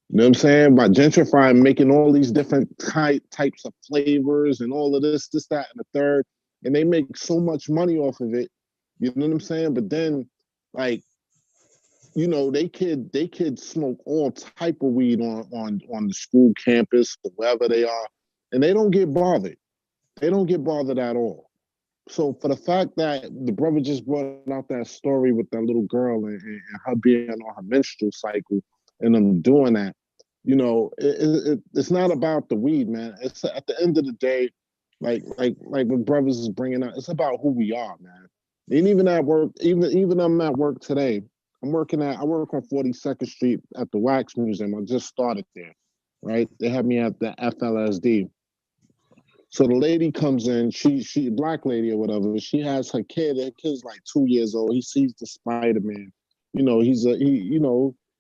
You know what I'm saying? By gentrifying, making all these different types of flavors and all of this, that, and the third. And they make so much money off of it. You know what I'm saying? But then, like, they could smoke all type of weed on the school campus or wherever they are, and they don't get bothered. They don't get bothered at all. So for the fact that the brother just brought out that story with that little girl and her being on her menstrual cycle and them doing that, it's not about the weed, man. It's at the end of the day, like what brothers is bringing out, it's about who we are, man. And even at work, even I'm at work today. I work on 42nd Street at the Wax Museum. I just started there, right? They have me at the FLSD. So the lady comes in, she a black lady or whatever. She has her kid. Her kid's like 2 years old. He sees the Spider-Man.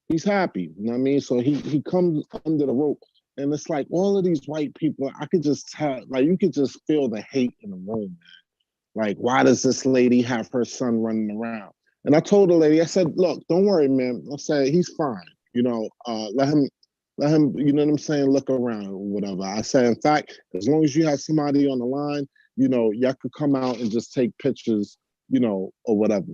He's happy. You know what I mean? So he comes under the rope, and it's like all of these white people. I could just tell, like you could just feel the hate in the room, man. Like, why does this lady have her son running around? And I told the lady, I said, look, don't worry, man. I said, he's fine. Let him, you know what I'm saying, look around or whatever. I said, in fact, as long as you have somebody on the line, y'all could come out and just take pictures, or whatever.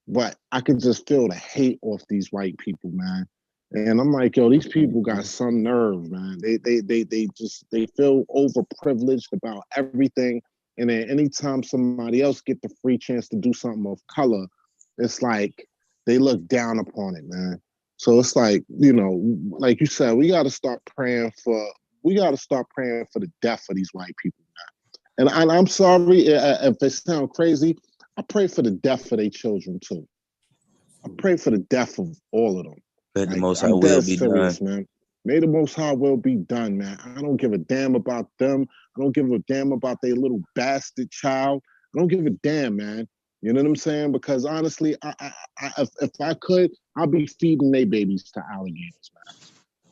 but I could just feel the hate off these white people, man. And I'm like, yo, these people got some nerve, man. They feel overprivileged about everything. And then anytime somebody else get the free chance to do something of color, it's like they look down upon it, man. So it's like, you know, like you said, we gotta start praying for the death of these white people, man. And I'm sorry if it sounds crazy. I pray for the death of their children too. I pray for the death of all of them. But the Like, Most High I'm will dead be serious, done. man. May the Most High will be done, man. I don't give a damn about them. I don't give a damn about their little bastard child. I don't give a damn, man. You know what I'm saying? Because honestly, if I could, I'll be feeding their babies to alligators, man.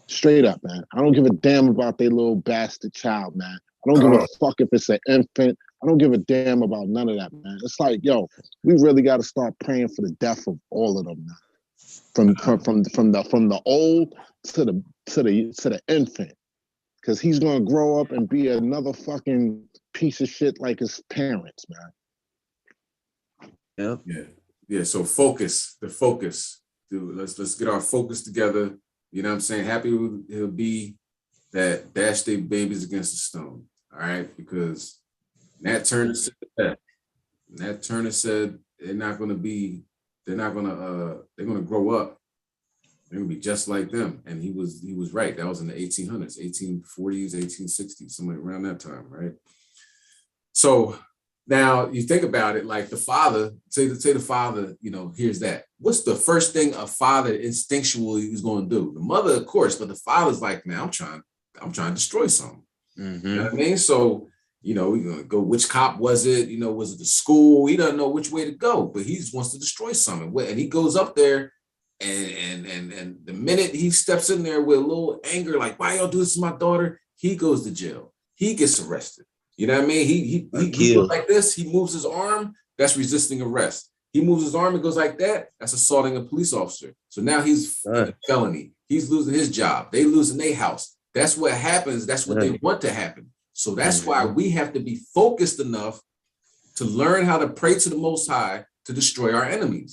Straight up, man. I don't give a damn about their little bastard child, man. I don't give a fuck if it's an infant. I don't give a damn about none of that, man. It's like, yo, we really got to start praying for the death of all of them, man. From the old to the infant, because he's gonna grow up and be another fucking piece of shit like his parents, man. Yep. Yeah. So the focus. Dude, let's get our focus together. You know what I'm saying? Happy he'll be that dash their babies against the stone. All right, because Nat Turner said that. Nat Turner said they're gonna grow up. They're gonna be just like them. And he was right. That was in the 1800s, 1840s, 1860s, somewhere around that time, right? So now you think about it, like the father, say the father, you know, here's that. What's the first thing a father instinctually is going to do? The mother, of course, but the father's like, man, I'm trying to destroy something. Mm-hmm. You know what I mean? So, you know, we're gonna go, which cop was it? You know, was it the school? He doesn't know which way to go, but he just wants to destroy something. And he goes up there, and the minute he steps in there with a little anger, like, why y'all do this to my daughter? He goes to jail. He gets arrested. You know what I mean? He goes like this, he moves his arm, that's resisting arrest. He moves his arm and goes like that, that's assaulting a police officer. So now he's a felony. He's losing his job. They losing their house. That's what happens. That's what they want to happen. So that's why we have to be focused enough to learn how to pray to the Most High to destroy our enemies.